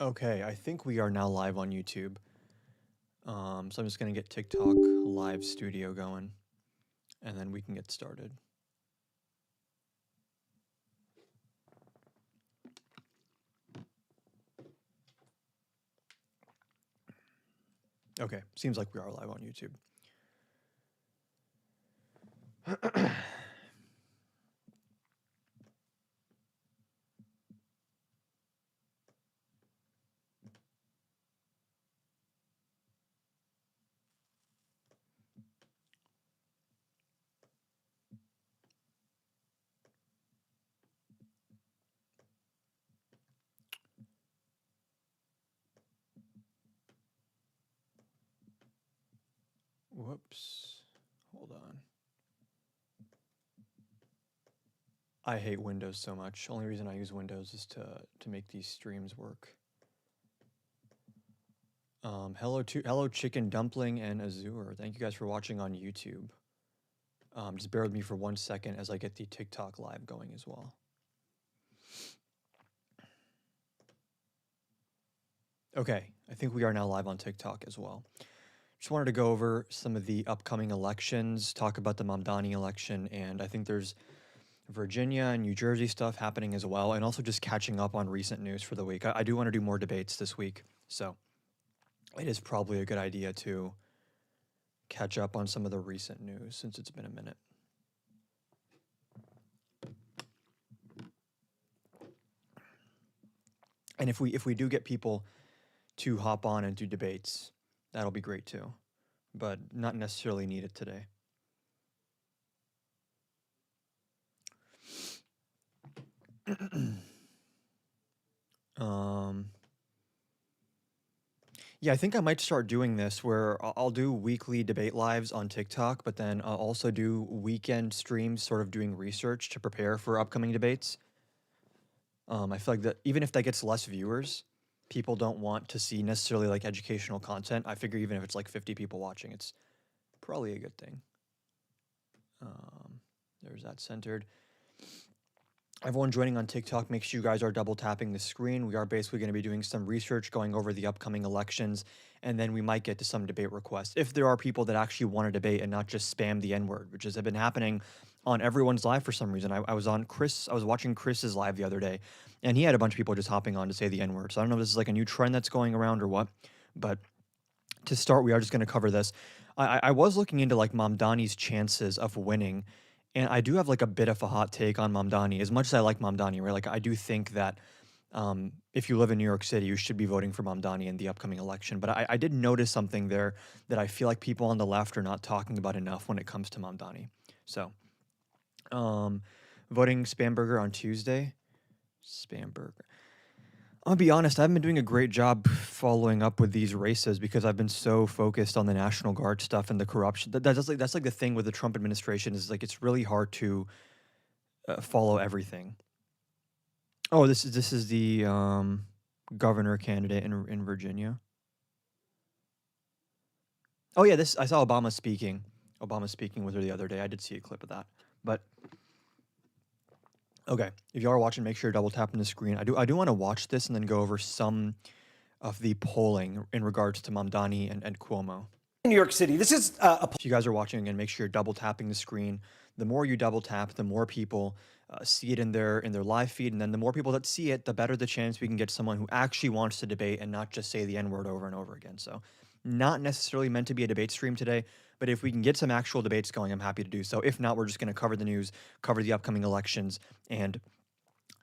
Okay, I think we are now live on YouTube. So I'm just gonna get TikTok live studio going, and then we can get started. Okay, seems like we are live on YouTube. Whoops. Hold on. I hate Windows so much. Only reason I use Windows is to make these streams work. Hello Chicken Dumpling and Azure. Thank you guys for watching on YouTube. Just bear with me for 1 second as I get the TikTok live going as well. Okay, I think we are now live on TikTok as well. Just wanted to go over some of the upcoming elections, talk about the Mamdani election, and I think there's Virginia and New Jersey stuff happening as well, and also just catching up on recent news for the week. I do want to do more debates this week, so it is probably a good idea to catch up on some of the recent news since it's been a minute. And if we do get people to hop on and do debates, that'll be great too, but not necessarily needed today. Yeah, I think I might start doing this where I'll do weekly debate lives on TikTok, but then I'll also do weekend streams, sort of doing research to prepare for upcoming debates. I feel like that even if that gets less viewers, people don't want to see necessarily like educational content. I figure even if it's like 50 people watching, it's probably a good thing. There's that centered. Everyone joining on TikTok, make sure you guys are double tapping the screen. We are basically going to be doing some research, going over the upcoming elections, and then we might get to some debate requests. If there are people that actually want to debate and not just spam the N-word, which has been happening on everyone's live for some reason. I was watching Chris's live the other day, and he had a bunch of people just hopping on to say the N-word. So I don't know if this is like a new trend that's going around or what, but to start, we are just going to cover this. I was looking into like Mamdani's chances of winning, and I do have like a bit of a hot take on Mamdani. As much as I like Mamdani, right? Like I do think that if you live in New York City, you should be voting for Mamdani in the upcoming election. But I did notice something there that I feel like people on the left are not talking about enough when it comes to Mamdani. So, voting Spamberger on Tuesday. Spamberger. I'll be honest, I haven't been doing a great job following up with these races because I've been so focused on the National Guard stuff and the corruption. That's like the thing with the Trump administration is like it's really hard to follow everything. Oh, this is the governor candidate in Virginia. Oh yeah, I saw Obama speaking. Obama speaking with her the other day. I did see a clip of that, but. Okay, if y'all are watching, make sure you're double tapping the screen. I do want to watch this and then go over some of the polling in regards to Mamdani and Cuomo. In New York City, this is If you guys are watching, again, make sure you're double tapping the screen. The more you double tap, the more people see it in their live feed, and then the more people that see it, the better the chance we can get someone who actually wants to debate and not just say the N-word over and over again. So, not necessarily meant to be a debate stream today, but if we can get some actual debates going, I'm happy to do so. If not, we're just going to cover the news, cover the upcoming elections, and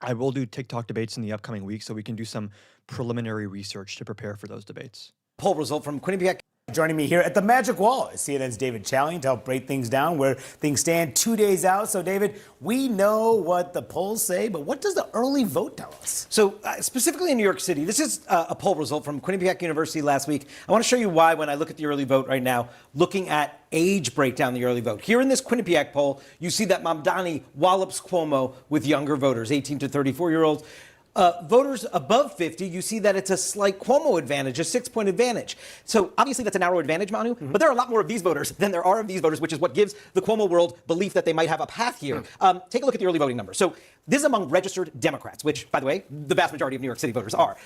I will do TikTok debates in the upcoming week so we can do some preliminary research to prepare for those debates. Poll result from Quinnipiac. Joining me here at the Magic Wall is CNN's David Chalian to help break things down where things stand 2 days out. So, David, we know what the polls say, but what does the early vote tell us? So, specifically in New York City, this is a poll result from Quinnipiac University last week. I want to show you why when I look at the early vote right now, looking at age breakdown, the early vote. Here in this Quinnipiac poll, you see that Mamdani wallops Cuomo with younger voters, 18 to 34-year-olds. Voters above 50, you see that it's a slight Cuomo advantage, a 6-point advantage. So obviously that's a narrow advantage, Manu, but there are a lot more of these voters than there are of these voters, which is what gives the Cuomo world belief that they might have a path here. Take a look at the early voting numbers. So this is among registered Democrats, which, by the way, the vast majority of New York City voters are.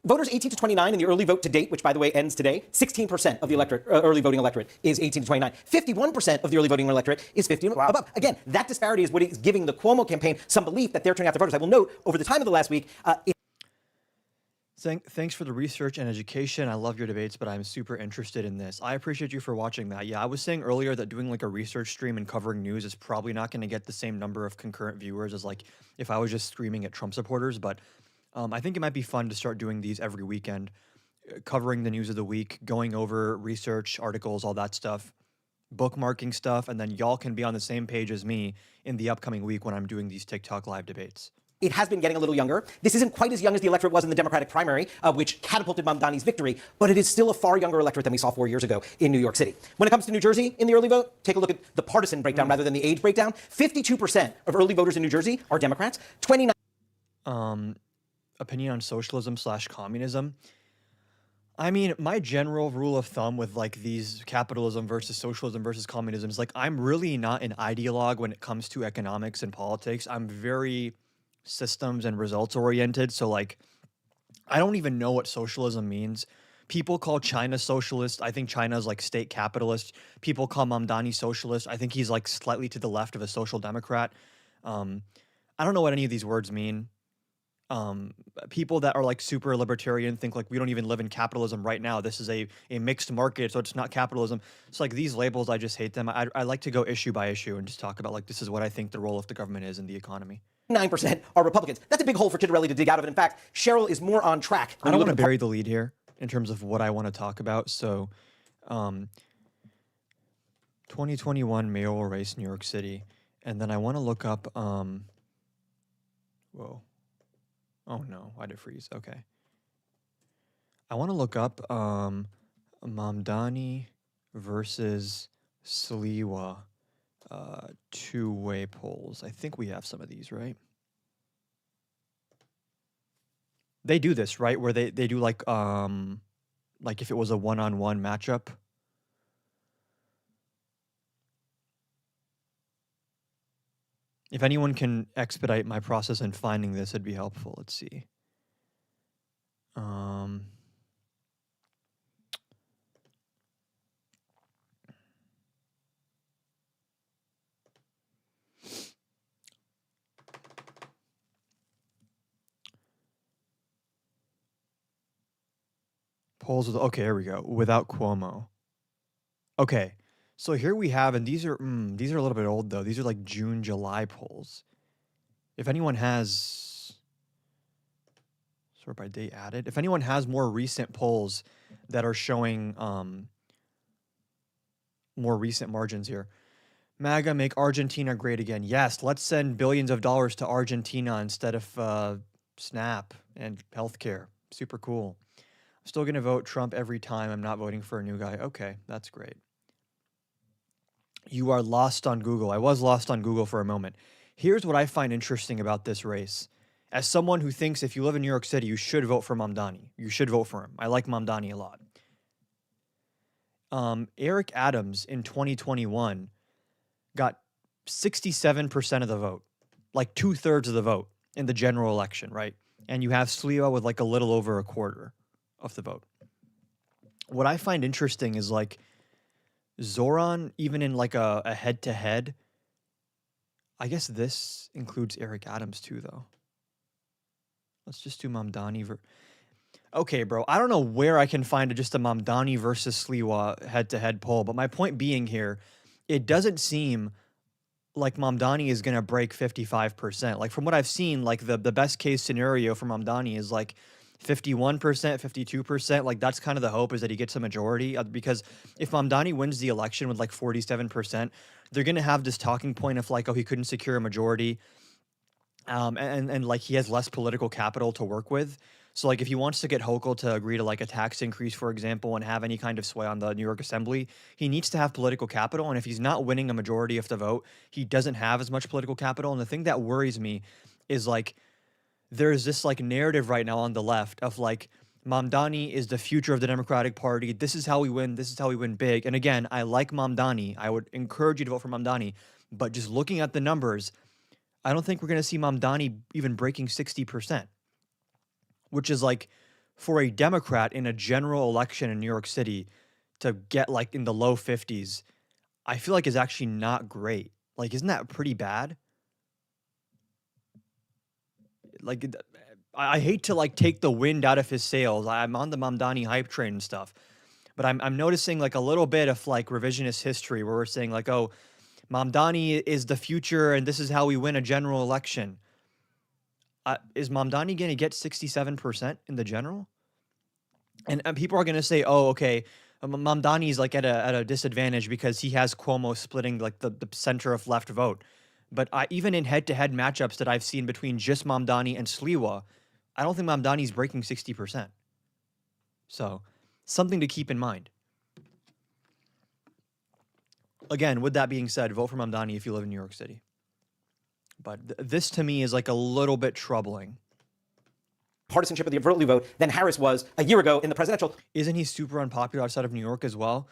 Voters 18 to 29 in the early vote to date, which by the way ends today, 16% of the electorate, early voting electorate is 18 to 29. 51% of the early voting electorate is 50 and above. Again, that disparity is what is giving the Cuomo campaign some belief that they're turning out their voters. I will note, over the time of the last week, Thanks for the research and education. I love your debates, but I'm super interested in this. I appreciate you for watching that. Yeah, I was saying earlier that doing like a research stream and covering news is probably not going to get the same number of concurrent viewers as like if I was just screaming at Trump supporters. But I think it might be fun to start doing these every weekend, covering the news of the week, going over research, articles, all that stuff, bookmarking stuff, and then y'all can be on the same page as me in the upcoming week when I'm doing these TikTok live debates. it has been getting a little younger. This isn't quite as young as the electorate was in the Democratic primary, which catapulted Mamdani's victory, but it is still a far younger electorate than we saw 4 years ago in New York City. When it comes to New Jersey in the early vote, take a look at the partisan breakdown rather than the age breakdown. 52% of early voters in New Jersey are Democrats. 29. Opinion on socialism/communism. I mean, my general rule of thumb with like these capitalism versus socialism versus communism is like I'm really not an ideologue when it comes to economics and politics. I'm very systems and results oriented. So like I don't even know what socialism means. People call China socialist. I think China is like state capitalist. People call Mamdani socialist. I think he's like slightly to the left of a social democrat. I don't know what any of these words mean. People that are like super libertarian think like we don't even live in capitalism right now. This is a mixed market, so it's not capitalism. So like these labels, I just hate them. I like to go issue by issue and just talk about like this is what I think the role of the government is in the economy. 9% are Republicans. That's a big hole for Chitterelli to dig out of. And in fact, Cheryl is more on track. I don't want to bury the lead here in terms of what I want to talk about. So 2021 mayoral race, New York City. And then I want to look up, whoa. Oh no, why did it freeze? Okay. I want to look up Mamdani versus Sliwa two-way polls. I think we have some of these, right? They do this, right? Where they do like if it was a one-on-one matchup. If anyone can expedite my process in finding this, it'd be helpful. Let's see. Polls with, okay, here we go. Without Cuomo. Okay. So here we have, and these are a little bit old though. These are like June, July polls. If anyone has, sort by date added, if anyone has more recent polls that are showing more recent margins here. MAGA, make Argentina great again. Yes, let's send billions of dollars to Argentina instead of SNAP and healthcare. Super cool. I'm still going to vote Trump every time. I'm not voting for a new guy. Okay, that's great. You are lost on Google. I was lost on Google for a moment. Here's what I find interesting about this race. As someone who thinks if you live in New York City, you should vote for Mamdani. You should vote for him. I like Mamdani a lot. Eric Adams in 2021 got 67% of the vote, like 2/3 of the vote in the general election, right? And you have Sliwa with like a little over a quarter of the vote. What I find interesting is like Zoran, even in like a head-to-head, I guess this includes Eric Adams too, though. Let's just do Mamdani. Okay, bro, I don't know where I can find just a Mamdani versus Sliwa head-to-head poll, but my point being here, it doesn't seem like Mamdani is going to break 55%. Like from what I've seen, like the best case scenario for Mamdani is like 51%, 52%, like that's kind of the hope, is that he gets a majority, because if Mamdani wins the election with like 47%, they're going to have this talking point of like, oh, he couldn't secure a majority, and like he has less political capital to work with. So like if he wants to get Hochul to agree to like a tax increase, for example, and have any kind of sway on the New York Assembly, he needs to have political capital. And if he's not winning a majority of the vote, he doesn't have as much political capital. And the thing that worries me is like, there's this like narrative right now on the left of like Mamdani is the future of the Democratic Party. This is how we win. This is how we win big. And again, I like Mamdani. I would encourage you to vote for Mamdani. But just looking at the numbers, I don't think we're going to see Mamdani even breaking 60%, which is like for a Democrat in a general election in New York City to get like in the low 50s, I feel like is actually not great. Like, isn't that pretty bad? Like, I hate to like take the wind out of his sails. I'm on the Mamdani hype train and stuff, but I'm noticing like a little bit of like revisionist history where we're saying like, oh, Mamdani is the future and this is how we win a general election. Is Mamdani going to get 67% in the general? And people are going to say, oh, okay, Mamdani is like at a disadvantage because he has Cuomo splitting like the center of left vote. But even in head-to-head matchups that I've seen between just Mamdani and Sliwa, I don't think Mamdani's breaking 60%. So something to keep in mind. Again, with that being said, vote for Mamdani if you live in New York City. But this to me is like a little bit troubling. Partisanship of the overtly vote than Harris was a year ago in the presidential. Isn't he super unpopular outside of New York as well?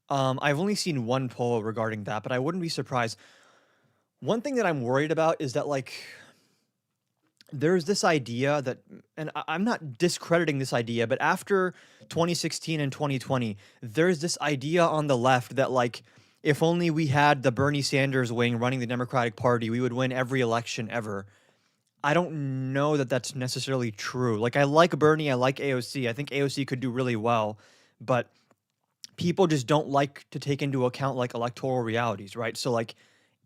I've only seen one poll regarding that, but I wouldn't be surprised. One thing that I'm worried about is that, like, there's this idea that, and I'm not discrediting this idea, but after 2016 and 2020, there's this idea on the left that, like, if only we had the Bernie Sanders wing running the Democratic Party, we would win every election ever. I don't know that that's necessarily true. Like, I like Bernie, I like AOC. I think AOC could do really well, but people just don't like to take into account, like, electoral realities, right? So, like,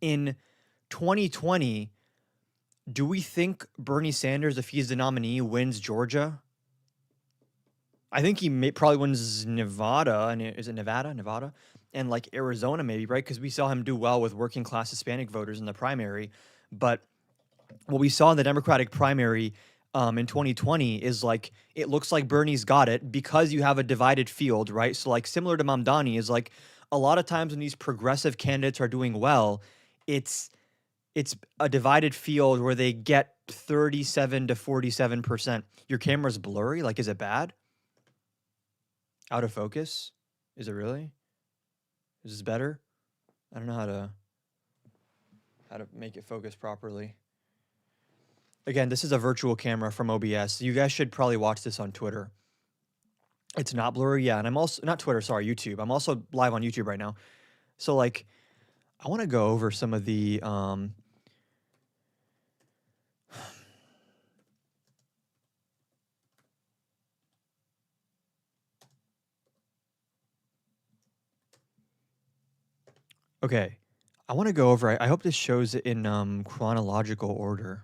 in 2020, do we think Bernie Sanders, if he's the nominee, wins Georgia? I think he probably wins Nevada, and is it Nevada? Nevada? And like Arizona maybe, right? Because we saw him do well with working class Hispanic voters in the primary. But what we saw in the Democratic primary in 2020 is like, it looks like Bernie's got it because you have a divided field, right? So like similar to Mamdani is like a lot of times when these progressive candidates are doing well, it's a divided field where they get 37 to 47%. Your camera's blurry. Like, is it bad? Out of focus? Is it really? Is this better? I don't know how to make it focus properly. Again, this is a virtual camera from OBS. You guys should probably watch this on Twitter. It's not blurry, yeah. And I'm also, not Twitter, sorry, YouTube. I'm also live on YouTube right now. So, like, I want to go over some of the okay. I want to go over, I hope this shows it in chronological order.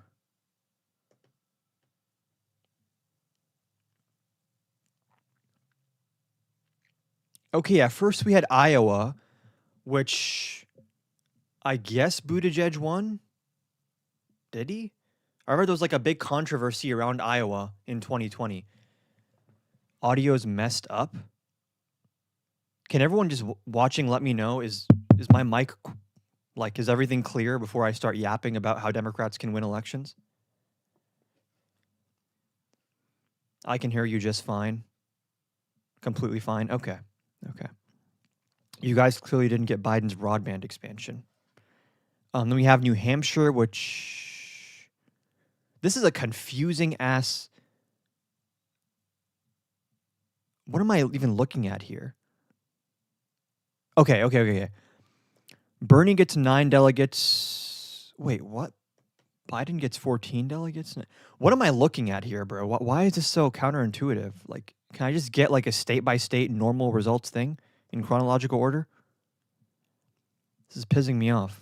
Okay, yeah, first we had Iowa, which I guess Buttigieg won. Did he? I remember there was like a big controversy around Iowa in 2020. Audio's messed up. Can everyone just watching let me know, is my mic, like, is everything clear before I start yapping about how Democrats can win elections? I can hear you just fine. Completely fine. Okay. Okay. You guys clearly didn't get Biden's broadband expansion. Then we have New Hampshire, which this is a confusing ass. What am I even looking at here? Okay. Bernie gets 9 delegates. Wait, what? Biden gets 14 delegates? What am I looking at here, bro? Why is this so counterintuitive? Like, can I just get like a state-by-state normal results thing in chronological order? This is pissing me off.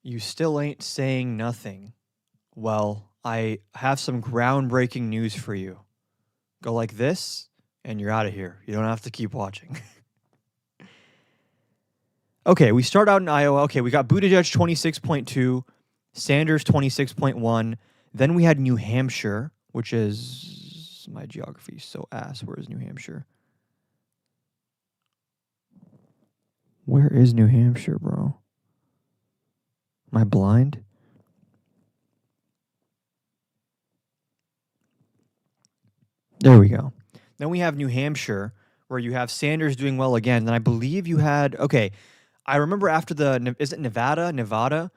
You still ain't saying nothing. Well, I have some groundbreaking news for you. Go like this, and you're out of here. You don't have to keep watching. Okay, we start out in Iowa. Okay, we got Buttigieg 26.2, Sanders 26.1. Then we had New Hampshire, which is, my geography is so ass. Where is New Hampshire? Where is New Hampshire, bro? Am I blind? There we go. Then we have New Hampshire, where you have Sanders doing well again. And I believe you had, okay, I remember after is it Nevada?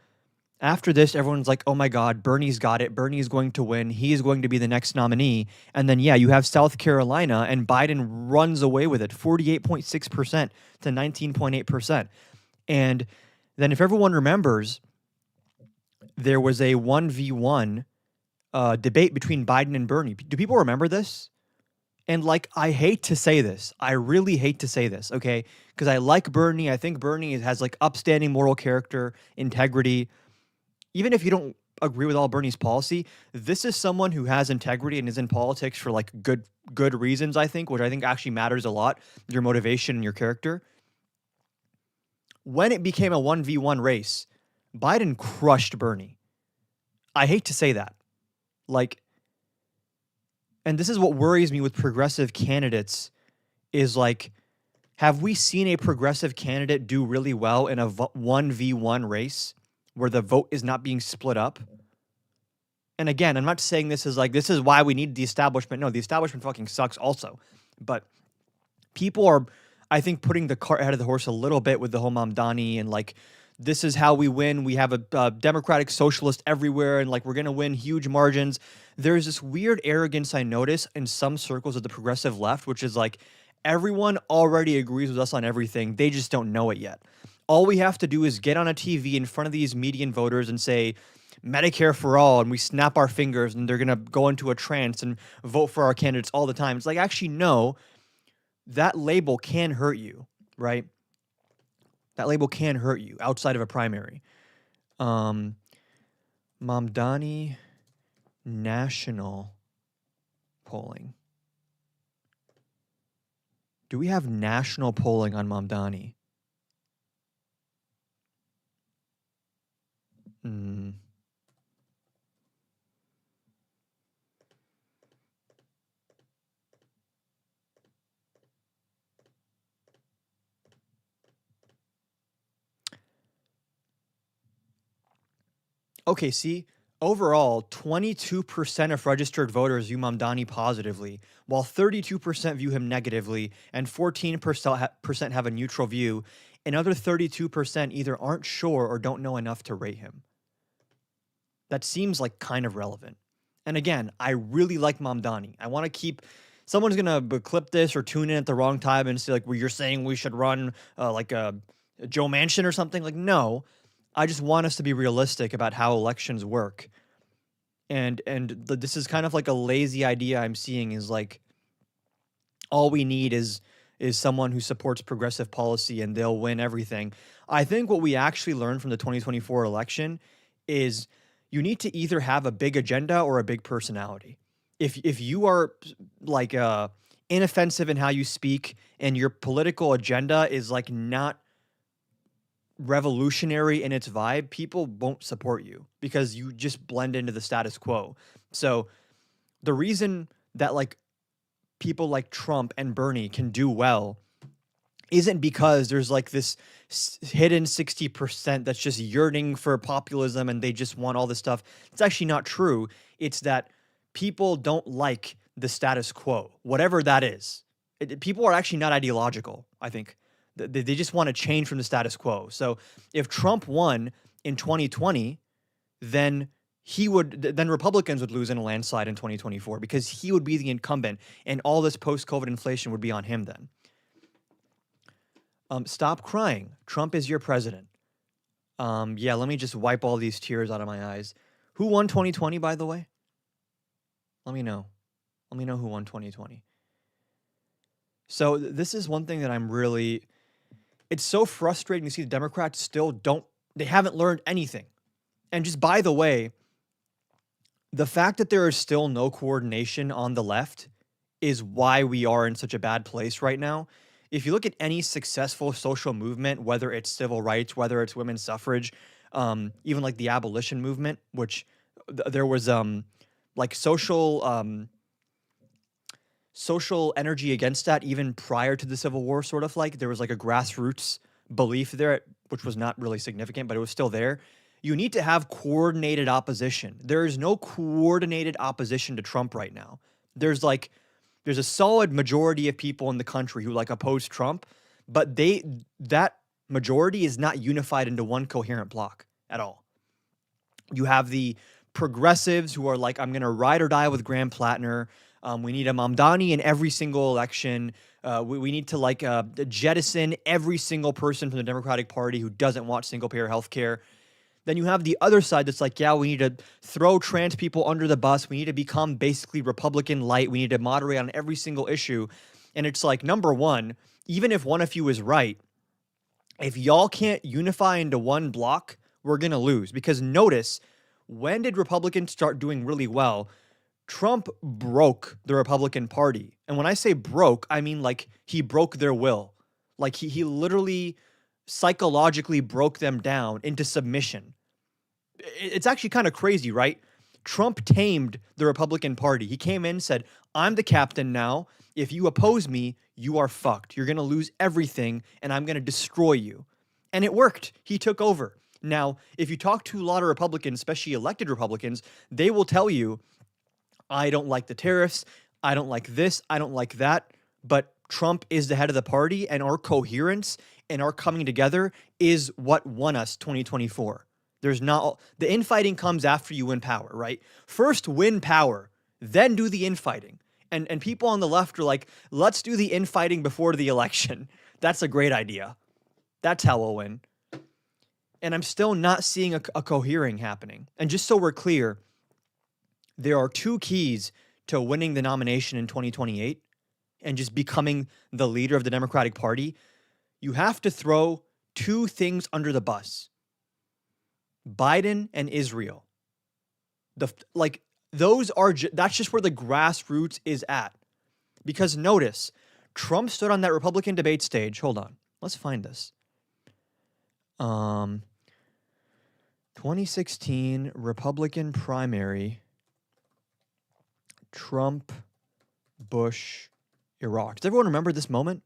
After this, everyone's like, oh my God, Bernie's got it. Bernie's going to win. He is going to be the next nominee. And then, yeah, you have South Carolina, and Biden runs away with it 48.6% to 19.8%. And then, if everyone remembers, there was a 1v1 debate between Biden and Bernie. Do people remember this? And like, I hate to say this. I really hate to say this, okay? Because I like Bernie. I think Bernie has like upstanding moral character, integrity. Even if you don't agree with all Bernie's policy, this is someone who has integrity and is in politics for like good reasons, I think, which I think actually matters a lot, your motivation and your character. When it became a 1v1 race, Biden crushed Bernie. I hate to say that. Like, and this is what worries me with progressive candidates is like, have we seen a progressive candidate do really well in a 1v1 race where the vote is not being split up? And again, I'm not saying this is like, this is why we need the establishment. No, the establishment fucking sucks also. But people are, I think, putting the cart ahead of the horse a little bit with the whole Mamdani and like, this is how we win. We have a democratic socialist everywhere, and like we're gonna win huge margins. There's this weird arrogance I notice in some circles of the progressive left, which is like everyone already agrees with us on everything. They just don't know it yet. All we have to do is get on a TV in front of these median voters and say Medicare for all, and we snap our fingers, and they're gonna go into a trance and vote for our candidates all the time. It's like, actually, no, that label can hurt you, right? That label can hurt you outside of a primary. Mamdani national polling. Do we have national polling on Mamdani? Okay, see, overall, 22% of registered voters view Mamdani positively, while 32% view him negatively, and 14% have a neutral view, and other 32% either aren't sure or don't know enough to rate him. That seems like kind of relevant. And again, I really like Mamdani. I want to keep. Someone's gonna clip this or tune in at the wrong time and say like, "Well, you're saying we should run like a Joe Manchin or something." Like, no. I just want us to be realistic about how elections work. And this is kind of like a lazy idea I'm seeing is like all we need is someone who supports progressive policy and they'll win everything. I think what we actually learned from the 2024 election is you need to either have a big agenda or a big personality. If you are like inoffensive in how you speak and your political agenda is like not revolutionary in its vibe, people won't support you because you just blend into the status quo. So the reason that like people like Trump and Bernie can do well isn't because there's like this hidden 60% that's just yearning for populism and they just want all this stuff. It's actually not true. It's that people don't like the status quo, whatever that is. People are actually not ideological, I think. They just want to change from the status quo. So if Trump won in 2020, then Republicans would lose in a landslide in 2024 because he would be the incumbent and all this post-COVID inflation would be on him then. Stop crying. Trump is your president. Yeah, let me just wipe all these tears out of my eyes. Who won 2020, by the way? Let me know. Let me know who won 2020. So this is one thing that I'm really... It's so frustrating to see the Democrats they haven't learned anything. And just by the way, the fact that there is still no coordination on the left is why we are in such a bad place right now. If you look at any successful social movement, whether it's civil rights, whether it's women's suffrage, even like the abolition movement, which there was like social energy against that even prior to the Civil War, sort of like there was like a grassroots belief there, which was not really significant, but it was still there. You need to have coordinated opposition. There is no coordinated opposition to Trump right now. There's a solid majority of people in the country who like oppose Trump, but that majority is not unified into one coherent block at all. You have the progressives who are like, I'm going to ride or die with Graham Plattner. We need a Mamdani in every single election. We need to jettison every single person from the Democratic Party who doesn't want single payer health care. Then you have the other side that's like, yeah, we need to throw trans people under the bus. We need to become basically Republican light. We need to moderate on every single issue. And it's like, number one, even if one of you is right, if y'all can't unify into one block, we're going to lose. Because notice, when did Republicans start doing really well? Trump broke the Republican Party. And when I say broke, I mean like he broke their will. Like he literally psychologically broke them down into submission. It's actually kind of crazy, right? Trump tamed the Republican Party. He came in and said, I'm the captain now. If you oppose me, you are fucked. You're going to lose everything, and I'm going to destroy you. And it worked. He took over. Now, if you talk to a lot of Republicans, especially elected Republicans, they will tell you, I don't like the tariffs. I don't like this. I don't like that. But Trump is the head of the party, and our coherence and our coming together is what won us 2024. There's not, the infighting comes after you win power, right? First win power, then do the infighting. And people on the left are like, let's do the infighting before the election. That's a great idea. That's how we'll win. And I'm still not seeing a cohering happening. And just so we're clear, there are two keys to winning the nomination in 2028 and just becoming the leader of the Democratic Party. You have to throw two things under the bus: Biden and Israel. That's just where the grassroots is at. Because notice, Trump stood on that Republican debate stage. Hold on, let's find this. 2016 Republican primary, Trump, Bush, Iraq. Does everyone remember this moment?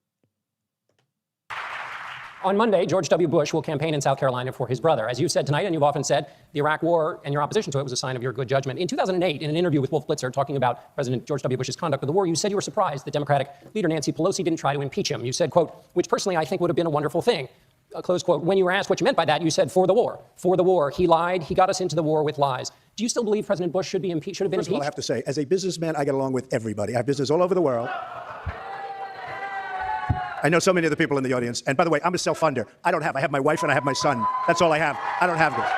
On Monday, George W. Bush will campaign in South Carolina for his brother. As you said tonight, and you've often said, the Iraq War and your opposition to it was a sign of your good judgment. In 2008, in an interview with Wolf Blitzer talking about President George W. Bush's conduct of the war, you said you were surprised that Democratic leader Nancy Pelosi didn't try to impeach him. You said, quote, which personally I think would have been a wonderful thing. Close quote. When you were asked what you meant by that, you said, for the war. For the war. He lied. He got us into the war with lies. Do you still believe President Bush should have been impeached? First of all, I have to say, as a businessman, I get along with everybody. I have business all over the world. I know so many of the people in the audience. And by the way, I'm a self-funder. I have my wife and I have my son. That's all I have. I don't have this.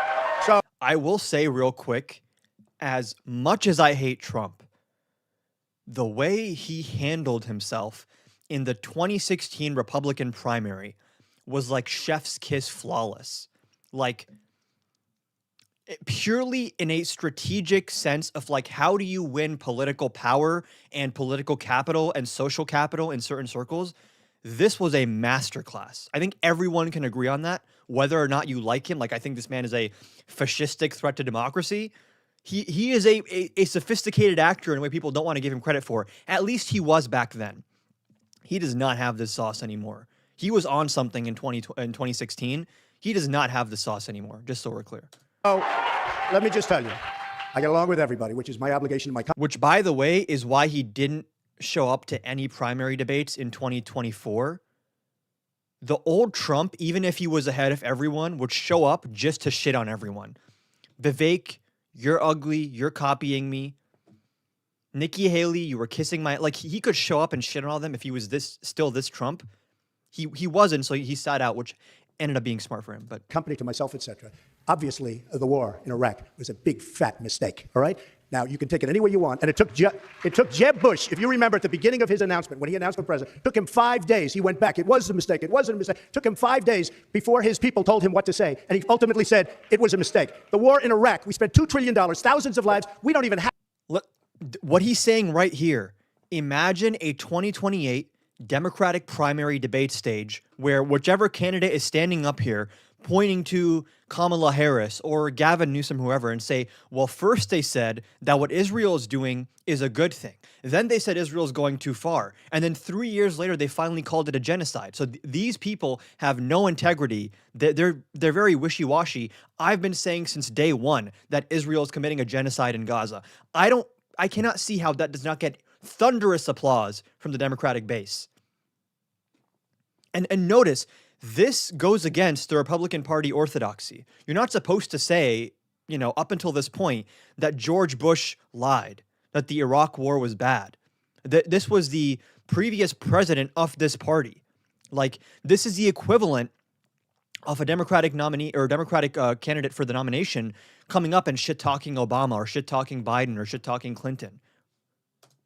So I will say real quick, as much as I hate Trump, the way he handled himself in the 2016 Republican primary was like chef's kiss flawless. Like purely in a strategic sense of like, how do you win political power and political capital and social capital in certain circles? This was a masterclass. I think everyone can agree on that, whether or not you like him. Like, I think this man is a fascistic threat to democracy. He is a sophisticated actor in a way people don't want to give him credit for. At least he was back then. He does not have this sauce anymore. He was on something in 2016. He does not have the sauce anymore, just so we're clear. Oh, let me just tell you, I get along with everybody, which is my obligation to my country. Which, by the way, is why he didn't show up to any primary debates in 2024. The old Trump, even if he was ahead of everyone, would show up just to shit on everyone. Vivek, you're ugly. You're copying me. Nikki Haley, you were kissing my... Like, he could show up and shit on all of them if he was still this Trump. He wasn't, so he sat out, which ended up being smart for him. But Company to myself, etc. Obviously, the war in Iraq was a big, fat mistake, all right? Now, you can take it any way you want. And it took Jeb Bush, if you remember at the beginning of his announcement, when he announced for president, it took him 5 days. He went back. It was a mistake. It wasn't a mistake. It took him 5 days before his people told him what to say. And he ultimately said it was a mistake. The war in Iraq, we spent $2 trillion, thousands of lives. We don't even have... What he's saying right here, imagine a 2028 Democratic primary debate stage where whichever candidate is standing up here pointing to Kamala Harris or Gavin Newsom, whoever, and say, well, first they said that what Israel is doing is a good thing. Then they said Israel is going too far. And then 3 years later, they finally called it a genocide. So these people have no integrity. They're very wishy-washy. I've been saying since day one that Israel is committing a genocide in Gaza. I cannot see how that does not get thunderous applause from the Democratic base. And notice, this goes against the Republican Party orthodoxy. You're not supposed to say up until this point, that George Bush lied, that the Iraq War was bad. This was the previous president of this party. Like, this is the equivalent of a Democratic nominee or Democratic candidate for the nomination coming up and shit-talking Obama or shit-talking Biden or shit-talking Clinton.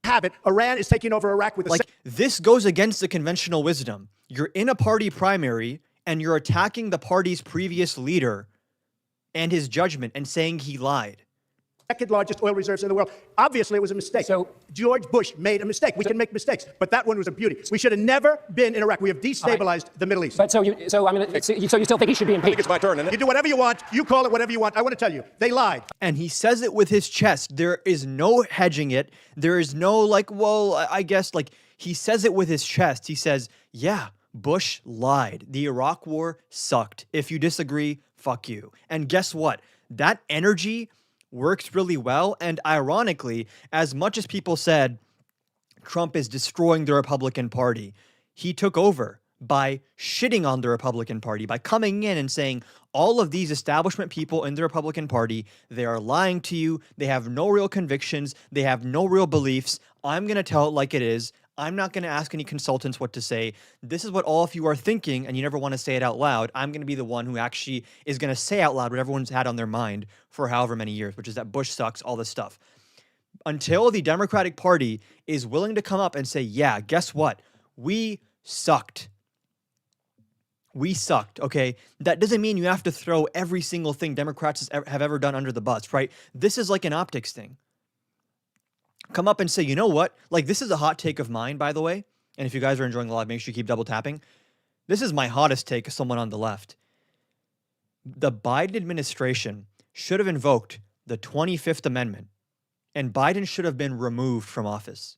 Have it. Iran is taking over Iraq with a Like, this goes against the conventional wisdom. You're in a party primary and you're attacking the party's previous leader and his judgment and saying he lied. second largest oil reserves in the world. Obviously, it was a mistake. So- George Bush made a mistake. We can make mistakes, but that one was a beauty. We should have never been in Iraq. We have destabilized the Middle East. But so you still think he should be impeached? It's my turn, isn't You it? do whatever you want. You call it whatever you want. I want to tell you, they lied. And he says it with his chest. There is no hedging it. There is no like, well, I guess like he says it with his chest. He says, yeah, Bush lied. The Iraq war sucked. If you disagree, fuck you. And guess what? That energy works really well. And ironically, as much as people said Trump is destroying the Republican Party, he took over by shitting on the Republican Party, by coming in and saying all of these establishment people in the Republican Party, they are lying to you. They have no real convictions. They have no real beliefs. I'm going to tell it like it is. I'm not going to ask any consultants what to say. This is what all of you are thinking, and you never want to say it out loud. I'm going to be the one who actually is going to say out loud what everyone's had on their mind for however many years, which is that Bush sucks, all this stuff. Until the Democratic Party is willing to come up and say, yeah, guess what? We sucked. We sucked, okay? That doesn't mean you have to throw every single thing Democrats have ever done under the bus, right? This is like an optics thing. Come up and say, you know what? Like, this is a hot take of mine, by the way. And if you guys are enjoying the live, make sure you keep double tapping. This is my hottest take as someone on the left. The Biden administration should have invoked the 25th Amendment, and Biden should have been removed from office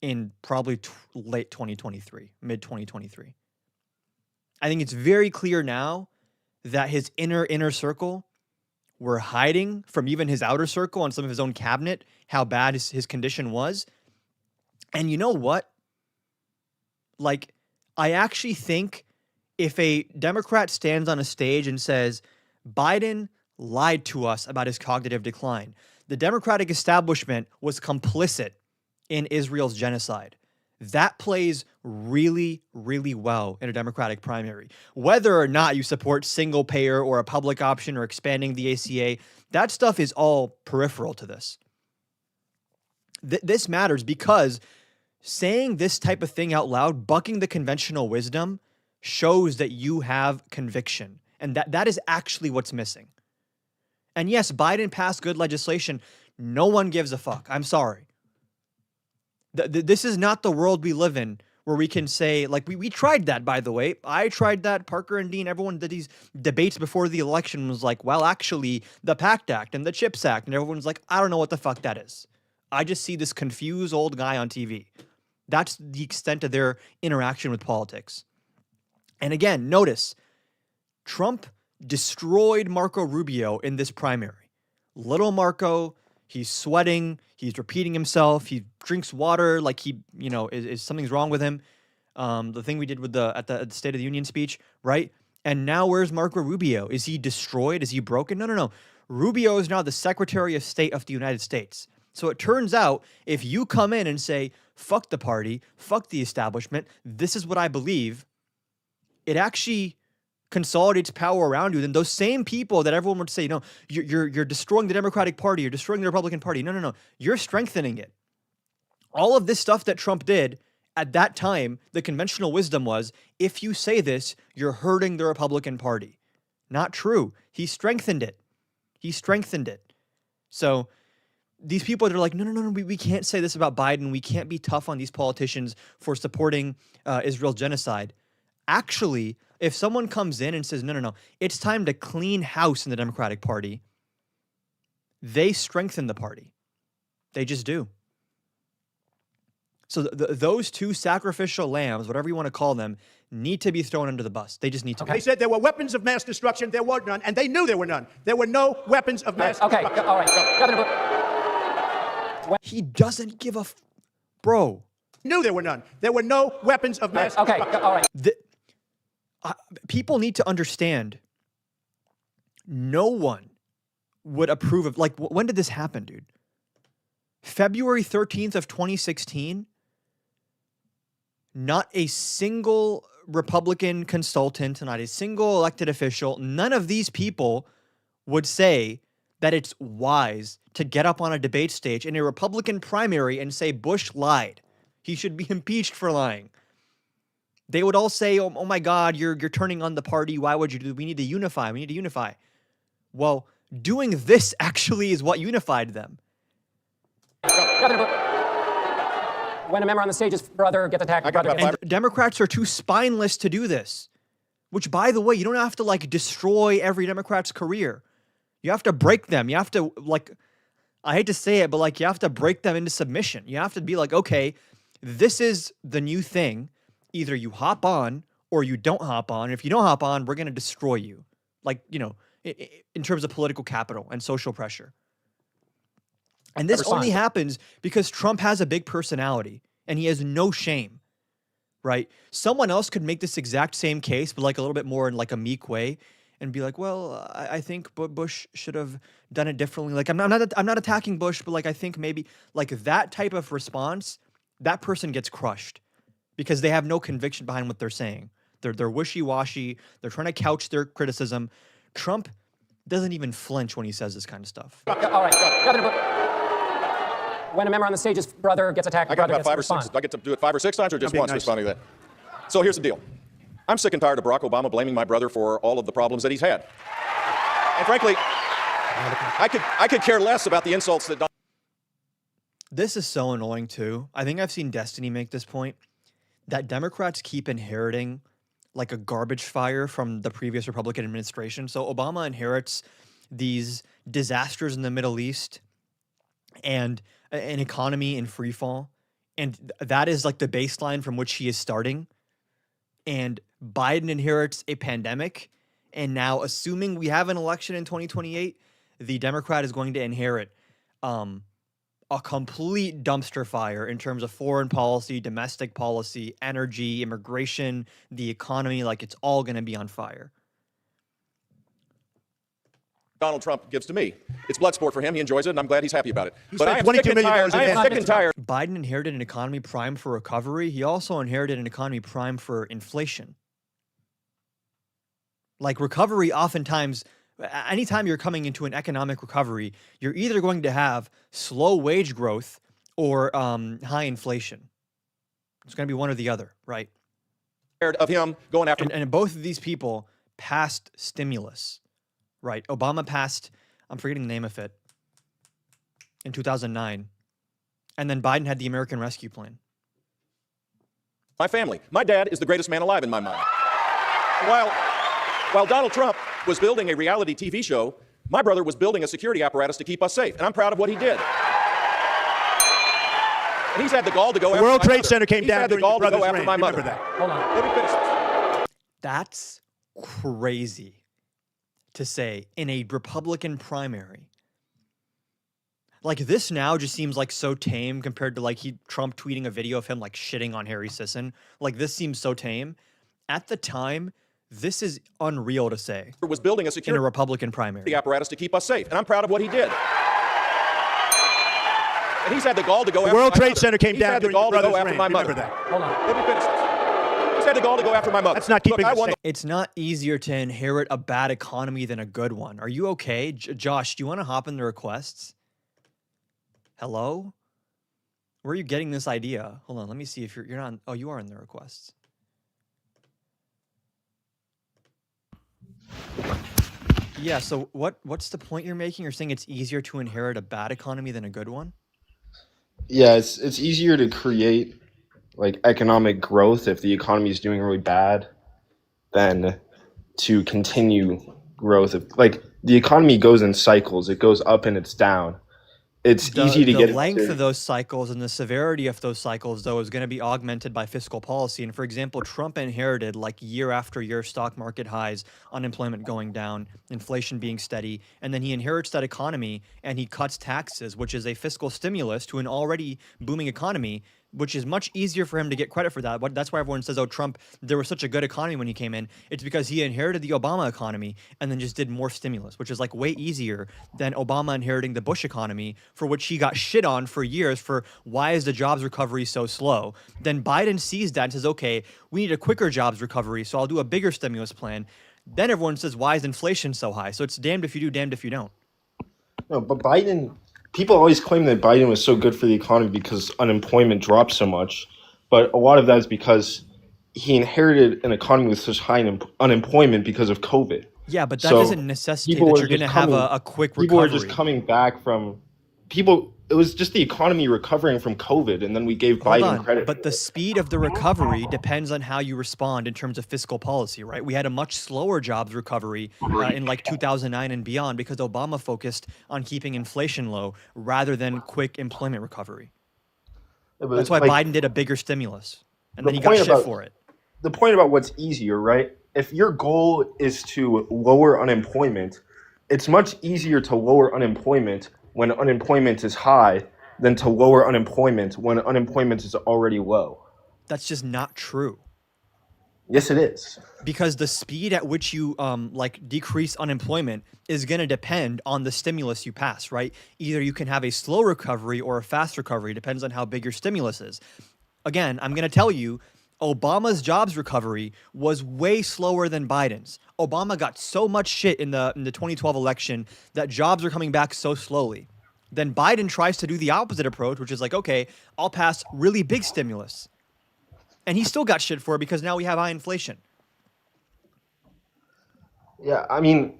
in probably late 2023, mid 2023. I think it's very clear now that his inner circle were hiding from even his outer circle and some of his own cabinet how bad his condition was. And you know what? Like, I actually think if a Democrat stands on a stage and says, Biden lied to us about his cognitive decline, the Democratic establishment was complicit in Israel's genocide, that plays really, really well in a Democratic primary. Whether or not you support single payer or a public option or expanding the ACA, that stuff is all peripheral to this. This matters because saying this type of thing out loud, bucking the conventional wisdom, shows that you have conviction. And that is actually what's missing. And yes, Biden passed good legislation. No one gives a fuck. I'm sorry. This is not the world we live in where we can say, like, we tried that, by the way. I tried that. Parker and Dean, everyone did these debates before the election was like, well, actually, the PACT Act and the CHIPS Act. And everyone's like, I don't know what the fuck that is. I just see this confused old guy on TV. That's the extent of their interaction with politics. And again, notice, Trump destroyed Marco Rubio in this primary. Little Marco, he's sweating, he's repeating himself, he drinks water like he, is something's wrong with him. The thing we did with at the State of the Union speech, right? And now where's Marco Rubio? Is he destroyed? Is he broken? No. Rubio is now the Secretary of State of the United States. So it turns out if you come in and say, fuck the party, fuck the establishment, this is what I believe, it actually consolidates power around you. Then those same people that everyone would say, you're destroying the Democratic Party, you're destroying the Republican Party. No. You're strengthening it. All of this stuff that Trump did at that time, the conventional wisdom was, if you say this, you're hurting the Republican Party. Not true. He strengthened it. So these people that are like, no, we can't say this about Biden. We can't be tough on these politicians for supporting Israel's genocide. Actually, if someone comes in and says, no, it's time to clean house in the Democratic Party, they strengthen the party. They just do. So those two sacrificial lambs, whatever you want to call them, need to be thrown under the bus. They just need to be. They said there were weapons of mass destruction. There were none, and they knew there were none. There were no weapons of mass destruction. All right. He doesn't give a bro. Knew there were none. There were no weapons of mass destruction. All right. People need to understand no one would approve of, like, when did this happen, dude? February 13th of 2016. Not a single Republican consultant, not a single elected official, none of these people would say that it's wise to get up on a debate stage in a Republican primary and say Bush lied. He should be impeached for lying. They would all say, oh my God, you're turning on the party. Why would you do? We need to unify. We need to unify. Well, doing this actually is what unified them. When a member on the stage's brother gets attacked, brother gets And Democrats are too spineless to do this. Which, by the way, you don't have to like destroy every Democrat's career. You have to break them. You have to, like, I hate to say it, but like, you have to break them into submission. You have to be like, okay, this is the new thing. Either you hop on or you don't hop on. If you don't hop on, we're going to destroy you. Like, you know, in terms of political capital and social pressure. And this only happens because Trump has a big personality and he has no shame, right? Someone else could make this exact same case, but like a little bit more in like a meek way and be like, well, I think Bush should have done it differently. Like, I'm not attacking Bush, but like, I think maybe like that type of response, that person gets crushed because they have no conviction behind what they're saying. They're wishy-washy. They're trying to couch their criticism. Trump doesn't even flinch when he says this kind of stuff. All right, Governor. When a member on the stage's brother gets attacked, I got brother about gets 5 or 6. Do I get to do it 5 or 6 times or just once responding to that? So here's the deal. I'm sick and tired of Barack Obama blaming my brother for all of the problems that he's had. And frankly, I could care less about the insults that This is so annoying too. I think I've seen Destiny make this point that Democrats keep inheriting like a garbage fire from the previous Republican administration. So Obama inherits these disasters in the Middle East and an economy in free fall. And that is like the baseline from which he is starting. And Biden inherits a pandemic. And now, assuming we have an election in 2028, the Democrat is going to inherit a complete dumpster fire in terms of foreign policy, domestic policy, energy, immigration, the economy. Like, it's all going to be on fire. Donald Trump gives to me. It's blood sport for him. He enjoys it, and I'm glad he's happy about it. You But I spent am $22 sick and million tired. I am sick and tired. Biden inherited an economy primed for recovery. He also inherited an economy primed for inflation. Like, recovery oftentimes, anytime you're coming into an economic recovery, you're either going to have slow wage growth or high inflation. It's going to be one or the other, right? Of him going after And both of these people passed stimulus, right? Obama passed, I'm forgetting the name of it, in 2009. And then Biden had the American Rescue Plan. my family. My dad is the greatest man alive in my mind. While Donald Trump was building a reality TV show, my brother was building a security apparatus to keep us safe, and I'm proud of what he did. And he's had the gall to go after World my Trade mother. Center came He's down had the during gall your to go brother's after reign. my Remember mother. that. Hold on. Let me finish this. That's crazy to say in a Republican primary. Like, this now just seems like so tame compared to like Trump tweeting a video of him like shitting on Harry Sisson. Like, this seems so tame. At the time, this is unreal to say Was building a in a security Republican primary. apparatus to keep us safe, and I'm proud of what he did. And he's had the gall to go The after World my Trade mother. Center came He's down had the during gall your to go brother's after reign. my Remember mother. that. Hold on. Let me finish this. He's had the gall to go after my mother. That's not keeping Look, I us won safe. It's not easier to inherit a bad economy than a good one. Are you okay? Josh, do you want to hop in the requests? Hello? Where are you getting this idea? Hold on, let me see if you're not. Oh, you are in the requests. Yeah, so what's the point you're making? You're saying it's easier to inherit a bad economy than a good one? Yeah, it's easier to create like economic growth if the economy is doing really bad than to continue growth. If like the economy goes in cycles, it goes up and it's down. It's easy to The get length into. of those cycles and the severity of those cycles, though, is going to be augmented by fiscal policy. And for example, Trump inherited like year after year stock market highs, unemployment going down, inflation being steady, and then he inherits that economy and he cuts taxes, which is a fiscal stimulus to an already booming economy. which is much easier for him to get credit for that. That's why everyone says, oh, Trump, there was such a good economy when he came in. It's because he inherited the Obama economy and then just did more stimulus, which is like way easier than Obama inheriting the Bush economy, for which he got shit on for years for why is the jobs recovery so slow. Then Biden sees that and says, okay, we need a quicker jobs recovery, so I'll do a bigger stimulus plan. Then everyone says, why is inflation so high? So it's damned if you do, damned if you don't. No, but Biden, people always claim that Biden was so good for the economy because unemployment dropped so much. But a lot of that is because he inherited an economy with such high unemployment because of COVID. Yeah, but that So doesn't necessitate people that were you're going to just have coming- a quick People recovery. were just coming back from people. It was just the economy recovering from COVID, and then we gave Hold Biden on, credit. but the speed of the recovery depends on how you respond in terms of fiscal policy, right? We had a much slower jobs recovery in like 2009 and beyond because Obama focused on keeping inflation low rather than quick employment recovery. That's why Biden did a bigger stimulus, and then he got point shit about- for it. The point about what's easier, right? If your goal is to lower unemployment, it's much easier to lower unemployment when unemployment is high than to lower unemployment when unemployment is already low. That's just not true. Yes, it is. Because the speed at which you like decrease unemployment is going to depend on the stimulus you pass, right? Either you can have a slow recovery or a fast recovery, depends on how big your stimulus is. Again, I'm going to tell you, Obama's jobs recovery was way slower than Biden's. Obama got so much shit in the 2012 election that jobs are coming back so slowly. Then Biden tries to do the opposite approach, which is like, okay, I'll pass really big stimulus. And he still got shit for it because now we have high inflation. Yeah, I mean,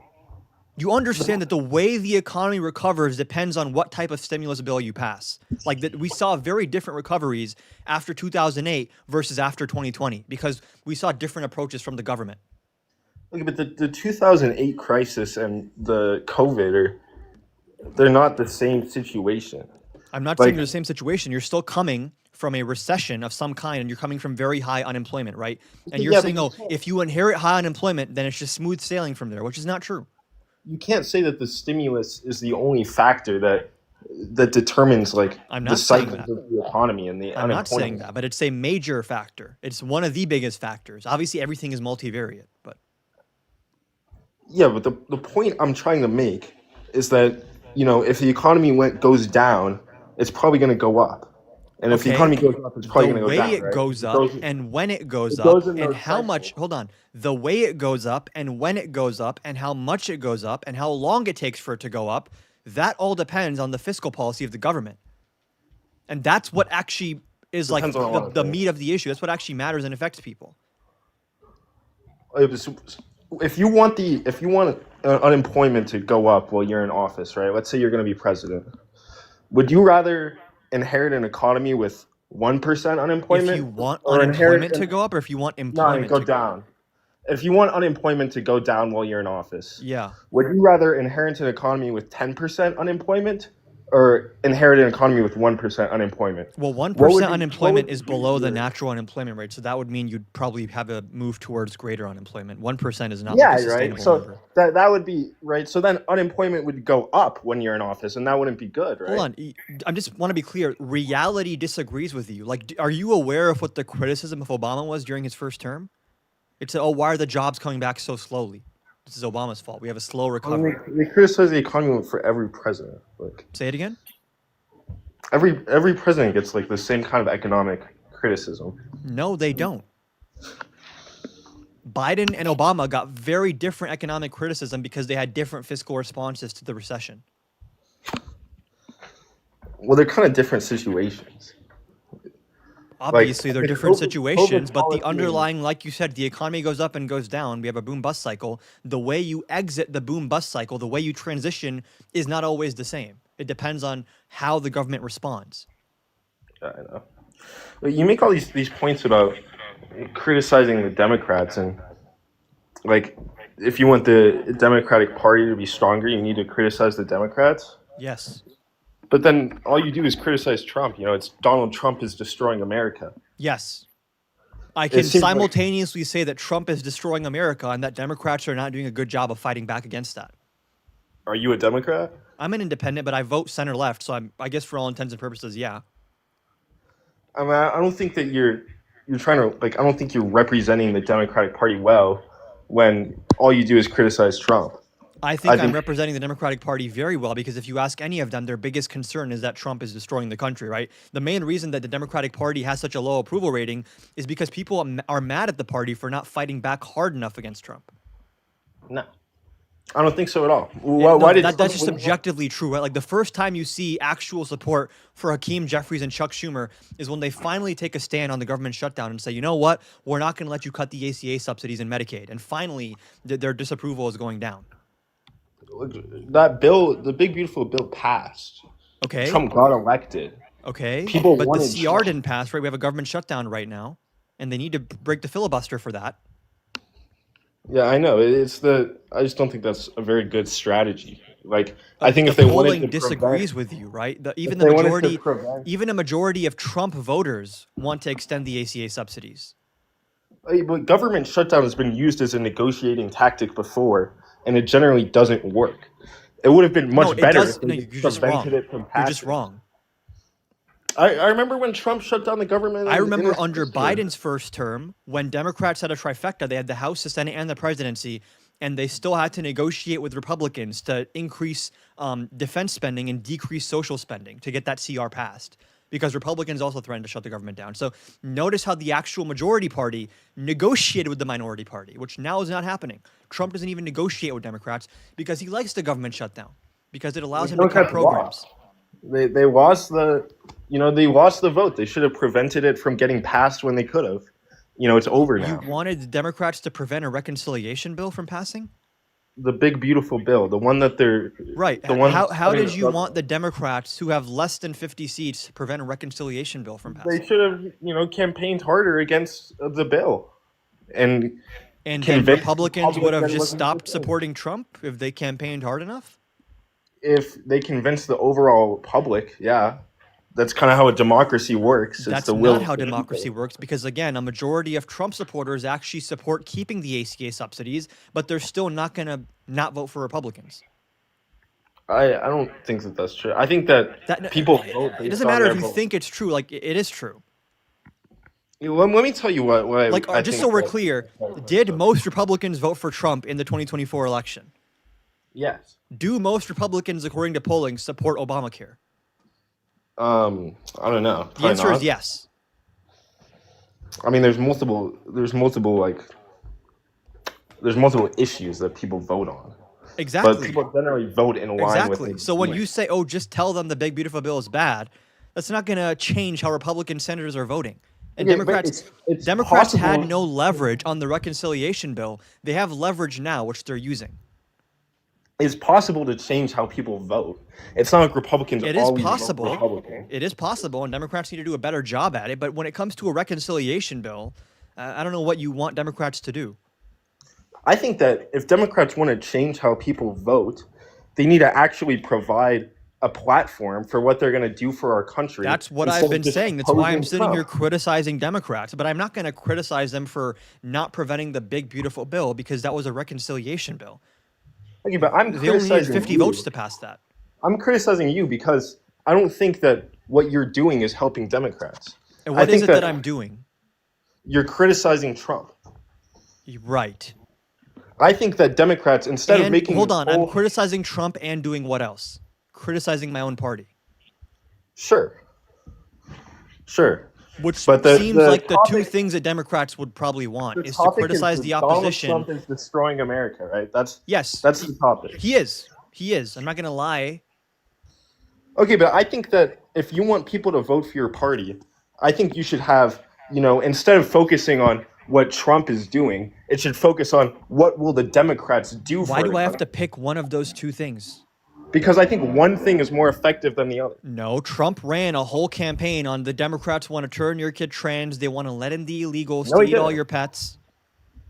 You understand that the way the economy recovers depends on what type of stimulus bill you pass. Like that, we saw very different recoveries after 2008 versus after 2020 because we saw different approaches from the government. look, but the 2008 crisis and the COVID they're not the same situation. I'm not Like- saying they're the same situation. You're still coming from a recession of some kind and you're coming from very high unemployment, right? And you're Yeah, but saying, you oh, can't- if you inherit high unemployment, then it's just smooth sailing from there, which is not true. You can't say that the stimulus is the only factor that determines like I'm the not saying cycles that. of the economy and the I'm not saying unemployment. that, but it's a major factor. It's one of the biggest factors. Obviously, everything is multivariate, but Yeah, but the point I'm trying to make is that, you know, if the economy goes down, it's probably going to go up. And if the Okay, economy goes up, it's probably the going to go way down. it right? goes It up goes- and when it goes it goes up in and those how much, cycles. hold on, the way it goes up and when it goes up and how much it goes up and how long it takes for it to go up, that all depends on the fiscal policy of the government. And that's what actually is like Depends on a lot of the things. meat of the issue. That's what actually matters and affects people. If you want unemployment to go up while you're in office, right? Let's say you're going to be president. Would you rather inherit an economy with 1% unemployment, If you want or inherit unemployment to go up or if you want no, employment go to down? If you want unemployment to go down while you're in office, Yeah. would you rather inherit an economy with 10% unemployment or inherit an economy with 1% unemployment? Well, 1% What would you- unemployment what would is you below the do? natural unemployment rate. So that would mean you'd probably have a move towards greater unemployment. 1% is not Yeah, like a right. sustainable So number. that would be right. So then unemployment would go up when you're in office, and that wouldn't be good, right? Hold on. I just want to be clear. Reality disagrees with you. Like, are you aware of what the criticism of Obama was during his first term? It's, oh, why are the jobs coming back so slowly? This is Obama's fault. We have a slow I mean, recovery. they criticize the economy for every president. Like Say it again? every president gets like the same kind of economic criticism. No, they don't. Biden and Obama got very different economic criticism because they had different fiscal responses to the recession. Well, they're kind of different situations. Obviously, they're like different COVID situations, but policy the underlying, like you said, the economy goes up and goes down. We have a boom bust cycle. The way you exit the boom bust cycle, the way you transition is not always the same. It depends on how the government responds. Yeah, I know. But you make all these points about criticizing the Democrats, and like if you want the Democratic Party to be stronger, you need to criticize the Democrats. Yes. But then all you do is criticize Trump. You know, it's Donald Trump is destroying America. Yes. I can seems like- simultaneously say that Trump is destroying America and that Democrats are not doing a good job of fighting back against that. Are you a Democrat? I'm an independent, but I vote center left, so I guess for all intents and purposes, yeah. I mean, I don't think that you're trying to like. I don't think you're representing the Democratic Party well when all you do is criticize Trump. I think I'm representing the Democratic Party very well because if you ask any of them, their biggest concern is that Trump is destroying the country, right? The main reason that the Democratic Party has such a low approval rating is because people are mad at the party for not fighting back hard enough against Trump. No, I don't think so at all. No, Why did that's just objectively true, right? Like the first time you see actual support for Hakeem Jeffries and Chuck Schumer is when they finally take a stand on the government shutdown and say, you know what, we're not going to let you cut the ACA subsidies and Medicaid. And finally, their disapproval is going down. that bill, the big beautiful bill, passed? Okay. Trump got elected. Okay. People but the wanted CR Trump. didn't pass, right? We have a government shutdown right now, and they need to break the filibuster for that. Yeah, I know. I just don't think that's a very good strategy. Like, I think if they wanted polling to disagrees prevent, with you, right? Even they the wanted to majority, prevent- even a majority of Trump voters want to extend the ACA subsidies. but government shutdown has been used as a negotiating tactic before, and it generally doesn't work. It would have been much No, it better does. if No, they you're just wrong. prevented it from You're just passing. wrong. I remember when Trump shut down the government. I in remember his under first term. Biden's first term, when Democrats had a trifecta, they had the House, the Senate, and the presidency, and they still had to negotiate with Republicans to increase defense spending and decrease social spending to get that CR passed. Because Republicans also threatened to shut the government down. So notice how the actual majority party negotiated with the minority party, which now is not happening. Trump doesn't even negotiate with Democrats because he likes the government shutdown, because it allows him to cut Democrats programs. lost. They lost they lost the vote. They should have prevented it from getting passed when they could have. It's over now. You wanted the Democrats to prevent a reconciliation bill from passing? The big beautiful bill, the one that they're Right. The one How did you want the Democrats who have less than 50 seats to prevent a reconciliation bill from passing? They should have campaigned harder against the bill, and And then convince Republicans would have Republicans just wasn't stopped okay. supporting Trump if they campaigned hard enough? if they convince the overall public, yeah, that's kind of how a democracy works. It's That's the will not how of the democracy people. works because, again, a majority of Trump supporters actually support keeping the ACA subsidies, but they're still not going to not vote for Republicans. I don't think that that's true. I think that people vote. It based doesn't on matter their if you vote. think it's true. Like, it is true. Let me tell you what. Like, I just think so we're that- clear, did most Republicans vote for Trump in the 2024 election? Yes. Do most Republicans, according to polling, support Obamacare? I don't know. The answer Probably is not. yes. I mean, there's multiple issues that people vote on. Exactly. But people generally vote in line with Exactly. it. So when you say, "Oh, just tell them the big beautiful bill is bad," that's not going to change how Republican senators are voting. And Okay, but Democrats, it's Democrats had possible- no leverage on the reconciliation bill. They have leverage now, which they're using. It's possible to change how people vote. It's not like Republicans It is always vote possible. Republican. It is possible, and Democrats need to do a better job at it. But when it comes to a reconciliation bill, I don't know what you want Democrats to do. I think that if Democrats want to change how people vote, they need to actually provide a platform for what they're going to do for our country. That's what instead I've of been just saying. That's why I'm opposing sitting here Trump. criticizing Democrats. But I'm not going to criticize them for not preventing the big beautiful bill because that was a reconciliation bill. Okay, but I'm They only needed criticizing 50 you. votes to pass that. I'm criticizing you because I don't think that what you're doing is helping Democrats. And I what is think it that I'm doing? You're criticizing Trump. Right. I think that Democrats, instead of And making hold this on, I'm whole- criticizing Trump and doing what else? Criticizing my own party, Sure. which But the seems like the two topic- things that Democrats would probably want The is to topic criticize is the that Donald opposition. Trump is destroying America, right? That's Yes, the topic. he is. He is. I'm not going to lie. Okay, but I think that if you want people to vote for your party, I think you should have, instead of focusing on what Trump is doing, it should focus on what will the Democrats do for Why do the I have to country. pick one of those two things? Because I think one thing is more effective than the other. No, Trump ran a whole campaign on the Democrats want to turn your kid trans. They want to let in the illegals No, to he eat all didn't. your pets.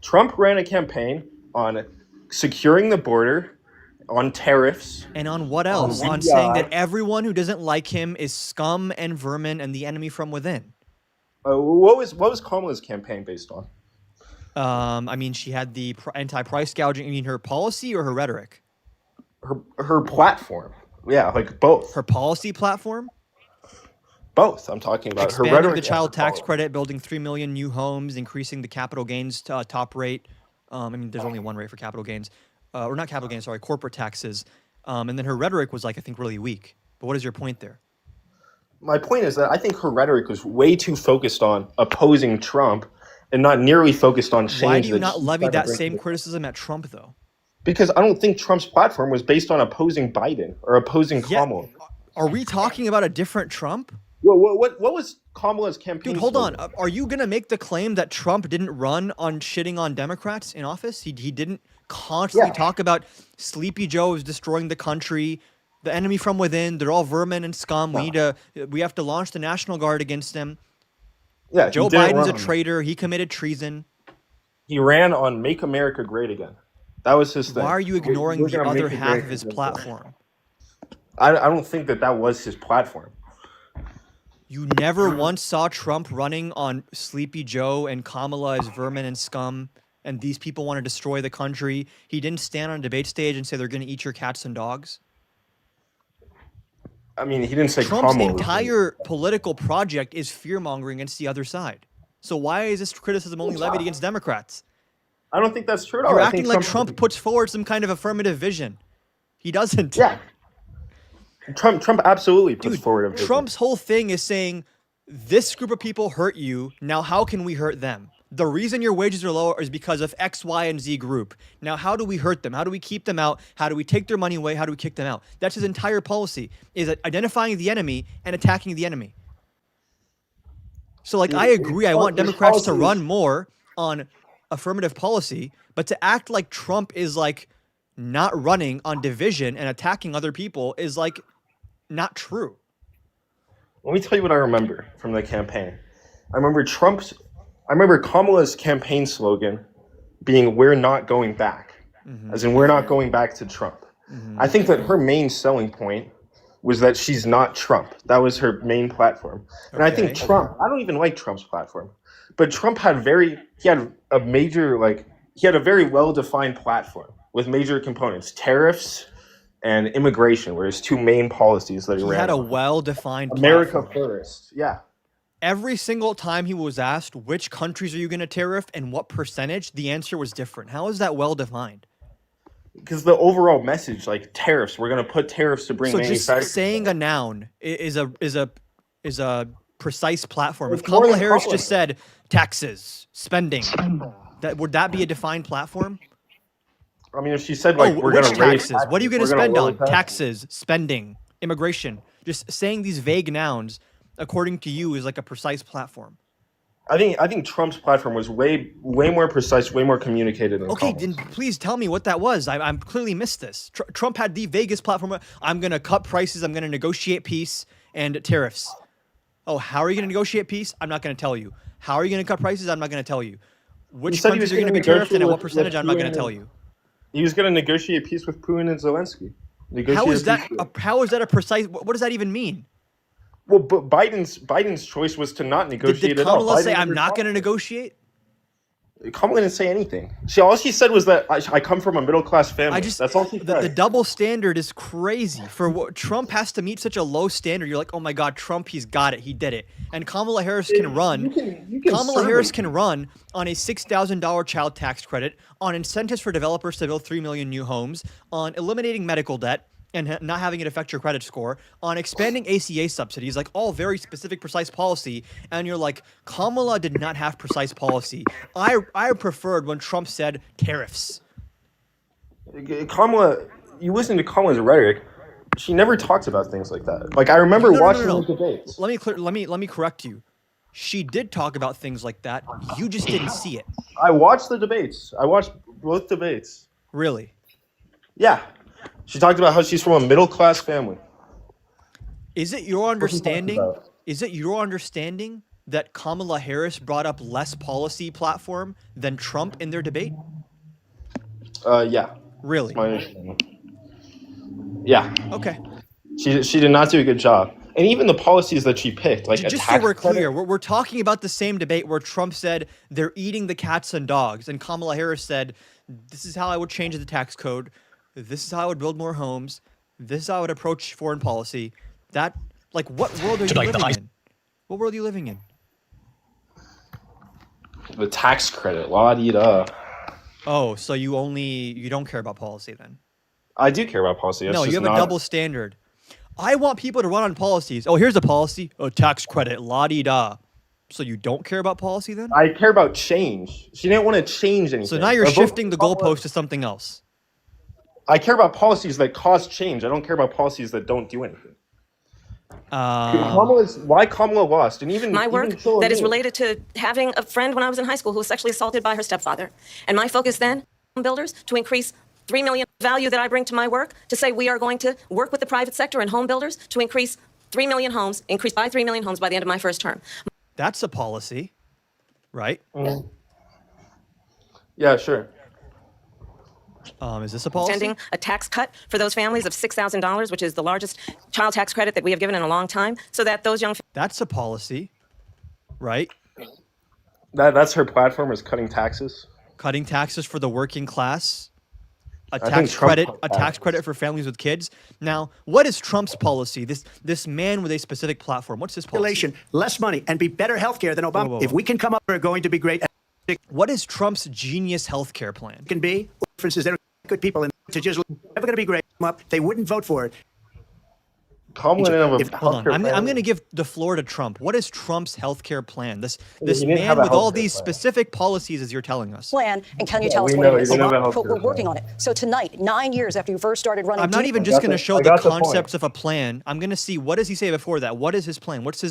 Trump ran a campaign on securing the border, on tariffs. And on what else? On CBI. saying that everyone who doesn't like him is scum and vermin and the enemy from within. What was Kamala's campaign based on? I mean, she had the anti-price gouging. You mean her policy or her rhetoric? Her platform. Yeah, like both. Her policy platform? Both. I'm talking about her Expanding rhetoric. the and child her tax policy. credit, building 3 million new homes, increasing the capital gains top rate. I mean, there's only one rate for capital gains, or not capital gains, sorry, corporate taxes. And then her rhetoric was like, I think, really weak. But what is your point there? My point is that I think her rhetoric was way too focused on opposing Trump and not nearly focused on change. Why do you that not she's levy trying to that bring same to the- criticism at Trump, though? Because I don't think Trump's platform was based on opposing Biden or opposing Yeah. Kamala. Are we talking about a different Trump? What was Kamala's campaign? Dude, hold on. slogan? Are you going to make the claim that Trump didn't run on shitting on Democrats in office? He didn't constantly Yeah. talk about Sleepy Joe is destroying the country, the enemy from within, they're all vermin and scum. We have to launch the National Guard against them. Yeah, Joe he didn't Biden's run a on that. traitor. He committed treason. He ran on "Make America Great Again." That was his thing. Why are you We're ignoring the gonna other make half of his America great platform? again. I don't think that was his platform. You never once saw Trump running on Sleepy Joe and Kamala as vermin and scum, and these people want to destroy the country. He didn't stand on a debate stage and say they're going to eat your cats and dogs. I mean, he didn't say Trump's Kamala was entire political project is fear-mongering against the other side. So why is this criticism only levied against Democrats? I don't think that's true at all. You're I acting think like Trump puts forward some kind of affirmative vision. He doesn't. Yeah. Trump absolutely puts Dude, forward a vision. Trump's whole thing is saying, this group of people hurt you. Now, how can we hurt them? The reason your wages are lower is because of X, Y, and Z group. Now, how do we hurt them? How do we keep them out? How do we take their money away? How do we kick them out? That's his entire policy, is identifying the enemy and attacking the enemy. So, like, I agree. I want his Democrats to policy run is- more on affirmative policy, but to act like Trump is, like, not running on division and attacking other people is, like, not true. Let me tell you what I remember from the campaign. I remember Kamala's campaign slogan being "We're not going back," as in we're not going back to Trump. I think that her main selling point was that she's not Trump. That was her main platform. And I think Okay. Trump, I don't even like Trump's platform, but Trump had a very well-defined platform with major components: tariffs and immigration were his two main policies that he He ran had a on. well-defined America platform. first. Yeah. Every single time he was asked which countries are you going to tariff and what percentage, the answer was different. How is that well-defined? Because the overall message, like tariffs, we're going to put tariffs to bring So just manufacturing. saying a noun is a precise platform. If It's more Kamala than Harris compliment. just said taxes, spending, would that be a defined platform? I mean, if she said like we're which going to raise taxes? What are you going to we're gonna spend lower on? taxes. Taxes, spending, immigration. Just saying these vague nouns, according to you, is like a precise platform. I think Trump's platform was way more precise, way more communicated than Okay, Kamala's. then please tell me what that was. I'm clearly missed this. Trump had the vaguest platform. I'm going to cut prices. I'm going to negotiate peace and tariffs. Oh, how are you going to negotiate peace? I'm not going to tell you. How are you going to cut prices? I'm not going to tell you. Which said he countries was are going to gonna be tariffed and at negotiate what with percentage? I'm not going Putin to tell and- you. He was going to negotiate peace with Putin and Zelensky. How is that? Negotiate peace. How is that a precise? What does that even mean? Well, but Biden's choice was to not negotiate Did at all. Kamala say Biden I'm never not going to talked. negotiate? Kamala didn't say anything. All she said was that I come from a middle class family. That's all she said. The double standard is crazy. For what Trump has to meet such a low standard, you're like, oh my God, Trump, he's got it, he did it. And Kamala Harris can run. you can Kamala Harris certainly- can run on a $6,000 child tax credit, on incentives for developers to build 3 million new homes, on eliminating medical debt and not having it affect your credit score, on expanding ACA subsidies, like all very specific, precise policy. And you're like, Kamala did not have precise policy. I preferred when Trump said tariffs. Kamala, you listen to Kamala's rhetoric. She never talks about things like that. Like I remember watching the debates. Let me correct you. She did talk about things like that. You just didn't see it. I watched the debates. I watched both debates. Really. Yeah, she talked about how she's from a middle class family. Is it your understanding? about? Is it your understanding that Kamala Harris brought up less policy platform than Trump in their debate? Yeah, Really? my understanding. Yeah, Okay. she did not do a good job, and even the policies that she picked, like a Just so tax we're credit- clear, we're talking about the same debate where Trump said they're eating the cats and dogs, and Kamala Harris said, this is how I would change the tax code. This is how I would build more homes. This is how I would approach foreign policy. That, like, what world are you Tonight, the living high- in? What world are you living in? The tax credit, la di da. Oh, so you don't care about policy then? I do care about policy. It's No, you just have not, a double standard. I want people to run on policies. Oh, here's a policy, a tax credit, la di da. So you don't care about policy then? I care about change. She didn't want to change anything. So now you're A vote shifting the for Kamala- goalpost to something else. I care about policies that cause change. I don't care about policies that don't do anything. Why Kamala lost, and even My work even Joe that is O'Neill. related to having a friend when I was in high school who was sexually assaulted by her stepfather. And my focus then, home builders, to increase 3 million value that I bring to my work, to say we are going to work with the private sector and home builders to increase 3 million homes, increase by 3 million homes by the end of my first term. That's a policy, right? Yeah, sure. Is this a policy? Sending a tax cut for those families of $6,000, which is the largest child tax credit that we have given in a long time, so that those young That's a policy, right? That's her platform, is cutting taxes. Cutting taxes for the working class. A think tax Trump credit, cut a tax taxes. credit for families with kids. Now, what is Trump's policy? This man with a specific platform. What's his policy? Population, less money, and be better healthcare than Obama. whoa, If whoa. we can come up, we're going to be great. What is Trump's genius healthcare plan? Can be. For instance, there are good people in to just never going to be great. They wouldn't vote for it. Kamala didn't have a If- Hold on. healthcare I'm plan. going to give the floor to Trump. What is Trump's healthcare plan? This he didn't have man a with all healthcare these plan. specific policies, as you're telling us. Plan, and can you tell us we what know it he is? didn't have a But healthcare we're working plan. on it. So tonight, 9 years after you first started running, I'm not do you- even just got going to the- show I the got the point. concepts of a plan. I'm going to see, what does he say before that? What is his plan? What's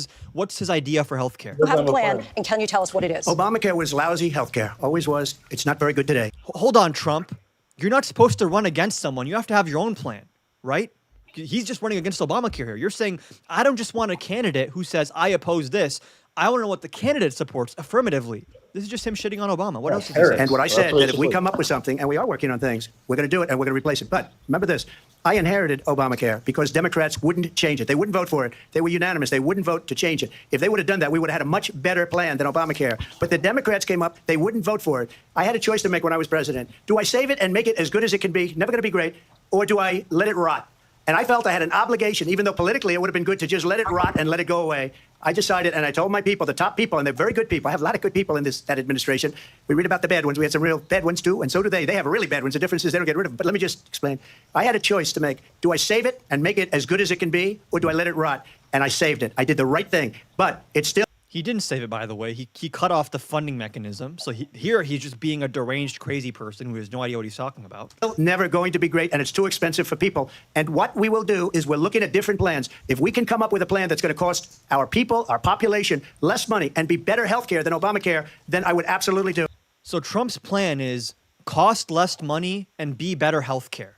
his idea for healthcare? you have a have a plan, plan. and can you tell us what it is? Obamacare was lousy healthcare. Always was. It's not very good today. Hold on, Trump. You're not supposed to run against someone. You have to have your own plan, right? He's just running against Obamacare here. You're saying, I don't just want a candidate who says, I oppose this. I want to know what the candidate supports affirmatively. This is just him shitting on Obama. What else is he Harris. saying? And what I That's said, what that it's if we like. come up with something, and we are working on things, we're going to do it, and we're going to replace it. But remember this. I inherited Obamacare because Democrats wouldn't change it. They wouldn't vote for it. They were unanimous. They wouldn't vote to change it. If they would have done that, we would have had a much better plan than Obamacare. But the Democrats came up. They wouldn't vote for it. I had a choice to make when I was president. Do I save it and make it as good as it can be, never going to be great, or do I let it rot? And I felt I had an obligation, even though politically it would have been good to just let it rot and let it go away. I decided, and I told my people, the top people, and they're very good people. I have a lot of good people in that administration. We read about the bad ones. We had some real bad ones too, and so do they. They have really bad ones. The difference is they don't get rid of them. But let me just explain. I had a choice to make. Do I save it and make it as good as it can be, or do I let it rot? And I saved it. I did the right thing. But it's still He didn't save it, by the way. He cut off the funding mechanism. So he's just being a deranged, crazy person who has no idea what he's talking about. never going to be great, and it's too expensive for people. And what we will do is we're looking at different plans. If we can come up with a plan that's going to cost our people, our population, less money and be better health care than Obamacare, then I would absolutely do it. So Trump's plan is cost less money and be better healthcare.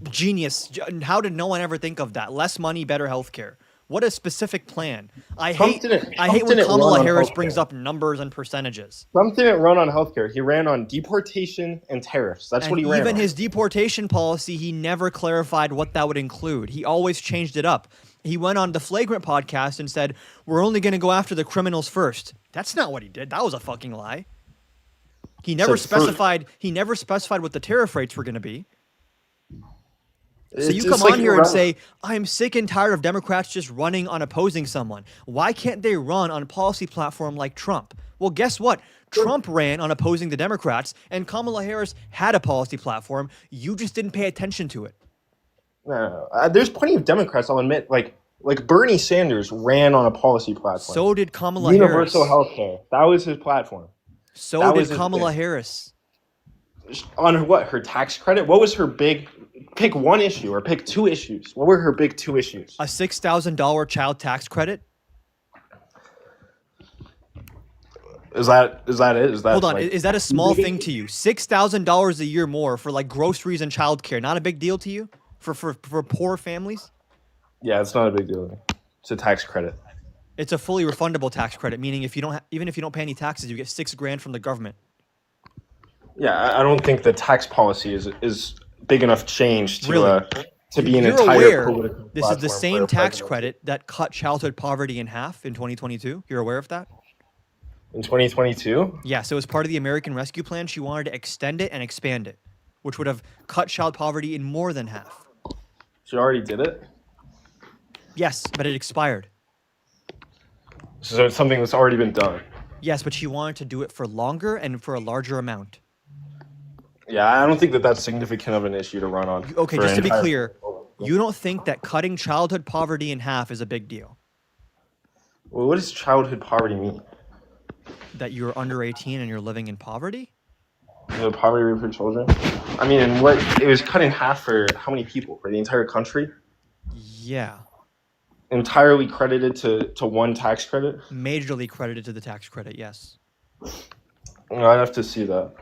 Genius. How did no one ever think of that? Less money, better healthcare. What a specific plan. I hate Trump when didn't Kamala run on Harris healthcare. brings up numbers and percentages. Trump didn't run on healthcare. He ran on deportation and tariffs. That's what And he ran even on. his deportation policy, he never clarified what that would include. He always changed it up. He went on the Flagrant podcast and said, we're only going to go after the criminals first. That's not what he did. That was a fucking lie. He never So first- specified what the tariff rates were going to be. So It's you just come like on here and irrelevant. say, I'm sick and tired of Democrats just running on opposing someone. Why can't they run on a policy platform like Trump? Well, guess what? Trump ran on opposing the Democrats, and Kamala Harris had a policy platform. You just didn't pay attention to it. No. There's plenty of Democrats, I'll admit, like Bernie Sanders ran on a policy platform. So did Kamala Universal Harris. health care. That was his platform. So that did was his Kamala thing. Harris. On her, what? Her tax credit? What was her big... Pick one issue or pick two issues. What were her big two issues? A $6,000 child tax credit. Is that it? Is that Hold on, like, is that a small thing to you? $6,000 a year more for like groceries and childcare, not a big deal to you? For poor families? Yeah, it's not a big deal. It's a tax credit. It's a fully refundable tax credit, meaning if you don't even if you don't pay any taxes, you get $6,000 from the government. Yeah, I don't think the tax policy is big enough change to Really? To be an You're entire aware political this is the platform for same a tax president. credit that cut childhood poverty in half in 2022? You're aware of that? In 2022? Yeah, so as part of the American Rescue Plan, she wanted to extend it and expand it, which would have cut child poverty in more than half. She already did it? Yes, but it expired. So it's something that's already been done. Yes, but she wanted to do it for longer and for a larger amount. Yeah, I don't think that that's significant of an issue to run on. Okay, for just an to be entire- clear, you don't think that cutting childhood poverty in half is a big deal? Well, what does childhood poverty mean? That you're under 18 and you're living in poverty? The poverty rate for children? I mean, and what it was cut in half for how many people? For the entire country? Yeah. Entirely credited to one tax credit? Majorly credited to the tax credit, yes. I'd have to see that.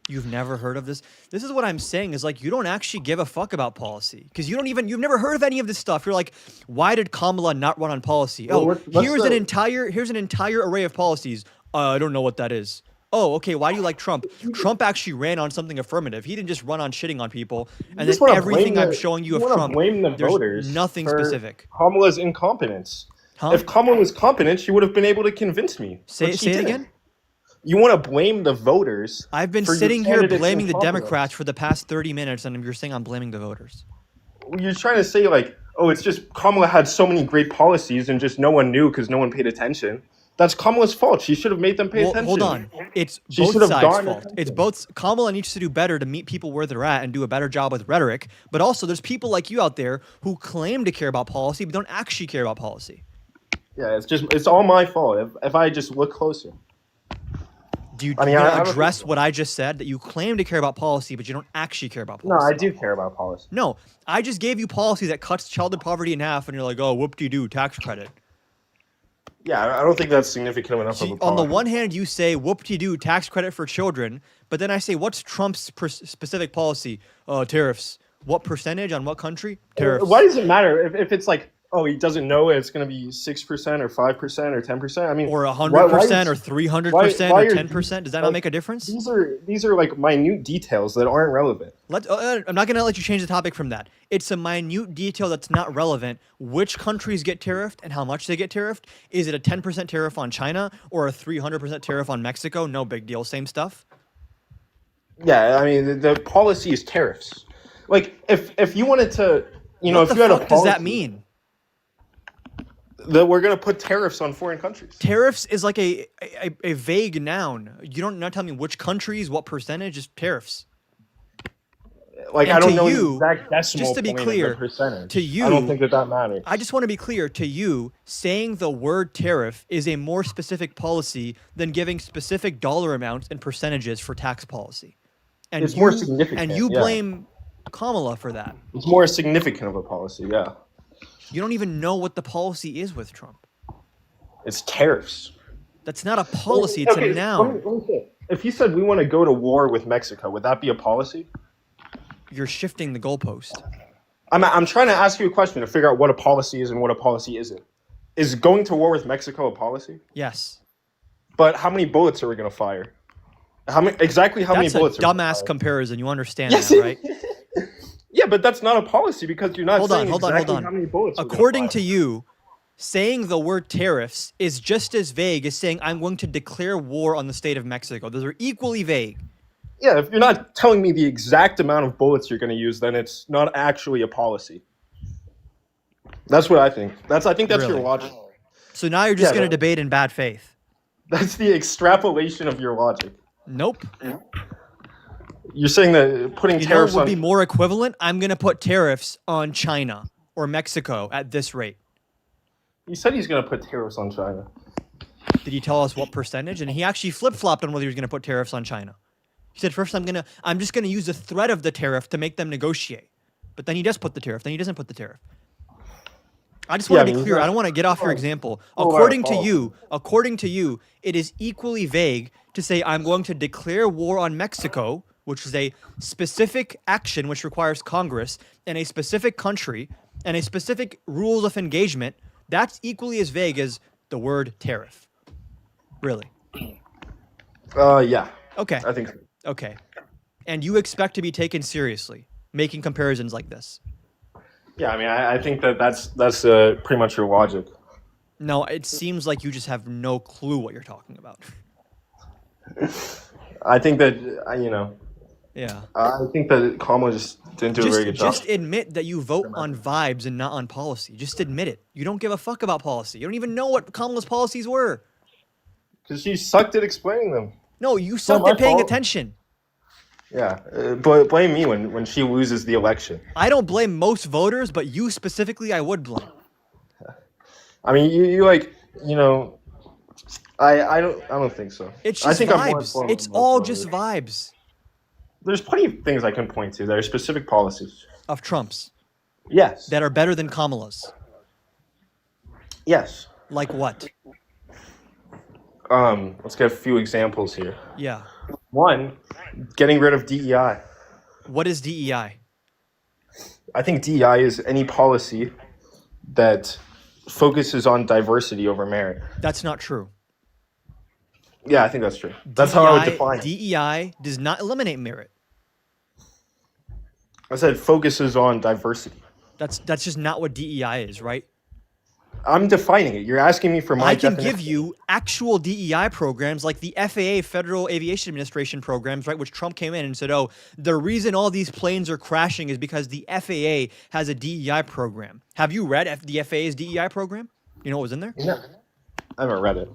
You've never heard of this? This is what I'm saying is like you don't actually give a fuck about policy because you've never heard of any of this stuff. You're like, why did Kamala not run on policy? Well, Oh, what's here's the- an entire array of policies. I don't know what that is. Oh, okay. Why do you like Trump? Trump actually ran on something affirmative. He didn't just run on shitting on people. And just then wanna everything blame I'm the- showing you you of wanna Trump, blame the there's voters nothing for specific. Kamala's incompetence. Huh? If Kamala was competent, she would have been able to convince me. Say but it she say it didn't. again. You want to blame the voters? I've been for your sitting here candidate's blaming the incompetence. Democrats for the past 30 minutes, and you're saying I'm blaming the voters. You're trying to say like, oh, it's just Kamala had so many great policies and just no one knew because no one paid attention. That's Kamala's fault. She should have made them pay Well, attention. hold on. It's She both should have sides' gotten fault. attention. It's both. Kamala needs to do better to meet people where they're at and do a better job with rhetoric. But also, there's people like you out there who claim to care about policy but don't actually care about policy. Yeah, it's all my fault if I just look closer. Do you, I mean, you I wanna don't think address so. what I just said? That you claim to care about policy but you don't actually care about No, policy. I do care about policy. No, I just gave you policy that cuts childhood poverty in half, and you're like, oh, whoop-de-doo, tax credit. Yeah, I don't think that's significant enough See, of a on the policy. one hand, you say whoop-de-doo, tax credit for children, but then I say, what's Trump's specific policy? Tariffs. What percentage on what country? Tariffs. Why does it matter if it's like, oh, he doesn't know it's going to be 6% or 5% or 10%? I mean, Or why- 100% why or is- 300% why or are 10%? Does that not like, make a difference? These are like minute details that aren't relevant. I'm not going to let you change the topic from that. It's a minute detail that's not relevant. Which countries get tariffed and how much they get tariffed? Is it a 10% tariff on China or a 300% tariff on Mexico? No big deal. Same stuff. Yeah, I mean the policy is tariffs. Like if you wanted to, you know, What if the you had a fuck does that policy mean? that we're going to put tariffs on foreign countries. Tariffs is like a vague noun. You don't not tell me which countries, what percentage, just tariffs. Like And I don't to know you, the exact decimal just to be point of clear, the percentage. to you, I don't think that matters. I just want to be clear to you, saying the word tariff is a more specific policy than giving specific dollar amounts and percentages for tax policy. And It's more significant, And you yeah. blame Kamala for that. It's more significant of a policy, yeah. You don't even know what the policy is with Trump. It's tariffs. That's not a policy, it's Okay, a noun. let me say, if you said we want to go to war with Mexico, would that be a policy? You're shifting the goalpost. I'm trying to ask you a question to figure out what a policy is and what a policy isn't. Is going to war with Mexico a policy? Yes. But how many bullets are we going to fire? How many That's bullets? a are we gonna dumbass fire? comparison. You understand Yes, that, right? Yeah, but that's not a policy because you're not Hold on, saying hold on, exactly hold how on. many bullets. we're gonna According fire. to you, saying the word tariffs is just as vague as saying I'm going to declare war on the state of Mexico. Those are equally vague. Yeah, if you're not telling me the exact amount of bullets you're going to use, then it's not actually a policy. That's what I think. I think that's Really? your logic. So now you're just Yeah, going to no. debate in bad faith. That's the extrapolation of your logic. Nope. You're saying that putting You know tariffs what would on be more equivalent? I'm going to put tariffs on China or Mexico at this rate. He said he's going to put tariffs on China. Did he tell us what percentage? And he actually flip-flopped on whether he was going to put tariffs on China. He said first I'm just going to use the threat of the tariff to make them negotiate. But then he does put the tariff. Then he doesn't put the tariff. I just want Yeah, to I be mean, clear. he's I not- don't want to get off your example. Oh, wow, According to follow. you, it is equally vague to say I'm going to declare war on Mexico, which is a specific action which requires Congress and a specific country and a specific rules of engagement. That's equally as vague as the word tariff. Really? Yeah, Okay. I think so. Okay. And you expect to be taken seriously making comparisons like this? Yeah, I mean, I think that's pretty much your logic. No, it seems like you just have no clue what you're talking about. I think that, Yeah. I think that Kamala just didn't do a very good job. Just admit that you vote on vibes and not on policy. Just admit it. You don't give a fuck about policy. You don't even know what Kamala's policies were. Because she sucked at explaining them. No, you not sucked my at paying fault. attention. Yeah, but blame me when she loses the election. I don't blame most voters, but you specifically, I would blame. I mean, you like, you know, I don't think so. It's I just think I'm more vibes. informed It's than most all voters. just vibes There's plenty of things I can point to that are specific policies. of Trump's Yes. that are better than Kamala's. Yes. Like what? Let's get a few examples here. Yeah. One, getting rid of DEI. What is DEI? I think DEI is any policy that focuses on diversity over merit. That's not true. Yeah, I think that's true. That's how I would DEI define it. DEI does not eliminate merit. I said focuses on diversity. That's just not what DEI is, right? I'm defining it. You're asking me for my I can definition. give you actual DEI programs like the FAA, Federal Aviation Administration programs, right? Which Trump came in and said, oh, the reason all these planes are crashing is because the FAA has a DEI program. Have you read the FAA's DEI program? You know what was in there? No, I haven't read it.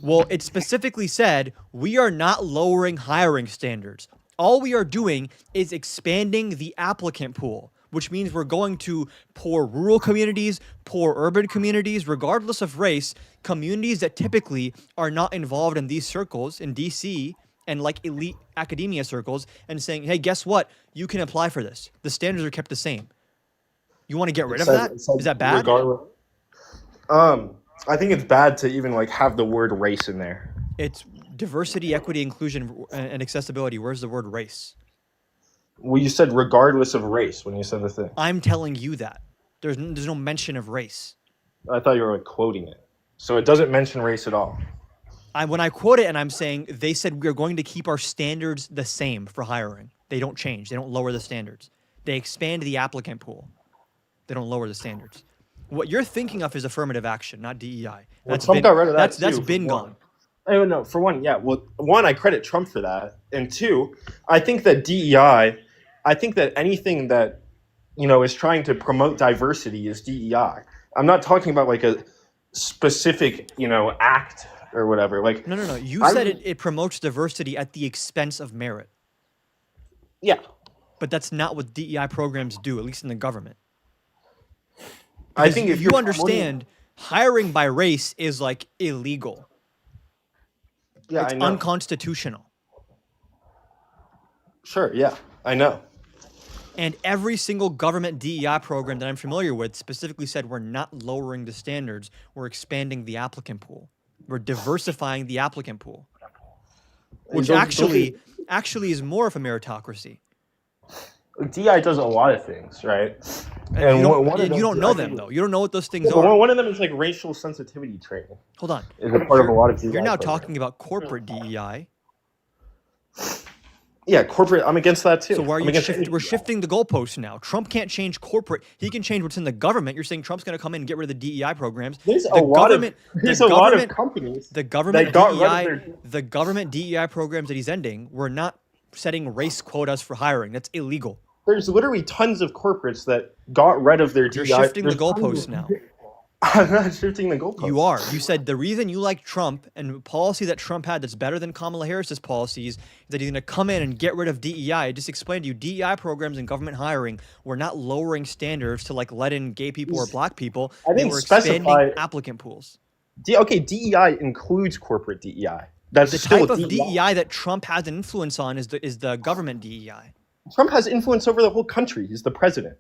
Well, it specifically said, we are not lowering hiring standards. All we are doing is expanding the applicant pool, which means we're going to poor rural communities, poor urban communities, regardless of race, communities that typically are not involved in these circles in DC and like elite academia circles, and saying, hey, guess what? You can apply for this. The standards are kept the same. You want to get rid of that? Is that bad? Regardless. I think it's bad to even like have the word race in there. It's diversity, equity, inclusion, and accessibility. Where's the word race? Well, you said regardless of race when you said the thing. I'm telling you that. There's no mention of race. I thought you were like quoting it. So it doesn't mention race at all. When I quote it and I'm saying, they said we're going to keep our standards the same for hiring. They don't change. They don't lower the standards. They expand the applicant pool. They don't lower the standards. What you're thinking of is affirmative action, not DEI. Well, Trump got rid of that That's too, been for one. gone. I don't know. For one, yeah. Well, one, I credit Trump for that, and two, I think that DEI. I think that anything that, you know, is trying to promote diversity is DEI. I'm not talking about like a specific, you know, act or whatever. Like No. You said it promotes diversity at the expense of merit. Yeah. But that's not what DEI programs do, at least in the government. I think if you you're understand, hiring by race is like illegal. Yeah, It's I know. unconstitutional. Sure. Yeah, I know. And every single government DEI program that I'm familiar with specifically said we're not lowering the standards, we're expanding the applicant pool. We're diversifying the applicant pool. Which Those- actually is more of a meritocracy. DEI does a lot of things, right? And you one of don't them- know I them think- though. You don't know what those things Well, are. one of them is like racial sensitivity training. Hold on. Is a part of a lot of DEI You're now programs. talking about corporate DEI. Yeah, corporate. I'm against that too. So why are I'm you against we're DEI. shifting the goalposts now. Trump can't change corporate. He can change what's in the government. You're saying Trump's going to come in and get rid of the DEI programs. There's the a lot of government companies the government that got rid of DEI their- the government DEI programs that he's ending were not setting race quotas for hiring. That's illegal. There's literally tons of corporates that got rid of their You're DEI. shifting the There's tons goalposts of- now. I'm not shifting the goalposts. You are. You said the reason you like Trump and policy that Trump had that's better than Kamala Harris's policies is that he's going to come in and get rid of DEI. I just explained to you, DEI programs and government hiring were not lowering standards to like let in gay people or black people. I They didn't were specify- expanding applicant pools. Okay, DEI includes corporate DEI. That's The still type of DEI. DEI that Trump has an influence on is the government DEI. Trump has influence over the whole country. He's the president.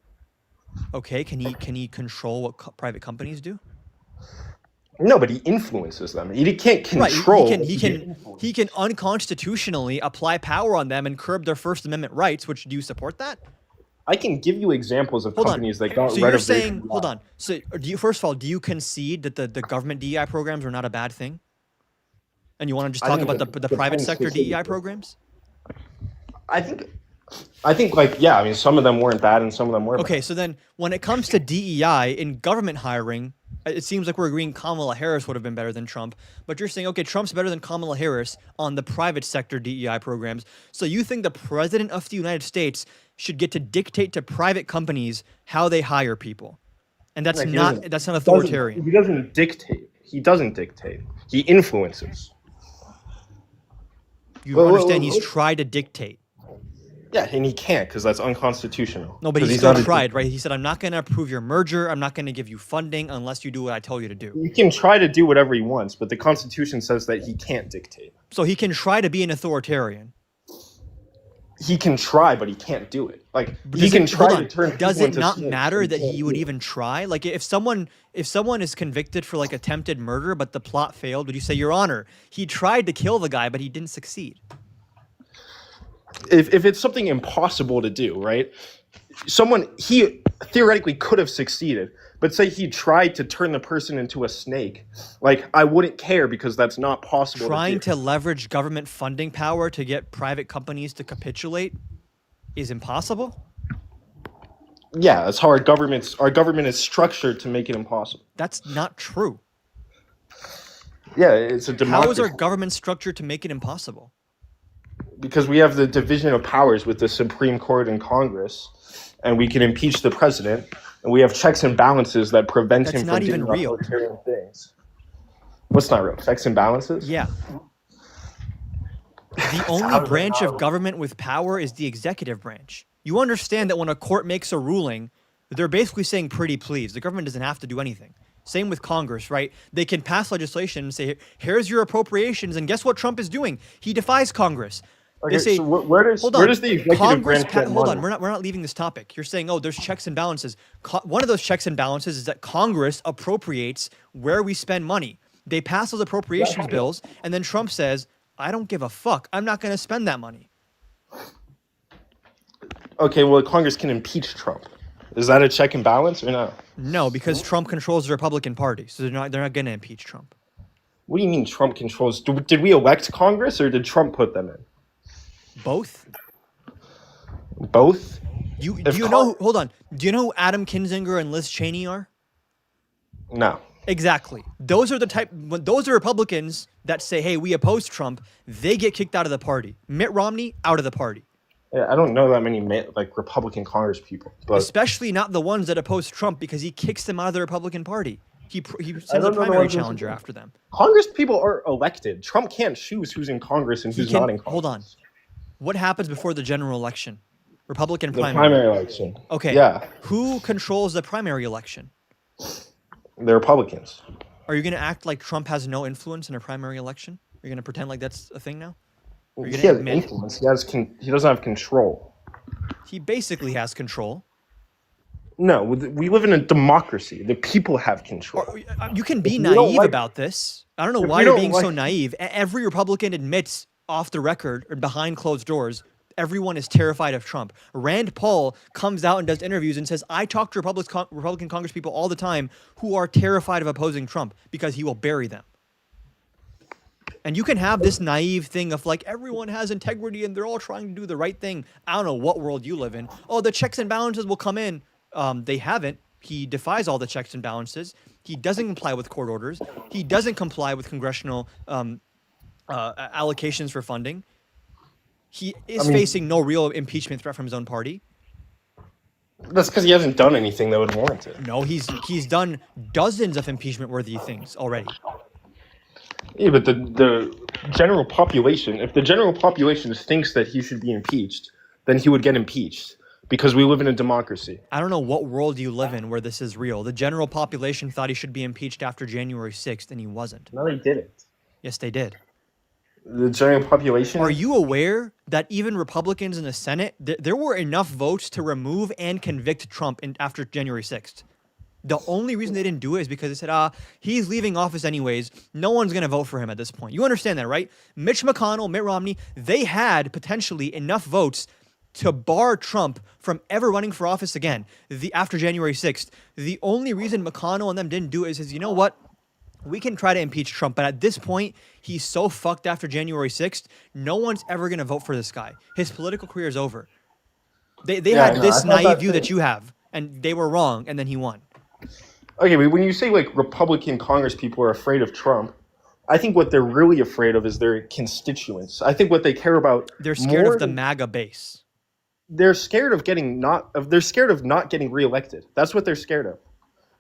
Okay, can he control what private companies do? No, but he influences them. He can't Right, control. he can unconstitutionally apply power on them and curb their First Amendment rights. Which do you support that? I can give you examples of Hold on. companies that got So rid you're of their saying, DEI. hold on. So do you first of all, do you concede that the government DEI programs are not a bad thing? And you want to just I talk think about it the private depends sector specifically. DEI programs? I think like yeah. I mean, some of them weren't bad and some of them were. Okay, so then when it comes to DEI in government hiring, It seems like we're agreeing Kamala Harris would have been better than Trump, but you're saying, okay, Trump's better than Kamala Harris on the private sector DEI programs. So you think the president of the United States should get to dictate to private companies how they hire people? And that's Like, not authoritarian. He doesn't dictate. He doesn't dictate. He influences. You Well, understand well, he's tried to dictate. Yeah, and he can't because that's unconstitutional. No, but 'Cause he he's still not a- tried, right? He said, I'm not going to approve your merger. I'm not going to give you funding unless you do what I tell you to do. He can try to do whatever he wants, but the Constitution says that he can't dictate. So he can try to be an authoritarian. He can try, but he can't do it. Like But he does can it- try hold to on. turn. Does people it into not snakes, matter but that can't he would do it. even try? Like if someone is convicted for like attempted murder, but the plot failed, would you say, Your Honor, he tried to kill the guy, but he didn't succeed? If it's something impossible to do, right? He theoretically could have succeeded, but say he tried to turn the person into a snake, like I wouldn't care because that's not possible. Trying to to leverage government funding power to get private companies to capitulate is impossible? yeah, that's how our government is structured to make it impossible. That's not true. Yeah, it's a How democracy. is our government structured to make it impossible? Because we have the division of powers with the Supreme Court and Congress, and we can impeach the president, and we have checks and balances that prevent That's him not from even doing real. authoritarian things. What's not real? Checks and balances? Yeah. The only branch of government with power is the executive branch. You understand that when a court makes a ruling, they're basically saying pretty please. The government doesn't have to do anything. Same with Congress, right? They can pass legislation and say, here's your appropriations, and guess what Trump is doing? He defies Congress. They Okay, say, so where does hold where on, does the executive Congress branch get hold on, money? we're not leaving this topic. You're saying, oh, there's checks and balances. One of those checks and balances is that Congress appropriates where we spend money. They pass those appropriations bills, and then Trump says, I don't give a fuck. I'm not going to spend that money. Okay, well, Congress can impeach Trump. Is that a check and balance or not? No, because Trump controls the Republican Party, so they're not going to impeach Trump. What do you mean Trump controls? Did we elect Congress or did Trump put them in? Both? Both? Do If you know? Hold on. Do you know who Adam Kinzinger and Liz Cheney are? No. Exactly. Those are those are Republicans that say, "Hey, we oppose Trump." They get kicked out of the party. Mitt Romney out of the party. Yeah, I don't know that many like Republican Congress people, but Especially not the ones that oppose Trump because he kicks them out of the Republican Party. He sends a don't know the primary ones who- challenger after them. Congress people are elected. Trump can't choose who's in Congress and He who's can, not in Congress. hold on. What happens before the general election? Republican The primary. primary election. Okay. Yeah, Who controls the primary election? the Republicans. Are you going to act like Trump has no influence in a primary election? Are you going to pretend like that's a thing now? Are you He going to has admit influence. He doesn't have control. he basically has control? No, we live in a democracy. The people have control. You can be If we don't naive like- about this. I don't know if why we you're don't being so like- naive. Every Republican admits off the record or behind closed doors, everyone is terrified of Trump. Rand Paul comes out and does interviews and says, I talk to Republican Congress people all the time who are terrified of opposing Trump because he will bury them. And you can have this naive thing of like, everyone has integrity and they're all trying to do the right thing. I don't know what world you live in. Oh, the checks and balances will come in. They haven't. He defies all the checks and balances. He doesn't comply with court orders. He doesn't comply with congressional allocations for funding. He is facing no real impeachment threat from his own party. That's because he hasn't done anything that would warrant it. No, he's done dozens of impeachment-worthy things already. Yeah, but the general population, if the general population thinks that he should be impeached, then he would get impeached because we live in a democracy. I don't know what world you live in where this is real. The general population thought he should be impeached after January 6th, and he wasn't. No, they didn't. Yes, they did. The general population. Are you aware that even Republicans in the Senate, there were enough votes to remove and convict Trump after January 6th? The only reason they didn't do it is because they said, he's leaving office anyways. No one's going to vote for him at this point. You understand that, right? Mitch McConnell, Mitt Romney, they had potentially enough votes to bar Trump from ever running for office again after January 6th. The only reason McConnell and them didn't do it is you know what? We can try to impeach Trump, but at this point, he's so fucked after January 6th, no one's ever going to vote for this guy. His political career is over. They had this naive view that you have, and they were wrong, and then he won. Okay, but when you say like Republican Congress people are afraid of Trump, I think what they're really afraid of is their constituents. I think what they care about They're scared more of the than- MAGA base. they're scared of they're scared of not getting reelected. That's what they're scared of.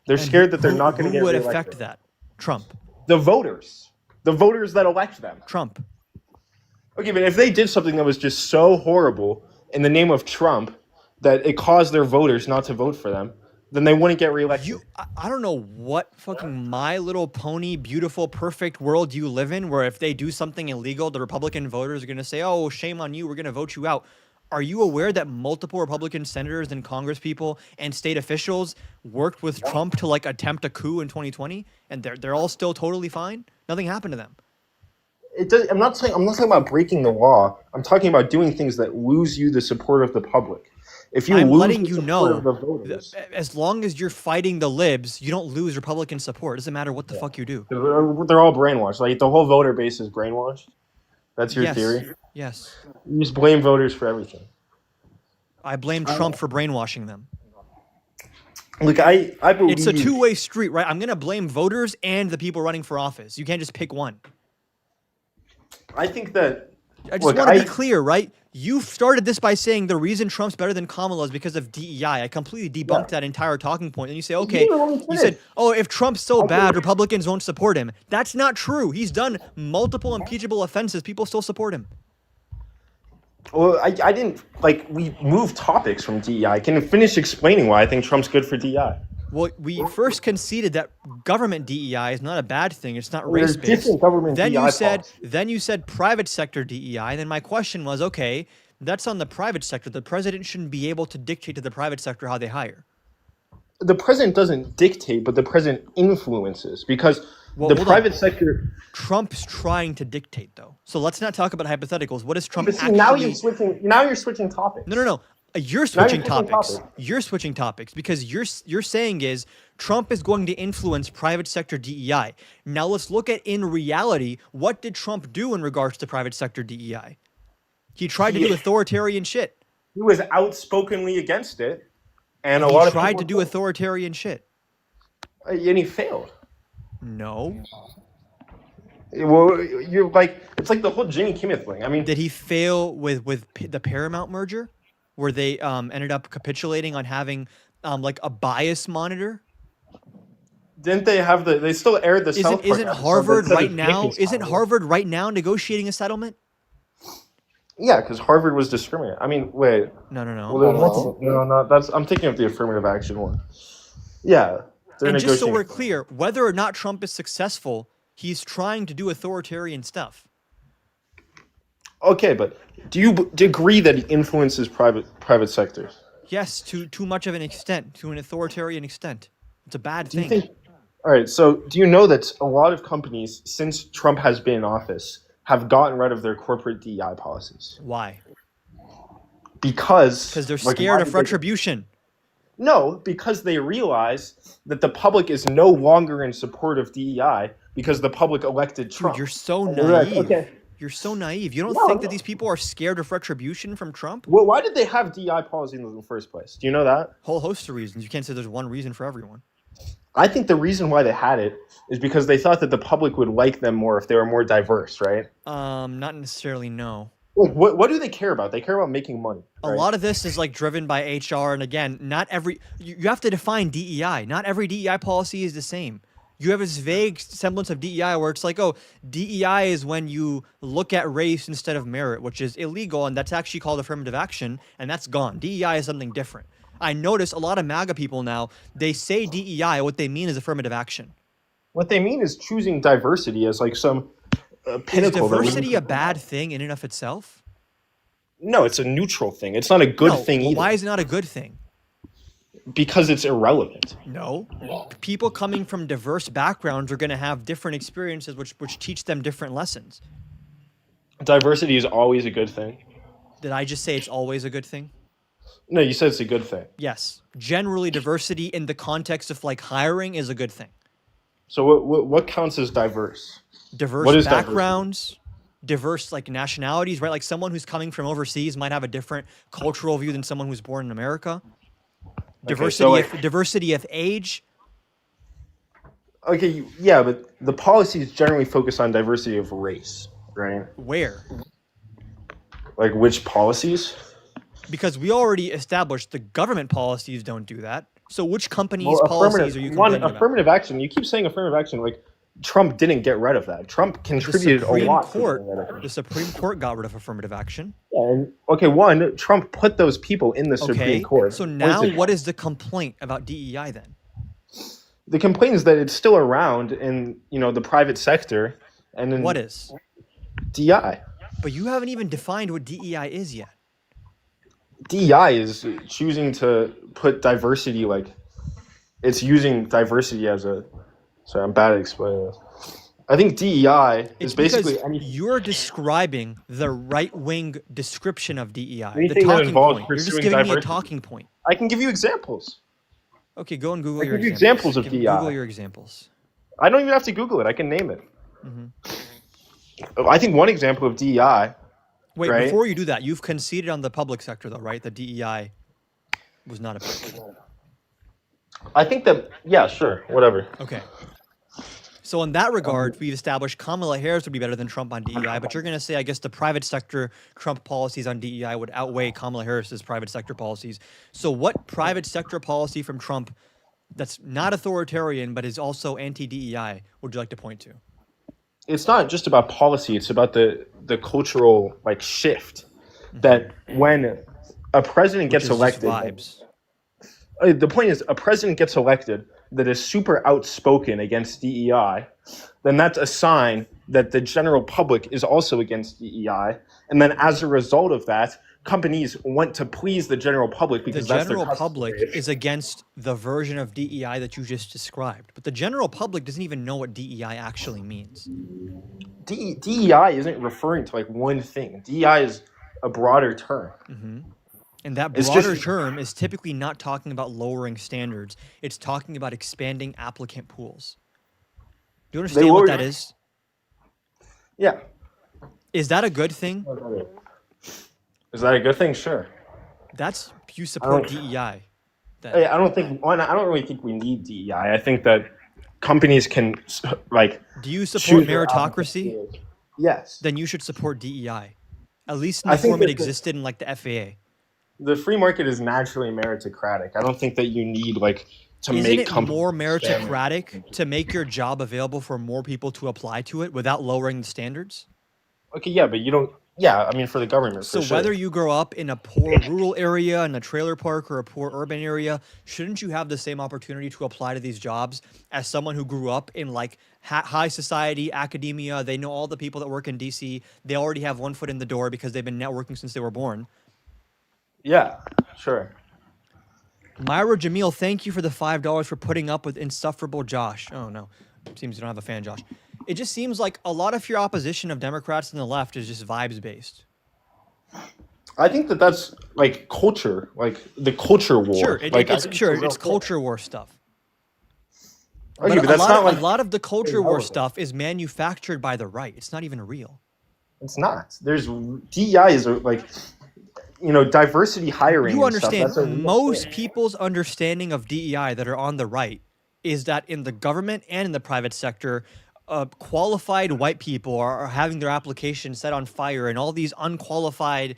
They're scared that they're not going to get Who would reelected. affect that? Trump. The voters that elect them. Trump. Okay, but if they did something that was just so horrible in the name of Trump that it caused their voters not to vote for them, then they wouldn't get reelected. I don't know what fucking My Little Pony, beautiful, perfect world you live in, where if they do something illegal, the Republican voters are going to say, oh, shame on you, we're going to vote you out. Are you aware that multiple Republican senators and Congress people and state officials worked with Trump to like attempt a coup in 2020, and they're all still totally fine? Nothing happened to them. I'm not talking about breaking the law. I'm talking about doing things that lose you the support of the public. If you I'm lose letting the you support know, of the voters, as long as you're fighting the libs, you don't lose Republican support. It doesn't matter what the fuck you do. they're all brainwashed. Like the whole voter base is brainwashed. That's your Yes. theory. Yes. You just blame voters for everything. I blame Trump for brainwashing them. Look, I believe It's a two-way street, right? I'm going to blame voters and the people running for office. You can't just pick one. I think that. I just Look, want to be clear, right? You started this by saying the reason Trump's better than Kamala is because of DEI. I completely debunked that entire talking point. And you say, okay, didn't let me you finish. said, oh, if Trump's so bad, Republicans won't support him. That's not true. He's done multiple impeachable offenses. People still support him. Well, I didn't like. We moved topics from DEI. I can finish explaining why I think Trump's good for DEI. Well, we first conceded that government DEI is not a bad thing. It's not Well, there's race-based. different government Then you DEI said, policies. private sector DEI. And then my question was, okay, that's on the private sector. The president shouldn't be able to dictate to the private sector how they hire. The president doesn't dictate, but the president influences because Well, the hold on. private sector. Trump's trying to dictate, though. So let's not talk about hypotheticals. What is Trump But see, actually? now you're switching. Now you're switching topics. No. You're Now you're switching switching topics. topics. You're switching topics because you're saying is Trump is going to influence private sector DEI. Now let's look at in reality what did Trump do in regards to private sector DEI? He tried to do authoritarian shit. He was outspokenly against it, and a He lot of tried people to do authoritarian shit. and he failed. No. Well, you're like it's like the whole Jimmy Kimmel thing. I mean, Did he fail with the Paramount merger, where they ended up capitulating on having like a bias monitor? didn't they have the? They still aired the South Park Isn't episode Harvard that said right his now? dick is Isn't out. Harvard right now negotiating a settlement? Yeah, because Harvard was discriminating. I mean, wait. No. Well, no. That's I'm thinking of the affirmative action one. Yeah, they're And just so negotiating. we're clear, whether or not Trump is successful, he's trying to do authoritarian stuff. Okay, but do you agree that he influences private sectors? Yes, to too much of an extent, to an authoritarian extent. It's a bad Do you thing. think? All right. So, do you know that a lot of companies, since Trump has been in office, have gotten rid of their corporate DEI policies Why? because Because they're like, scared why of did they- retribution. No, because they realize that the public is no longer in support of DEI because the public elected Trump. Dude, you're so And they're like, naive. okay. You're so naive. You don't No, think that no. these people are scared of retribution from Trump? Well, why did they have DEI policy in the first place? Do you know that? Whole host of reasons. You can't say there's one reason for everyone. I think the reason why they had it is because they thought that the public would like them more if they were more diverse, right? Not necessarily, no. Like, what do they care about? They care about making money. A right? lot of this is like driven by HR, and again, not every you have to define DEI. Not every DEI policy is the same. You have this vague semblance of DEI where it's like, oh, DEI is when you look at race instead of merit, which is illegal, and that's actually called affirmative action, and that's gone. DEI is something different. I notice a lot of MAGA people now, they say DEI, what they mean is affirmative action. What they mean is choosing diversity as like some Is pinnacle. that we- diversity a bad thing in and of itself? No, it's a neutral thing. It's not a good No, thing well, either. why is it not a good thing? Because it's irrelevant. No. People coming from diverse backgrounds are going to have different experiences which teach them different lessons. Diversity is always a good thing. Did I just say it's always a good thing? No, you said it's a good thing. Yes. Generally, diversity in the context of like hiring is a good thing. So what counts as diverse? Diverse What is diversity? backgrounds, diverse like nationalities, right? Like someone who's coming from overseas might have a different cultural view than someone who's born in America. Diversity, so, like- diversity of age. Okay, yeah, but the policies generally focus on diversity of race, right? Where? Like which policies? Because we already established the government policies don't do that. So which companies' Well, policies are you complaining about? affirmative action. You keep saying affirmative action, like Trump didn't get rid of that. Trump The contributed a Supreme lot. to Court, getting rid of it. the Supreme Court got rid of affirmative action. And okay, one, Trump put those people in the Okay. Supreme Court. So Where's now, it- what is the complaint about DEI then? the complaint is that it's still around in the private sector and in What is? DI. But you haven't even defined what DEI is yet. DEI is choosing to put diversity, like it's using diversity as a. Sorry, I'm bad at explaining this. I think DEI It's is basically because any, you're describing the right-wing description of DEI, the Anything that talking involves point. You're just pursuing giving me a diversity. talking point. I can give you examples. Okay, go and Google I your give you examples. examples of Google DEI. your examples. I don't even have to Google it. I can name it. Mm-hmm. I think one example of DEI. Wait, Right. before you do that, you've conceded on the public sector, though, right? The DEI was not effective. I think that yeah, sure, whatever. Okay. So in that regard, we've established Kamala Harris would be better than Trump on DEI, but you're going to say, I guess, the private sector Trump policies on DEI would outweigh Kamala Harris's private sector policies. So what private sector policy from Trump that's not authoritarian but is also anti-DEI would you like to point to? It's not just about policy. It's about the cultural like shift that when a president Which gets is just elected. vibes. The point is, a president gets elected that is super outspoken against DEI, then that's a sign that the general public is also against DEI. And then as a result of that, companies want to please the general public The because that's their general customer public base. is against the version of DEI that you just described, but the general public doesn't even know what DEI actually means. DEI isn't referring to like one thing. DEI is a broader term. And that It's broader just- term is typically not talking about lowering standards. It's talking about expanding applicant pools. Do you understand what lowered- that is? Yeah. Is that a good thing? Is that a good thing? Sure. That's you support don't- DEI. Then. I don't really think we need DEI. I think that companies can like. Do you support choose their meritocracy? applicants. Yes. Then you should support DEI. At least in I the think form it that existed in like the FAA. The free market is naturally meritocratic. I don't think that you need like to Isn't make it companies more meritocratic to make your job available for more people to apply to it without lowering the standards? Okay, yeah, but you don't. Yeah, I mean for the government. So for sure. whether you grow up in a poor rural area, in a trailer park, or a poor urban area, shouldn't you have the same opportunity to apply to these jobs as someone who grew up in like high society, academia? They know all the people that work in DC. They already have one foot in the door because they've been networking since they were born. Yeah, sure. Myra Jamil, thank you for the $5 for putting up with insufferable Josh. Oh no, seems you don't have a fan, Josh. It just seems like a lot of your opposition of Democrats and the left is just vibes based. I think that that's like culture, like the culture war. Sure, like, I it's think sure a real it's thing. culture war stuff. Okay, but a that's lot not of, like a lot of the culture war irrelevant. stuff is manufactured by the right. It's not even real. It's not. There's DEI is like diversity hiring. You and stuff. understand, That's a real most thing. people's understanding of DEI that are on the right is that in the government and in the private sector, qualified white people are having their applications set on fire, and all these unqualified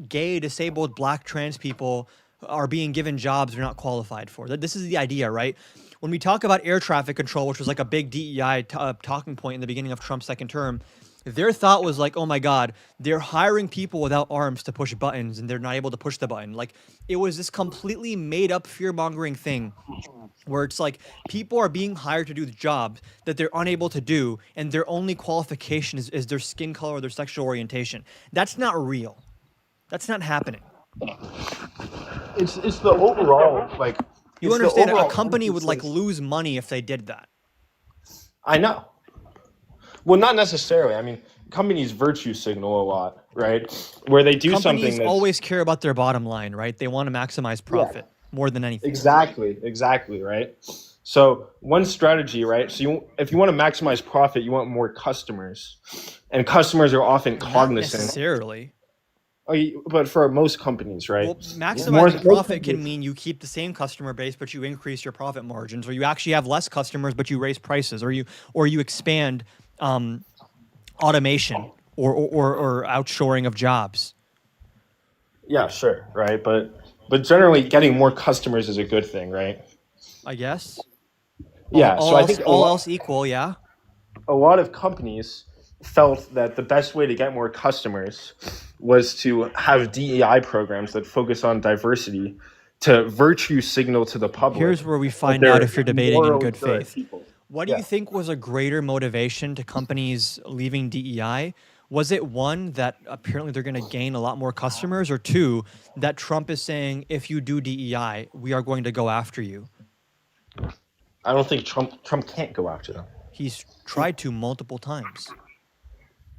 gay, disabled, black, trans people are being given jobs they're not qualified for. This is the idea, right? When we talk about air traffic control, which was like a big DEI talking point in the beginning of Trump's second term, their thought was like, oh my God, they're hiring people without arms to push buttons and they're not able to push the button. Like it was this completely made up fear mongering thing where it's like people are being hired to do the jobs that they're unable to do and their only qualification is their skin color or their sexual orientation. That's not real. That's not happening. It's the overall like. You it's the understand a overall company would like emphasis. lose money if they did that. I know. Well, not necessarily. I mean, companies virtue signal a lot, right? Where they do something Companies that's always care about their bottom line, right? They want to maximize profit more than anything. exactly, right? So one strategy, right? So if you want to maximize profit, you want more customers, and customers are often Not cognizant. necessarily. But for most companies, right? Well, maximizing profit can mean you keep the same customer base, but you increase your profit margins, or you actually have less customers, but you raise prices, or you expand automation or outshoring of jobs. Yeah, sure, right? But generally, getting more customers is a good thing, right? I guess. Yeah. All So I else, think all else equal, yeah. a lot of companies felt that the best way to get more customers was to have DEI programs that focus on diversity to virtue signal to the public. Here's where we that find they're out if you're debating in morally good good faith. people. What do you think was a greater motivation to companies leaving DEI? Was it one, that apparently they're going to gain a lot more customers, or two, that Trump is saying, if you do DEI, we are going to go after you? I don't think Trump can't go after them. He's tried to multiple times.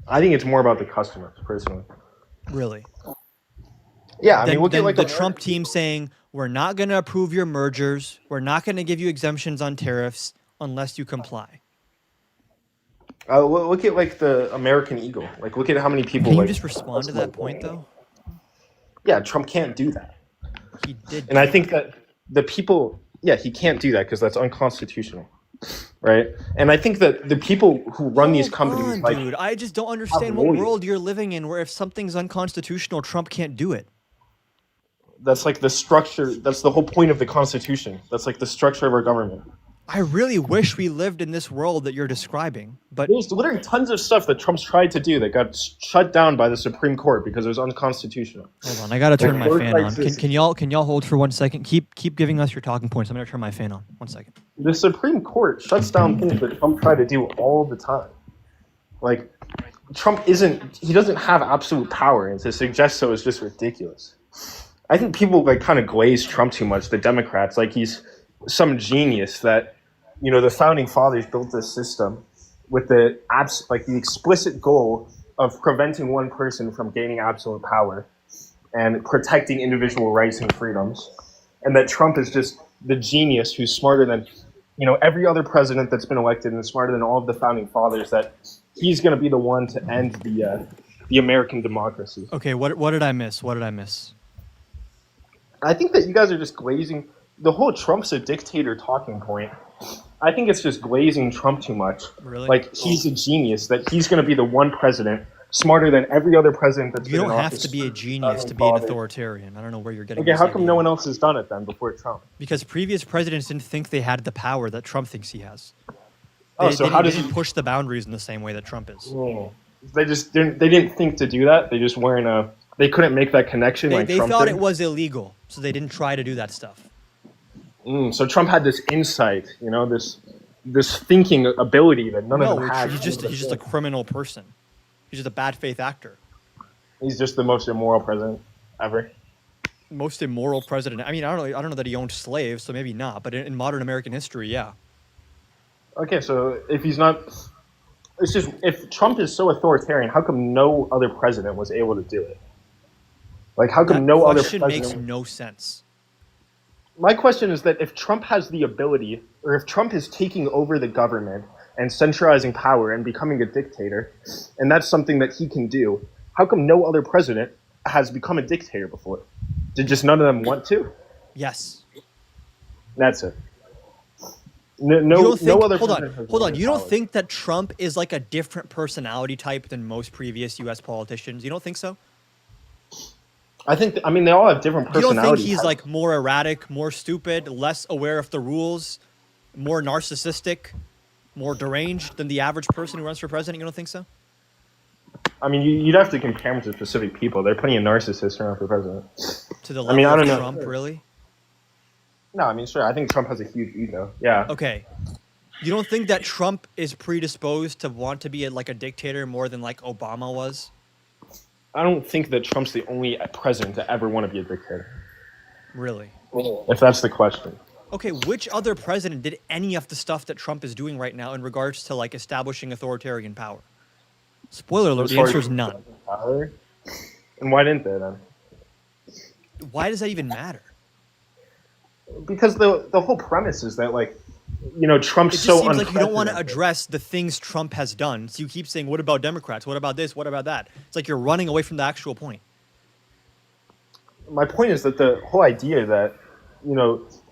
I think it's more about the customers, personally. Really? Yeah, I Then, mean, look then at like the Trump team saying, we're not going to approve your mergers. We're not going to give you exemptions on tariffs unless you comply. Look at like the American Eagle. Like, look at how many people. Can you like, just respond to that point, though? Yeah, Trump can't do that. He did. And I think that the people, yeah, he can't do that because that's unconstitutional, right? And I think that the people who run these companies, on, like, dude, I just don't understand what world you're living in where if something's unconstitutional, Trump can't do it. that's like the structure. That's the whole point of the Constitution. That's like the structure of our government. I really wish we lived in this world that you're describing, but There's literally tons of stuff that Trump's tried to do that got shut down by the Supreme Court because it was unconstitutional. hold on, I gotta turn my Like, fan on. Can y'all hold for 1 second? Keep giving us your talking points. I'm gonna turn my fan on. 1 second. The Supreme Court shuts down things that Trump tried to do all the time. Like, he doesn't have absolute power, and to suggest so is just ridiculous. I think people like kind of glaze Trump too much, the Democrats, like he's some genius that, the founding fathers built this system with the explicit goal of preventing one person from gaining absolute power and protecting individual rights and freedoms. And that Trump is just the genius who's smarter than, every other president that's been elected and smarter than all of the founding fathers, that he's going to be the one to end the American democracy. Okay, what did I miss? What did I miss? I think that you guys are just glazing the whole Trump's a dictator talking point. I think it's just glazing Trump too much. Really? Like, he's a genius, that he's going to be the one president smarter than every other president that's You been in don't have office. to be a genius to be an authoritarian. I don't know where you're getting Okay, this how come idea. no one else has done it then before Trump? Because previous presidents didn't think they had the power that Trump thinks he has. Oh, They, so they how didn't- does they he? didn't push the boundaries in the same way that Trump is. They just didn't. They didn't think to do that. They just weren't. They couldn't make that connection. They, like they Trump thought did. it was illegal, so they didn't try to do that stuff. So Trump had this insight, this thinking ability that none of No, them had. he's just a criminal person. He's just a bad faith actor. He's just the most immoral president ever. Most immoral president. I mean, I don't know that he owned slaves, so maybe not. But in modern American history, yeah. Okay, so if he's not, it's just if Trump is so authoritarian, how come no other president was able to do it? Like, how come That no other question president? makes no sense. My question is that if Trump has the ability, or if Trump is taking over the government and centralizing power and becoming a dictator, and that's something that he can do, how come no other president has become a dictator before? Did just none of them want to? Yes. That's it. You don't No think, other hold president has on. won You don't power. think that Trump is like a different personality type than most previous U.S. politicians? You don't think so? I think, they all have different You don't personalities. think he's like more erratic, more stupid, less aware of the rules, more narcissistic, more deranged than the average person who runs for president? You don't think so? You'd have to compare him to specific people. There are plenty of narcissists around for president. To the level I don't of know. Trump, really? No, sure. I think Trump has a huge ego. Yeah. Okay. You don't think that Trump is predisposed to want to be like a dictator more than like Obama was? I don't think that Trump's the only president to ever want to be a dictator. Really? If that's the question. Okay, which other president did any of the stuff that Trump is doing right now in regards to like establishing authoritarian power? Spoiler alert, the answer is none. Power? And why didn't they then? Why does that even matter? Because the whole premise is that Trump's It just so seems like you don't want to unprecedented. address the things Trump has done. So you keep saying, what about Democrats? What about this? What about that? It's like you're running away from the actual point. my point is that the whole idea that,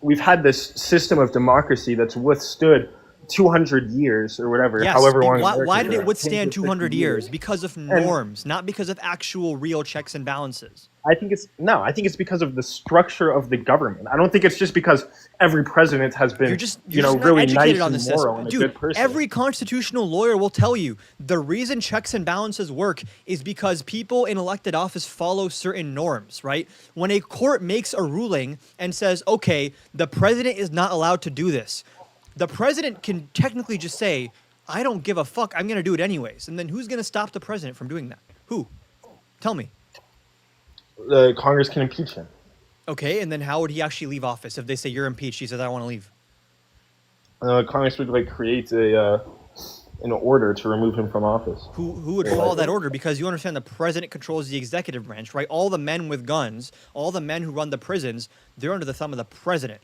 we've had this system of democracy that's withstood 200 years or whatever, Yes. however long. Why did it America- withstand 200 years? 50 Because of norms, not because of actual real checks and balances. I think it's because of the structure of the government. I don't think it's just because every president has been, You're just not really educated nice on and this moral system. and a Dude, good person. every constitutional lawyer will tell you the reason checks and balances work is because people in elected office follow certain norms, right? When a court makes a ruling and says, okay, the president is not allowed to do this, the president can technically just say, I don't give a fuck, I'm going to do it anyways. And then who's going to stop the president from doing that? Who? Tell me. The Congress can impeach him. Okay, and then how would he actually leave office if they say you're impeached? He says, I want to leave. Congress would create an order to remove him from office. Who would follow that order? Because you understand the president controls the executive branch, right? All the men with guns, all the men who run the prisons, they're under the thumb of the president.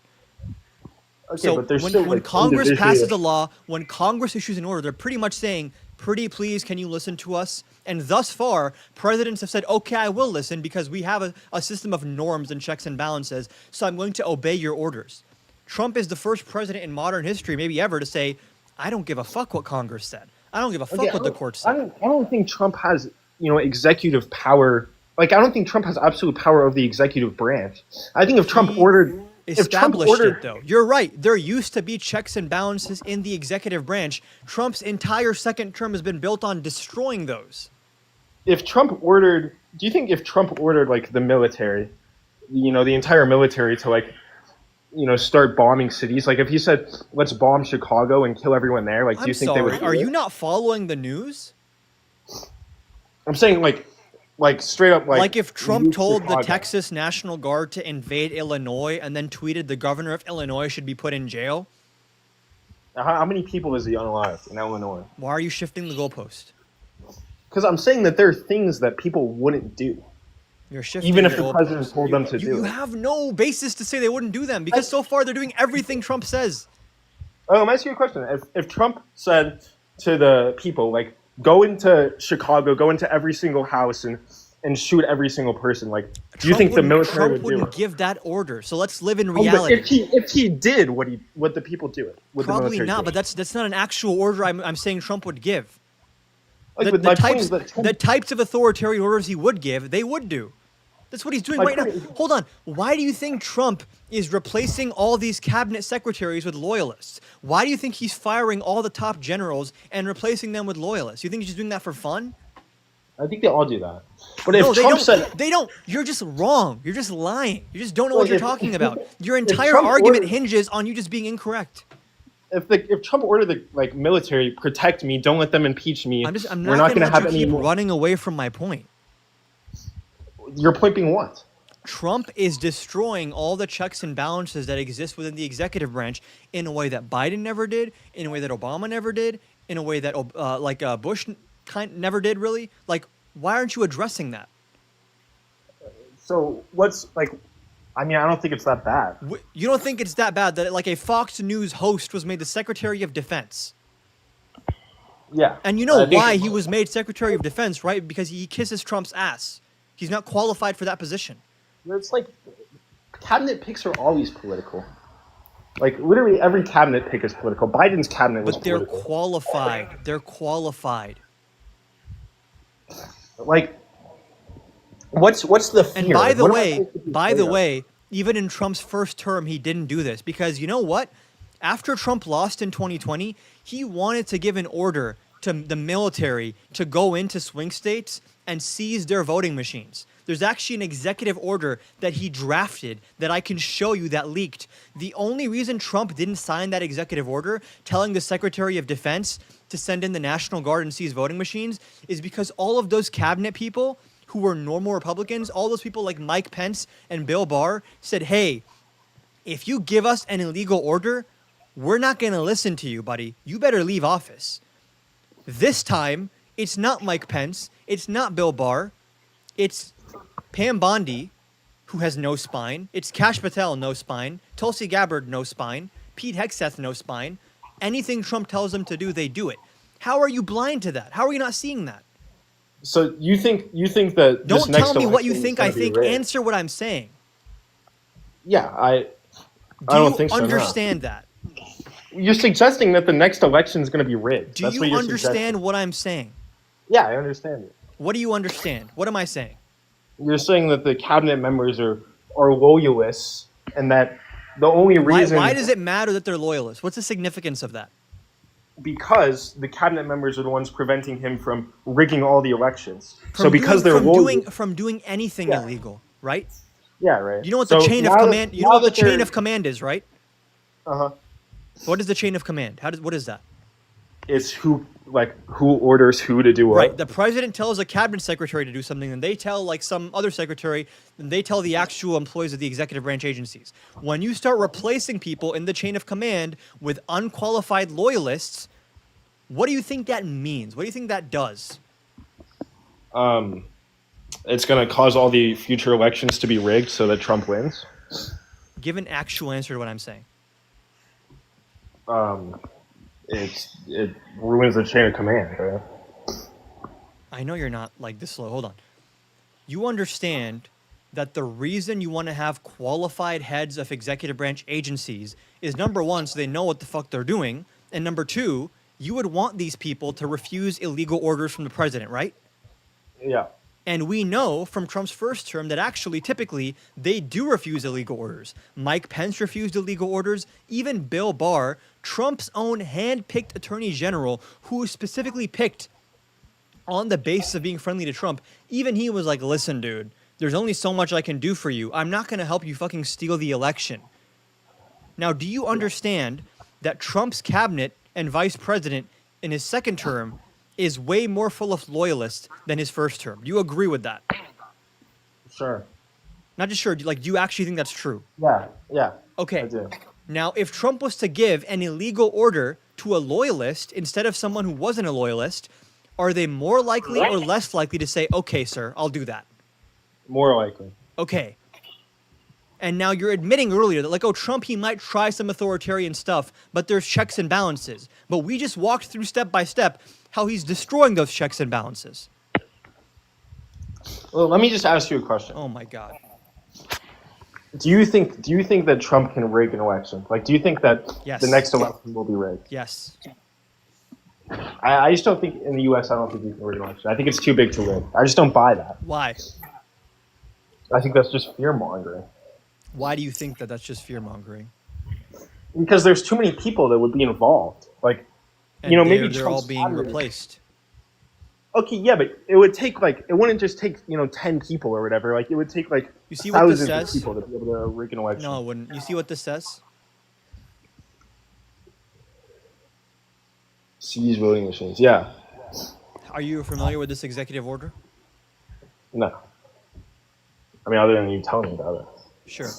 Okay, So but there's when, still, when like, Congress individual- passes a law, when Congress issues an order, they're pretty much saying, pretty please, can you listen to us? And thus far, presidents have said, okay, I will listen because we have a system of norms and checks and balances, so I'm going to obey your orders. Trump is the first president in modern history, maybe ever, to say, I don't give a fuck what Congress said. I don't give a fuck Okay, what the court I said. don't think Trump has, executive power. Like, I don't think Trump has absolute power of the executive branch. I think if Trump He ordered, Established it, though. You're right. There used to be checks and balances in the executive branch. Trump's entire second term has been built on destroying those. if Trump ordered, do you think if Trump ordered like the military, the entire military to start bombing cities, like if he said, let's bomb Chicago and kill everyone there, like, do I'm you think sorry. they would do Are it? you not following the news? I'm saying like straight up Like if Trump leave told the Chicago. Texas National Guard to invade Illinois and then tweeted the governor of Illinois should be put in jail, How many people is he unalived in Illinois? why are you shifting the goalpost? Because I'm saying that there are things that people wouldn't do, You're shifting even if the the president goalpost. told them to You do it. have no basis to say they wouldn't do them because so far they're doing everything Trump says. Oh, let me ask you a question. If Trump said to the people, like, go into Chicago, go into every single house and shoot every single person, like, do you think the military Trump would do wouldn't it? give that order? So let's live in Oh, but reality. if he did, would the people do it? Would the Probably military not, do but it? that's not an actual order I'm saying Trump would give. Like, The, but the my point types, is that Trump- the types of authoritarian orders he would give, they would do. That's what he's doing My right now. point is- Hold on. Why do you think Trump is replacing all these cabinet secretaries with loyalists? Why do you think he's firing all the top generals and replacing them with loyalists? You think he's just doing that for fun? I think they all do that. But No, if they Trump don't. said, They don't. You're just wrong. You're just lying. You just don't know Well, what you're if- talking about. Your if entire Trump argument ordered- hinges on you just being incorrect. if Trump ordered the military, protect me, don't let them impeach me, I'm we're not not going going to to have let you any keep more. running away from my point. Your point being what? Trump is destroying all the checks and balances that exist within the executive branch in a way that Biden never did, in a way that Obama never did, in a way that Bush never did, really. Like, why aren't you addressing that? So what's like? I mean, I don't think it's that bad. You don't think it's that bad that like a Fox News host was made the Secretary of Defense? Yeah. And you know I think- why he was made Secretary of Defense, right? Because he kisses Trump's ass. He's not qualified for that position. It's like cabinet picks are always political. Like literally every cabinet pick is political. Biden's cabinet was But they're political. qualified. They're qualified. Like, what's the fear? And by the What am I way, supposed to be afraid of? even in Trump's first term, he didn't do this because you know what? After Trump lost in 2020, he wanted to give an order to the military to go into swing states and seize their voting machines. There's actually an executive order that he drafted that I can show you that leaked. The only reason Trump didn't sign that executive order telling the Secretary of Defense to send in the National Guard and seize voting machines is because all of those cabinet people who were normal Republicans, all those people like Mike Pence and Bill Barr said, hey, if you give us an illegal order, we're not going to listen to you, buddy. You better leave office. This time, it's not Mike Pence. It's not Bill Barr. It's Pam Bondi, who has no spine. It's Kash Patel, no spine. Tulsi Gabbard, no spine. Pete Hegseth, no spine. Anything Trump tells them to do, they do it. How are you blind to that? How are you not seeing that? So you think that this Don't next tell me what you election is think gonna I be think. rigged? Answer what I'm saying. Yeah, I Do don't you think so. no. understand that? You're suggesting that the next election is going to be rigged. Do That's you what you're understand suggesting. what I'm saying? Yeah, I understand it. What do you understand? What am I saying? You're saying that the cabinet members are loyalists, and that the only reason Why does it matter that they're loyalists? What's the significance of that? because the cabinet members are the ones preventing him from rigging all the elections. So because they're loyal, from doing anything Yeah. illegal, right? yeah, right. You know what the So chain of now that- command. You know now what the that chain they're- of command is, right? Uh-huh. What is the chain of command? What is that? It's who orders who to do what. Right. The president tells a cabinet secretary to do something, and they tell like some other secretary, and they tell the actual employees of the executive branch agencies. When you start replacing people in the chain of command with unqualified loyalists, what do you think that means? What do you think that does? It's going to cause all the future elections to be rigged so that Trump wins. Give an actual answer to what I'm saying. It ruins the chain of command, right? I know you're not like this slow. Hold on. You understand that the reason you want to have qualified heads of executive branch agencies is number one, so they know what the fuck they're doing, and number two, you would want these people to refuse illegal orders from the president, right? Yeah. And we know from Trump's first term that actually, typically, they do refuse illegal orders. Mike Pence refused illegal orders. Even Bill Barr, Trump's own hand-picked attorney general, who was specifically picked on the basis of being friendly to Trump, even he was like, listen, dude, there's only so much I can do for you. I'm not going to help you fucking steal the election. Now, do you understand that Trump's cabinet and vice president in his second term is way more full of loyalists than his first term? Do you agree with that? Sure. Not just sure, do you actually think that's true? Yeah. Yeah. Okay. I do. Now, if Trump was to give an illegal order to a loyalist instead of someone who wasn't a loyalist, are they more likely or less likely to say, okay, sir, I'll do that? More likely. Okay. And now you're admitting earlier that, like, oh, Trump, he might try some authoritarian stuff, but there's checks and balances. But we just walked through step by step how he's destroying those checks and balances. Well, let me just ask you a question. Oh, my God. Do you think that Trump can rig an election? Like, do you think that Yes. the next election will be rigged? Yes. I just don't think in the U.S. I don't think you can rig an election. I think it's too big to rig. I just don't buy that. Why? I think that's just fear mongering. Why do you think that that's just fear-mongering? Because there's too many people that would be involved. Like, And you know, maybe they're all Trump's being cabinet- replaced. Okay, yeah, but it would take it wouldn't just take 10 people or whatever. Like, it would take You see what this thousands of says? people to be able to rig an election. No, it wouldn't. You see what this says? Seize voting machines. Yeah. Are you familiar with this executive order? No. I mean, other than you telling me about it. Sure.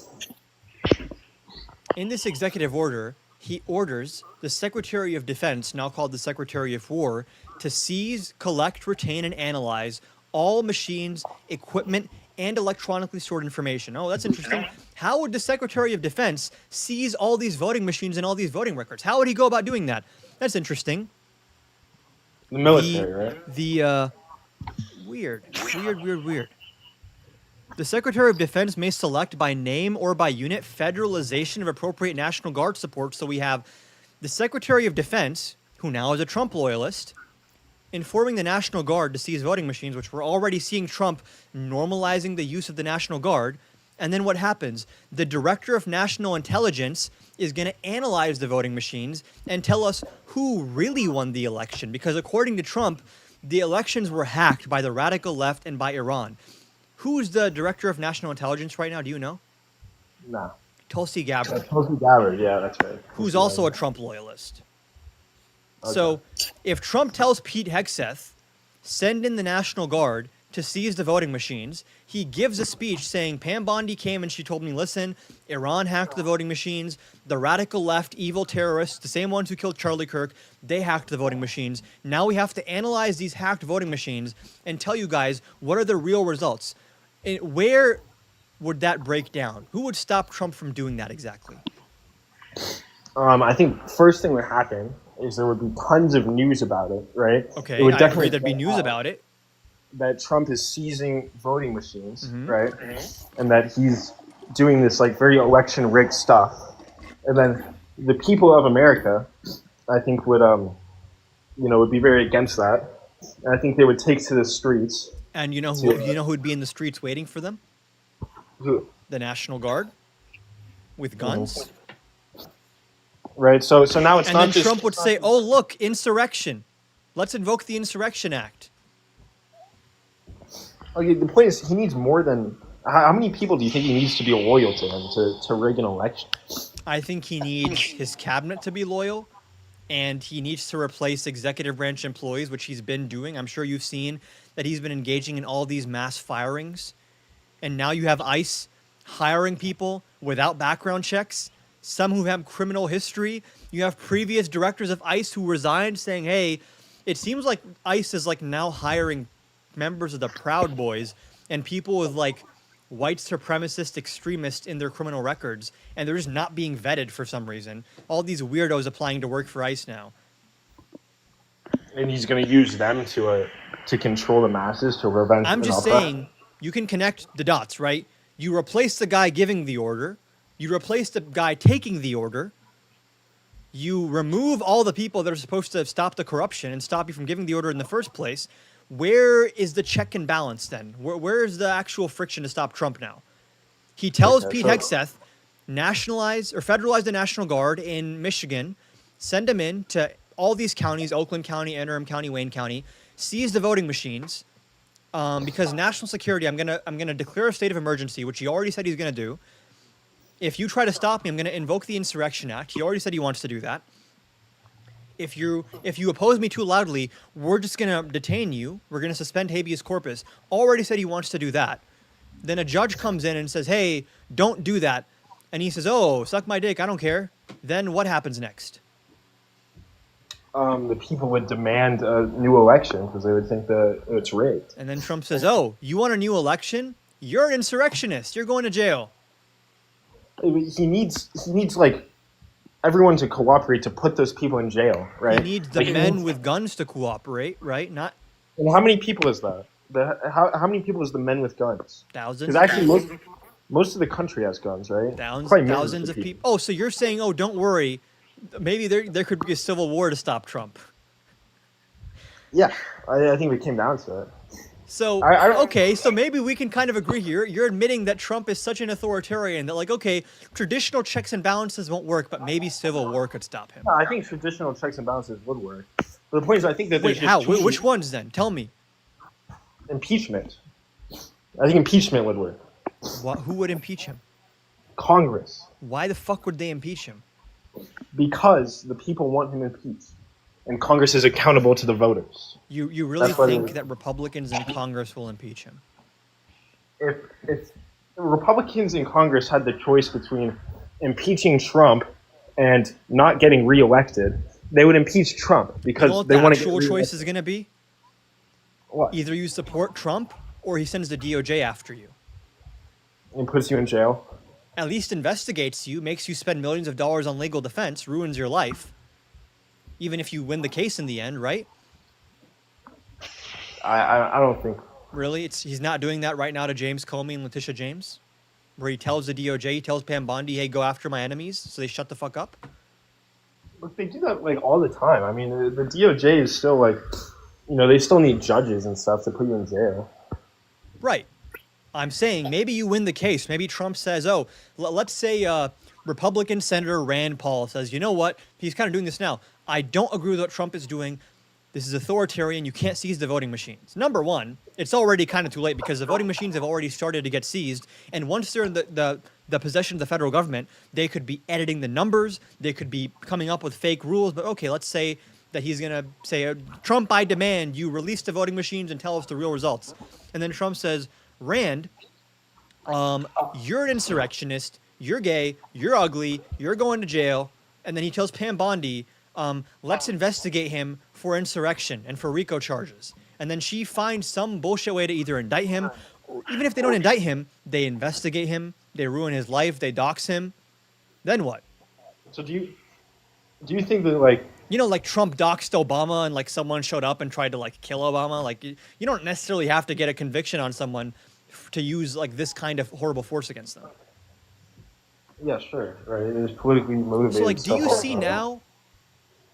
In this executive order, he orders the Secretary of Defense, now called the Secretary of War, to seize, collect, retain, and analyze all machines, equipment, and electronically stored information. Oh, that's interesting. How would the Secretary of Defense seize all these voting machines and all these voting records? How would he go about doing that? That's interesting. The military, right? Weird. The Secretary of Defense may select by name or by unit federalization of appropriate National Guard support. So we have the Secretary of Defense, who now is a Trump loyalist, informing the National Guard to seize voting machines, which we're already seeing Trump normalizing the use of the National Guard. And then what happens? The Director of National Intelligence is going to analyze the voting machines and tell us who really won the election. Because according to Trump, the elections were hacked by the radical left and by Iran. Who's the Director of National Intelligence right now? Do you know? No. Tulsi Gabbard, Tulsi Gabbard, yeah, that's right. who's also a Trump loyalist. So if Trump tells Pete Hegseth, send in the National Guard to seize the voting machines, he gives a speech saying Pam Bondi came and she told me, listen, Iran hacked the voting machines, the radical left, evil terrorists, the same ones who killed Charlie Kirk, they hacked the voting machines. Now we have to analyze these hacked voting machines and tell you guys what are the real results. Where would that break down? Who would stop Trump from doing that exactly? I think first thing that happened is there would be tons of news about it, right? Okay, It would I agree definitely there'd be news about it. that Trump is seizing voting machines, right? And that he's doing this like very election rigged stuff. And then the people of America, I think would be very against that. And I think they would take to the streets. And you know who'd be in the streets waiting for them? Who? The National Guard with guns. Right. So now it's And not then just Trump would say, "Oh, look, insurrection. Let's invoke the Insurrection Act." Okay, the point is, he needs more than. How many people do you think he needs to be loyal to him to rig an election? I think he needs his cabinet to be loyal, and he needs to replace executive branch employees, which he's been doing. I'm sure you've seen that he's been engaging in all these mass firings. And now you have ICE hiring people without background checks, some who have criminal history. You have previous directors of ICE who resigned saying, hey, it seems like ICE is like now hiring members of the Proud Boys and people with like white supremacist extremists in their criminal records, and they're just not being vetted for some reason. All these weirdos applying to work for ICE now. And he's going to use them to control the masses to prevent. I'm just saying, you can connect the dots, right? You replace the guy giving the order. You replace the guy taking the order. You remove all the people that are supposed to stop the corruption and stop you from giving the order in the first place. Where is the check and balance then? Where is the actual friction to stop Trump now? He tells Pete Hegseth, nationalize or federalize the National Guard in Michigan, send them in to all these counties, Oakland County, Anne Arundel County, Wayne County, seize the voting machines, because national security, I'm gonna declare a state of emergency, which he already said he's gonna do. If you try to stop me, I'm gonna invoke the Insurrection Act. He already said he wants to do that. If you oppose me too loudly, we're just gonna detain you. We're gonna suspend habeas corpus. Already said he wants to do that. Then a judge comes in and says, hey, don't do that. And he says, oh, suck my dick, I don't care. Then what happens next? The people would demand a new election because they would think that it's rigged. And then Trump says, oh, you want a new election? You're an insurrectionist. You're going to jail. He needs like everyone to cooperate to put those people in jail, right? He needs the men with guns to cooperate, right? Not. And how many people is that? How many people is the men with guns? Thousands. Because actually, most of the country has guns, right? Thousands of people. Oh, so you're saying, oh, don't worry, maybe there could be a civil war to stop Trump. Yeah, I think we came down to it. So, okay, so maybe we can kind of agree here. You're admitting that Trump is such an authoritarian that, like, okay, traditional checks and balances won't work, but maybe civil war could stop him. No, I think traditional checks and balances would work. But the point is, I think that there's Wait, how? Which ones then? Tell me. Impeachment. I think impeachment would work. Who would impeach him? Congress. Why the fuck would they impeach him? Because the people want him impeached. And Congress is accountable to the voters. You really think that Republicans in Congress will impeach him? If Republicans in Congress had the choice between impeaching Trump and not getting reelected, they would impeach Trump because they want to get reelected. The actual choice is going to be? What? Either you support Trump or he sends the DOJ after you. And puts you in jail? At least investigates you, makes you spend millions of dollars on legal defense, ruins your life. Even if you win the case in the end, right? I don't think. Really? He's not doing that right now to James Comey and Letitia James? Where he tells the DOJ, he tells Pam Bondi, hey, go after my enemies, so they shut the fuck up? Look, they do that like all the time. I mean, the DOJ is still like, they still need judges and stuff to put you in jail. Right. I'm saying maybe you win the case. Maybe Trump says, oh, let's say Republican Senator Rand Paul says, you know what? He's kind of doing this now. I don't agree with what Trump is doing. This is authoritarian. You can't seize the voting machines. Number one, it's already kind of too late because the voting machines have already started to get seized. And once they're in the possession of the federal government, they could be editing the numbers. They could be coming up with fake rules. But okay, let's say that he's going to say, Trump, I demand you release the voting machines and tell us the real results. And then Trump says, Rand, you're an insurrectionist. You're gay. You're ugly. You're going to jail. And then he tells Pam Bondi, let's investigate him for insurrection and for RICO charges. And then she finds some bullshit way to either indict him, or even if they don't indict him, they investigate him, they ruin his life, they dox him. Then what? So do you think that, like, You know, like Trump doxed Obama and like someone showed up and tried to like kill Obama. Like you don't necessarily have to get a conviction on someone to use like this kind of horrible force against them. Yeah, sure. Right. It was politically motivated. So like, do you stuff see like that. now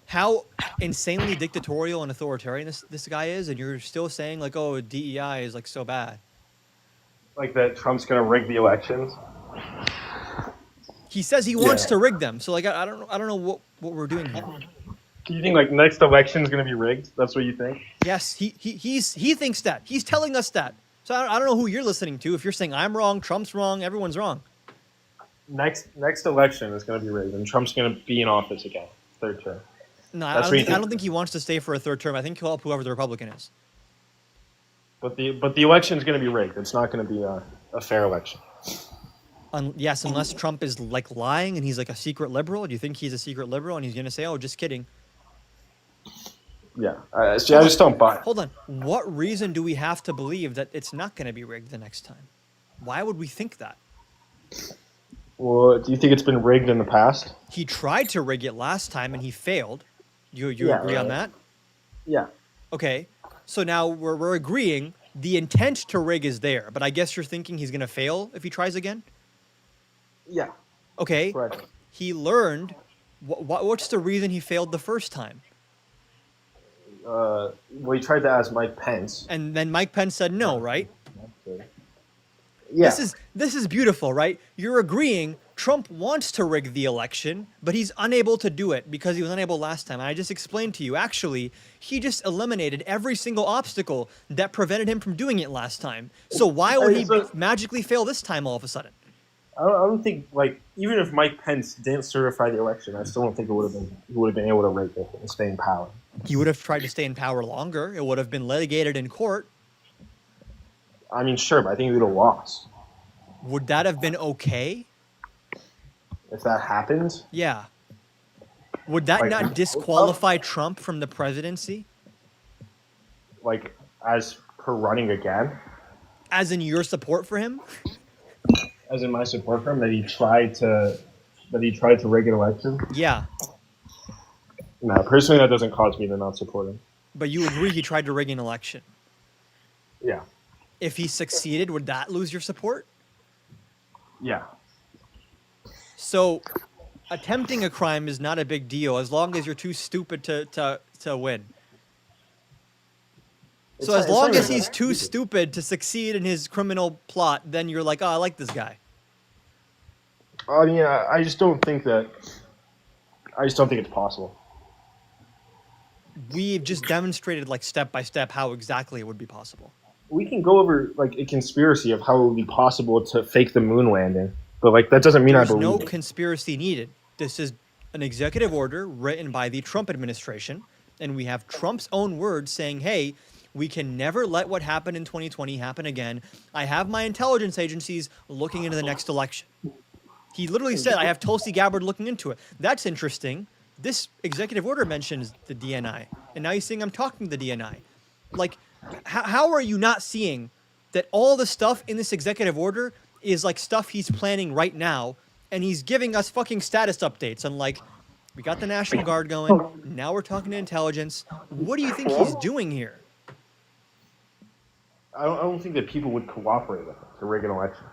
how insanely dictatorial and authoritarian this guy is, and you're still saying like, oh, DEI is like so bad? Like that Trump's gonna rig the elections? He says he wants to rig them. So like, I don't know what we're doing here. Do you think like next election's gonna be rigged? That's what you think? Yes, he thinks that. He's telling us that. So I don't know who you're listening to. If you're saying I'm wrong, Trump's wrong, everyone's wrong. Next election is gonna be rigged, and Trump's gonna be in office again, third term. No, That's what you I think? don't think he wants to stay for a third term. I think he'll help whoever the Republican is. But the election's gonna be rigged. It's not gonna be a fair election. Yes, unless Trump is like lying and he's like a secret liberal. Do you think he's a secret liberal and he's gonna say, "Oh, just kidding"? Yeah, I just don't buy it. Hold on. What reason do we have to believe that it's not going to be rigged the next time? Why would we think that? Well, do you think it's been rigged in the past? He tried to rig it last time and he failed. You Yeah, agree on right. that? Yeah. Okay. So now we're agreeing the intent to rig is there, but I guess you're thinking he's going to fail if he tries again? Yeah. Okay. Correct. He learned. What's the reason he failed the first time? Well, he tried to ask Mike Pence. And then Mike Pence said no, right? Yeah. This is beautiful, right? You're agreeing Trump wants to rig the election, but he's unable to do it because he was unable last time. And I just explained to you, actually, he just eliminated every single obstacle that prevented him from doing it last time. So why would he magically fail this time all of a sudden? I don't think, like, even if Mike Pence didn't certify the election, I still don't think he would have been able to rig it and stay in power. He would have tried to stay in power longer. It would have been litigated in court. I mean, sure, but I think he would have lost. Would that have been okay? If that happened? Yeah. Would that not disqualify Trump from the presidency? Like, as per running again? As in your support for him? As in my support for him, that he tried to rig an election? Yeah. No, personally, that doesn't cause me to not support him. But you agree he tried to rig an election. Yeah. If he succeeded, would that lose your support? Yeah. So, attempting a crime is not a big deal as long as you're too stupid to win. So as long as he's too stupid to succeed in his criminal plot, then you're like, oh, I like this guy. I mean, I just don't think it's possible. We've just demonstrated like step by step how exactly it would be possible. We can go over like a conspiracy of how it would be possible to fake the moon landing, but like that doesn't mean There's I believe no it. conspiracy needed. This is an executive order written by the Trump administration, and we have Trump's own words saying, hey, we can never let what happened in 2020 happen again. I have my intelligence agencies looking into the next election. He literally said, I have Tulsi Gabbard looking into it. That's interesting. This executive order mentions the DNI, and now he's saying I'm talking to the DNI. Like, how are you not seeing that all the stuff in this executive order is like stuff he's planning right now, and he's giving us fucking status updates on like, we got the National Guard going, now we're talking to intelligence. What do you think he's doing here? I don't think that people would cooperate with him to rig an election.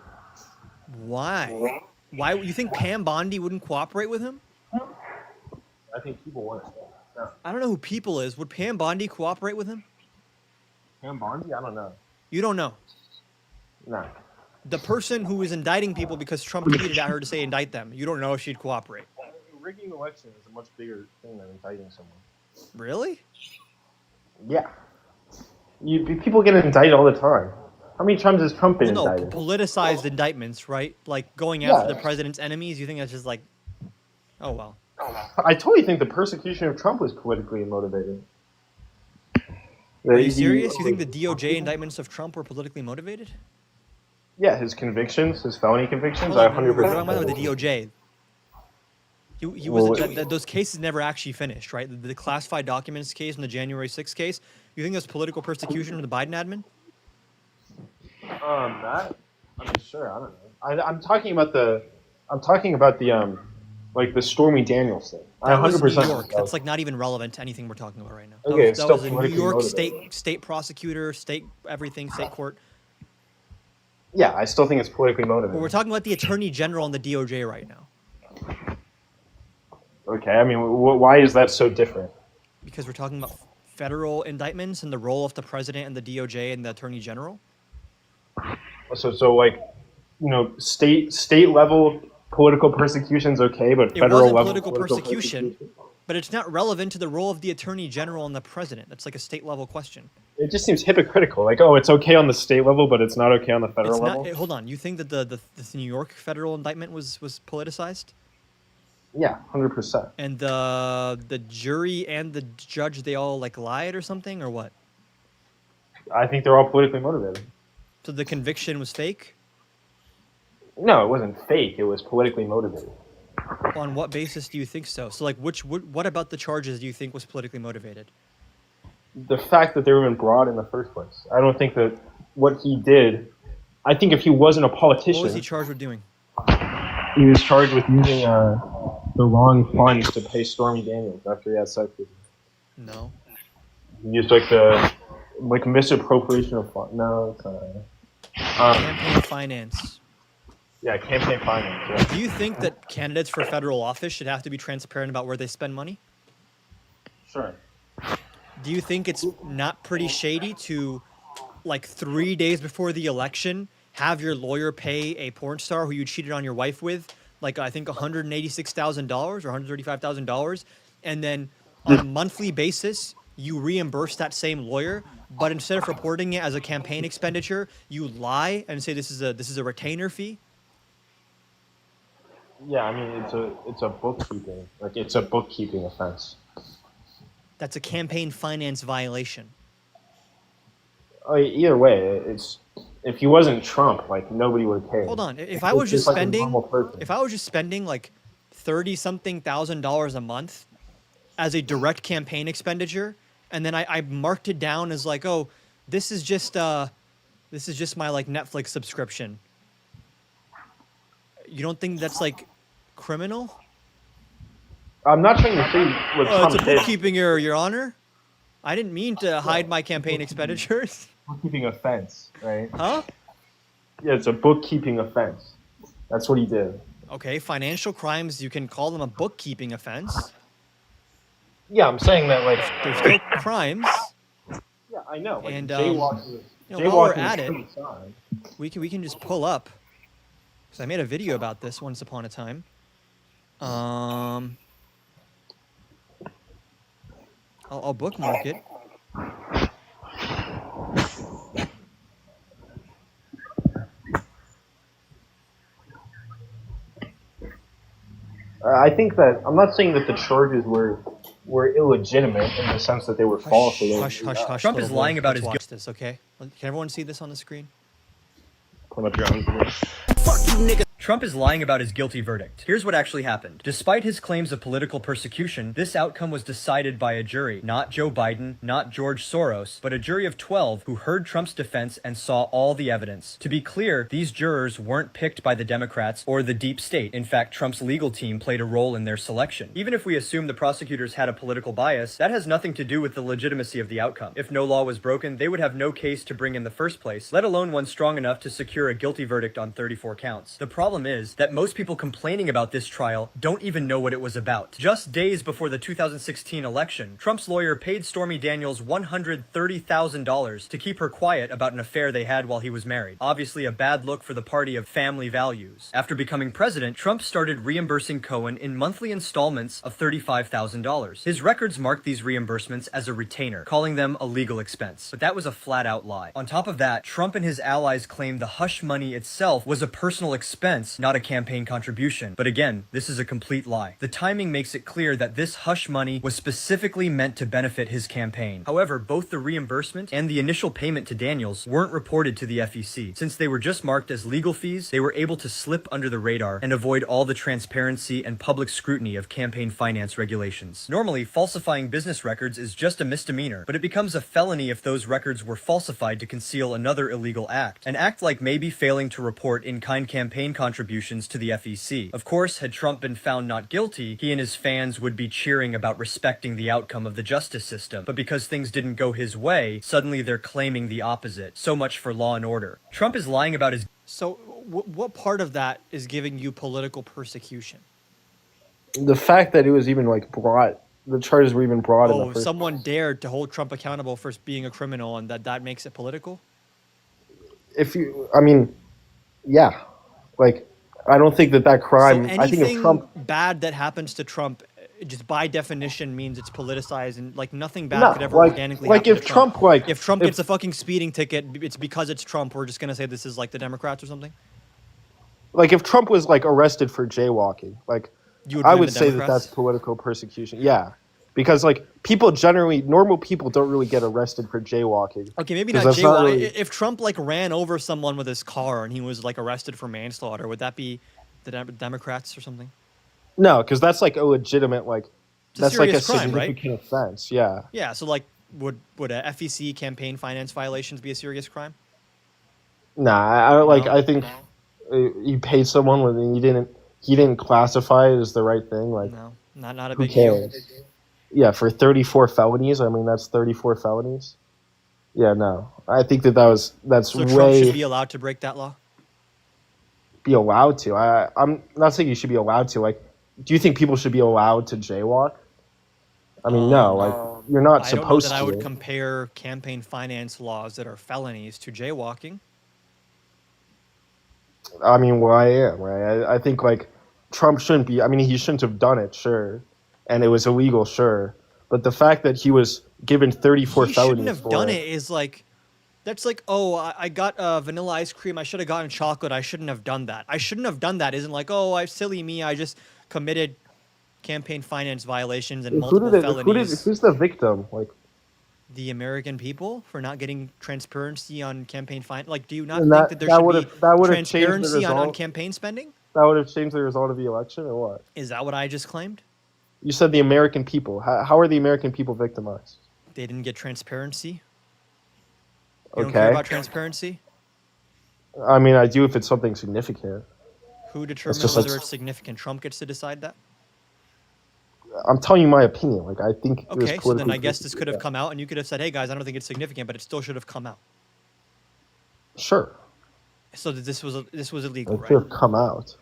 Why? Why you think Pam Bondi wouldn't cooperate with him? I think people want it. No. I don't know who people is. Would Pam Bondi cooperate with him? Pam Bondi? I don't know. You don't know. No. The person who is indicting people because Trump tweeted at her to say indict them. You don't know if she'd cooperate. Rigging an election is a much bigger thing than indicting someone. Really? Yeah. People get indicted all the time. How many times has Trump been Well, no, indicted? politicized indictments, right? Like going after the president's enemies. You think that's just like, oh well. I totally think the persecution of Trump was politically motivated. Are you serious? You think the DOJ indictments of Trump were politically motivated? Yeah, his convictions, his felony convictions, Hold I on, we're 100%. talking about the DOJ. He Well, wasn't. Those cases never actually finished, right? The classified documents case and the January 6th case. You think there's political persecution of the Biden admin? That? I mean, sure. I don't know. I'm talking about the Like the Stormy Daniels thing. I That was 100%. New York. That's like not even relevant to anything we're talking about right now. Okay, That it's was, still that was a New politically York motivated. state prosecutor, state everything, state court. Yeah, I still think it's politically But motivated. we're talking about the attorney general and the DOJ right now, Okay, I mean, why is that so different? because we're talking about federal indictments and the role of the president and the DOJ and the attorney general. So like, state level political persecution's okay, but It federal wasn't level political persecution, but it's not relevant to the role of the attorney general and the president. That's like a state level question. It just seems hypocritical. Like, oh, it's okay on the state level, but it's not okay on the federal It's level. not. Hold on. You think that the New York federal indictment was politicized, Yeah, 100%. and the jury and the judge, they all like lied or something, or what? I think they're all politically motivated. So the conviction was fake. No, it wasn't fake. It was politically motivated. On what basis do you think so? So like, what about the charges do you think was politically motivated? The fact that they were even brought in the first place. I don't think that what he did. I think if he wasn't a politician, What was he charged with doing? he was charged with using the wrong funds to pay Stormy Daniels after he had sex with her. No. He used like misappropriation of funds. No, it's not. Campaign finance. Yeah, campaign finance. Yeah. Do you think that candidates for federal office should have to be transparent about where they spend money? Sure. Do you think it's not pretty shady to, like 3 days before the election, have your lawyer pay a porn star who you cheated on your wife with, like I think $186,000 or $135,000, and then on a monthly basis you reimburse that same lawyer, but instead of reporting it as a campaign expenditure, you lie and say this is a retainer fee? Yeah, I mean it's a bookkeeping it's a bookkeeping offense. That's a campaign finance violation. Oh, either way, it's if he wasn't Trump, like nobody would have cared. Hold on. If It's I was just like a spending, normal person. if I was just spending like $30-something thousand a month as a direct campaign expenditure, and then I marked it down as like, oh, this is just my like Netflix subscription. You don't think that's like criminal? I'm not trying to say what Oh, Trump it's a did. bookkeeping error, Your Honor. I didn't mean to hide my campaign expenditures. Bookkeeping offense, right? Huh? Yeah, it's a bookkeeping offense. That's what he did. Okay, financial crimes, you can call them a bookkeeping offense. Yeah, I'm saying that like. They're still crimes. Yeah, I know. Like, And, jaywalking. you know, while we're jaywalking at is it, pretty fine. we can just pull up, because I made a video about this once upon a time. I'll bookmark it. I think that I'm not saying that the charges were illegitimate in the sense that they were false. or they were Hush, made hush, up. hush. Trump little is boy. lying about Let's his watch this, okay? Can everyone see this on the screen? Pull up your own video. Trump is lying about his guilty verdict. Here's what actually happened. Despite his claims of political persecution, this outcome was decided by a jury. Not Joe Biden, not George Soros, but a jury of 12 who heard Trump's defense and saw all the evidence. To be clear, these jurors weren't picked by the Democrats or the deep state. In fact, Trump's legal team played a role in their selection. Even if we assume the prosecutors had a political bias, that has nothing to do with the legitimacy of the outcome. If no law was broken, they would have no case to bring in the first place, let alone one strong enough to secure a guilty verdict on 34 counts. The problem is that most people complaining about this trial don't even know what it was about. Just days before the 2016 election, Trump's lawyer paid Stormy Daniels $130,000 to keep her quiet about an affair they had while he was married. Obviously a bad look for the party of family values. After becoming president, Trump started reimbursing Cohen in monthly installments of $35,000. His records marked these reimbursements as a retainer, calling them a legal expense. But that was a flat-out lie. On top of that, Trump and his allies claimed the hush money itself was a personal expense, not a campaign contribution. But again, this is a complete lie. The timing makes it clear that this hush money was specifically meant to benefit his campaign. However, both the reimbursement and the initial payment to Daniels weren't reported to the FEC. Since they were just marked as legal fees, they were able to slip under the radar and avoid all the transparency and public scrutiny of campaign finance regulations. Normally, falsifying business records is just a misdemeanor, but it becomes a felony if those records were falsified to conceal another illegal act. An act like maybe failing to report in-kind campaign contributions contributions to the FEC. Of course, had Trump been found not guilty, he and his fans would be cheering about respecting the outcome of the justice system. But because things didn't go his way, suddenly they're claiming the opposite. So much for law and order. Trump is lying about his... So what part of that is giving you political persecution? The fact that it was even like brought, the charges were even brought in the first Someone dared to hold Trump accountable for being a criminal, and that makes it political? If you, I mean, yeah, like I don't think that crime. So I think if Trump, bad that happens to Trump, just by definition means it's politicized, and like nothing bad No, could ever like- organically like happen if to Trump. Trump, like, if Trump if- gets a fucking speeding ticket, it's because it's Trump. We're just gonna say this is like the Democrats or something. like if Trump was like arrested for jaywalking, like You would I blame would the say that Democrats? that's political persecution. Yeah, because like people generally, normal people don't really get arrested for jaywalking. Okay, maybe 'Cause not that's not jaywalking. really- If Trump like ran over someone with his car and he was like arrested for manslaughter, would that be the Democrats or something? No, because that's like a legitimate like. It's a That's like a serious crime, right? significant offense. Yeah. Yeah. So like, would a FEC campaign finance violations be a serious crime? Nah, I like. No? I think you paid someone when he didn't classify it as the right thing. Like, No, not a who big deal. cares? Yeah, for 34 felonies. I mean, that's 34 felonies. Yeah, no. I think that's So Trump way should be allowed to break that law. be allowed to. I'm not saying you should be allowed to. Like, do you think people should be allowed to jaywalk? I mean, no. Like, you're not I don't know supposed that I to. would compare campaign finance laws that are felonies to jaywalking. I mean, well, I am, right? I think, like, Trump shouldn't be, I mean, he shouldn't have done it, sure. And it was illegal, sure. But the fact that he was given 34 He felonies shouldn't have for done it is like, that's like, oh, I got vanilla ice cream. I should have gotten chocolate. I shouldn't have done that. I shouldn't have done that isn't like, oh, silly me. I just committed campaign finance violations and multiple felonies. Who's the victim? Like, The American people for not getting transparency on campaign finance. Like, do you not And think that- that there that should would've- be that would've changed the transparency on result? campaign spending? that would have changed the result of the election or what? Is that what I just claimed? You said the American people. How are the American people victimized? They didn't get transparency. You don't care Okay. about transparency? I mean, I do if it's something significant. Who determines just whether like- it's significant? Trump gets to decide that? I'm telling you my opinion. Like, I think it was Okay, so then politically I guess this could have persecuted. come out and you could have said, hey guys, I don't think it's significant, but it still should have come out. Sure. So that this was illegal, It right? should have come out.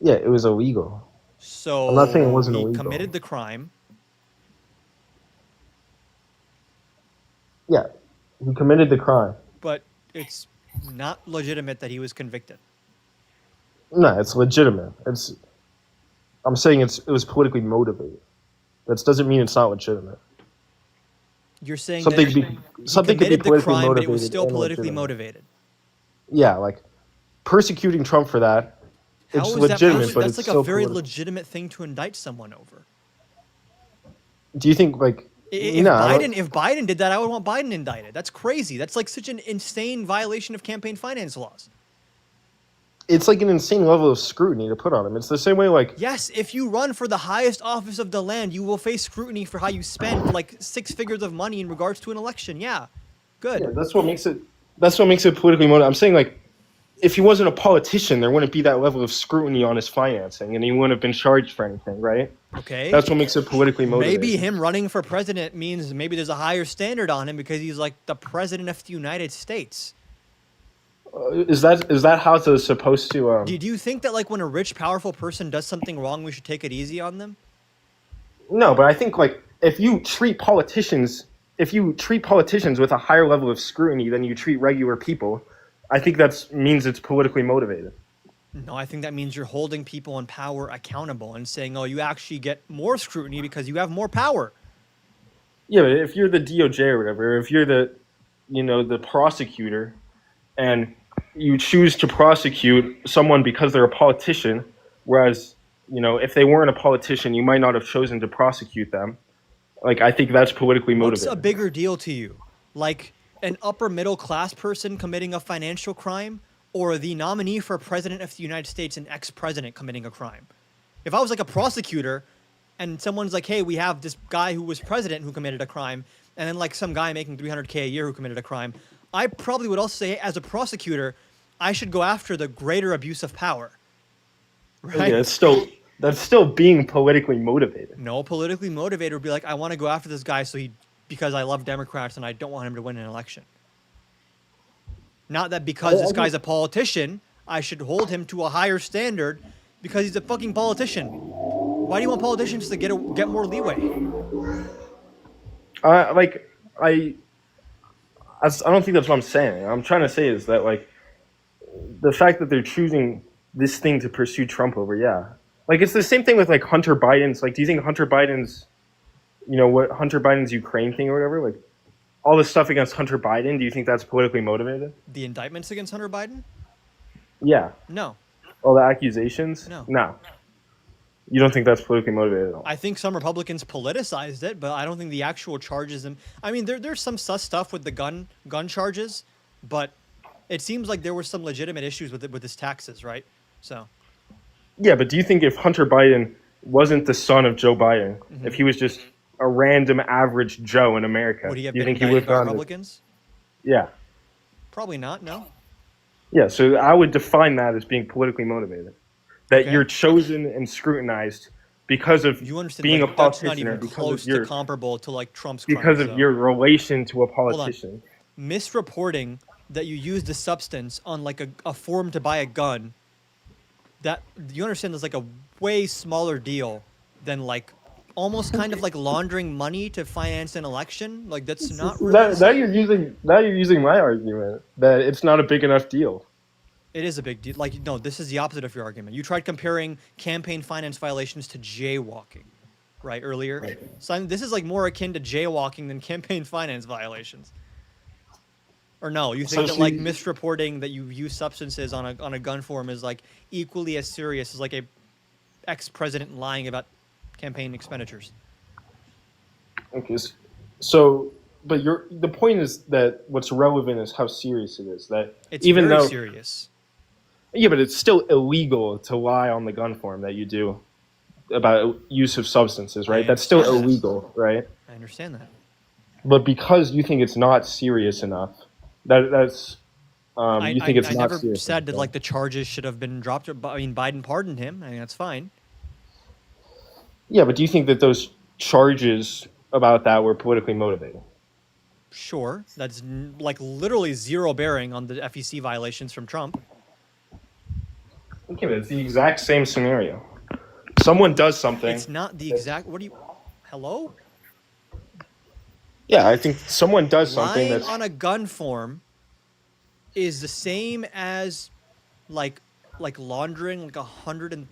Yeah, it was illegal. So I'm not saying it wasn't he illegal. committed the crime. Yeah, he committed the crime. But it's not legitimate that he was convicted. No, it's legitimate. I'm saying it was politically motivated. That doesn't mean it's not legitimate. You're saying Something that could be something could be committed the politically crime, but motivated. it was still and politically legitimate. motivated. Yeah, like persecuting Trump for that. How It's is legitimate, that? but That's it's like so a very political. legitimate thing to indict someone over. Do you think like If no, I don't- Biden did that, I would want Biden indicted. That's crazy. That's like such an insane violation of campaign finance laws. it's like an insane level of scrutiny to put on him. It's the same way like Yes, if you run for the highest office of the land, you will face scrutiny for how you spend like 6 figures of money in regards to an election. Yeah, good. yeah, that's what makes it politically motivated. I'm saying like if he wasn't a politician, there wouldn't be that level of scrutiny on his financing, and he wouldn't have been charged for anything, right? Okay. That's what makes it politically motivated. Maybe him running for president means maybe there's a higher standard on him because he's like the president of the United States. Is that how it's supposed to? Do you think that like when a rich, powerful person does something wrong, we should take it easy on them? No, but I think like if you treat politicians with a higher level of scrutiny than you treat regular people, I think that means it's politically motivated. No, I think that means you're holding people in power accountable and saying, oh, you actually get more scrutiny because you have more power. Yeah, but if you're the DOJ or whatever, if you're the prosecutor, and you choose to prosecute someone because they're a politician, whereas, if they weren't a politician, you might not have chosen to prosecute them. Like, I think that's politically What's motivated. a bigger deal to you? Like an upper middle class person committing a financial crime or the nominee for president of the United States, an ex-president committing a crime? If I was like a prosecutor and someone's like, hey, we have this guy who was president who committed a crime, and then like some guy making $300K a year who committed a crime, I probably would also say, as a prosecutor, I should go after the greater abuse of power. right? Yeah, that's still being politically motivated. No, politically motivated would be like, I want to go after this guy because I love Democrats and I don't want him to win an election. Not that because this guy's a politician, I should hold him to a higher standard because he's a fucking politician. Why do you want politicians to get more leeway? I don't think that's what I'm saying. I'm trying to say is that like the fact that they're choosing this thing to pursue Trump over, yeah. Like it's the same thing with like Hunter Biden's. Like, do you think Hunter Biden's, what Hunter Biden's Ukraine thing or whatever, like all this stuff against Hunter Biden? Do you think that's politically motivated? The indictments against Hunter Biden? Yeah. No. All the accusations? No. No. You don't think that's politically motivated at all? I think some Republicans politicized it, but I don't think the actual charges. I mean, there's some sus stuff with the gun charges, but it seems like there were some legitimate issues with his taxes, right? So. Yeah, but do you think if Hunter Biden wasn't the son of Joe Biden, if he was just a random average Joe in America, Would he have do you been think he indicted would by have Republicans? Yeah. Probably not. No. Yeah, so I would define that as being politically motivated. That Okay. you're chosen and scrutinized because of You understand? being like, a that's politician, not or even because close of your to comparable to like Trump's because crimes, of though. your relation to a on. politician. Misreporting that you used a substance on like a form to buy a gun. That you understand? There's like a way smaller deal than like almost kind of like laundering money to finance an election. Like that's not really. That you're using my argument that it's not a big enough deal. It is a big deal. Like, no, this is the opposite of your argument. You tried comparing campaign finance violations to jaywalking, right, earlier? Right. So this is like more akin to jaywalking than campaign finance violations. Or no, you think that like misreporting that you use substances on a gun form is like equally as serious as like a ex-president lying about campaign expenditures? Okay, so but the point is that what's relevant is how serious it is. That It's even very though serious. Yeah, but it's still illegal to lie on the gun form that you do about use of substances, right? That's still understand that. illegal, right? I understand that. But because you think it's not serious enough, that's you think it's I not never serious said that enough. like the charges should have been dropped. I mean, Biden pardoned him. I mean, that's fine. Yeah, but do you think that those charges about that were politically motivated? Sure, that's like literally zero bearing on the FEC violations from Trump. Okay, but it's the exact same scenario. Someone does something. It's not the exact. What do you? Hello? Yeah, I think someone does something Lying that's on a gun form is the same as like laundering like $180,000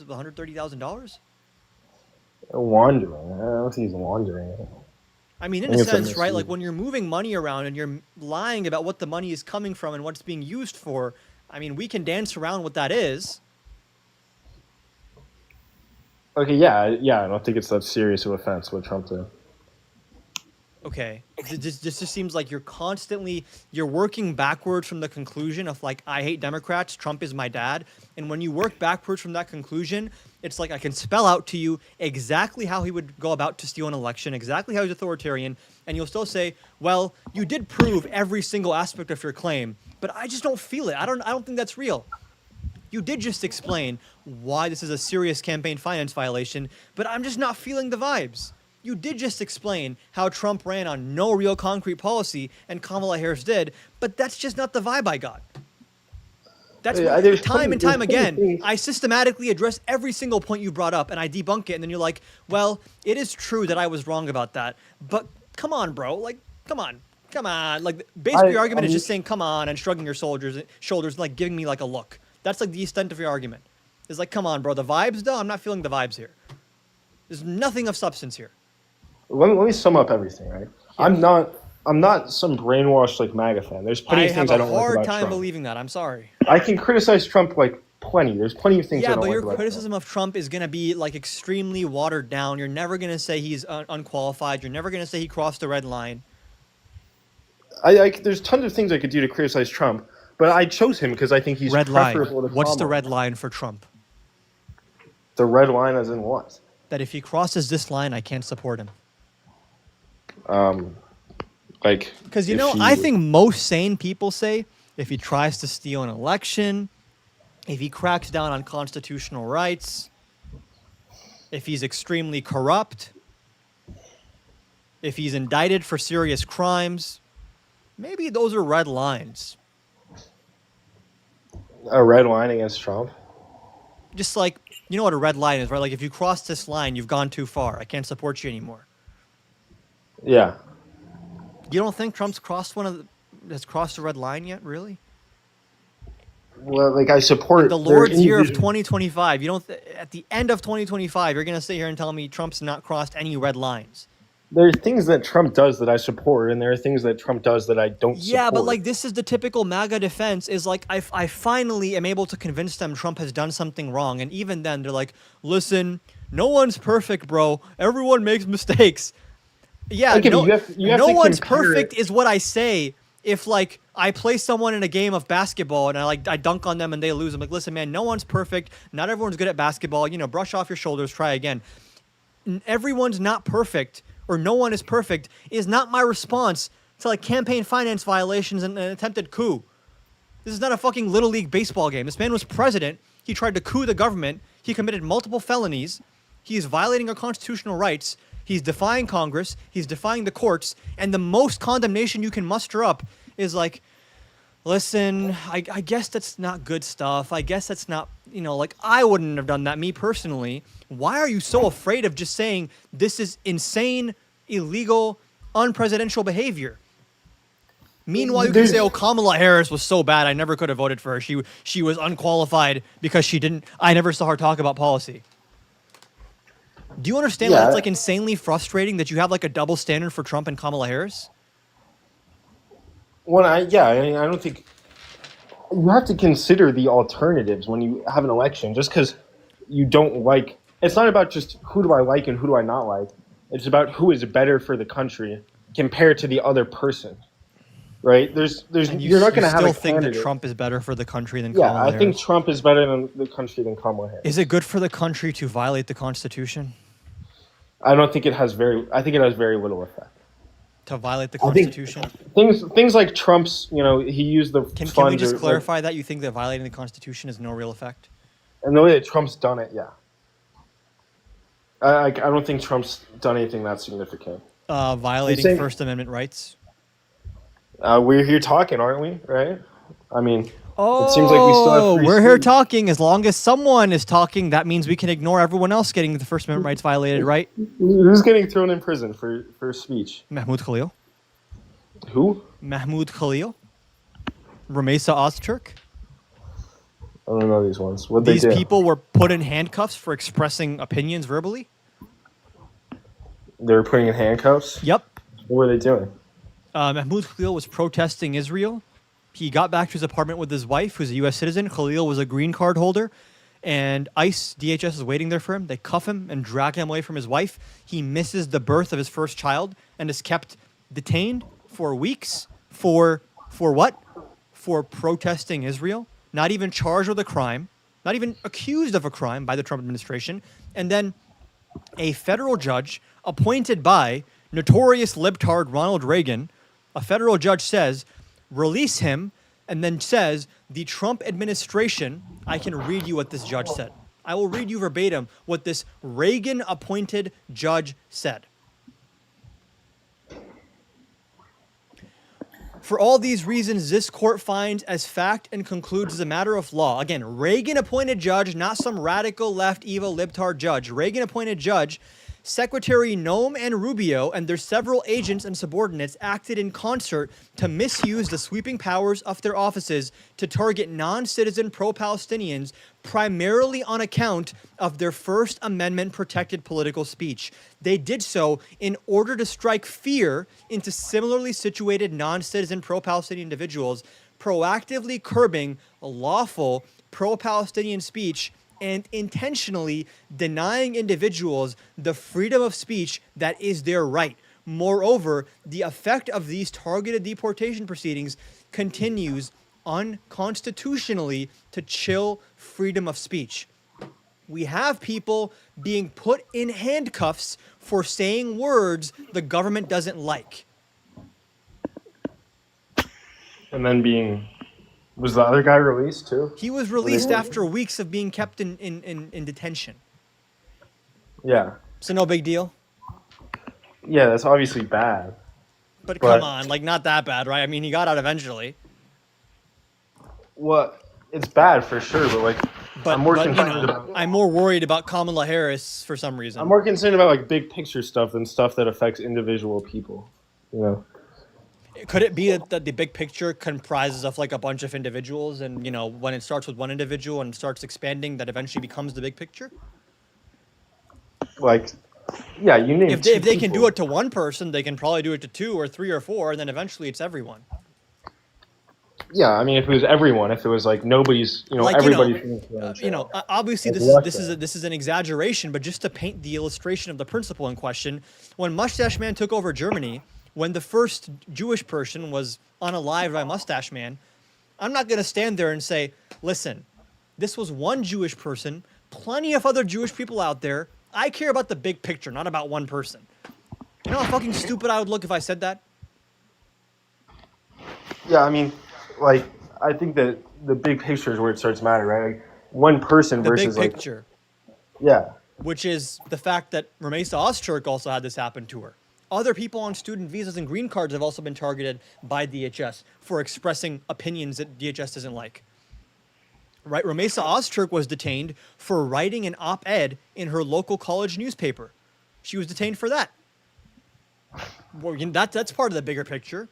of $130,000. laundering. I don't think he's laundering it. I mean, in I a think it's a sense, right? Like misuse. when you're moving money around and you're lying about what the money is coming from and what it's being used for. I mean, we can dance around what that is. Okay, yeah, I don't think it's that serious of offense what Trump did. Okay, this just seems like you're working backwards from the conclusion of like, I hate Democrats, Trump is my dad. And when you work backwards from that conclusion, it's like I can spell out to you exactly how he would go about to steal an election, exactly how he's authoritarian, and you'll still say, well, you did prove every single aspect of your claim, but I just don't feel it. I don't think that's real. You did just explain why this is a serious campaign finance violation, but I'm just not feeling the vibes. You did just explain how Trump ran on no real concrete policy and Kamala Harris did, but that's just not the vibe I got. That's Yeah, what, there's time and plenty- time there's plenty again, of things- I systematically address every single point you brought up and I debunk it, and then you're like, well, it is true that I was wrong about that, but come on, bro, like, come on. Like, basically your argument is just saying, come on, and shrugging your shoulders, and like giving me like a look. That's like the extent of your argument. It's like, come on, bro, the vibes though, I'm not feeling the vibes here. There's nothing of substance here. Let me sum up everything, right? I'm not some brainwashed like MAGA fan. There's plenty I of have things a I don't like hard about time Trump. believing that. I'm sorry. I can criticize Trump like plenty. There's plenty of things I Yeah, don't but like your about criticism of Trump is going to be like extremely watered down. You're never going to say he's unqualified. You're never going to say he crossed the red line. There's tons of things I could do to criticize Trump, but I chose him because I think he's Red line. preferable to What's the Kamala. red line for Trump? The red line as in what? That if he crosses this line, I can't support him. Like, Because, you if know, he- I think most sane people say if he tries to steal an election, if he cracks down on constitutional rights, if he's extremely corrupt, if he's indicted for serious crimes, maybe those are red lines. A red line against Trump? Just like, you know what a red line is, right? Like if you cross this line, you've gone too far. I can't support you anymore. Yeah. You don't think Trump's has crossed a red line yet, really? Well, like I support The Lord's year of 2025. You don't at the end of 2025, you're going to sit here and tell me Trump's not crossed any red lines. There are things that Trump does that I support, and there are things that Trump does that I don't support. Yeah, but like this is the typical MAGA defense is like I finally am able to convince them Trump has done something wrong. And even then they're like, listen, no one's perfect, bro. Everyone makes mistakes. Yeah, Okay, no, you have no to one's compare perfect it. is what I say. If like I play someone in a game of basketball and I dunk on them and they lose, I'm like, listen, man, no one's perfect. Not everyone's good at basketball. You know, brush off your shoulders, try again. Everyone's not perfect, or no one is perfect, is not my response to like campaign finance violations and an attempted coup. This is not a fucking Little League baseball game. This man was president. He tried to coup the government. He committed multiple felonies. He is violating our constitutional rights. He's defying Congress. He's defying the courts. And the most condemnation you can muster up is like, listen, I guess that's not good stuff. I guess that's not, you know, like I wouldn't have done that, me personally. Why are you so afraid of just saying this is insane, illegal, unpresidential behavior? Meanwhile, you can say, oh, Kamala Harris was so bad, I never could have voted for her. She was unqualified because I never saw her talk about policy. Do you understand why it's like insanely frustrating that you have like a double standard for Trump and Kamala Harris? Well, I don't think you have to consider the alternatives when you have an election. Just because you don't like, it's not about just who do I like and who do I not like. It's about who is better for the country compared to the other person, right? You're not going to have a still think candidate. that Trump is better for the country than Kamala Harris? I think Trump is better than the country than Kamala Harris. Is it good for the country to violate the Constitution? I don't think it has I think it has very little effect. To violate the Constitution? Things like Trump's, he used the Can fund we just or, clarify that you think that violating the Constitution has no real effect? and the way that Trump's done it, yeah. I don't think Trump's done anything that significant. Violating saying- First Amendment rights? We're here talking, aren't we? Right? I mean, Oh, it seems like we still have free we're here speech. talking. As long as someone is talking, that means we can ignore everyone else getting the First Amendment rights violated, right? Who's getting thrown in prison for speech? Mahmoud Khalil? Who? Mahmoud Khalil? Ramesa Ozturk? I don't know these ones. What they These do? people were put in handcuffs for expressing opinions verbally? They were putting in handcuffs. Yep. What were they doing? Mahmoud Khalil was protesting Israel. He got back to his apartment with his wife, who's a U.S. citizen. Khalil was a green card holder. And ICE, DHS is waiting there for him. They cuff him and drag him away from his wife. He misses the birth of his first child and is kept detained for weeks for what? For protesting Israel. Not even charged with a crime. Not even accused of a crime by the Trump administration. And then a federal judge appointed by notorious libtard Ronald Reagan, a federal judge says, release him, and then says, the Trump administration, I can read you what this judge said. I will read you verbatim what this Reagan-appointed judge said. For all these reasons, this court finds as fact and concludes as a matter of law. Again, Reagan-appointed judge, not some radical left evil libtard judge. Reagan-appointed judge, Secretary Noam and Rubio and their several agents and subordinates acted in concert to misuse the sweeping powers of their offices to target non-citizen pro-Palestinians primarily on account of their First Amendment protected political speech. They did so in order to strike fear into similarly situated non-citizen pro-Palestinian individuals, proactively curbing lawful pro-Palestinian speech and intentionally denying individuals the freedom of speech that is their right. Moreover, the effect of these targeted deportation proceedings continues unconstitutionally to chill freedom of speech. We have people being put in handcuffs for saying words the government doesn't like. And then being Was the other guy released too? He was released after weeks of being kept in detention. Yeah. So no big deal. Yeah, that's obviously bad. But come on, like not that bad, right? I mean, he got out eventually. Well, it's bad for sure, but like I'm more concerned about. I'm more worried about Kamala Harris for some reason. I'm more concerned about like big picture stuff than stuff that affects individual people. You know. Could it be that the big picture comprises of like a bunch of individuals, and you know, when it starts with one individual and starts expanding, that eventually becomes the big picture? Like, yeah, you name. If they can do it to one person, they can probably do it to 2 or 3 or 4, and then eventually it's everyone. Yeah, I mean, if it was everyone, if it was like nobody's, you know, Like, everybody. Obviously this is an exaggeration, but just to paint the illustration of the principle in question, when Mustache Man took over Germany, when the first Jewish person was unalived by Mustache Man, I'm not going to stand there and say, listen, this was one Jewish person, plenty of other Jewish people out there. I care about the big picture, not about one person. You know how fucking stupid I would look if I said that? Yeah, I mean, like, I think that the big picture is where it starts to matter, right? Like, one person The versus big like, picture, yeah, which is the fact that Ramesa Ozturk also had this happen to her. Other people on student visas and green cards have also been targeted by DHS for expressing opinions that DHS doesn't like. Right? Ramesa Ozturk was detained for writing an op-ed in her local college newspaper. She was detained for that. Well, that's part of the bigger picture.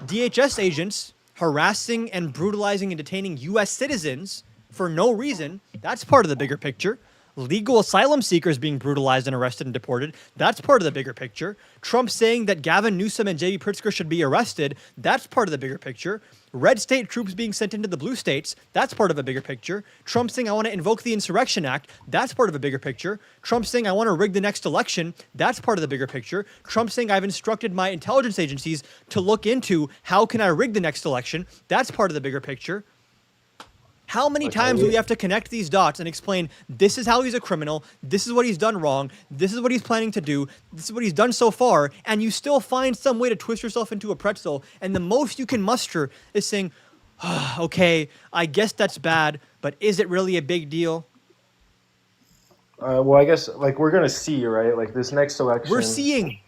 DHS agents harassing and brutalizing and detaining U.S. citizens for no reason, that's part of the bigger picture. Legal asylum seekers being brutalized and arrested and deported, that's part of the bigger picture. Trump saying that Gavin Newsom and J.B. Pritzker should be arrested, that's part of the bigger picture. Red state troops being sent into the blue states, that's part of a bigger picture. Trump saying I want to invoke the Insurrection Act, that's part of a bigger picture. Trump saying I want to rig the next election, that's part of the bigger picture. Trump saying I've instructed my intelligence agencies to look into how can I rig the next election, that's part of the bigger picture. How many times do we have to connect these dots and explain this is how he's a criminal, this is what he's done wrong, this is what he's planning to do, this is what he's done so far, and you still find some way to twist yourself into a pretzel, and the most you can muster is saying, okay, I guess that's bad, but is it really a big deal? Well, I guess like we're gonna see, right? Like this next election. We're seeing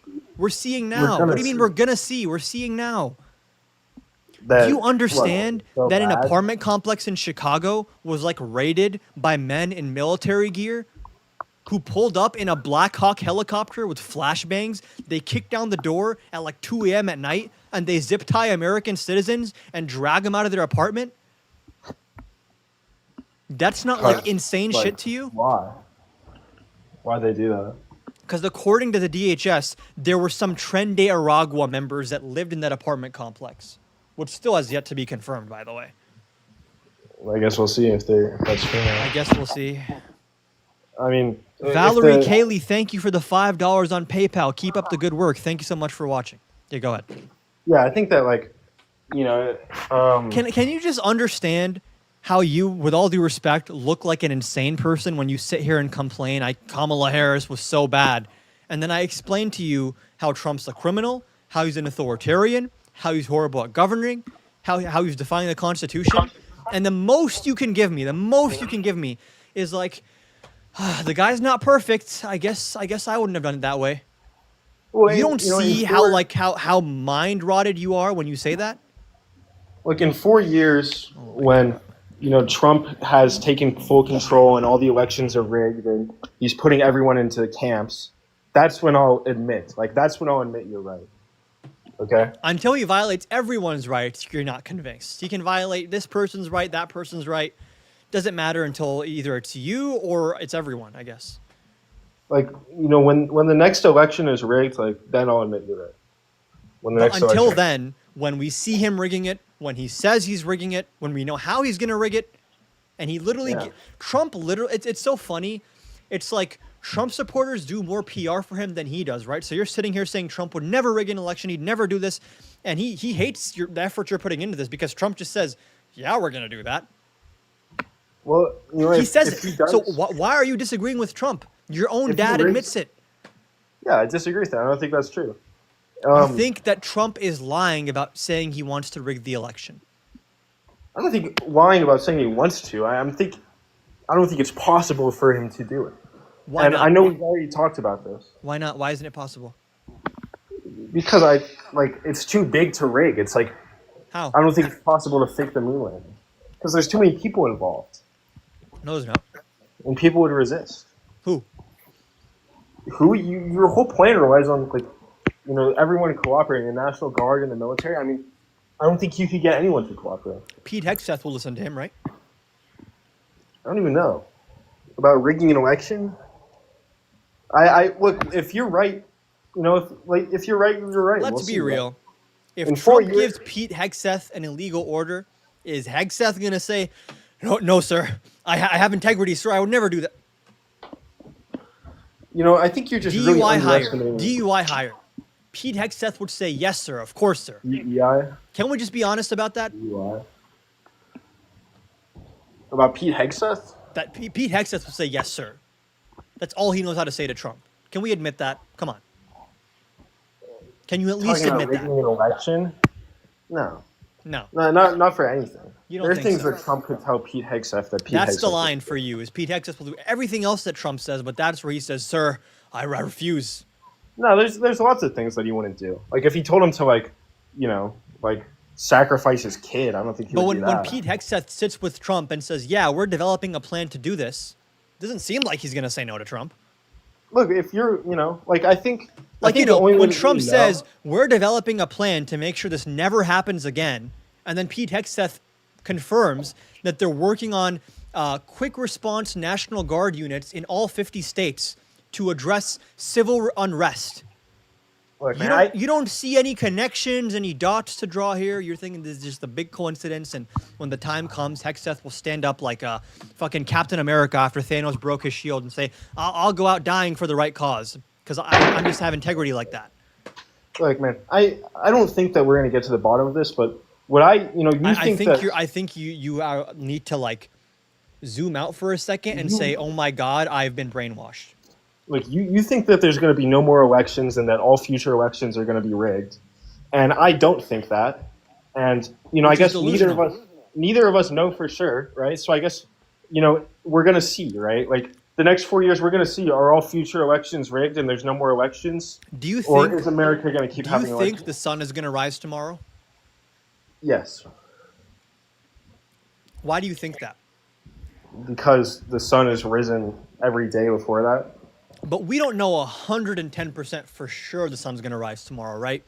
now. What do you mean we're gonna see? We're seeing now. Do you understand that an apartment complex in Chicago was like raided by men in military gear who pulled up in a Black Hawk helicopter with flashbangs? They kicked down the door at like 2 a.m. at night and they zip tie American citizens and drag them out of their apartment? That's not like insane shit to you? Why? Why'd they do that? Because according to the DHS, there were some Tren de Aragua members that lived in that apartment complex. Which still has yet to be confirmed, by the way. Well, I guess we'll see if that's true. I guess we'll see. I mean, Valerie Cayley, thank you for the $5 on PayPal. Keep up the good work. Thank you so much for watching. Yeah, go ahead. Yeah, I think that like, you know, Can you just understand how you, with all due respect, look like an insane person when you sit here and complain, Kamala Harris was so bad, and then I explain to you how Trump's a criminal, how he's an authoritarian, how he's horrible at governing, how he's defying the Constitution, and the most you can give me is like, the guy's not perfect. I guess I wouldn't have done it that way. well, You don't see how mind rotted you are when you say that? like in 4 years when you know Trump has taken full control and all the elections are rigged and he's putting everyone into camps, that's when I'll admit you're right. Okay. Until he violates everyone's rights, you're not convinced. He can violate this person's right, that person's right. Doesn't matter until either it's you or it's everyone, I guess. Like, you know, when the next election is rigged, like then I'll admit you're right. When the next Until election. then, when we see him rigging it, when he says he's rigging it, when we know how he's going to rig it, and he literally, Trump literally, it's so funny. It's like Trump supporters do more PR for him than he does, right? So you're sitting here saying Trump would never rig an election, he'd never do this, and he hates the effort you're putting into this because Trump just says, yeah, we're going to do that. Well, you know, He says if it. he does, So why are you disagreeing with Trump? Your own If he dad rigs- admits it. yeah, I disagree with that. I don't think that's true. You think that Trump is lying about saying he wants to rig the election. I don't think lying about saying he wants to. I don't think it's possible for him to do it. Why not? I know we've already talked about this. Why not? Why isn't it possible? Because it's too big to rig. It's like How? I don't think it's possible to fake the moon landing because there's too many people involved, No, there's not. and people would resist. Who? Your whole plan relies on everyone cooperating, the National Guard and the military. I mean, I don't think you could get anyone to cooperate. Pete Hegseth will listen to him, right? I don't even know about rigging an election. I look, if you're right, if you're right, you're right. Let's We'll be see. real. If In 4 Trump years- gives Pete Hegseth an illegal order, is Hegseth going to say, no, sir, I have integrity, sir, I would never do that? I think you're just really DUI hire. underestimating DUI hire. Pete Hegseth would say, yes, sir, of course, sir. DEI. Can we just be honest about that? DUI. About Pete Hegseth? That Pete Hegseth would say, yes, sir. That's all he knows how to say to Trump. Can we admit that? Come on. Can you at least Talking about admit rigging that? an election? No. No. No, not for anything. You don't There are think things so? that Trump could tell Pete Hegseth that Pete That's Hegseth the line for you, is Pete Hegseth will do everything else that Trump says, but that's where he says, sir, I refuse. No, there's lots of things that he wouldn't do. Like if he told him to sacrifice his kid, I don't think he But would do when that. Pete Hegseth sits with Trump and says, yeah, we're developing a plan to do this, it doesn't seem like he's going to say no to Trump. Look, if you're, I think the only when way Trump we know- says, we're developing a plan to make sure this never happens again, and then Pete Hegseth confirms that they're working on quick response National Guard units in all 50 states to address civil unrest. Look, You man, don't see any connections, any dots to draw here. You're thinking this is just a big coincidence, and when the time comes, Hegseth will stand up like a fucking Captain America after Thanos broke his shield and say, I'll go out dying for the right cause, because I just have integrity like that. Look, man, I don't think that we're gonna get to the bottom of this, but what I think you need to zoom out for a second and say, oh my God, I've been brainwashed. Like you think that there's going to be no more elections and that all future elections are going to be rigged, and I don't think that. And I guess neither of us know for sure, right? So I guess we're going to see, right? Like the next 4 years, we're going to see, are all future elections rigged and there's no more elections? Do you or think? is America going to keep having Do you elections? think the sun is going to rise tomorrow? Yes, Why do you think that? because the sun has risen every day before that. But we don't know 110% for sure the sun's going to rise tomorrow, right?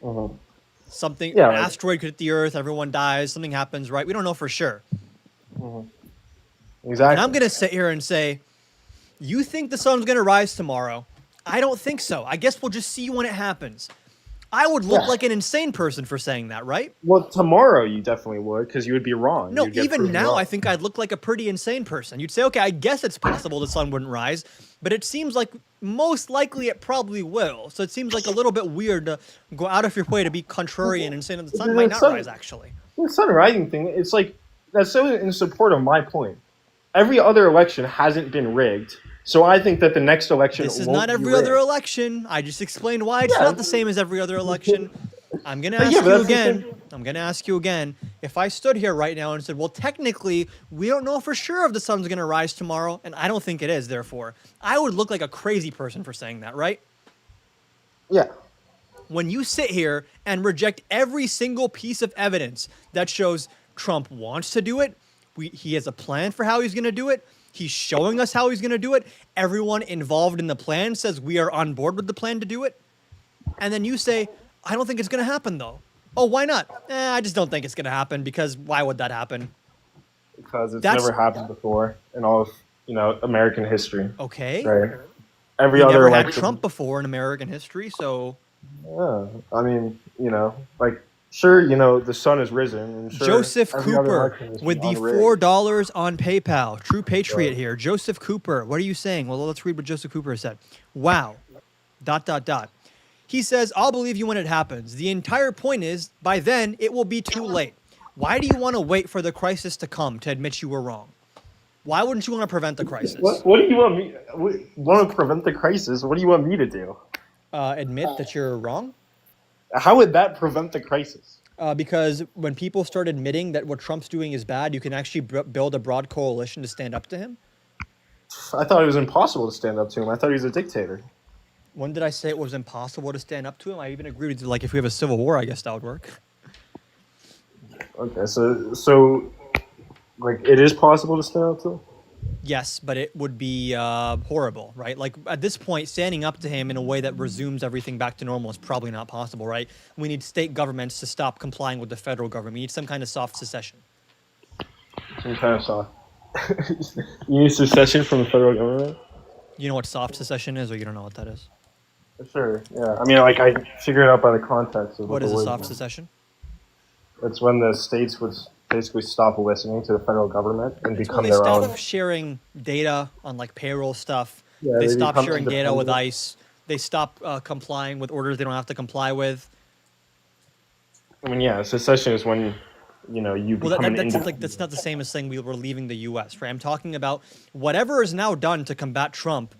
Mm-hmm. Something, Yeah, an like- asteroid could hit the Earth, everyone dies, something happens, right? We don't know for sure. Exactly. And I'm going to sit here and say, you think the sun's going to rise tomorrow? I don't think so. I guess we'll just see when it happens. I would look Yeah. like an insane person for saying that, right? Well, tomorrow you definitely would, because you would be wrong. No, You'd get even proven now, wrong. I think I'd look like a pretty insane person. You'd say, okay, I guess it's possible the sun wouldn't rise, but it seems like most likely it probably will. So it seems like a little bit weird to go out of your way to be contrarian and say that the sun might not rise, actually. The sun rising thing, it's like, that's so in support of my point. Every other election hasn't been rigged, so I think that the next election This is won't not be every other rigged. election. I just explained why it's Yeah. not the same as every other election. I'm going to But ask yeah, but you that's the again. same- I'm going to ask you again. If I stood here right now and said, well, technically, we don't know for sure if the sun's going to rise tomorrow, and I don't think it is, therefore, I would look like a crazy person for saying that, right? Yeah. When you sit here and reject every single piece of evidence that shows Trump wants to do it, he has a plan for how he's going to do it, he's showing us how he's going to do it, everyone involved in the plan says we are on board with the plan to do it, and then you say, I don't think it's going to happen, though. Oh, why not? I just don't think it's going to happen, because why would that happen? Because it's That's- never happened before in all of American history. Okay. Right. Every We other never had election. Trump before in American history, so Yeah. I mean, sure, the sun has risen. And sure, Joseph every other Cooper election has with been the unrigged. $4 on PayPal. True patriot here. Joseph Cooper, what are you saying? Well, let's read what Joseph Cooper said. Wow. ... He says, I'll believe you when it happens. The entire point is, by then, it will be too late. Why do you want to wait for the crisis to come to admit you were wrong? Why wouldn't you want to prevent the crisis? What do you want me? Want to prevent the crisis? What do you want me to do? Admit that you're wrong? How would that prevent the crisis? because when people start admitting that what Trump's doing is bad, you can actually build a broad coalition to stand up to him? I thought it was impossible to stand up to him. I thought he was a dictator. When did I say it was impossible to stand up to him? I even agreed with, like, if we have a civil war, I guess that would work. Okay, so like, it is possible to stand up to him? Yes, but it would be horrible, right? Like, at this point, standing up to him in a way that resumes everything back to normal is probably not possible, right? We need state governments to stop complying with the federal government. We need some kind of soft secession. Some kind of soft. You need secession from the federal government? You know what soft secession is, or you don't know what that is? Sure, yeah. I mean, like, I figured it out by the context of What is the a word soft means. secession? It's when the states would basically stop listening to the federal government and Well, become they their stop own. sharing data on, like, payroll stuff. Yeah, They they stop become sharing data with independent. ICE. They stop complying with orders they don't have to comply with. I mean, yeah, secession is when, you know, you Well, become an that's independent. like that's not the same as saying we were leaving the U.S. Right? I'm talking about whatever is now done to combat Trump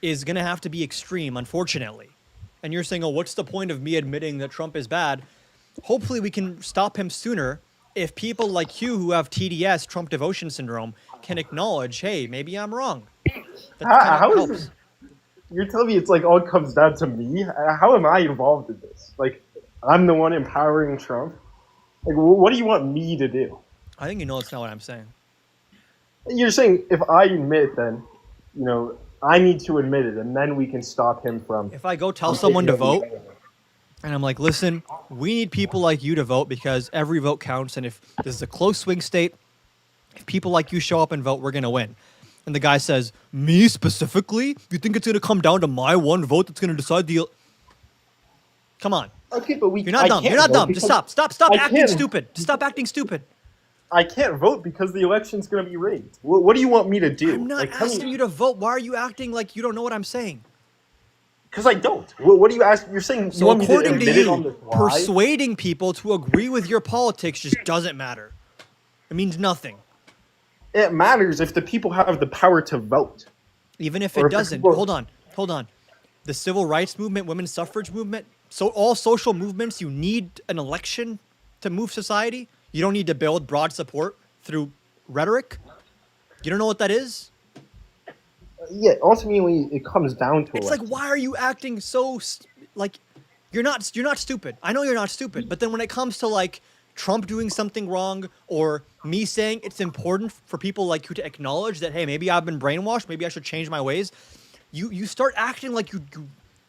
is going to have to be extreme, unfortunately. And you're saying, oh, what's the point of me admitting that Trump is bad? Hopefully, we can stop him sooner if people like you who have TDS, Trump devotion syndrome, can acknowledge, hey, maybe I'm wrong. That kind of How is helps. this? You're telling me it's like all comes down to me? How am I involved in this? Like, I'm the one empowering Trump? Like, what do you want me to do? I think you know that's not what I'm saying. You're saying if I admit, then, you know, I need to admit it, and then we can stop him from. If I go tell someone to vote, and I'm like, listen, we need people like you to vote because every vote counts. And if this is a close swing state, if people like you show up and vote, we're going to win. And the guy says, me specifically? You think it's going to come down to my one vote that's going to decide the... Come on. Okay, but You're not dumb. You're not dumb. Just stop. Stop I acting can't- stupid. Just stop acting stupid. I can't vote because the election's going to be rigged. What do you want me to do? I'm not asking you to vote. Why are you acting like you don't know what I'm saying? Because I don't. What do you ask? You're saying you So want me to according to admit it on you, this live? persuading people to agree with your politics just doesn't matter. It means nothing. It matters if the people have the power to vote. Even if Or it if the doesn't. people- Hold on. The civil rights movement, women's suffrage movement, so all social movements, you need an election to move society. You don't need to build broad support through rhetoric. You don't know what that is? Yeah, ultimately it comes down to It's it. like, why are you acting so like you're not stupid. I know you're not stupid, but then when it comes to like Trump doing something wrong or me saying it's important for people like you to acknowledge that, hey, maybe I've been brainwashed, maybe I should change my ways. You start acting like you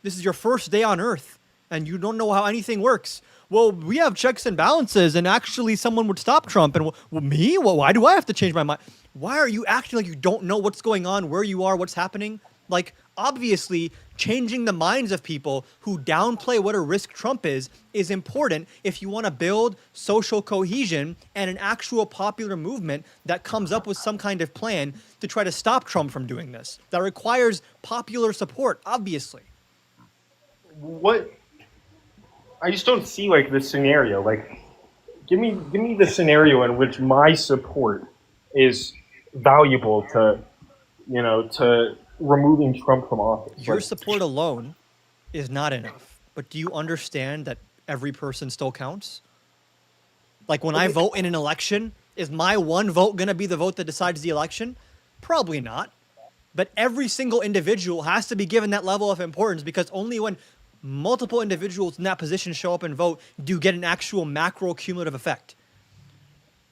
this is your first day on earth and you don't know how anything works. Well, we have checks and balances, and actually someone would stop Trump. And well, me? Well, why do I have to change my mind? Why are you acting like you don't know what's going on, where you are, what's happening? Like, obviously, changing the minds of people who downplay what a risk Trump is important if you want to build social cohesion and an actual popular movement that comes up with some kind of plan to try to stop Trump from doing this. That requires popular support, obviously. What? I just don't see like the scenario. Like, give me the scenario in which my support is valuable to, you know, to removing Trump from office. Your Like, support alone is not enough. But do you understand that every person still counts? Like when I vote in an election, is my one vote going to be the vote that decides the election? Probably not. But every single individual has to be given that level of importance because only when multiple individuals in that position show up and vote do you get an actual macro cumulative effect.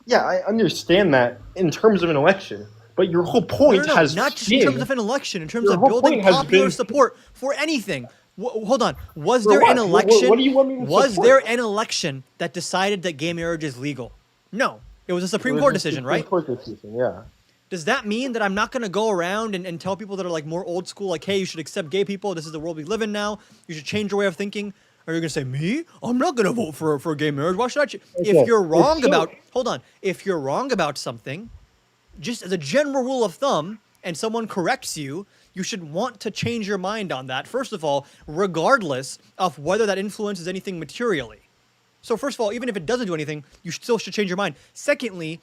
yeah, I understand that in terms of an election, but your whole point No, has not just been, in terms of an election, in terms Your of whole building point has popular been- support for anything. Hold on. Was For there what? an election? What do you want me to Was support? there an election that decided that gay marriage is legal? No. It was a Supreme It was Court a decision, Supreme right? Court decision, yeah. Does that mean that I'm not going to go around and tell people that are like more old school, like, hey, you should accept gay people. This is the world we live in now. You should change your way of thinking. Or you're going to say, me? I'm not going to vote for gay marriage. Why should I? Okay, If you're wrong so- about, hold on. If you're wrong about something, just as a general rule of thumb, and someone corrects you, you should want to change your mind on that, first of all, regardless of whether that influences anything materially. So first of all, even if it doesn't do anything, you still should change your mind. Secondly,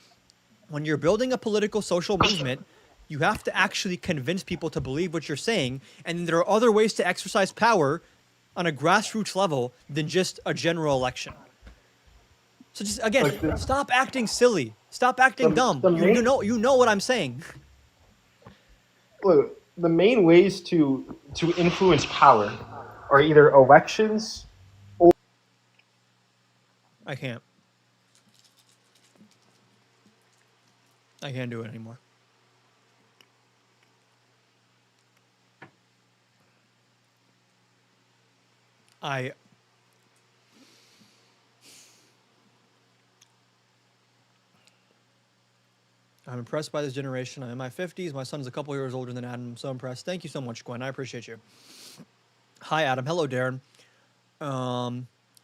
when you're building a political social movement, you have to actually convince people to believe what you're saying, and there are other ways to exercise power on a grassroots level than just a general election. So just again, Like the- stop acting silly. Stop acting dumb. the You main- know what I'm saying. Look, the main ways to influence power are either elections. I can't. I can't do it anymore. I'm impressed by this generation. I'm in my 50s. My son's a couple years older than Adam. I'm so impressed. Thank you so much, Gwen. I appreciate you. Hi, Adam. Hello, Darren.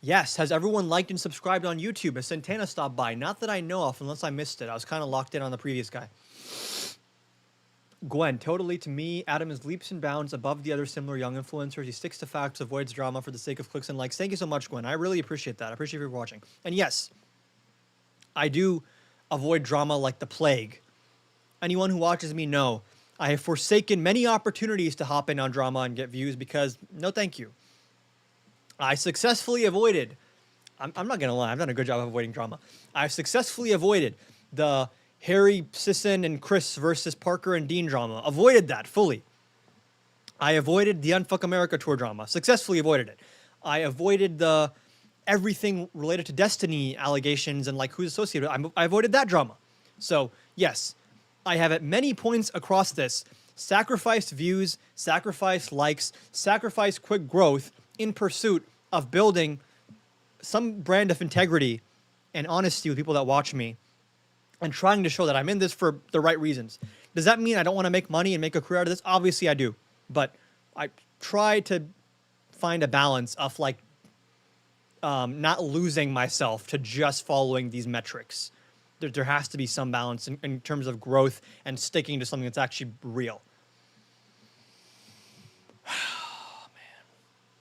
Yes, has everyone liked and subscribed on YouTube? Has Santana stopped by? Not that I know of, unless I missed it. I was kind of locked in on the previous guy. Gwen, totally to me, Adam is leaps and bounds above the other similar young influencers. He sticks to facts, avoids drama for the sake of clicks and likes. Thank you so much, Gwen. I really appreciate that. I appreciate you for watching. And yes, I do avoid drama like the plague. Anyone who watches me know I have forsaken many opportunities to hop in on drama and get views because no thank you. I successfully avoided, I'm not gonna lie, I've done a good job of avoiding drama. I've successfully avoided the Harry, Sisson, and Chris versus Parker and Dean drama. Avoided that fully. I avoided the Unfuck America tour drama. Successfully avoided it. I avoided the everything related to Destiny allegations and like who's associated with it. I avoided that drama. So yes, I have at many points across this sacrificed views, sacrificed likes, sacrificed quick growth in pursuit of building some brand of integrity and honesty with people that watch me and trying to show that I'm in this for the right reasons. Does that mean I don't want to make money and make a career out of this? Obviously I do. But I try to find a balance of like not losing myself to just following these metrics. There has to be some balance in terms of growth and sticking to something that's actually real. Oh, man.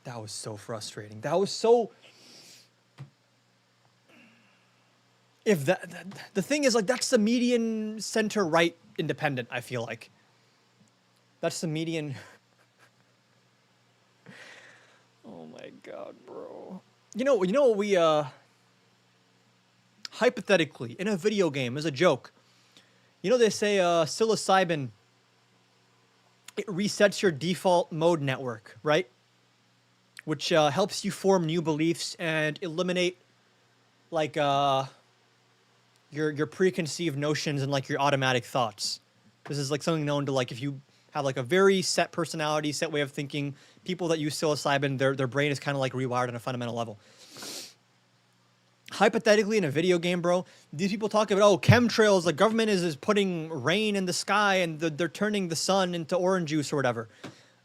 That was so frustrating. That was so... If the thing is, like, that's the median center-right independent, I feel like. That's the median... Oh, my God, bro. You know what we, hypothetically, in a video game, as a joke, you know they say psilocybin, it resets your default mode network, right? Which helps you form new beliefs and eliminate, like, your preconceived notions and, like, your automatic thoughts. This is, like, something known to, like, if you have, like, a very set personality, set way of thinking, people that use psilocybin, their brain is kind of, like, rewired on a fundamental level. Hypothetically, in a video game, bro, these people talk about, oh, chemtrails, the government is putting rain in the sky and they're turning the sun into orange juice or whatever.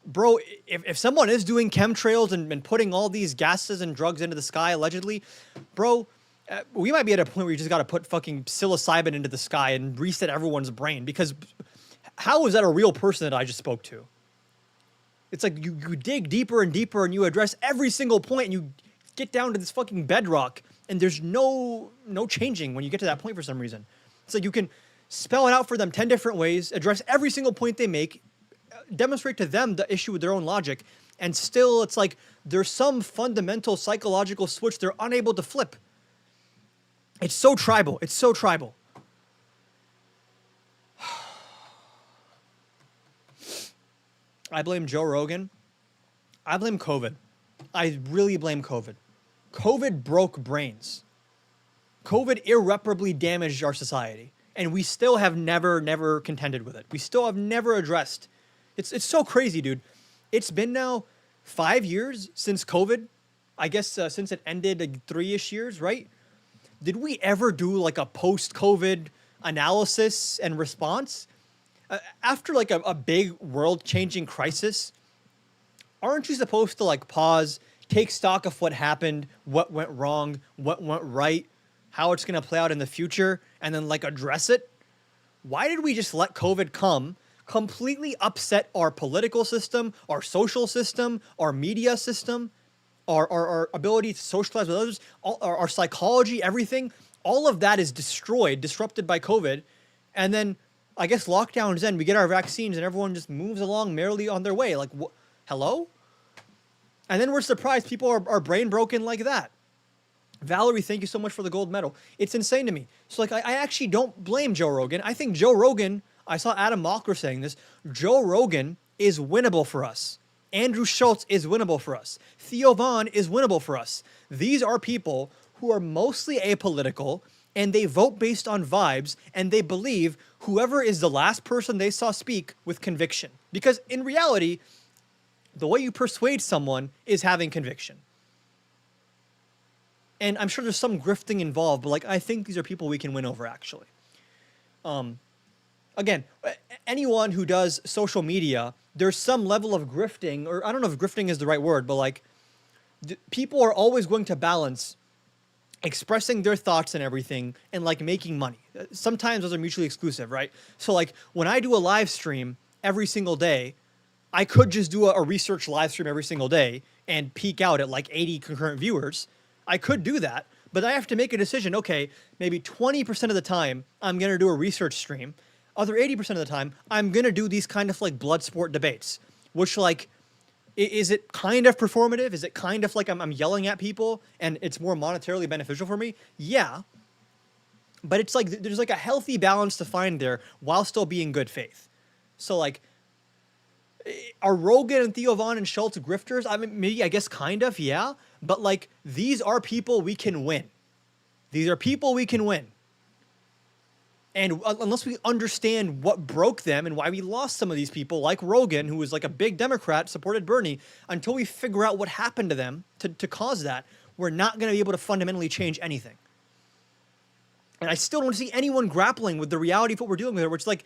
Bro, if someone is doing chemtrails and putting all these gases and drugs into the sky, allegedly, bro, we might be at a point where you just got to put fucking psilocybin into the sky and reset everyone's brain, because how is that a real person that I just spoke to? It's like you dig deeper and deeper and you address every single point and you get down to this fucking bedrock. And there's no changing when you get to that point for some reason. It's like you can spell it out for them 10 different ways, address every single point they make, demonstrate to them the issue with their own logic, and still it's like there's some fundamental psychological switch they're unable to flip. It's so tribal. It's so tribal. I blame Joe Rogan. I blame COVID. I really blame COVID. COVID broke brains. COVID irreparably damaged our society. And we still have never contended with it. We still have never addressed. It's so crazy, dude. It's been now 5 years since COVID. I guess since it ended, like 3-ish years, right? Did we ever do like a post-COVID analysis and response? After like a big world-changing crisis, aren't you supposed to like pause, take stock of what happened, what went wrong, what went right, how it's going to play out in the future, and then like address it? Why did we just let COVID come, completely upset our political system, our social system, our media system, our ability to socialize with others, our psychology, everything? All of that is destroyed, disrupted by COVID. And then I guess lockdowns end, we get our vaccines and everyone just moves along merrily on their way. Like, hello? And then we're surprised people are brain broken like that. Valerie, thank you so much for the gold medal. It's insane to me. So like, I actually don't blame Joe Rogan. I think Joe Rogan, I saw Adam Mockler saying this, Joe Rogan is winnable for us. Andrew Schultz is winnable for us. Theo Vaughn is winnable for us. These are people who are mostly apolitical, and they vote based on vibes, and they believe whoever is the last person they saw speak with conviction. Because in reality, the way you persuade someone is having conviction. And I'm sure there's some grifting involved, but like, I think these are people we can win over, actually. Again, anyone who does social media, there's some level of grifting, or I don't know if grifting is the right word, but like, people are always going to balance expressing their thoughts and everything and like making money. Sometimes those are mutually exclusive, right? So like, when I do a live stream every single day, I could just do a research live stream every single day and peak out at like 80 concurrent viewers. I could do that, but I have to make a decision. Okay, maybe 20% of the time I'm going to do a research stream. Other 80% of the time, I'm going to do these kind of like blood sport debates, which like, is it kind of performative? Is it kind of like I'm yelling at people and it's more monetarily beneficial for me? Yeah. But it's like, there's like a healthy balance to find there while still being good faith. So like, are Rogan and Theo Vaughn and Schultz grifters? I mean, maybe, I guess kind of, yeah. But like, these are people we can win. These are people we can win. And unless we understand what broke them and why we lost some of these people, like Rogan, who was like a big Democrat, supported Bernie, until we figure out what happened to them to cause that, we're not going to be able to fundamentally change anything. And I still don't see anyone grappling with the reality of what we're dealing with here, which is like,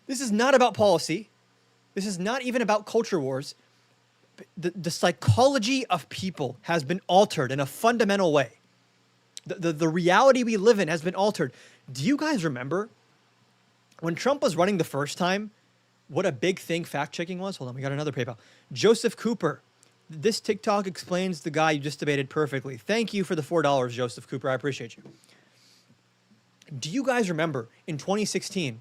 this is not about policy. This is not even about culture wars. The psychology of people has been altered in a fundamental way. The reality we live in has been altered. Do you guys remember when Trump was running the first time, what a big thing fact-checking was? Hold on, we got another PayPal. Joseph Cooper. This TikTok explains the guy you just debated perfectly. Thank you for the $4, Joseph Cooper. I appreciate you. Do you guys remember in 2016,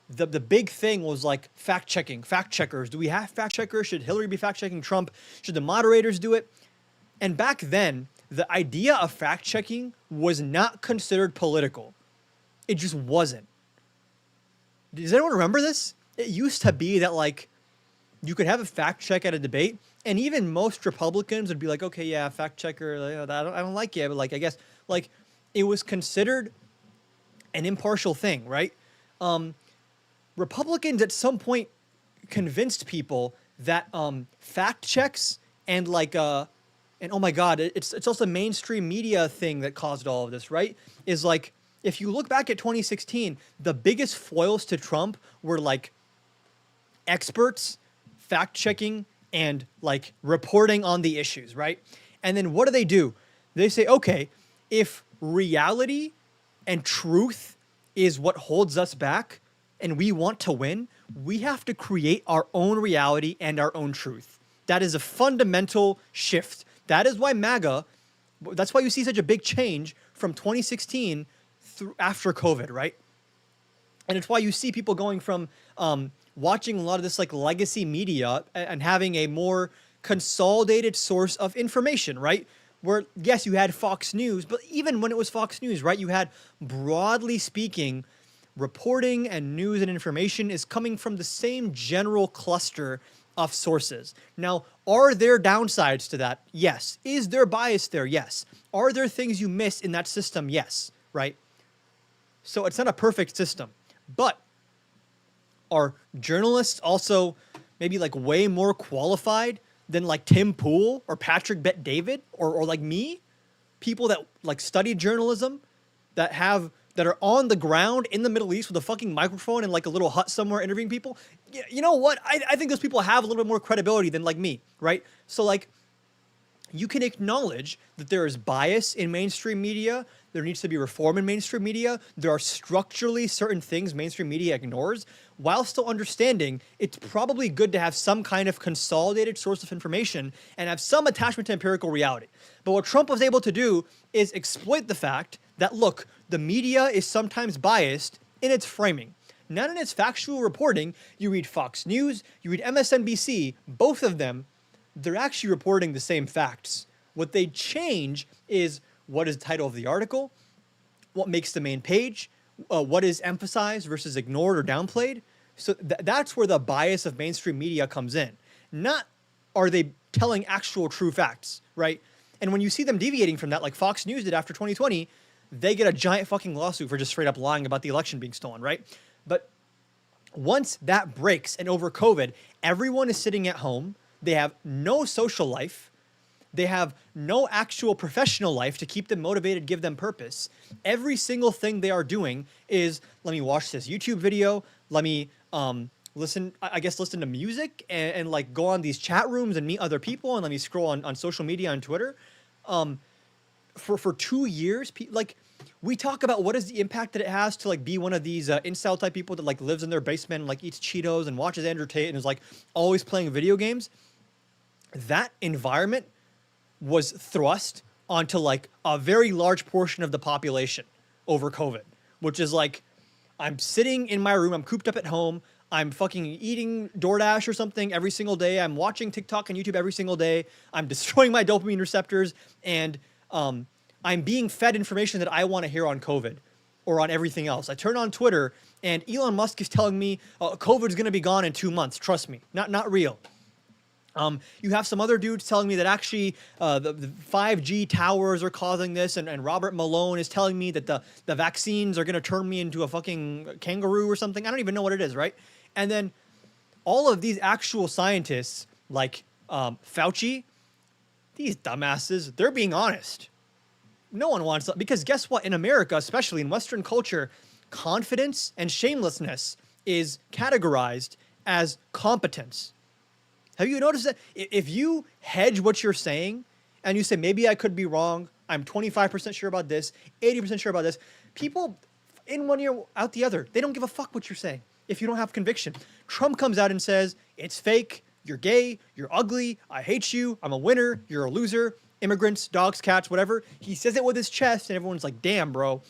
the big thing was like fact-checking, fact-checkers. Do we have fact-checkers? Should Hillary be fact-checking Trump? Should the moderators do it? And back then, the idea of fact-checking was not considered political. It just wasn't. Does anyone remember this? It used to be that like, you could have a fact check at a debate, and even most Republicans would be like, okay, yeah, fact checker, I don't like you, but like, I guess, like, it was considered an impartial thing, right? Republicans at some point convinced people that fact checks and like, and oh my God, it's also a mainstream media thing that caused all of this, right? Is like, if you look back at 2016, the biggest foils to Trump were like experts, fact checking, and like reporting on the issues, right? And then what do? They say, okay, if reality and truth is what holds us back and we want to win, we have to create our own reality and our own truth. That is a fundamental shift. That is why MAGA, that's why you see such a big change from 2016 through after COVID, right? And it's why you see people going from watching a lot of this like legacy media and having a more consolidated source of information, right? Where, yes, you had Fox News, but even when it was Fox News, right, you had, broadly speaking, reporting and news and information is coming from the same general cluster of sources. Now, are there downsides to that? Yes. Is there bias there? Yes. Are there things you miss in that system? Yes, right? So it's not a perfect system, but are journalists also maybe like way more qualified than like Tim Pool or Patrick Bet-David or like me? People that like study journalism, that are on the ground in the Middle East with a fucking microphone and like a little hut somewhere interviewing people. You know what? I think those people have a little bit more credibility than like me, right? So like, you can acknowledge that there is bias in mainstream media. There needs to be reform in mainstream media. There are structurally certain things mainstream media ignores, while still understanding it's probably good to have some kind of consolidated source of information and have some attachment to empirical reality. But what Trump was able to do is exploit the fact that, look, the media is sometimes biased in its framing, not in its factual reporting. You read Fox News, you read MSNBC, both of them, they're actually reporting the same facts. What they change is what is the title of the article, what makes the main page, what is emphasized versus ignored or downplayed. So that's where the bias of mainstream media comes in. Not are they telling actual true facts, right? And when you see them deviating from that, like Fox News did after 2020, they get a giant fucking lawsuit for just straight up lying about the election being stolen, right? But once that breaks and over COVID, everyone is sitting at home. They have no social life. They have no actual professional life to keep them motivated, give them purpose. Every single thing they are doing is, let me watch this YouTube video. Let me listen to music and like go on these chat rooms and meet other people, and let me scroll on social media on Twitter. For 2 years, like we talk about what is the impact that it has to like be one of these incel type people that like lives in their basement and like eats Cheetos and watches Andrew Tate and is like always playing video games. That environment was thrust onto like a very large portion of the population over COVID, which is like, I'm sitting in my room, I'm cooped up at home, I'm fucking eating DoorDash or something every single day, I'm watching TikTok and YouTube every single day, I'm destroying my dopamine receptors, and I'm being fed information that I want to hear on COVID or on everything else. I turn on Twitter and Elon Musk is telling me COVID is going to be gone in 2 months. Trust me, not real. You have some other dudes telling me that actually the 5G towers are causing this, and Robert Malone is telling me that the vaccines are going to turn me into a fucking kangaroo or something. I don't even know what it is, right? And then all of these actual scientists like Fauci, these dumbasses, they're being honest. No one wants to, because guess what? In America, especially in Western culture, confidence and shamelessness is categorized as competence. Have you noticed that? If you hedge what you're saying and you say, maybe I could be wrong, I'm 25% sure about this, 80% sure about this, people in one ear, out the other, they don't give a fuck what you're saying if you don't have conviction. Trump comes out and says, it's fake, you're gay, you're ugly, I hate you, I'm a winner, you're a loser, immigrants, dogs, cats, whatever. He says it with his chest and everyone's like, damn, bro,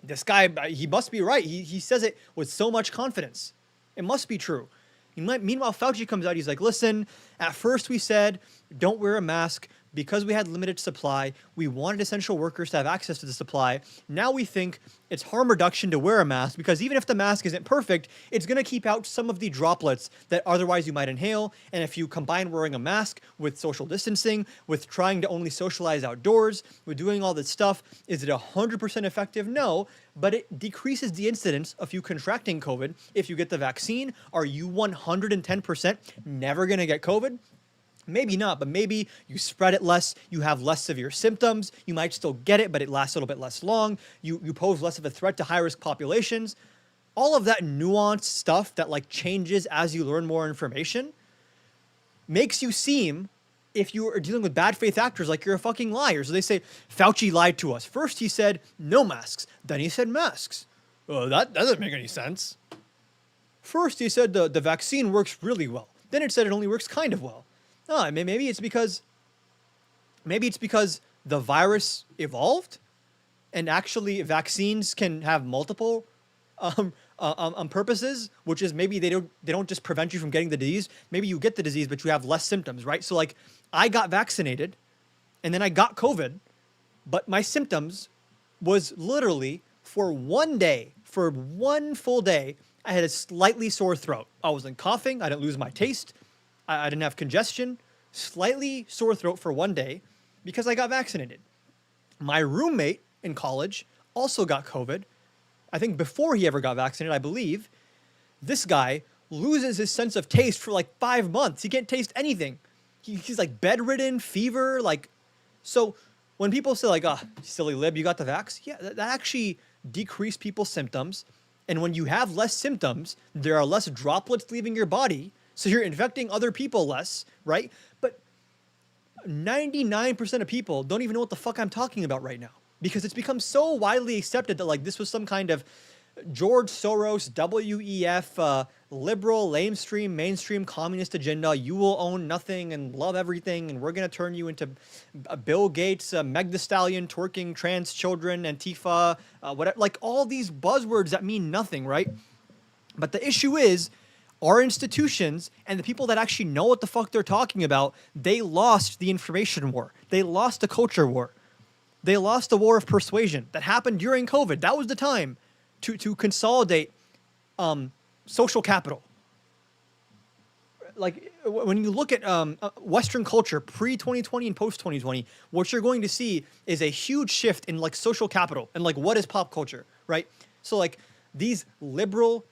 this guy, he must be right. He says it with so much confidence. It must be true. Meanwhile, Fauci comes out, he's like, listen, at first we said, don't wear a mask because we had limited supply. We wanted essential workers to have access to the supply. Now we think it's harm reduction to wear a mask because even if the mask isn't perfect, it's going to keep out some of the droplets that otherwise you might inhale. And if you combine wearing a mask with social distancing, with trying to only socialize outdoors, with doing all this stuff, is it 100% effective? No, but it decreases the incidence of you contracting COVID. If you get the vaccine, are you 110% never going to get COVID? Maybe not, but maybe you spread it less, you have less severe symptoms, you might still get it, but it lasts a little bit less long, you pose less of a threat to high-risk populations. All of that nuanced stuff that like changes as you learn more information makes you seem, if you are dealing with bad faith actors, like you're a fucking liar. So they say, Fauci lied to us. First he said no masks, then he said masks. That doesn't make any sense. First he said the vaccine works really well, then it said it only works kind of well. No, maybe it's because the virus evolved, and actually vaccines can have multiple purposes, which is maybe they don't just prevent you from getting the disease. Maybe you get the disease, but you have less symptoms, right? So like, I got vaccinated, and then I got COVID, but my symptoms was literally for 1 day, for 1 full day, I had a slightly sore throat. I wasn't coughing. I didn't lose my taste. I didn't have congestion, slightly sore throat for 1 day because I got vaccinated. My roommate in college also got COVID. I think before he ever got vaccinated, I believe. This guy loses his sense of taste for like 5 months. He can't taste anything. He's like bedridden, fever, like. So when people say like, silly lib, you got the vax? Yeah, that actually decreased people's symptoms. And when you have less symptoms, there are less droplets leaving your body. So you're infecting other people less, right? But 99% of people don't even know what the fuck I'm talking about right now because it's become so widely accepted that like this was some kind of George Soros, WEF, liberal, mainstream communist agenda. You will own nothing and love everything, and we're going to turn you into Bill Gates, Meg Thee Stallion, twerking trans children, Antifa, whatever. Like all these buzzwords that mean nothing, right? But the issue is, our institutions and the people that actually know what the fuck they're talking about, they lost the information war. They lost the culture war. They lost the war of persuasion that happened during COVID. That was the time to consolidate social capital. Like when you look at Western culture pre-2020 and post-2020, what you're going to see is a huge shift in like social capital and like what is pop culture, right? So like these liberal,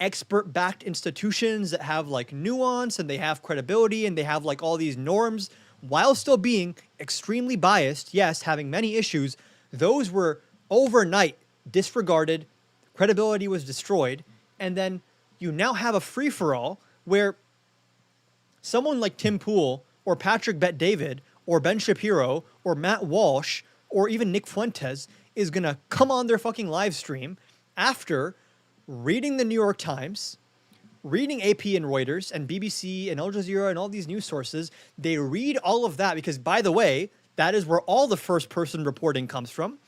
expert-backed institutions that have like nuance and they have credibility and they have like all these norms, while still being extremely biased, yes, having many issues, those were overnight disregarded, credibility was destroyed, and then you now have a free-for-all where someone like Tim Pool or Patrick Bet-David or Ben Shapiro or Matt Walsh or even Nick Fuentes is going to come on their fucking live stream after reading the New York Times, reading AP and Reuters and BBC and Al Jazeera and all these news sources. They read all of that because, by the way, that is where all the first-person reporting comes from.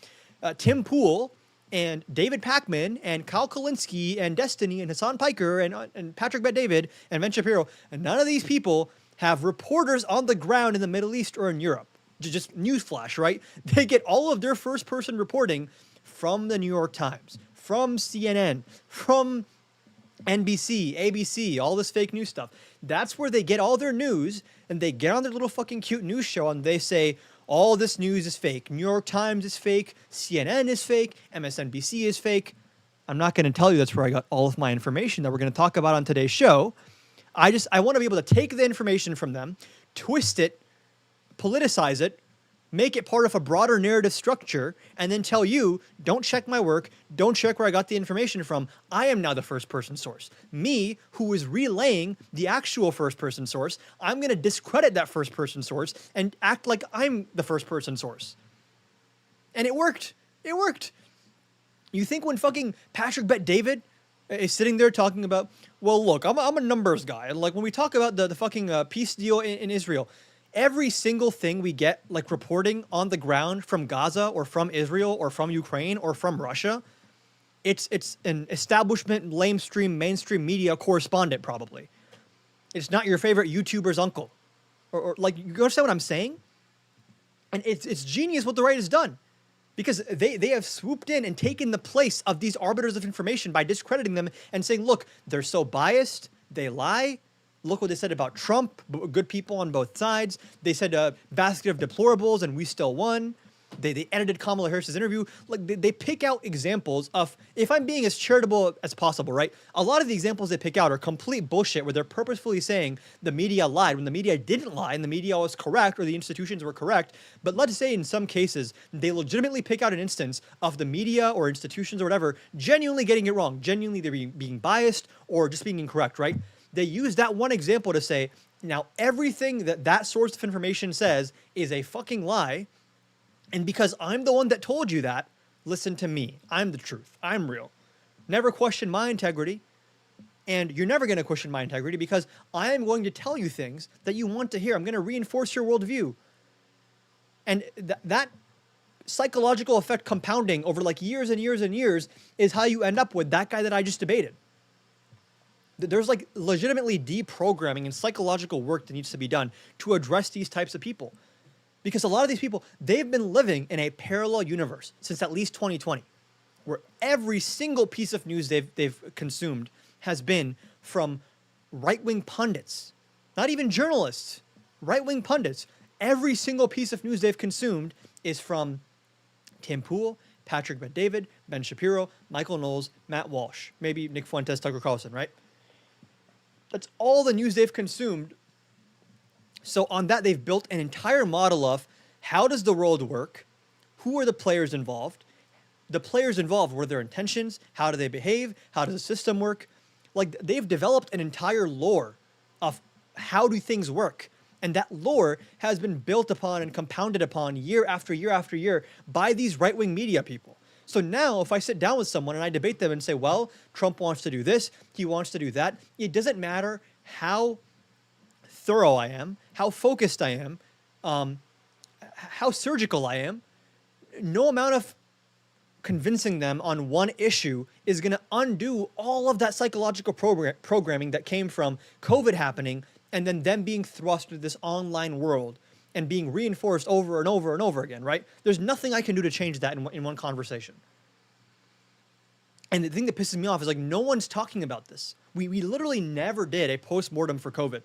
Tim Pool and David Pakman and Kyle Kulinski and Destiny and Hassan Piker and Patrick Bet-David and Ben Shapiro, and none of these people have reporters on the ground in the Middle East or in Europe. Just newsflash, right? They get all of their first-person reporting from the New York Times, from CNN, from NBC, ABC, all this fake news stuff. That's where they get all their news, and they get on their little fucking cute news show, and they say, all this news is fake. New York Times is fake. CNN is fake. MSNBC is fake. I'm not going to tell you that's where I got all of my information that we're going to talk about on today's show. I want to be able to take the information from them, twist it, politicize it, make it part of a broader narrative structure, and then tell you, don't check my work, don't check where I got the information from. I am now the first-person source. Me, who is relaying the actual first-person source, I'm going to discredit that first-person source and act like I'm the first-person source. And it worked. It worked. You think when fucking Patrick Bet-David is sitting there talking about, well, look, I'm a numbers guy. And like when we talk about the fucking peace deal in Israel, every single thing we get, like reporting on the ground from Gaza or from Israel or from Ukraine or from Russia, it's an establishment, mainstream media correspondent probably. It's not your favorite YouTuber's uncle. Or like, you understand what I'm saying? And it's genius what the right has done. Because they have swooped in and taken the place of these arbiters of information by discrediting them and saying, look, they're so biased, they lie. Look what they said about Trump, good people on both sides. They said a basket of deplorables and we still won. They edited Kamala Harris's interview. Like they pick out examples of, if I'm being as charitable as possible, right? A lot of the examples they pick out are complete bullshit where they're purposefully saying the media lied when the media didn't lie and the media was correct or the institutions were correct. But let's say in some cases, they legitimately pick out an instance of the media or institutions or whatever genuinely getting it wrong. Genuinely they're being biased or just being incorrect, right? They use that one example to say, now everything that source of information says is a fucking lie. And because I'm the one that told you that, listen to me. I'm the truth. I'm real. Never question my integrity. And you're never going to question my integrity because I am going to tell you things that you want to hear. I'm going to reinforce your worldview. And that psychological effect compounding over like years and years and years is how you end up with that guy that I just debated. There's like legitimately deprogramming and psychological work that needs to be done to address these types of people. Because a lot of these people, they've been living in a parallel universe since at least 2020, where every single piece of news they've consumed has been from right-wing pundits, not even journalists, right-wing pundits. Every single piece of news they've consumed is from Tim Pool, Patrick Bet-David, Ben Shapiro, Michael Knowles, Matt Walsh, maybe Nick Fuentes, Tucker Carlson, right? That's all the news they've consumed. So on that, they've built an entire model of how does the world work? Who are the players involved? The players involved, what are their intentions? How do they behave? How does the system work? Like they've developed an entire lore of how do things work. And that lore has been built upon and compounded upon year after year after year by these right-wing media people. So now if I sit down with someone and I debate them and say, well, Trump wants to do this, he wants to do that, it doesn't matter how thorough I am, how focused I am, how surgical I am, no amount of convincing them on one issue is going to undo all of that psychological programming that came from COVID happening and then them being thrust into this online world and being reinforced over and over and over again, right? There's nothing I can do to change that in one conversation. And the thing that pisses me off is like no one's talking about this. We literally never did a post-mortem for COVID.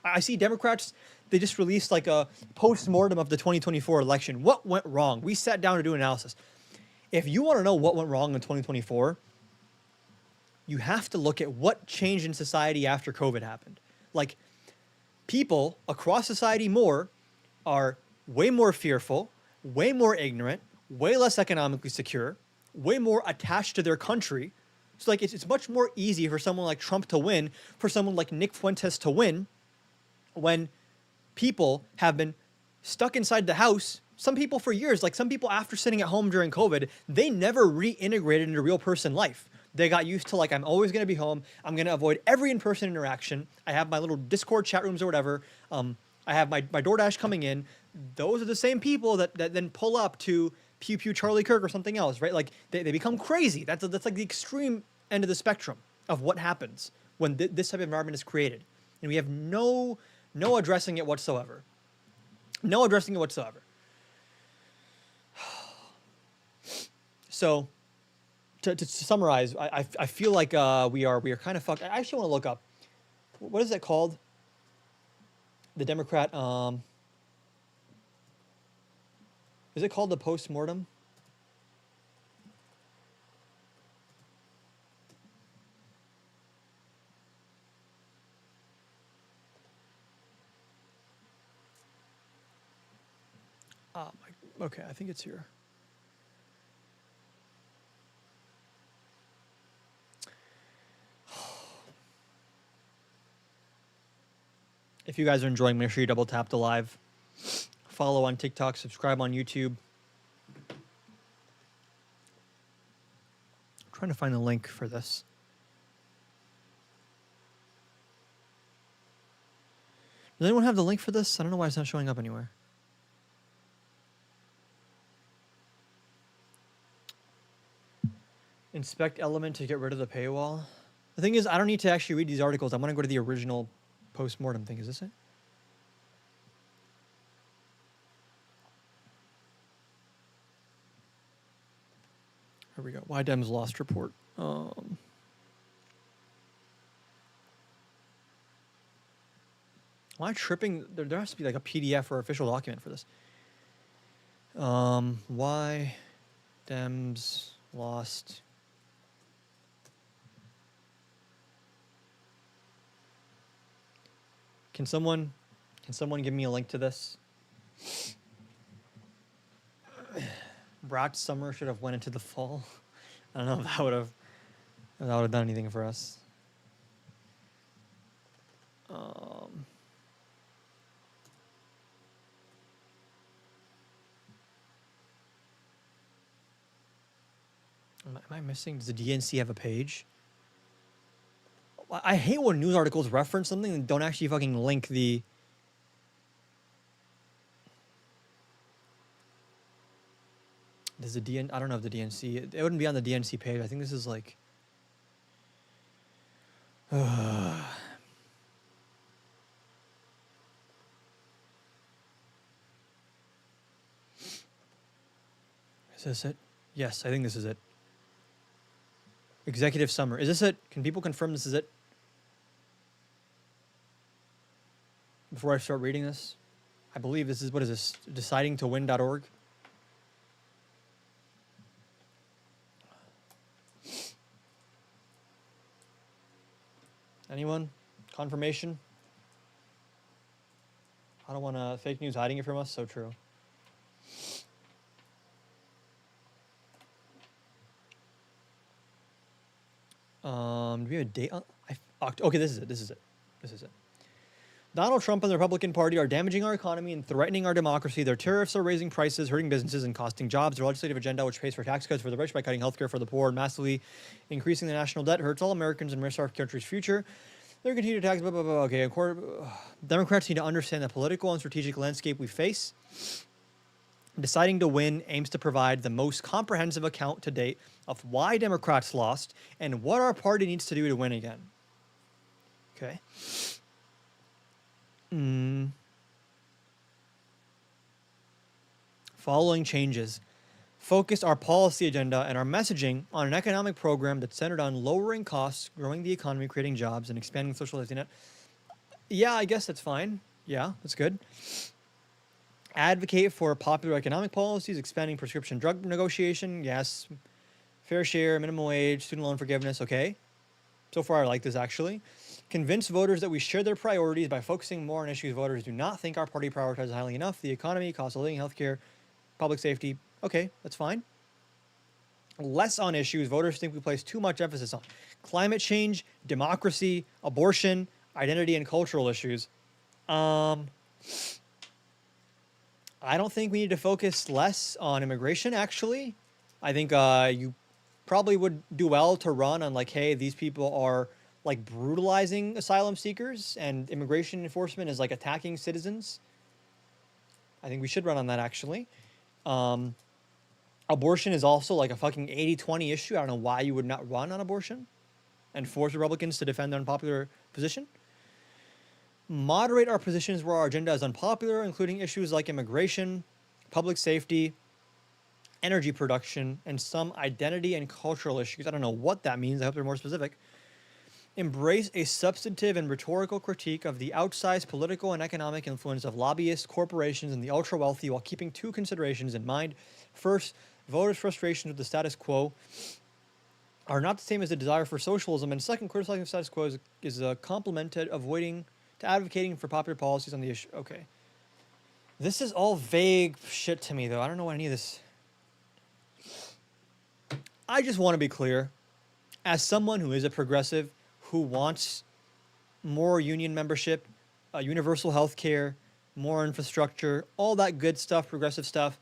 I see Democrats, they just released like a post-mortem of the 2024 election. What went wrong? We sat down to do analysis. If you want to know what went wrong in 2024, you have to look at what changed in society after COVID happened. Like, people across society are way more fearful, way more ignorant, way less economically secure, way more attached to their country. So like it's much more easy for someone like Trump to win, for someone like Nick Fuentes to win, when people have been stuck inside the house. Some people for years, like some people after sitting at home during COVID, they never reintegrated into real person life. They got used to like, I'm always going to be home. I'm going to avoid every in-person interaction. I have my little Discord chat rooms or whatever. I have my DoorDash coming in. Those are the same people that then pull up to Pew Pew Charlie Kirk or something else, right? Like they become crazy. That's like the extreme end of the spectrum of what happens when this type of environment is created. And we have no addressing it whatsoever. No addressing it whatsoever. So to summarize, I feel like we are kind of fucked. I actually want to look up, what is it called? The Democrat, is it called the post-mortem? Okay, I think it's here. If you guys are enjoying, make sure you double tap the live. Follow on TikTok, subscribe on YouTube. I'm trying to find the link for this. Does anyone have the link for this? I don't know why it's not showing up anywhere. Inspect element to get rid of the paywall. The thing is, I don't need to actually read these articles. I want to go to the original post-mortem thing. Is this it? Here we go. Why Dems lost report. Am I tripping? There has to be like a PDF or official document for this. Why Dems lost. Can someone give me a link to this? Brat's summer should have went into the fall. I don't know if that would have done anything for us. Am I missing? Does the DNC have a page? I hate when news articles reference something and don't actually fucking link the... Does the I don't know if the DNC... It wouldn't be on the DNC page. I think this is like... Is this it? Yes, I think this is it. Executive Summer. Is this it? Can people confirm this is it? Before I start reading this? I believe this is, what is this? Decidingtowin.org? Anyone? Confirmation? I don't want fake news hiding it from us. So true. Do we have a date? Okay, this is it. This is it. Donald Trump and the Republican Party are damaging our economy and threatening our democracy. Their tariffs are raising prices, hurting businesses, and costing jobs. Their legislative agenda, which pays for tax cuts for the rich by cutting healthcare for the poor and massively increasing the national debt, hurts all Americans and risks our country's future. They're continuing to tax, blah, blah, blah. Okay, Democrats need to understand the political and strategic landscape we face. Deciding to Win aims to provide the most comprehensive account to date of why Democrats lost and what our party needs to do to win again. Okay. following changes focus our policy agenda and our messaging on an economic program that's centered on lowering costs, growing the economy, creating jobs, and expanding the social safety net. Yeah, I guess that's fine. Yeah, that's good. Advocate for popular economic policies, expanding prescription drug negotiation. Yes. Fair share, minimum wage, student loan forgiveness. Okay. So far, I like this actually. Convince voters that we share their priorities by focusing more on issues voters do not think our party prioritizes highly enough. The economy, cost of living, healthcare, public safety. Okay, that's fine. Less on issues voters think we place too much emphasis on. Climate change, democracy, abortion, identity, and cultural issues. I don't think we need to focus less on immigration, actually. I think you probably would do well to run on like, hey, these people are like brutalizing asylum seekers and immigration enforcement is like attacking citizens. I think we should run on that, actually. Abortion is also like a fucking 80-20 issue. I don't know why you would not run on abortion and force Republicans to defend their unpopular position. Moderate our positions where our agenda is unpopular, including issues like immigration, public safety, energy production, and some identity and cultural issues. I don't know what that means. I hope they're more specific. Embrace a substantive and rhetorical critique of the outsized political and economic influence of lobbyists, corporations, and the ultra-wealthy while keeping two considerations in mind. First, voters' frustrations with the status quo are not the same as the desire for socialism. And second, criticizing the status quo is a complement to advocating for popular policies on the issue. Okay. This is all vague shit to me, though. I don't know what any of this... I just want to be clear. As someone who is a progressive, who wants more union membership, universal health care, more infrastructure, all that good stuff, progressive stuff,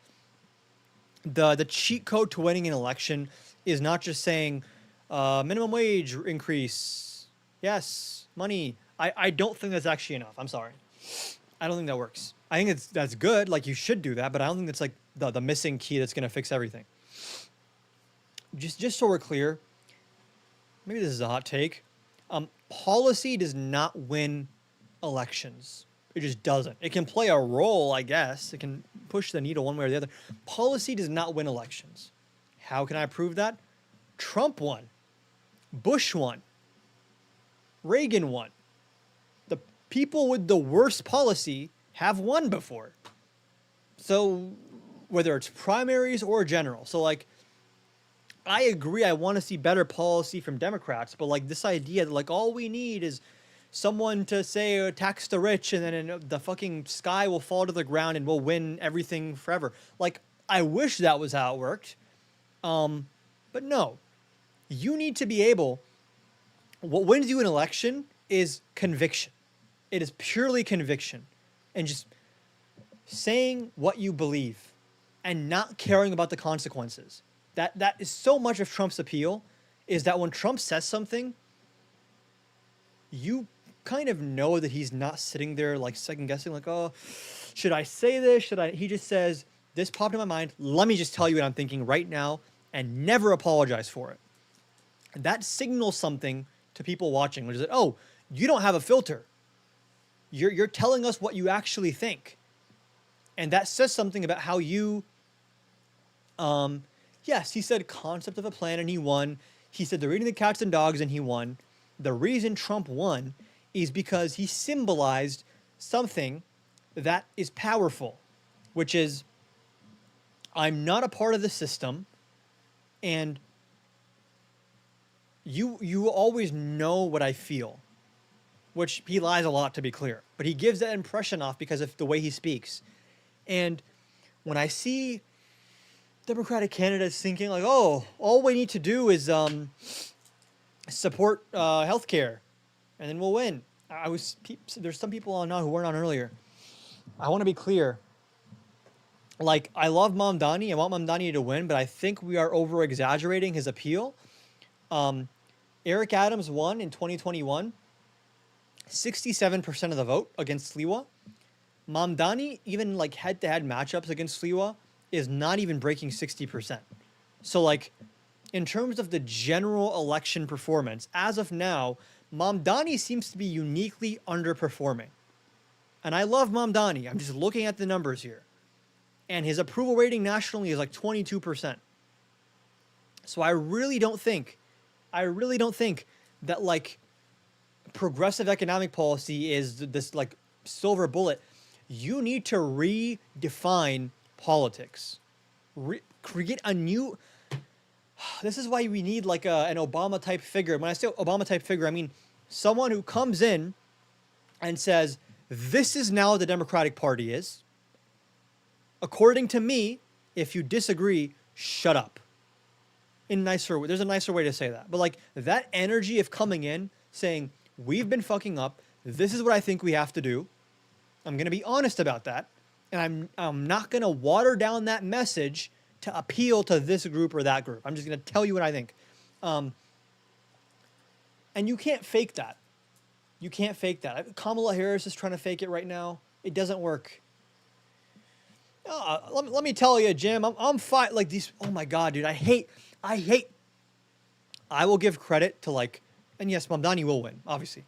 the cheat code to winning an election is not just saying minimum wage increase, yes, money. I don't think that's actually enough. I'm sorry. I don't think that works. I think that's good, like you should do that, but I don't think that's like the missing key that's going to fix everything. Just so we're clear, maybe this is a hot take. Policy does not win elections. It just doesn't. It can play a role, I guess. It can push the needle one way or the other. Policy does not win elections. How can I prove that? Trump won. Bush won. Reagan won. The people with the worst policy have won before. So whether it's primaries or general. So like, I agree. I want to see better policy from Democrats, but like this idea that like all we need is someone to say tax the rich and then the fucking sky will fall to the ground and we'll win everything forever. Like I wish that was how it worked. But no, you need to be able, what wins you an election is conviction. It is purely conviction and just saying what you believe and not caring about the consequences. That is so much of Trump's appeal, is that when Trump says something, you kind of know that he's not sitting there like second guessing, like, oh, should I say this? He just says, this popped in my mind. Let me just tell you what I'm thinking right now and never apologize for it. And that signals something to people watching, which is that, oh, you don't have a filter. You're telling us what you actually think. And that says something about how you, yes, he said concept of a plan and he won. He said they're eating the cats and dogs and he won. The reason Trump won is because he symbolized something that is powerful, which is I'm not a part of the system and you always know what I feel, which he lies a lot to be clear, but he gives that impression off because of the way he speaks. And when I see Democratic candidates thinking like, oh, all we need to do is support healthcare, and then we'll win. There's some people on now who weren't on earlier. I want to be clear. Like, I love Mamdani. I want Mamdani to win, but I think we are over-exaggerating his appeal. Eric Adams won in 2021. 67% of the vote against Sliwa. Mamdani, even like head-to-head matchups against Sliwa, is not even breaking 60%. So like, in terms of the general election performance, as of now, Mamdani seems to be uniquely underperforming. And I love Mamdani. I'm just looking at the numbers here. and his approval rating nationally is like 22%. So I really don't think that like progressive economic policy is this like silver bullet. You need to redefine politics, create a new. This is why we need like an Obama type figure. When I say Obama type figure, I mean someone who comes in and says, this is now the Democratic Party is. According to me, if you disagree, shut up. There's a nicer way to say that. But like that energy of coming in saying, we've been fucking up. This is what I think we have to do. I'm going to be honest about that. And I'm not going to water down that message to appeal to this group or that group. I'm just going to tell you what I think. And you can't fake that. You can't fake that. Kamala Harris is trying to fake it right now. It doesn't work. Let me tell you, Jim, I'm fine. Like these, oh my God, dude, I will give credit to like, and yes, Mamdani will win, obviously.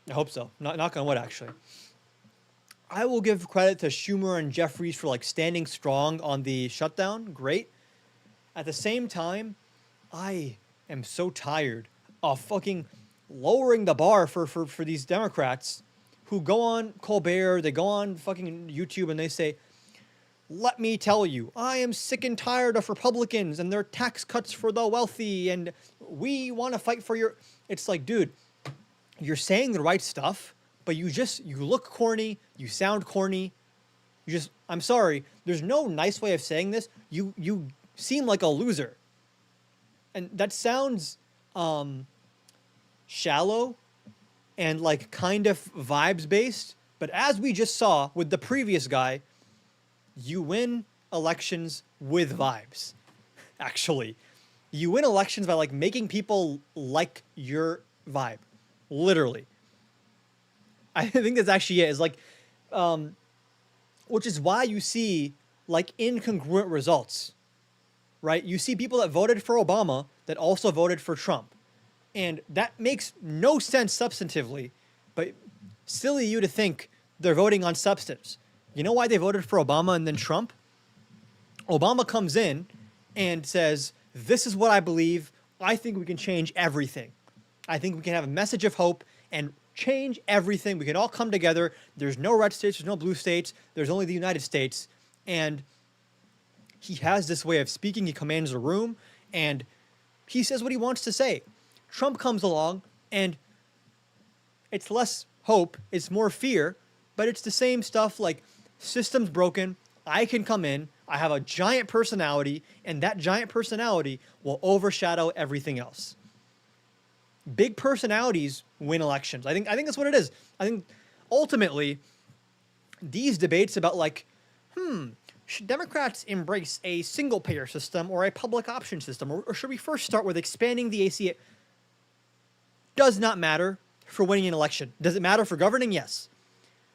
I hope so. Knock on wood, actually. I will give credit to Schumer and Jeffries for like standing strong on the shutdown. Great. At the same time, I am so tired of fucking lowering the bar for these Democrats who go on Colbert, they go on fucking YouTube and they say, let me tell you, I am sick and tired of Republicans and their tax cuts for the wealthy and we want to fight for your... It's like, dude, you're saying the right stuff, but you look corny, you sound corny. I'm sorry, there's no nice way of saying this. You seem like a loser. And that sounds shallow and like kind of vibes based, but as we just saw with the previous guy, you win elections with vibes. Actually, you win elections by like making people like your vibe, literally. I think that's actually it. Is like, which is why you see like incongruent results, right? You see people that voted for Obama that also voted for Trump, and that makes no sense substantively. But silly you to think they're voting on substance. You know why they voted for Obama and then Trump? Obama comes in and says, this is what I believe. I think we can change everything. I think we can have a message of hope and change everything. We can all come together. There's no red states. There's no blue states. There's only the United States. And he has this way of speaking. He commands the room and he says what he wants to say. Trump comes along and it's less hope. It's more fear, but it's the same stuff like, system's broken. I can come in. I have a giant personality, and that giant personality will overshadow everything else. Big personalities win elections. I think that's what it is. I think ultimately these debates about like, should Democrats embrace a single payer system or a public option system, or should we first start with expanding the ACA? Does not matter for winning an election. Does it matter for governing? Yes.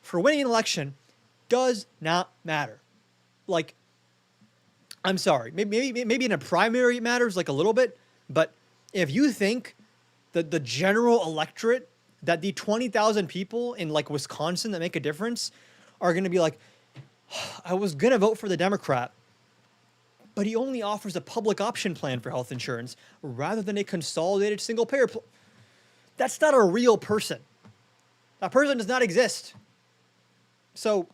For winning an election, does not matter. Like, I'm sorry, maybe in a primary it matters like a little bit, but if you think that the general electorate, that the 20,000 people in like Wisconsin that make a difference are going to be like, I was going to vote for the Democrat, but he only offers a public option plan for health insurance rather than a consolidated single payer plan. That's not a real person. That person does not exist. So,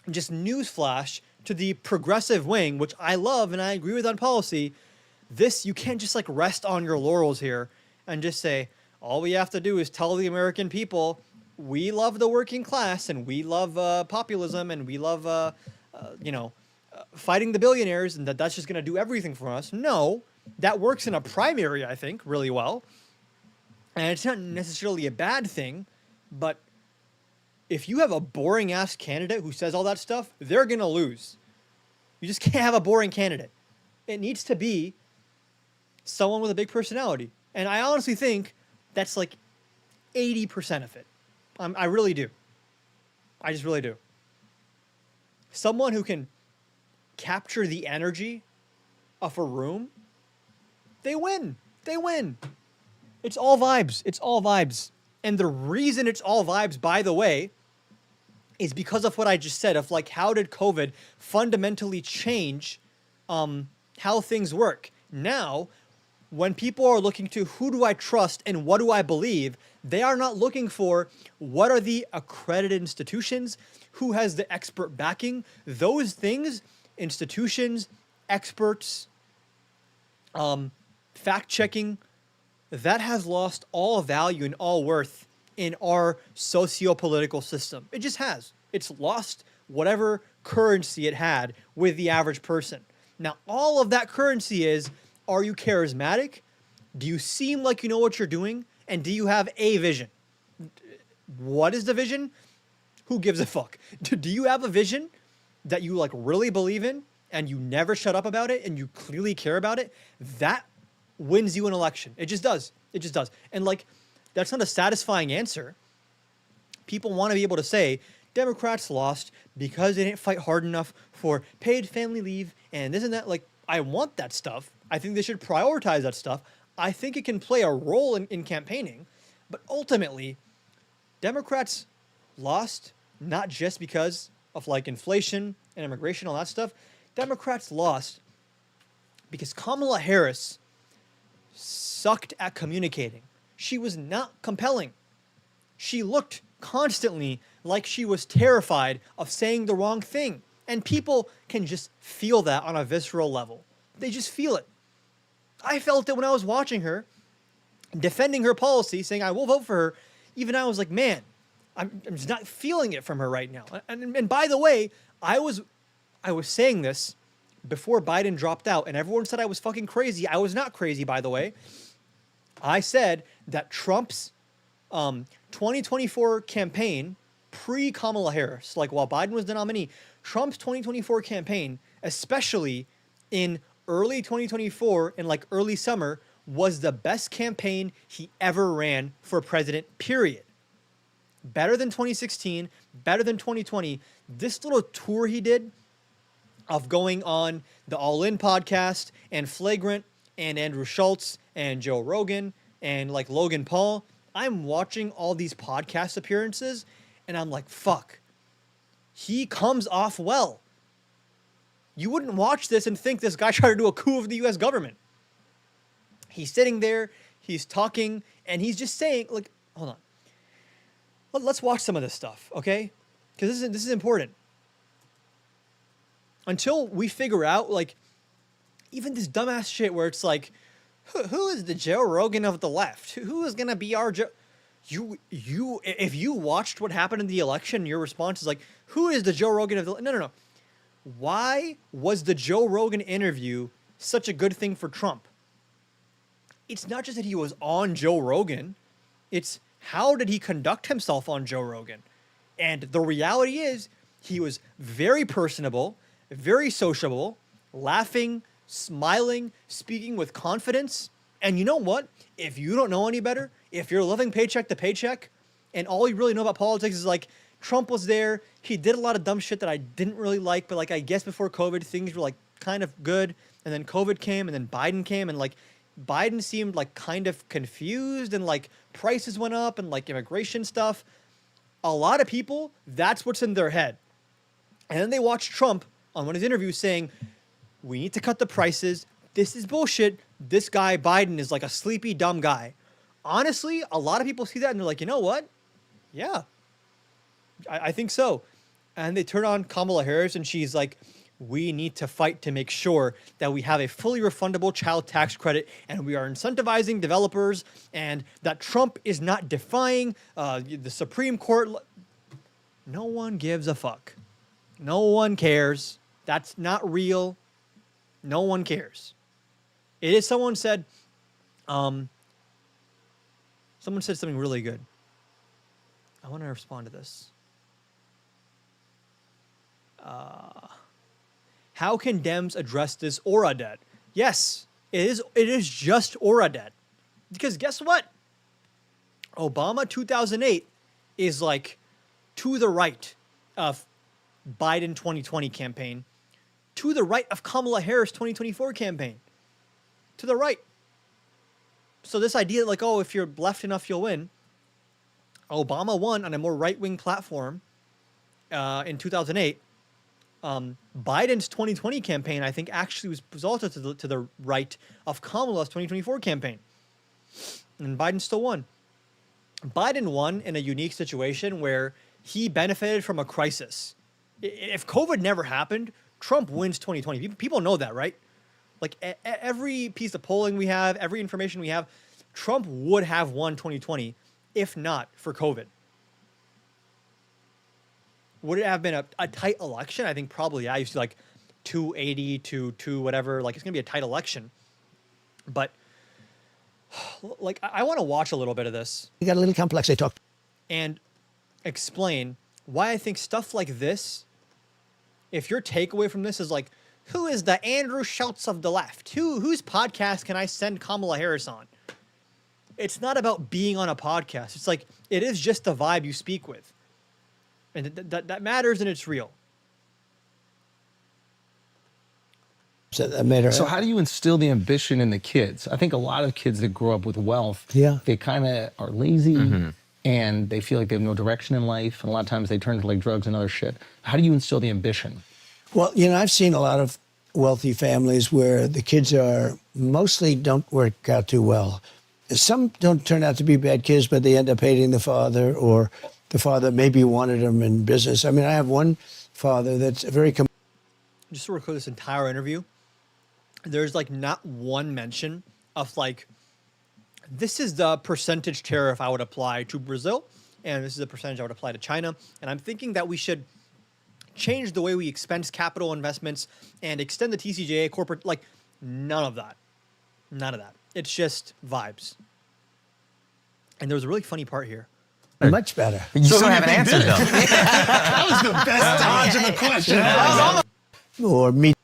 just newsflash to the progressive wing, which I love and I agree with on policy. This, you can't just like rest on your laurels here and just say, all we have to do is tell the American people we love the working class and we love populism and we love, fighting the billionaires and that's just going to do everything for us. No, that works in a primary, I think, really well. And it's not necessarily a bad thing, but if you have a boring ass candidate who says all that stuff, they're going to lose. You just can't have a boring candidate. It needs to be someone with a big personality. And I honestly think that's like 80% of it. I really do. I just really do. Someone who can capture the energy of a room, they win. They win. It's all vibes. It's all vibes. And the reason it's all vibes, by the way, is because of what I just said of like, how did COVID fundamentally change how things work? Now, when people are looking to who do I trust and what do I believe, they are not looking for what are the accredited institutions, who has the expert backing. Those things, institutions, experts, fact checking, that has lost all value and all worth in our socio-political system. It just has. It's lost whatever currency it had with the average person. Now, all of that currency is, are you charismatic? Do you seem like you know what you're doing? And do you have a vision? What is the vision? Who gives a fuck? Do you have a vision that you like really believe in and you never shut up about it and you clearly care about it? That wins you an election. It just does. It just does. And like, that's not a satisfying answer. People want to be able to say, Democrats lost because they didn't fight hard enough for paid family leave and this and that. Like, I want that stuff. I think they should prioritize that stuff. I think it can play a role in campaigning. But ultimately, Democrats lost not just because of like inflation and immigration, all that stuff. Democrats lost because Kamala Harris sucked at communicating. She was not compelling. She looked constantly like she was terrified of saying the wrong thing. And people can just feel that on a visceral level. They just feel it. I felt it when I was watching her, defending her policy, saying I will vote for her. Even I was like, man, I'm just not feeling it from her right now. And by the way, I was saying this before Biden dropped out, and everyone said I was fucking crazy. I was not crazy, by the way. I said that Trump's 2024 campaign, pre-Kamala Harris, like while Biden was the nominee, Trump's 2024 campaign, especially in early 2024 and like early summer, was the best campaign he ever ran for president, period. Better than 2016, better than 2020. This little tour he did of going on the All In podcast and Flagrant and Andrew Schultz and Joe Rogan and like Logan Paul, I'm watching all these podcast appearances and I'm like, fuck, he comes off well. You wouldn't watch this and think this guy tried to do a coup of the US government. He's sitting there, he's talking, and he's just saying, like, hold on. Let's watch some of this stuff, okay? Because this is important. Until we figure out, like, even this dumbass shit where it's like, who is the Joe Rogan of the left? Who is gonna be our Joe? If you watched what happened in the election, your response is like, who is the Joe Rogan of the? No. Why was the Joe Rogan interview such a good thing for Trump? It's not just that he was on Joe Rogan. It's how did he conduct himself on Joe Rogan? And the reality is he was very personable, very sociable, laughing, smiling, speaking with confidence. And you know what? If you don't know any better, if you're living paycheck to paycheck and all you really know about politics is like Trump was there, he did a lot of dumb shit that I didn't really like, but like I guess before COVID things were like kind of good, and then COVID came and then Biden came and like Biden seemed like kind of confused and like prices went up and like immigration stuff. A lot of people, that's what's in their head. And then they watch Trump on one of his interviews saying, we need to cut the prices. This is bullshit. This guy, Biden, is like a sleepy, dumb guy. Honestly, a lot of people see that and they're like, you know what? Yeah, I think so. And they turn on Kamala Harris and she's like, we need to fight to make sure that we have a fully refundable child tax credit and we are incentivizing developers and that Trump is not defying the Supreme Court. No one gives a fuck. No one cares. That's not real. No one cares. It is, someone said something really good. I want to respond to this. How can Dems address this aura debt? Yes, it is just aura debt. Because guess what? Obama 2008 is like to the right of Biden 2020 campaign, to the right of Kamala Harris 2024 campaign, to the right. So this idea like, oh, if you're left enough, you'll win. Obama won on a more right-wing platform in 2008, Biden's 2020 campaign, I think, actually was also to the right of Kamala's 2024 campaign. And Biden still won. Biden won in a unique situation where he benefited from a crisis. If COVID never happened, Trump wins 2020. People know that, right? Like every piece of polling we have, every information we have, Trump would have won 2020 if not for COVID. Would it have been a tight election? I think probably, yeah. You see like 280 to 2 whatever. Like it's going to be a tight election. But like I want to watch a little bit of this. You got a little complex. They talk. And explain why I think stuff like this, if your takeaway from this is like, who is the Andrew Schultz of the left? Whose podcast can I send Kamala Harris on? It's not about being on a podcast. It's like, it is just the vibe you speak with. And that matters and it's real. So how do you instill the ambition in the kids? I think a lot of kids that grow up with wealth, they kind of are lazy and they feel like they have no direction in life. And a lot of times they turn to like drugs and other shit. How do you instill the ambition? Well, you know, I've seen a lot of wealthy families where the kids are mostly don't work out too well. Some don't turn out to be bad kids, but they end up hating the father, or the father maybe wanted them in business. I mean, I have one father that's very... Just to record this entire interview, there's like not one mention of like, this is the percentage tariff I would apply to Brazil, and this is the percentage I would apply to China. And I'm thinking that we should change the way we expense capital investments and extend the TCJA corporate, like none of that. None of that. It's just vibes. And there was a really funny part here. Much better. You still haven't answered, though. That was the best dodge of the question. Or meet,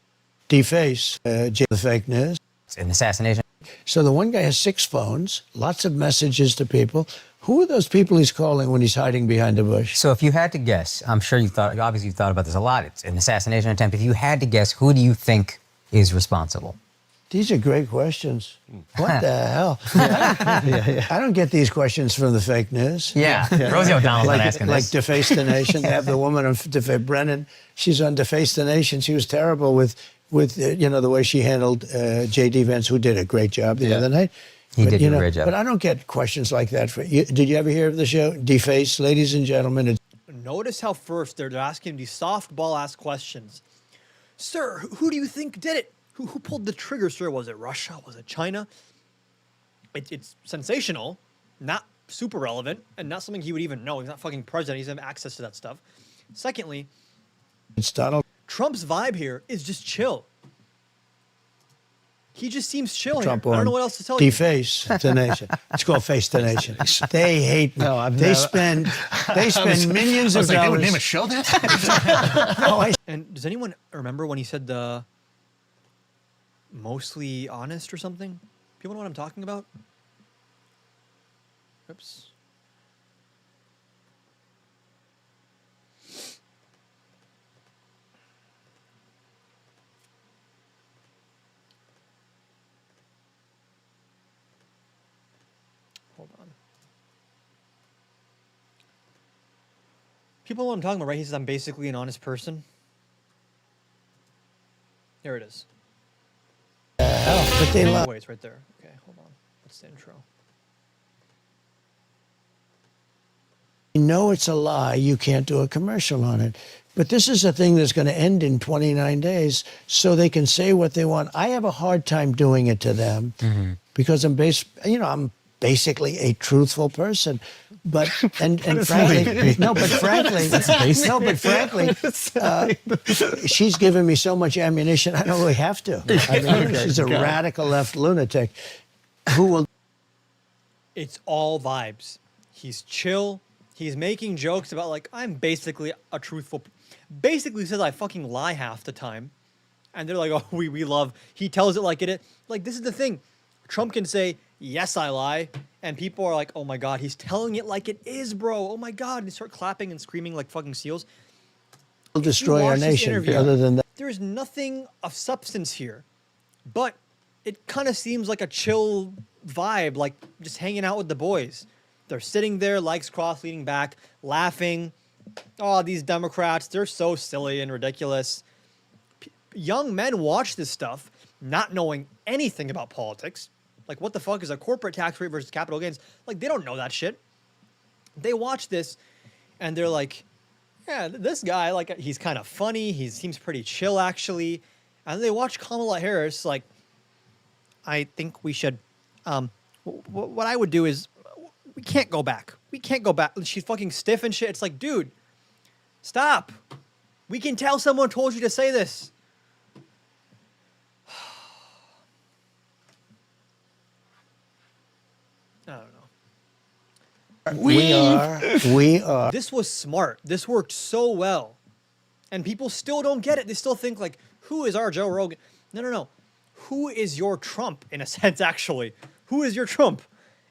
deface, the fake news. It's an assassination. So the one guy has 6 phones, lots of messages to people. Who are those people he's calling when he's hiding behind a bush? So if you had to guess, I'm sure obviously you've thought about this a lot. It's an assassination attempt. If you had to guess, who do you think is responsible? These are great questions. What the hell? I don't get these questions from the fake news. Yeah. Rosie O'Donnell's not asking like this. Deface the Nation. They have the woman on Brennan. She's on Deface the Nation. She was terrible with you know, the way she handled J.D. Vance, who did a great job the other night. He did do a great job. But I don't get questions like that. Did you ever hear of the show? Deface, ladies and gentlemen. Notice how first they're asking these softball-ass questions. Sir, who do you think did it? Who pulled the trigger, sir? Was it Russia? Was it China? It's sensational, not super relevant, and not something he would even know. He's not fucking president. He doesn't have access to that stuff. Secondly, it's Donald Trump's vibe here is just chill. He just seems chill here. I Trump don't know what else to tell you. Deface the Nation. It's called Face the Nation. They hate me. They spend millions of dollars. They would name a show that? And does anyone remember when he said the mostly honest or something? People know what I'm talking about? Oops. Hold on. People know what I'm talking about, right? He says, I'm basically an honest person. Here it is. But they love. Wait, it's right there. Okay, hold on. What's the intro? You know it's a lie. You can't do a commercial on it. But this is a thing that's going to end in 29 days, so they can say what they want. I have a hard time doing it to them because I'm basically a truthful person. But and frankly, she's given me so much ammunition. I don't really have to. I mean, she's a radical left lunatic. Who will? It's all vibes. He's chill. He's making jokes about like, I'm basically a truthful. Basically says I fucking lie half the time, and they're like, oh, we love. He tells it like it is. Like, this is the thing. Trump can say, yes, I lie. And people are like, oh my God, he's telling it like it is, bro. Oh my God. And they start clapping and screaming like fucking seals. Will destroy our nation. Other than that, there's nothing of substance here. But it kind of seems like a chill vibe, like just hanging out with the boys. They're sitting there, legs crossed, leaning back, laughing, oh, these Democrats, they're so silly and ridiculous. Young men watch this stuff not knowing anything about politics. Like, what the fuck is a corporate tax rate versus capital gains? Like, they don't know that shit. They watch this and they're like, yeah, this guy, like, he's kind of funny. He seems pretty chill, actually. And they watch Kamala Harris, like, I think we should, what I would do is, we can't go back. We can't go back. She's fucking stiff and shit. It's like, dude, stop. We can tell someone told you to say this. I don't know. We are. This was smart. This worked so well. And people still don't get it. They still think, like, who is our Joe Rogan? No. Who is your Trump, in a sense, actually? Who is your Trump?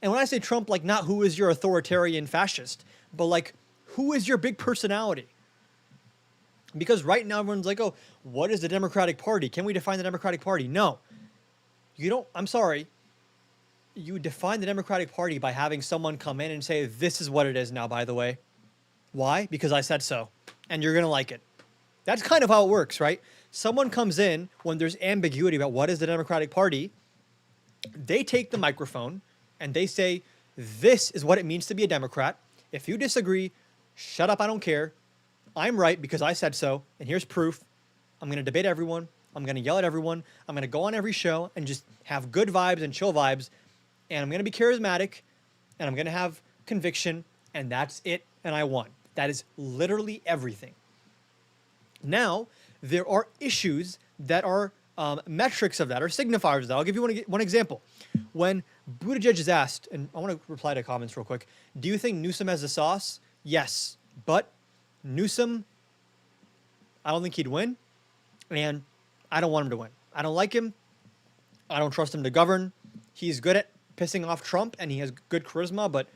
And when I say Trump, like, not who is your authoritarian fascist, but, like, who is your big personality? Because right now everyone's like, oh, what is the Democratic Party? Can we define the Democratic Party? No. You don't. I'm sorry. You define the Democratic Party by having someone come in and say, this is what it is now, by the way. Why? Because I said so. And you're going to like it. That's kind of how it works, right? Someone comes in when there's ambiguity about what is the Democratic Party. They take the microphone and they say, this is what it means to be a Democrat. If you disagree, shut up, I don't care. I'm right because I said so. And here's proof. I'm going to debate everyone. I'm going to yell at everyone. I'm going to go on every show and just have good vibes and chill vibes. And I'm going to be charismatic. And I'm going to have conviction. And that's it. And I won. That is literally everything. Now, there are issues that are metrics of that, or signifiers of that. I'll give you one example. When Buttigieg is asked, and I want to reply to comments real quick, do you think Newsom has the sauce? Yes. But Newsom, I don't think he'd win, and I don't want him to win. I don't like him. I don't trust him to govern. He's good at pissing off Trump, and he has good charisma, but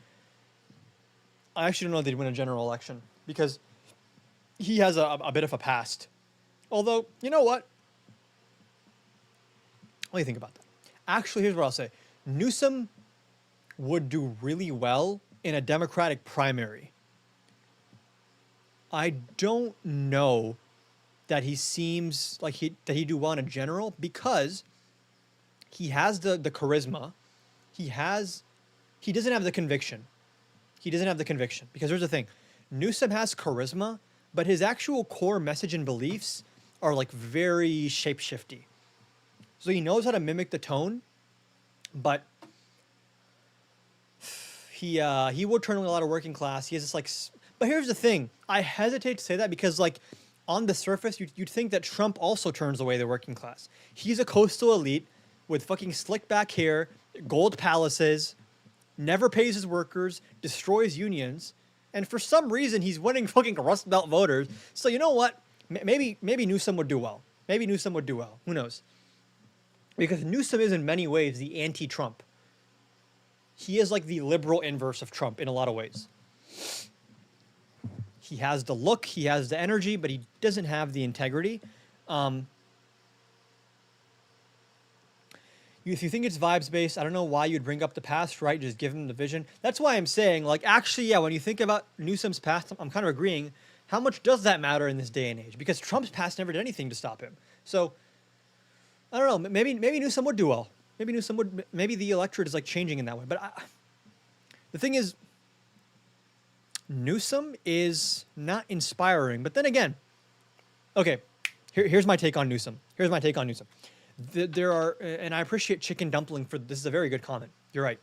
I actually don't know that he'd win a general election because he has a bit of a past. Although, you know what? What do you think about that? Actually, here's what I'll say. Newsom would do really well in a Democratic primary. I don't know that he seems like he'd do well in a general because he has the charisma. He doesn't have the conviction. He doesn't have the conviction because here's the thing. Newsom has charisma, but his actual core message and beliefs are like very shape-shifty. So he knows how to mimic the tone, but he would turn on a lot of working class. He has this like, but here's the thing. I hesitate to say that because like on the surface, you'd think that Trump also turns away the working class. He's a coastal elite with fucking slick back hair, gold palaces, never pays his workers, destroys unions, and for some reason he's winning fucking Rust Belt voters. So you know what? Maybe Newsom would do well. Maybe Newsom would do well. Who knows? Because Newsom is in many ways the anti-Trump. He is like the liberal inverse of Trump in a lot of ways. He has the look, he has the energy, but he doesn't have the integrity. If you think it's vibes-based, I don't know why you'd bring up the past, right? Just give him the vision. That's why I'm saying, like, actually, yeah, when you think about Newsom's past, I'm kind of agreeing. How much does that matter in this day and age? Because Trump's past never did anything to stop him. So, I don't know. Maybe Newsom would do well. Maybe the electorate is, like, changing in that way. But the thing is, Newsom is not inspiring. But then again, okay, here's my take on Newsom. There are, and I appreciate Chicken Dumpling for this is a very good comment. You're right.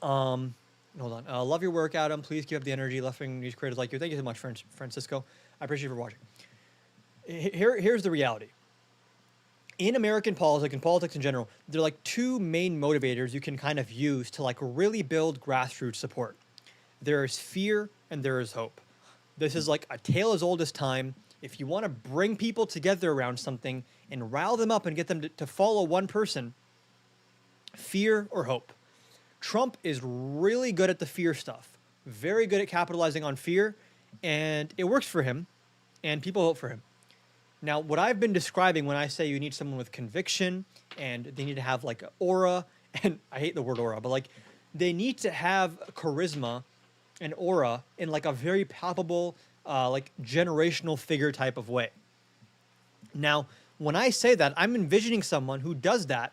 Hold on. Love your work, Adam. Please keep up the energy. Left-wing news creators like you. Thank you so much, Francisco. I appreciate you for watching. Here's the reality. In American politics and politics in general, there are like two main motivators you can kind of use to like really build grassroots support. There is fear and there is hope. This is like a tale as old as time. If you want to bring people together around something and rile them up and get them to follow one person, fear or hope. Trump is really good at the fear stuff, very good at capitalizing on fear, and it works for him, and people vote for him. Now, what I've been describing when I say you need someone with conviction, and they need to have like an aura, and I hate the word aura, but like they need to have charisma an aura in like a very palpable, like generational figure type of way. Now, when I say that, I'm envisioning someone who does that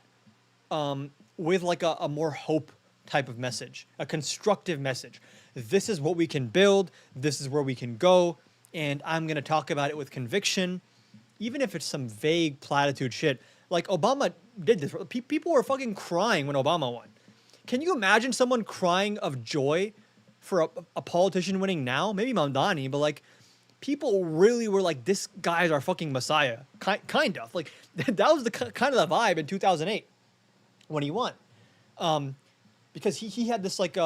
with like a more hope type of message, a constructive message. This is what we can build. This is where we can go. And I'm going to talk about it with conviction, even if it's some vague platitude shit. Like Obama did this. People were fucking crying when Obama won. Can you imagine someone crying of joy for a politician winning now? Maybe Mamdani, but like people really were like, this guy's our fucking messiah. Kind of. Like that was the kind of the vibe in 2008 when he won. Because he had this like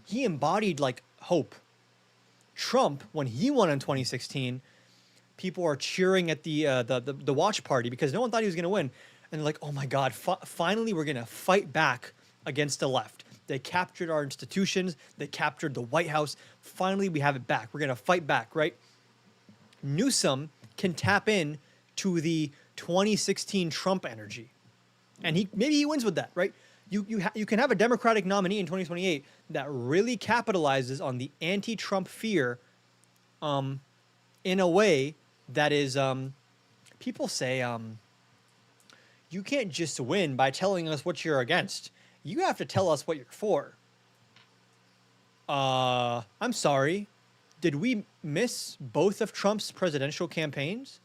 he embodied like hope. Trump, when he won in 2016, people are cheering at the watch party because no one thought he was going to win. And they're like, oh my God, finally we're going to fight back against the left. They captured our institutions. They captured the White House. Finally, we have it back. We're going to fight back, right? Newsom can tap in to the 2016 Trump energy. And maybe he wins with that, right? You can have a Democratic nominee in 2028 that really capitalizes on the anti-Trump fear in a way that is, people say, you can't just win by telling us what you're against. You have to tell us what you're for. I'm sorry. Did we miss both of Trump's presidential campaigns?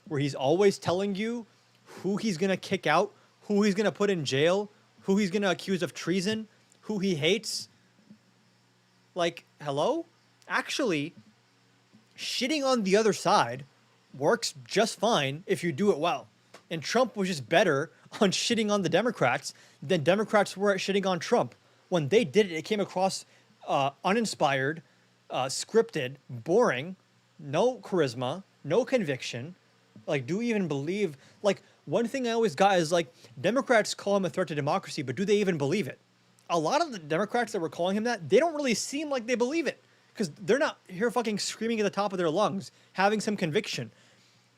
Where he's always telling you who he's going to kick out, who he's going to put in jail, who he's going to accuse of treason, who he hates. Like, hello? Actually, shitting on the other side works just fine if you do it well. And Trump was just better on shitting on the Democrats than Democrats were at shitting on Trump. When they did it, it came across uninspired, scripted, boring, no charisma, no conviction. Like, do we even believe? Like, one thing I always got is like, Democrats call him a threat to democracy, but do they even believe it? A lot of the Democrats that were calling him that, they don't really seem like they believe it because they're not here fucking screaming at the top of their lungs, having some conviction.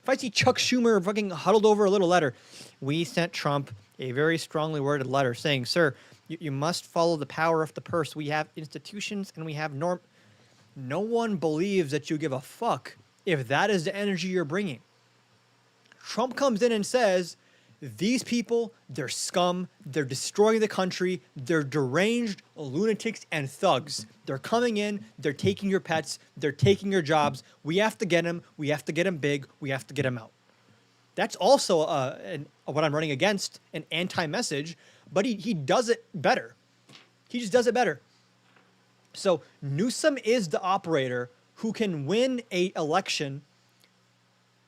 If I see Chuck Schumer fucking huddled over a little letter, we sent Trump a very strongly worded letter saying, sir, you must follow the power of the purse. We have institutions and we have norm. No one believes that you give a fuck if that is the energy you're bringing. Trump comes in and says, these people, they're scum, they're destroying the country, they're deranged lunatics and thugs. They're coming in, they're taking your pets, they're taking your jobs. We have to get them, we have to get them big, we have to get them out. That's also what I'm running against, an anti-message, but he does it better. He just does it better. So Newsom is the operator who can win an election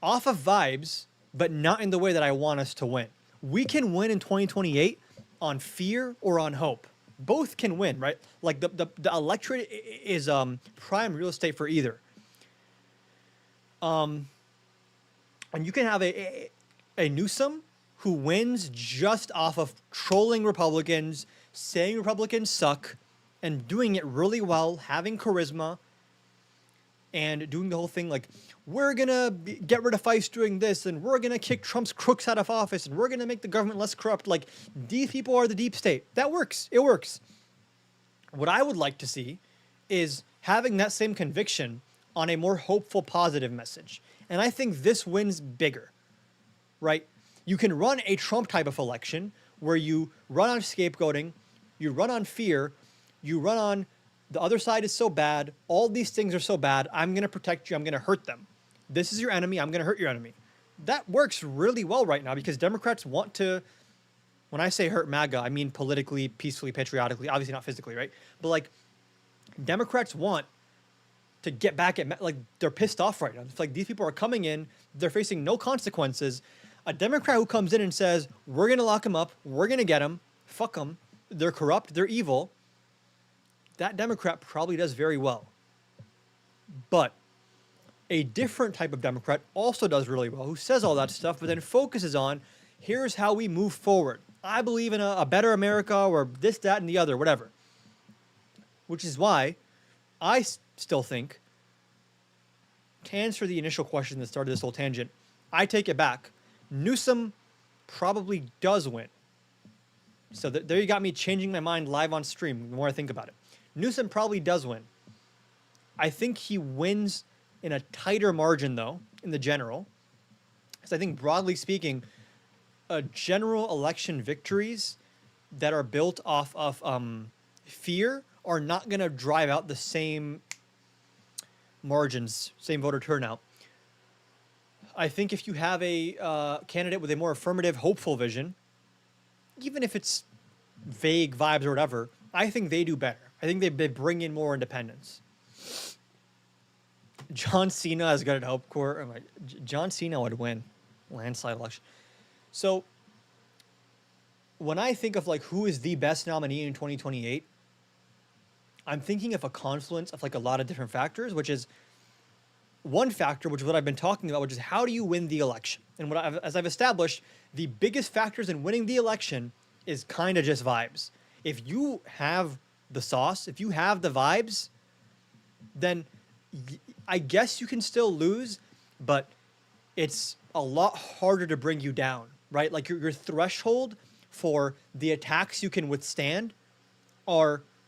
off of vibes, but not in the way that I want us to win. We can win in 2028 on fear or on hope. Both can win, right? Like the electorate is prime real estate for either. And you can have a Newsom who wins just off of trolling Republicans, saying Republicans suck, and doing it really well, having charisma, and doing the whole thing like, we're going to get rid of FICE doing this, and we're going to kick Trump's crooks out of office, and we're going to make the government less corrupt. Like, these people are the deep state. That works. It works. What I would like to see is having that same conviction on a more hopeful, positive message. And I think this wins bigger, right? You can run a Trump type of election where you run on scapegoating, you run on fear, you run on the other side is so bad, all these things are so bad, I'm going to protect you, I'm going to hurt them. This is your enemy, I'm going to hurt your enemy. That works really well right now because Democrats want to, when I say hurt MAGA, I mean politically, peacefully, patriotically, obviously not physically, right? But like, Democrats want to get back at, like, they're pissed off right now. It's like these people are coming in, they're facing no consequences. A Democrat who comes in and says, we're going to lock them up, we're going to get them, fuck them, they're corrupt, they're evil, that Democrat probably does very well. But a different type of Democrat also does really well, who says all that stuff, but then focuses on, here's how we move forward. I believe in a better America, or this, that, and the other, whatever. Which is why I still think, to answer the initial question that started this whole tangent, I take it back. Newsom probably does win. So there you got me changing my mind live on stream the more I think about it. Newsom probably does win. I think he wins in a tighter margin, though, in the general. Because I think, broadly speaking, general election victories that are built off of fear are not going to drive out the same margins, same voter turnout. I think if you have a candidate with a more affirmative, hopeful vision, even if it's vague vibes or whatever, I think they do better. I think they bring in more independence. John Cena is good at Hope Corps. I'm like, John Cena would win landslide election. So when I think of like who is the best nominee in 2028, I'm thinking of a confluence of like a lot of different factors, which is one factor, which is what I've been talking about, which is how do you win the election? And as I've established, the biggest factors in winning the election is kind of just vibes. If you have the sauce, if you have the vibes, then I guess you can still lose, but it's a lot harder to bring you down, right? Like your threshold for the attacks you can withstand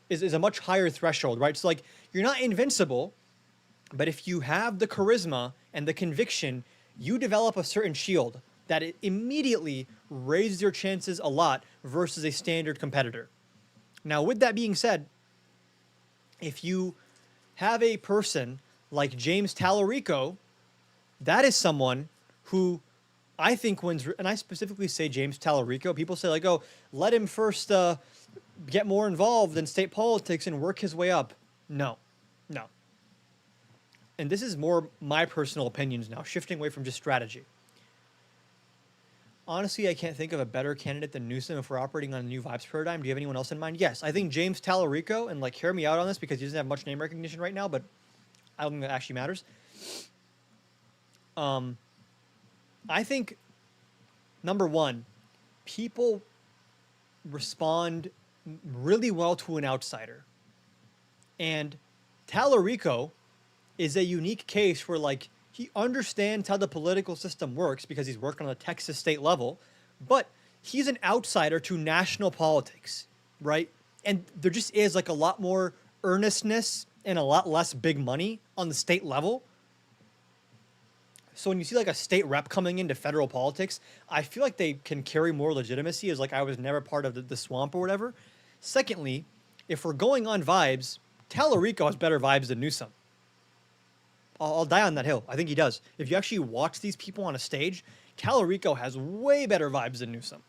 is a much higher threshold, right? So like you're not invincible, but if you have the charisma and the conviction, you develop a certain shield that it immediately raises your chances a lot versus a standard competitor. Now, with that being said, if you have a person like James Tallarico, that is someone who I think wins, and I specifically say James Tallarico. People say like, oh, let him first get more involved in state politics and work his way up. No. And this is more my personal opinions now, shifting away from just strategy. Honestly, I can't think of a better candidate than Newsom if we're operating on a new vibes paradigm. Do you have anyone else in mind? Yes, I think James Tallarico, and like hear me out on this because he doesn't have much name recognition right now, but I don't think that actually matters. I think, number one, people respond really well to an outsider. And Tallarico is a unique case where like he understands how the political system works because he's worked on the Texas state level, but he's an outsider to national politics, right? And there just is like a lot more earnestness and a lot less big money on the state level. So when you see like a state rep coming into federal politics, I feel like they can carry more legitimacy as like I was never part of the swamp or whatever. Secondly, if we're going on vibes, Tallarico has better vibes than Newsom. I'll die on that hill. I think he does. If you actually watch these people on a stage, Tallarico has way better vibes than Newsom.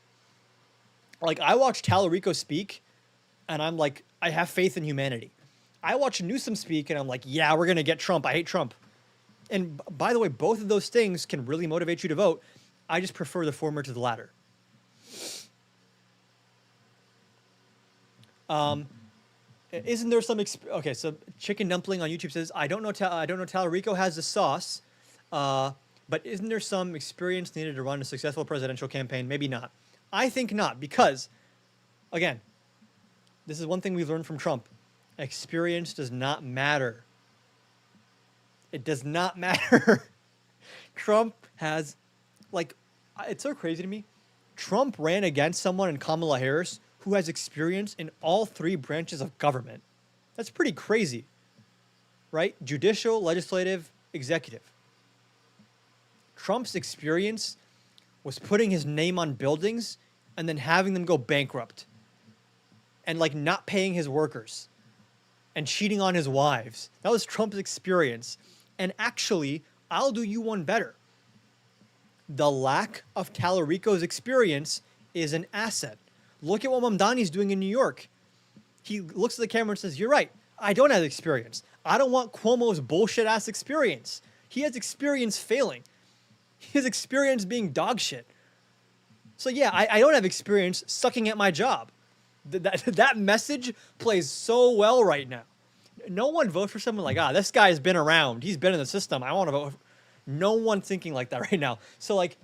Like, I watch Tallarico speak, and I'm like, I have faith in humanity. I watch Newsom speak, and I'm like, yeah, we're going to get Trump. I hate Trump. And by the way, both of those things can really motivate you to vote. I just prefer the former to the latter. Isn't there some okay? So Chicken Dumpling on YouTube says, I don't know Tallarico has the sauce, but isn't there some experience needed to run a successful presidential campaign? Maybe not. I think not, because again, this is one thing we've learned from Trump: experience does not matter. It does not matter. Trump has, like, it's so crazy to me. Trump ran against someone in Kamala Harris who has experience in all three branches of government. That's pretty crazy, right? Judicial, legislative, executive. Trump's experience was putting his name on buildings and then having them go bankrupt and like not paying his workers and cheating on his wives. That was Trump's experience. And actually, I'll do you one better. The lack of Tallarico's experience is an asset. Look at what Mamdani's doing in New York. He looks at the camera and says, you're right, I don't have experience. I don't want Cuomo's bullshit-ass experience. He has experience failing. He has experience being dog shit. So yeah, I don't have experience sucking at my job. That message plays so well right now. No one votes for someone like, this guy's been around. He's been in the system. I want to vote. No one thinking like that right now. So like,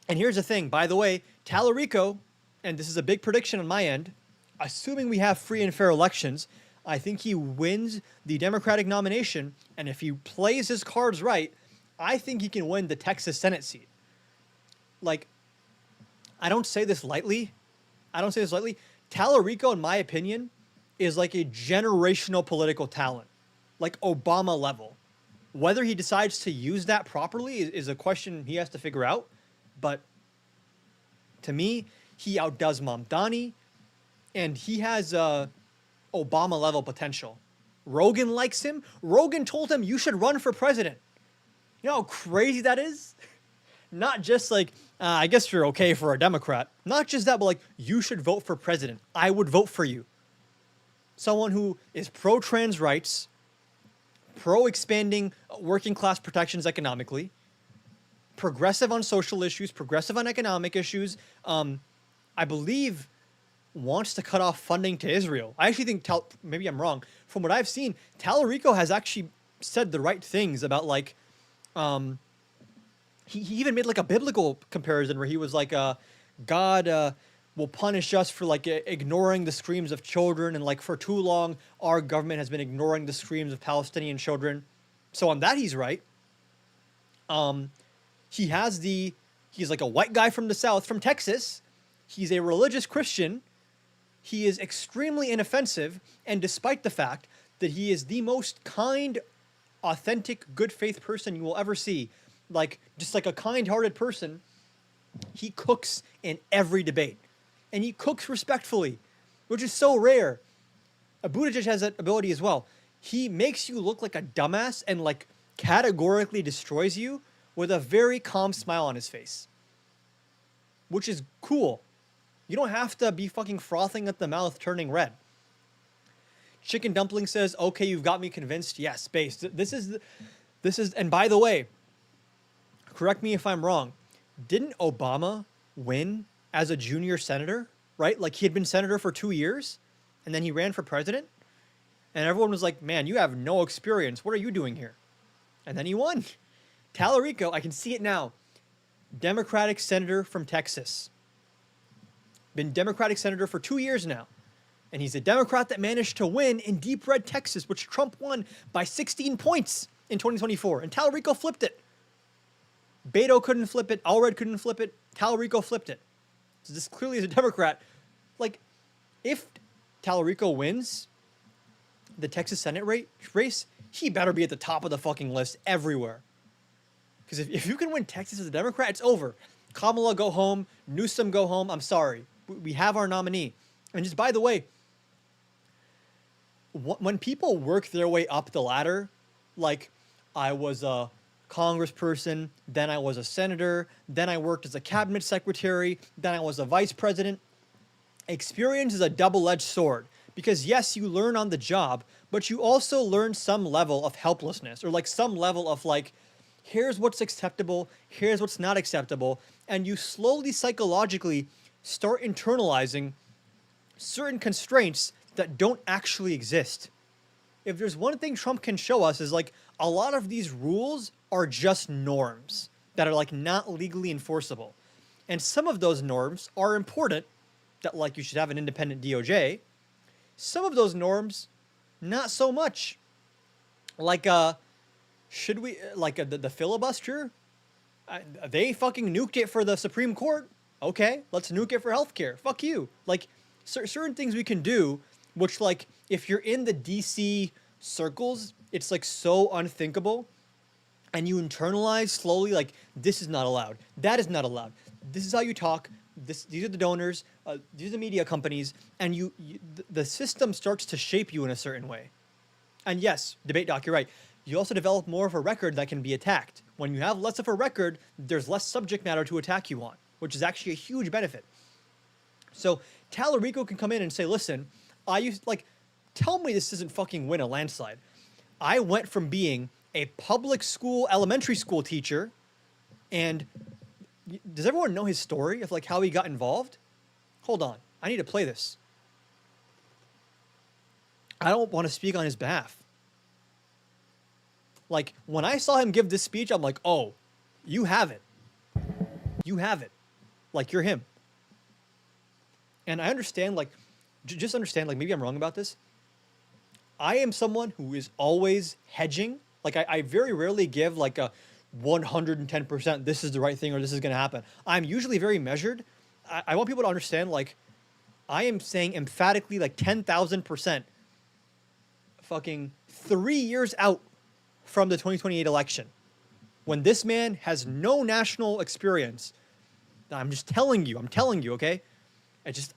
and here's the thing, by the way, Tallarico, and this is a big prediction on my end, assuming we have free and fair elections, I think he wins the Democratic nomination, and if he plays his cards right, I think he can win the Texas Senate seat. Like, I don't say this lightly. Tallarico, in my opinion, is like a generational political talent, like Obama level. Whether he decides to use that properly is a question he has to figure out. But to me, he outdoes Mamdani, and he has Obama level potential. Rogan likes him. Rogan told him, you should run for president. You know how crazy that is? Not just like, I guess you're okay for a Democrat. Not just that, but like, you should vote for president. I would vote for you. Someone who is pro-trans rights, pro-expanding working class protections economically, progressive on social issues, progressive on economic issues, I believe wants to cut off funding to Israel. I actually think, maybe I'm wrong, from what I've seen, Talarico has actually said the right things about like, he even made like a biblical comparison where he was like, God will punish us for like ignoring the screams of children, and like for too long our government has been ignoring the screams of Palestinian children. So on that he's right. He's like a white guy from the South, from Texas. He's a religious Christian. He is extremely inoffensive, and despite the fact that he is the most kind, authentic, good faith person you will ever see, like just like a kind-hearted person, he cooks in every debate, and he cooks respectfully, which is so rare. Buttigieg has that ability as well. He makes you look like a dumbass and like categorically destroys you with a very calm smile on his face, which is cool. You don't have to be fucking frothing at the mouth, turning red. Chicken Dumpling says, okay, you've got me convinced. Yes, base. This is, and by the way, correct me if I'm wrong, didn't Obama win as a junior senator, right? Like he had been senator for 2 years and then he ran for president, and everyone was like, man, you have no experience. What are you doing here? And then he won. Talarico, I can see it now. Democratic senator from Texas. Been Democratic senator for 2 years now. And he's a Democrat that managed to win in deep red Texas, which Trump won by 16 points in 2024. And Talarico flipped it. Beto couldn't flip it. Allred couldn't flip it. Talarico flipped it. So this clearly is a Democrat. Like, if Talarico wins the Texas Senate race, he better be at the top of the fucking list everywhere. Because if you can win Texas as a Democrat, it's over. Kamala, go home. Newsom, go home. I'm sorry. We have our nominee. And just by the way, when people work their way up the ladder, like I was a congressperson, then I was a senator, then I worked as a cabinet secretary, then I was a vice president. Experience is a double-edged sword, because yes, you learn on the job, but you also learn some level of helplessness, or like some level of like, here's what's acceptable, here's what's not acceptable, and you slowly psychologically start internalizing certain constraints that don't actually exist. If there's one thing Trump can show us is like a lot of these rules are just norms that are like not legally enforceable. And some of those norms are important, that like you should have an independent DOJ. Some of those norms, not so much. Like, should we, like the filibuster? They fucking nuked it for the Supreme Court. Okay, let's nuke it for healthcare. Fuck you. Like, certain things we can do, which like, if you're in the DC circles, it's like so unthinkable. And you internalize slowly, like, this is not allowed. That is not allowed. This is how you talk. These are the donors. These are the media companies. And the system starts to shape you in a certain way. And yes, debate doc, you're right. You also develop more of a record that can be attacked. When you have less of a record, there's less subject matter to attack you on, which is actually a huge benefit. So Talarico can come in and say, listen, tell me this doesn't fucking win a landslide. I went from being a public school, elementary school teacher, and does everyone know his story of like how he got involved? Hold on, I need to play this. I don't want to speak on his behalf. Like, when I saw him give this speech, I'm like, oh, you have it. You have it. Like, you're him. And I understand, like, just understand, like, maybe I'm wrong about this. I am someone who is always hedging. Like, I very rarely give, like, a 110%, this is the right thing or this is going to happen. I'm usually very measured. I want people to understand, like, I am saying emphatically, like 10,000%, fucking 3 years out from the 2028 election, when this man has no national experience. I'm telling you, okay?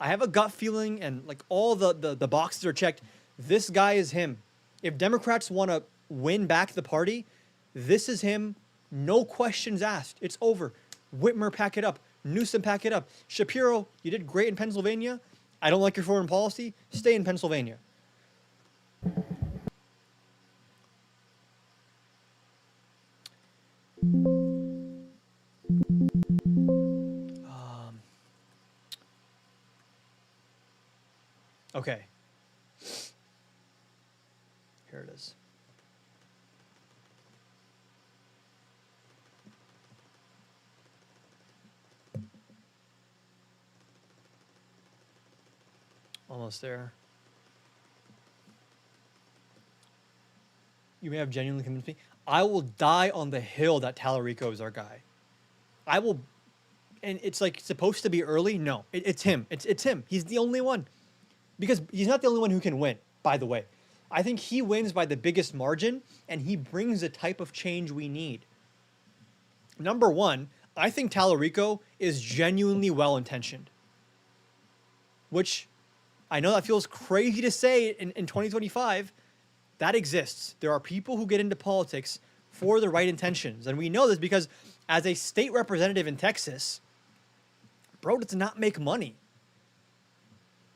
I have a gut feeling, and like all the boxes are checked. This guy is him. If Democrats want to win back the party, this is him. No questions asked. It's over. Whitmer, pack it up. Newsom, pack it up. Shapiro, you did great in Pennsylvania. I don't like your foreign policy. Stay in Pennsylvania. Okay. Here it is. Almost there. You may have genuinely convinced me. I will die on the hill that Tallarico is our guy. I will, and it's like supposed to be early. No, it's him. It's him. He's the only one. Because he's not the only one who can win, by the way. I think he wins by the biggest margin, and he brings the type of change we need. Number one, I think Tallarico is genuinely well-intentioned. Which, I know that feels crazy to say in 2025. That exists. There are people who get into politics for the right intentions. And we know this because as a state representative in Texas, bro does not make money.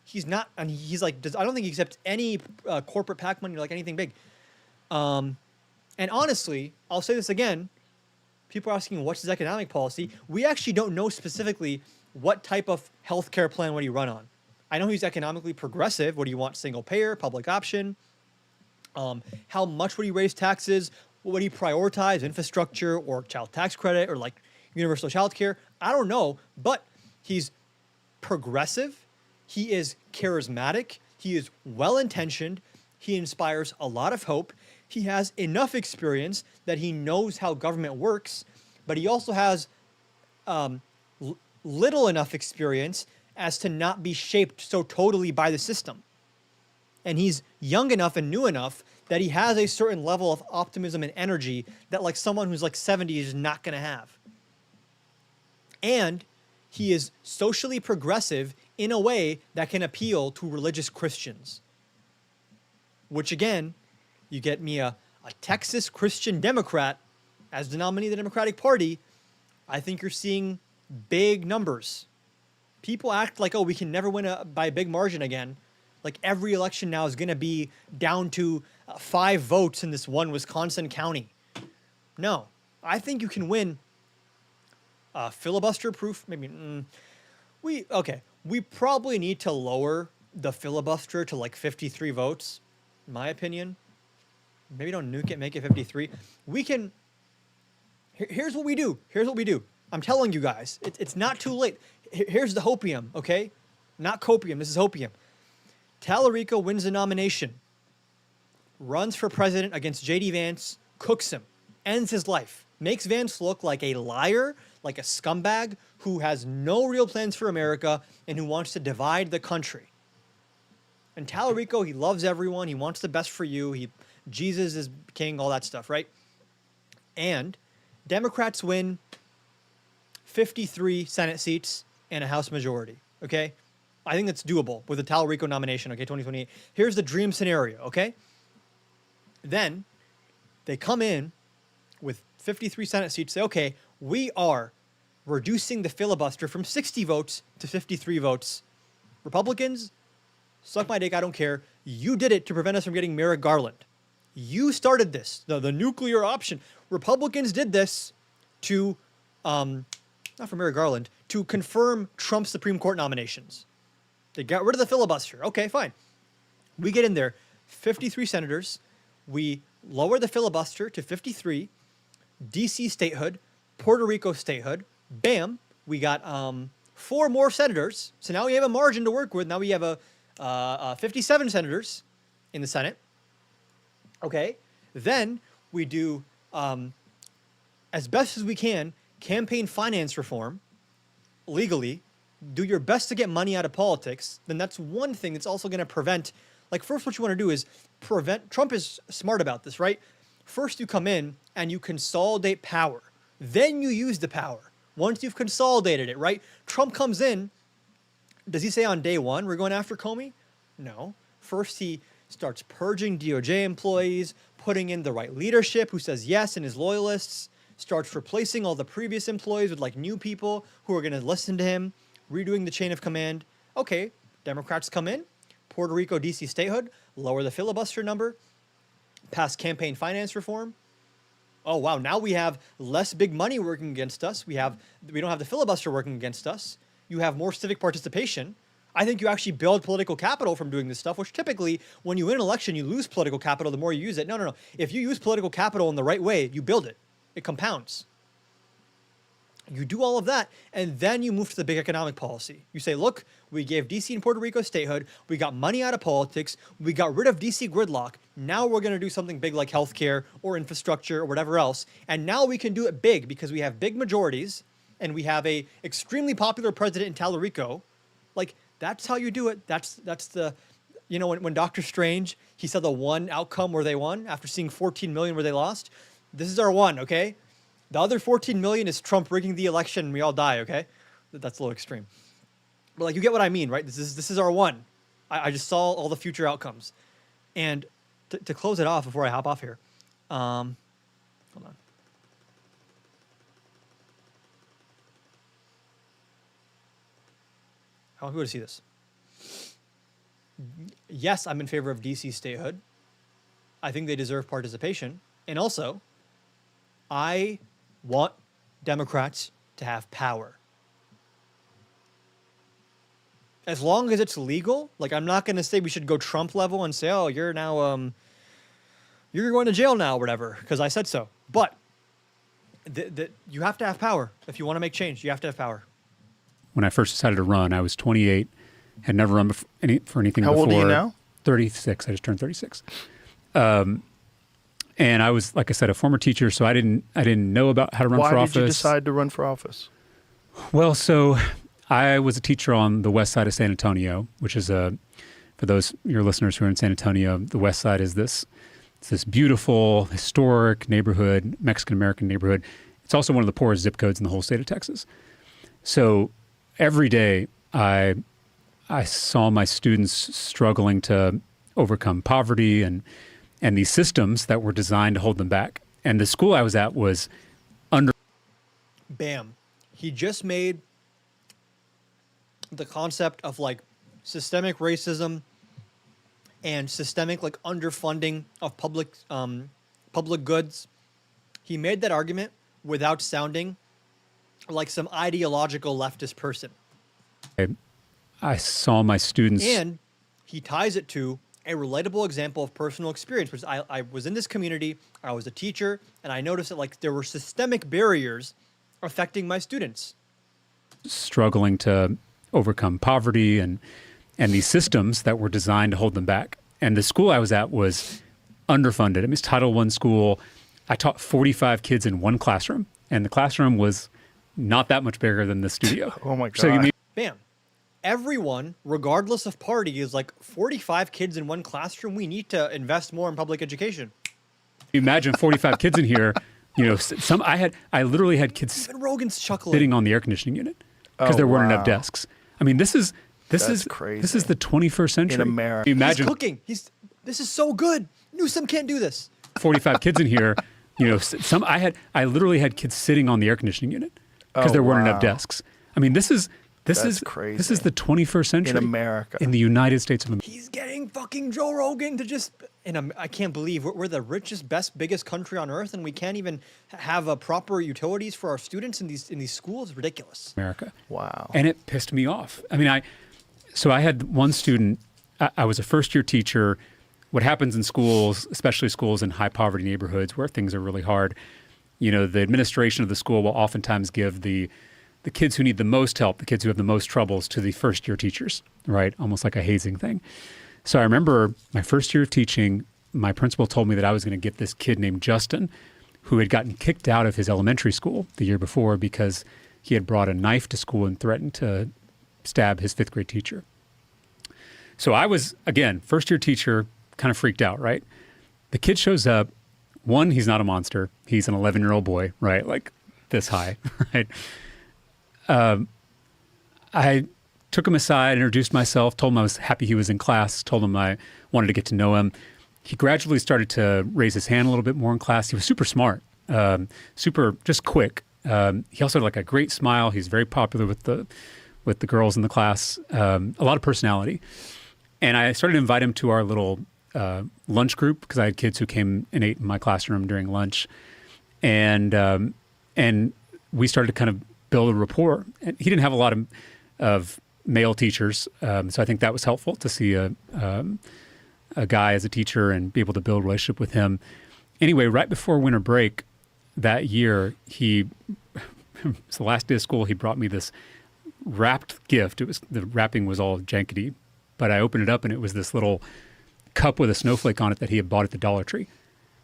He's not, and he's like, I don't think he accepts any corporate PAC money or like anything big. And honestly, I'll say this again. People are asking, what's his economic policy? We actually don't know specifically what type of healthcare plan would he run on. I know he's economically progressive. What do you want? Single payer, public option? How much would he raise taxes? What would he prioritize? Infrastructure or child tax credit or like universal child care? I don't know, but he's progressive. He is charismatic. He is well-intentioned. He inspires a lot of hope. He has enough experience that he knows how government works, but he also has little enough experience as to not be shaped so totally by the system. And he's young enough and new enough that he has a certain level of optimism and energy that like someone who's like 70 is not going to have. And he is socially progressive in a way that can appeal to religious Christians. Which again, you get me a Texas Christian Democrat as the nominee of the Democratic Party, I think you're seeing big numbers. People act like, oh, we can never win by a big margin again. Like every election now is going to be down to 5 votes in this one Wisconsin county. No, I think you can win filibuster proof. Maybe we probably need to lower the filibuster to like 53 votes, in my opinion. Maybe don't nuke it, make it 53. We can. Here's what we do. I'm telling you guys, it's not too late. Here's the hopium, okay? Not copium. This is hopium. Tallarico wins the nomination, runs for president against J.D. Vance, cooks him, ends his life, makes Vance look like a liar, like a scumbag who has no real plans for America and who wants to divide the country. And Tallarico, he loves everyone. He wants the best for you. Jesus is king, all that stuff, right? And Democrats win 53 Senate seats and a House majority, okay? I think that's doable with the Tallarico nomination, okay, 2028. Here's the dream scenario, okay? Then they come in with 53 Senate seats, say, okay, we are reducing the filibuster from 60 votes to 53 votes. Republicans, suck my dick, I don't care. You did it to prevent us from getting Merrick Garland. You started this, the nuclear option. Republicans did this to, not for Merrick Garland, to confirm Trump's Supreme Court nominations. They got rid of the filibuster. Okay, fine. We get in there, 53 senators. We lower the filibuster to 53. DC statehood, Puerto Rico statehood. Bam, we got 4 more senators. So now we have a margin to work with. Now we have 57 senators in the Senate. Okay, then we do, as best as we can, campaign finance reform legally. do your best to get money out of politics, then that's one thing that's also going to prevent, like, first what you want to do is prevent, Trump is smart about this, right? First you come in and you consolidate power. Then you use the power. Once you've consolidated it, right? Trump comes in, does he say on day one, we're going after Comey? No. First he starts purging DOJ employees, putting in the right leadership who says yes and is loyalists, starts replacing all the previous employees with like new people who are going to listen to him, redoing the chain of command. Okay, Democrats come in, Puerto Rico, DC statehood, lower the filibuster number, pass campaign finance reform. Oh, wow, now we have less big money working against us. We don't have the filibuster working against us. You have more civic participation. I think you actually build political capital from doing this stuff, which typically when you win an election, you lose political capital the more you use it. No. If you use political capital in the right way, you build it. It compounds. You do all of that, and then you move to the big economic policy. You say, look, we gave DC and Puerto Rico statehood. We got money out of politics. We got rid of DC gridlock. Now we're going to do something big like healthcare or infrastructure or whatever else. And now we can do it big because we have big majorities and we have a extremely popular president in Tallarico. Like, that's how you do it. That's the, you know, when Dr. Strange, he said the one outcome where they won after seeing 14 million where they lost. This is our one, okay? The other 14 million is Trump rigging the election and we all die, okay? That's a little extreme. But like, you get what I mean, right? This is our one. I just saw all the future outcomes. And to close it off before I hop off here, hold on. I want people to see this. Yes, I'm in favor of DC statehood. I think they deserve participation. And also, I want Democrats to have power. As long as it's legal, like, I'm not going to say we should go Trump level and say, oh, you're now, you're going to jail now or whatever, because I said so. But you have to have power. If you want to make change, you have to have power. When I first decided to run, I was 28, had never run for anything before. How old are you now? 36. I just turned 36. And I was, like I said, a former teacher, so I didn't know about how to run for office. Why did you decide to run for office? Well, so I was a teacher on the west side of San Antonio, which is for those your listeners who are in San Antonio, the west side is this beautiful, historic neighborhood, Mexican-American neighborhood. It's also one of the poorest zip codes in the whole state of Texas. So every day I saw my students struggling to overcome poverty and these systems that were designed to hold them back. And the school I was at was under. Bam. He just made the concept of like systemic racism and systemic like underfunding of public goods. He made that argument without sounding like some ideological leftist person. I saw my students. And he ties it to a relatable example of personal experience, which I was in this community, I was a teacher, and I noticed that like there were systemic barriers affecting my students. Struggling to overcome poverty and these systems that were designed to hold them back. And the school I was at was underfunded. It was Title I school. I taught 45 kids in one classroom, and the classroom was not that much bigger than the studio. Oh my God. So you mean Bam. Everyone, regardless of party, is like 45 kids in one classroom. We need to invest more in public education. imagine 45 kids in here, you know, I literally had kids Even Rogan's chuckling. sitting on the air conditioning unit because there weren't enough desks. I mean, this is crazy. This is the 21st century. In America. Imagine He's cooking. This is so good. Newsom can't do this. 45 kids in here, you know, I literally had kids sitting on the air conditioning unit because there weren't enough desks. I mean, this is crazy. This is the 21st century in America, in the United States of America. He's getting fucking Joe Rogan to just, and I can't believe we're the richest, best, biggest country on earth, and we can't even have proper utilities for our students in these schools. Ridiculous. America. Wow. And it pissed me off. I mean, I had one student. I was a first-year teacher. What happens in schools, especially schools in high poverty neighborhoods where things are really hard, you know, the administration of the school will oftentimes give the kids who need the most help, the kids who have the most troubles, to the first-year teachers, right? Almost like a hazing thing. So I remember my first year of teaching, my principal told me that I was going to get this kid named Justin, who had gotten kicked out of his elementary school the year before because he had brought a knife to school and threatened to stab his 5th grade teacher. So I was, again, first year teacher, kind of freaked out, right? The kid shows up. One, he's not a monster. He's an 11-year-old boy, right? Like this high, right? I took him aside, introduced myself, told him I was happy he was in class, told him I wanted to get to know him. He gradually started to raise his hand a little bit more in class. He was super smart, super just quick. He also had like a great smile. He's very popular with the girls in the class, a lot of personality. And I started to invite him to our little lunch group because I had kids who came and ate in my classroom during lunch. And we started to kind of build a rapport. And he didn't have a lot of male teachers, so I think that was helpful to see a guy as a teacher and be able to build a relationship with him. Anyway, right before winter break that year, it's the last day of school, he brought me this wrapped gift. The wrapping was all jankety, but I opened it up and it was this little cup with a snowflake on it that he had bought at the Dollar Tree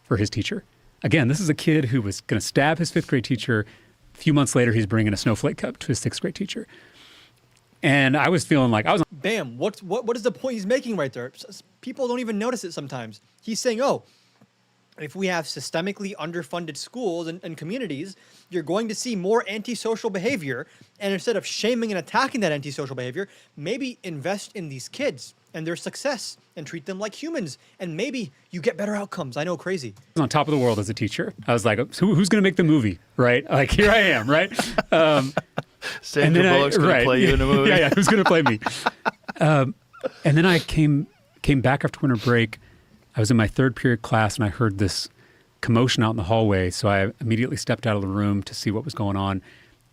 for his teacher. Again, this is a kid who was going to stab his 5th grade teacher. A few months later, he's bringing a snowflake cup to his 6th grade teacher. And I was feeling like I was... Bam, what is the point he's making right there? People don't even notice it sometimes. He's saying, oh, if we have systemically underfunded schools and communities, you're going to see more antisocial behavior. And instead of shaming and attacking that antisocial behavior, maybe invest in these kids and their success and treat them like humans. And maybe you get better outcomes. I know, crazy. I was on top of the world as a teacher. I was like, who's going to make the movie, right? Like, here I am, right? Sandra Bullock's going to play you in a movie. Yeah, who's going to play me? And then I came back after winter break. I was in my 3rd period class and I heard this commotion out in the hallway. So I immediately stepped out of the room to see what was going on.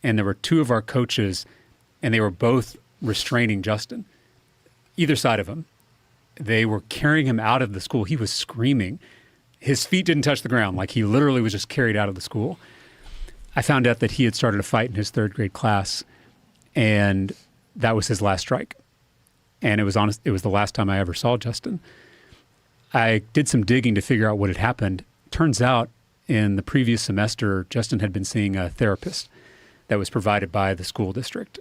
And there were 2 of our coaches and they were both restraining Justin, either side of him. They were carrying him out of the school. He was screaming. His feet didn't touch the ground. Like he literally was just carried out of the school. I found out that he had started a fight in his 3rd grade class and that was his last strike. And it was the last time I ever saw Justin. I did some digging to figure out what had happened. Turns out in the previous semester, Justin had been seeing a therapist that was provided by the school district.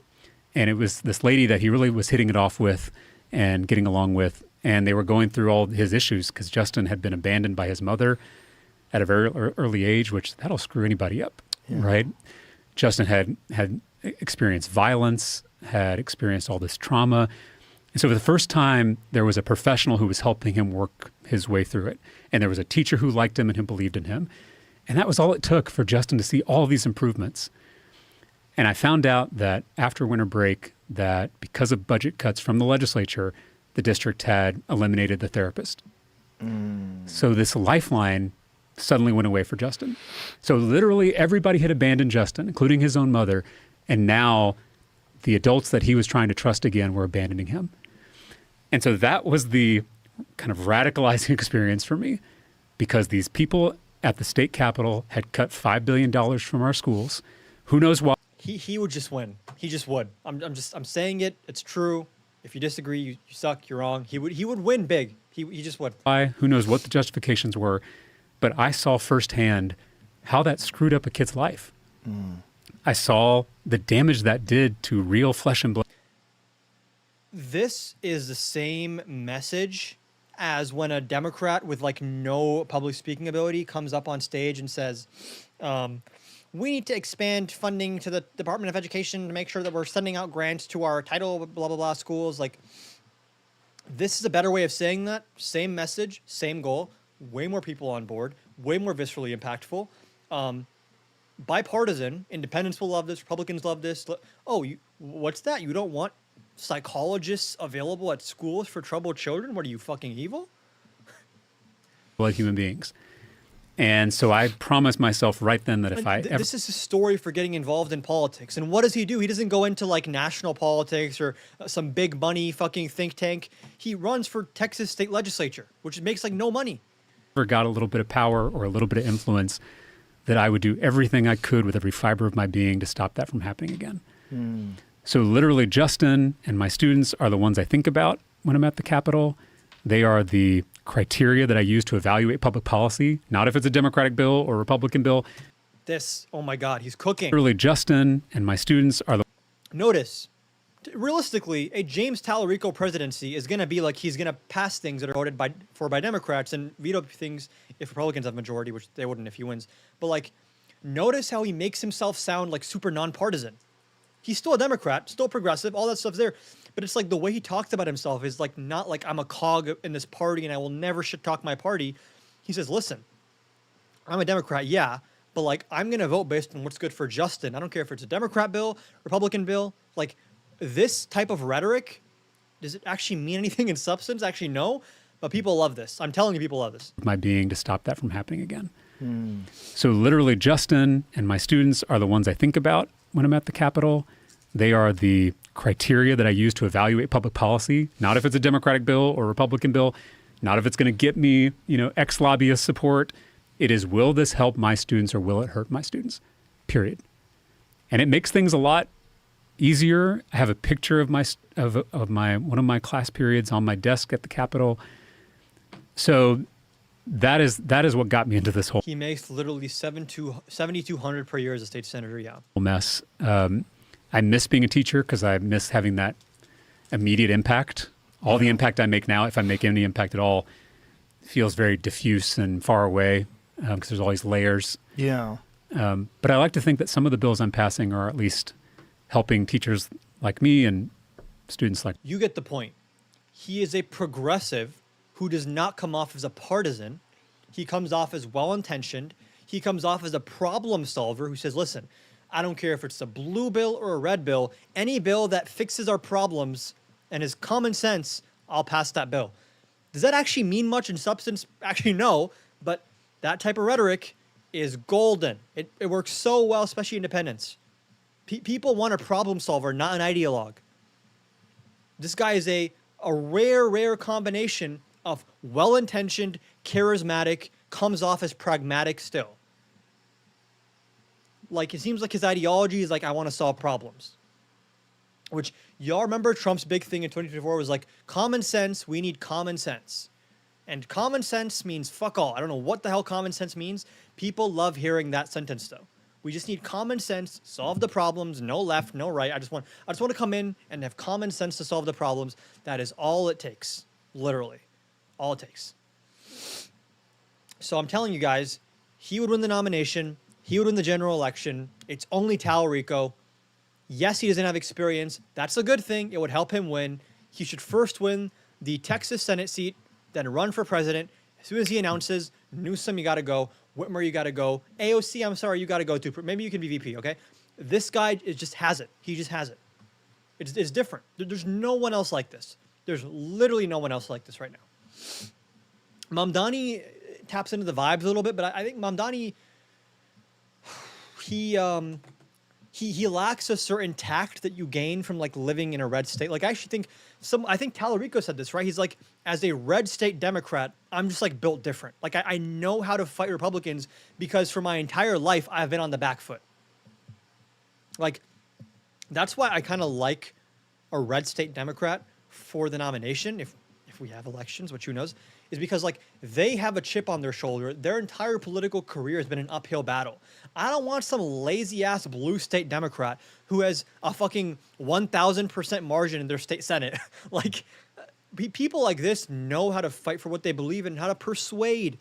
And it was this lady that he really was hitting it off with and getting along with. And they were going through all his issues because Justin had been abandoned by his mother at a very early age, which that'll screw anybody up, right? Justin had experienced violence, had experienced all this trauma. And so for the first time, there was a professional who was helping him work his way through it. And there was a teacher who liked him and who believed in him. And that was all it took for Justin to see all these improvements. And I found out that after winter break, that because of budget cuts from the legislature, the district had eliminated the therapist. So this lifeline suddenly went away for Justin. So literally everybody had abandoned Justin, including his own mother. And now the adults that he was trying to trust again were abandoning him. And so that was the kind of radicalizing experience for me, because these people at the state capitol had cut $5 billion from our schools. Who knows why? He would just win. He just would. I'm saying it. It's true. If you disagree, you suck. You're wrong. He would win big. He just would. Why? Who knows what the justifications were? But I saw firsthand how that screwed up a kid's life. I saw the damage that did to real flesh and blood. This is the same message as when a Democrat with like no public speaking ability comes up on stage and says, we need to expand funding to the Department of Education to make sure that we're sending out grants to our Title blah, blah, blah schools. Like, this is a better way of saying that. Same message, same goal, way more people on board, way more viscerally impactful. Bipartisan, independents will love this, Republicans love this. Oh, what's that? You don't want psychologists available at schools for troubled children? What are you, fucking evil? Blood human beings. And so I promised myself right then that if I ever... This is a story for getting involved in politics. And what does he do? He doesn't go into like national politics or some big money fucking think tank. He runs for Texas state legislature, which makes like no money. Got a little bit of power or a little bit of influence, that I would do everything I could with every fiber of my being to stop that from happening again. So literally Justin and my students are the ones I think about when I'm at the Capitol. They are the criteria that I use to evaluate public policy, not if it's a Democratic bill or a Republican bill. Oh my God, he's cooking. Literally Justin and my students are the... Notice, realistically, a James Tallarico presidency is going to be like he's going to pass things that are voted by Democrats and veto things if Republicans have majority, which they wouldn't if he wins. But like, notice how he makes himself sound like super nonpartisan. He's still a Democrat, still progressive, all that stuff's there. But it's like the way he talks about himself is like not like I'm a cog in this party and I will never shit talk my party. He says, listen, I'm a Democrat, yeah, but like I'm going to vote based on what's good for Justin. I don't care if it's a Democrat bill, Republican bill. Like this type of rhetoric, does it actually mean anything in substance? Actually, no. But people love this. I'm telling you, people love this. My being to stop that from happening again. So literally Justin and my students are the ones I think about when I'm at the Capitol. They are the criteria that I use to evaluate public policy, not if it's a Democratic bill or Republican bill, not if it's going to get me, ex-lobbyist support. It is, will this help my students or will it hurt my students? Period. And it makes things a lot easier. I have a picture of one of my class periods on my desk at the Capitol. So that is what got me into this whole He makes literally $7,200 per year as a state senator. Yeah. mess. I miss being a teacher because I miss having that immediate impact. All the impact I make now, if I make any impact at all, feels very diffuse and far away because there's all these layers. Yeah. But I like to think that some of the bills I'm passing are at least helping teachers like me and students like You get the point. He is a progressive who does not come off as a partisan. He comes off as well-intentioned. He comes off as a problem solver who says, listen, I don't care if it's a blue bill or a red bill, any bill that fixes our problems and is common sense, I'll pass that bill. Does that actually mean much in substance? Actually, no, but that type of rhetoric is golden. It works so well, especially independents. People want a problem solver, not an ideologue. This guy is a rare combination of well-intentioned, charismatic, comes off as pragmatic still. Like, it seems like his ideology is like, I want to solve problems. Which, y'all remember Trump's big thing in 2024 was like, common sense, we need common sense. And common sense means fuck all. I don't know what the hell common sense means. People love hearing that sentence though. We just need common sense, solve the problems, no left, no right. I just want to come in and have common sense to solve the problems. That is all it takes. Literally. All it takes. So I'm telling you guys, he would win the nomination. He would win the general election. It's only Tallarico. Yes, he doesn't have experience. That's a good thing. It would help him win. He should first win the Texas Senate seat, then run for president. As soon as he announces, Newsom, you got to go. Whitmer, you got to go. AOC, I'm sorry, you got to go too. Maybe you can be VP, okay? This guy just has it. He just has it. It's different. There's no one else like this. There's literally no one else like this right now. Mamdani taps into the vibes a little bit, but I think Mamdani, he lacks a certain tact that you gain from like living in a red state. Like I actually think I think Tallarico said this, right? He's like, as a red state Democrat, I'm just like built different. Like I know how to fight Republicans because for my entire life, I've been on the back foot. Like that's why I kind of like a red state Democrat for the nomination. If we have elections, which who knows, is because like they have a chip on their shoulder. Their entire political career has been an uphill battle. I don't want some lazy ass blue state Democrat who has a fucking 1,000% margin in their state Senate. Like people like this know how to fight for what they believe in, how to persuade.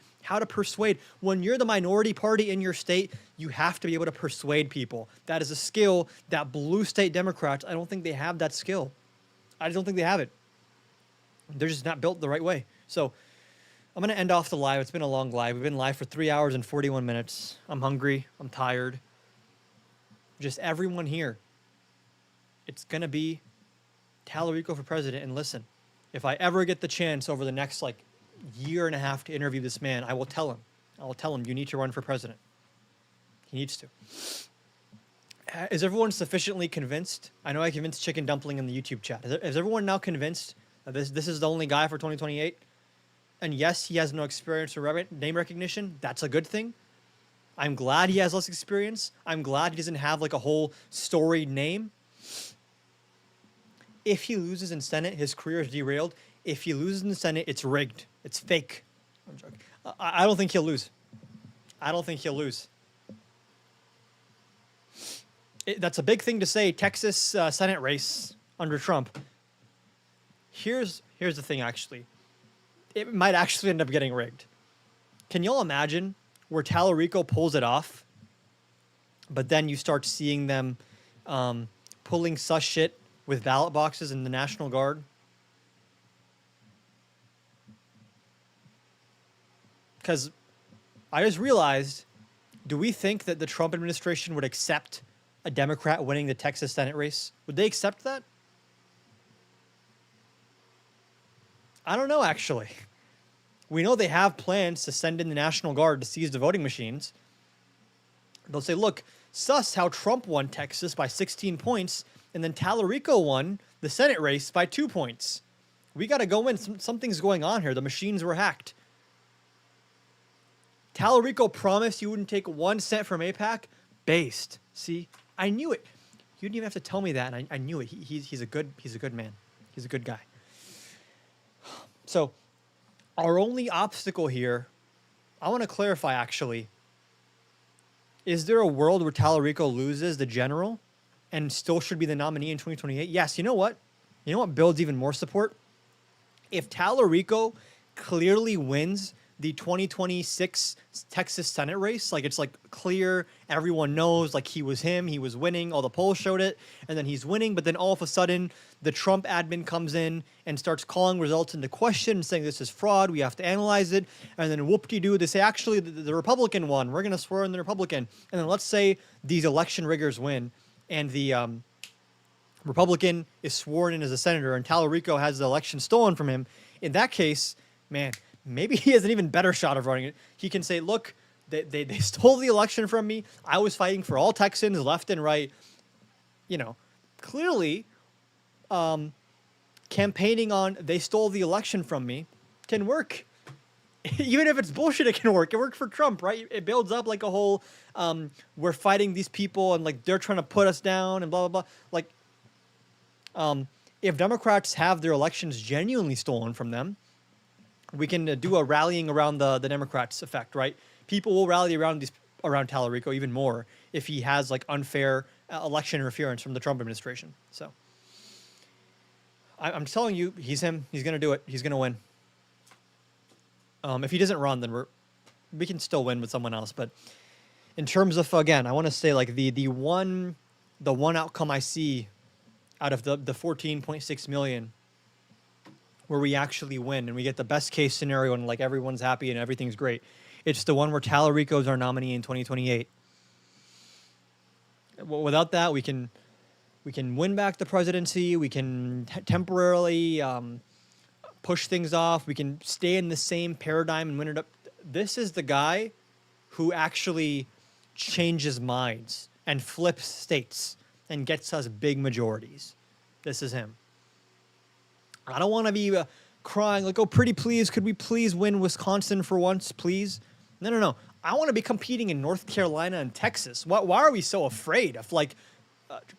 When you're the minority party in your state, you have to be able to persuade people. That is a skill that blue state Democrats, I don't think they have that skill. I just don't think they have it. They're just not built the right way. So I'm going to end off the live. It's been a long live. We've been live for 3 hours and 41 minutes. I'm hungry. I'm tired. Just everyone here. It's going to be Tallarico for president. And listen, if I ever get the chance over the next like year and a half to interview this man, I will tell him. You need to run for president. He needs to. Is everyone sufficiently convinced? I know I convinced Chicken Dumpling in the YouTube chat. Is everyone now convinced that this is the only guy for 2028? And yes, he has no experience or name recognition. That's a good thing. I'm glad he has less experience. I'm glad he doesn't have like a whole storied name. If he loses in Senate, his career is derailed. If he loses in the Senate, it's rigged. It's fake. I'm joking. I don't think he'll lose. That's a big thing to say. Texas Senate race. under Trump. Here's the thing, actually. It might actually end up getting rigged. Can y'all imagine where Tallarico pulls it off, but then you start seeing them pulling sus shit with ballot boxes in the National Guard? Because I just realized, do we think that the Trump administration would accept a Democrat winning the Texas Senate race? Would they accept that? I don't know, actually. We know they have plans to send in the National Guard to seize the voting machines. They'll say, look, sus how Trump won Texas by 16 points, and then Tallarico won the Senate race by 2 points. We got to go in. Something's going on here. The machines were hacked. Tallarico promised you wouldn't take 1 cent from AIPAC. Based. See, I knew it. You didn't even have to tell me that, and I knew it. He's a good man. He's a good guy. So, our only obstacle here, I want to clarify actually, is there a world where Tallarico loses the general and still should be the nominee in 2028? Yes, you know what? You know what builds even more support? If Tallarico clearly wins the 2026 Texas Senate race, like it's like clear, everyone knows, like he was winning, all the polls showed it, and then he's winning, but then all of a sudden the Trump admin comes in and starts calling results into question and saying this is fraud, we have to analyze it, and then whoop-de-doo, they say actually the Republican won, we're going to swear in the Republican, and then let's say these election riggers win, and the Republican is sworn in as a senator and Tallarico has the election stolen from him. In that case, man, maybe he has an even better shot of running it. He can say, look, they stole the election from me. I was fighting for all Texans, left and right. You know, clearly campaigning on they stole the election from me can work. Even if it's bullshit, it can work. It worked for Trump, right? It builds up like a whole, we're fighting these people and like they're trying to put us down and blah, blah, blah. Like, if Democrats have their elections genuinely stolen from them, we can do a rallying around the Democrats effect, right? People will rally around Tallarico even more if he has like unfair election interference from the Trump administration. So I'm telling you, he's him. He's going to do it. He's going to win. If he doesn't run, then we can still win with someone else. But in terms of, again, I want to say like the one outcome I see out of the 14.6 million where we actually win and we get the best case scenario and like everyone's happy and everything's great. It's the one where Tallarico is our nominee in 2028. Well, without that, we can win back the presidency. We can temporarily push things off. We can stay in the same paradigm and win it up. This is the guy who actually changes minds and flips states and gets us big majorities. This is him. I don't want to be crying like, oh, pretty please, could we please win Wisconsin for once, please? No. I want to be competing in North Carolina and Texas. Why are we so afraid of like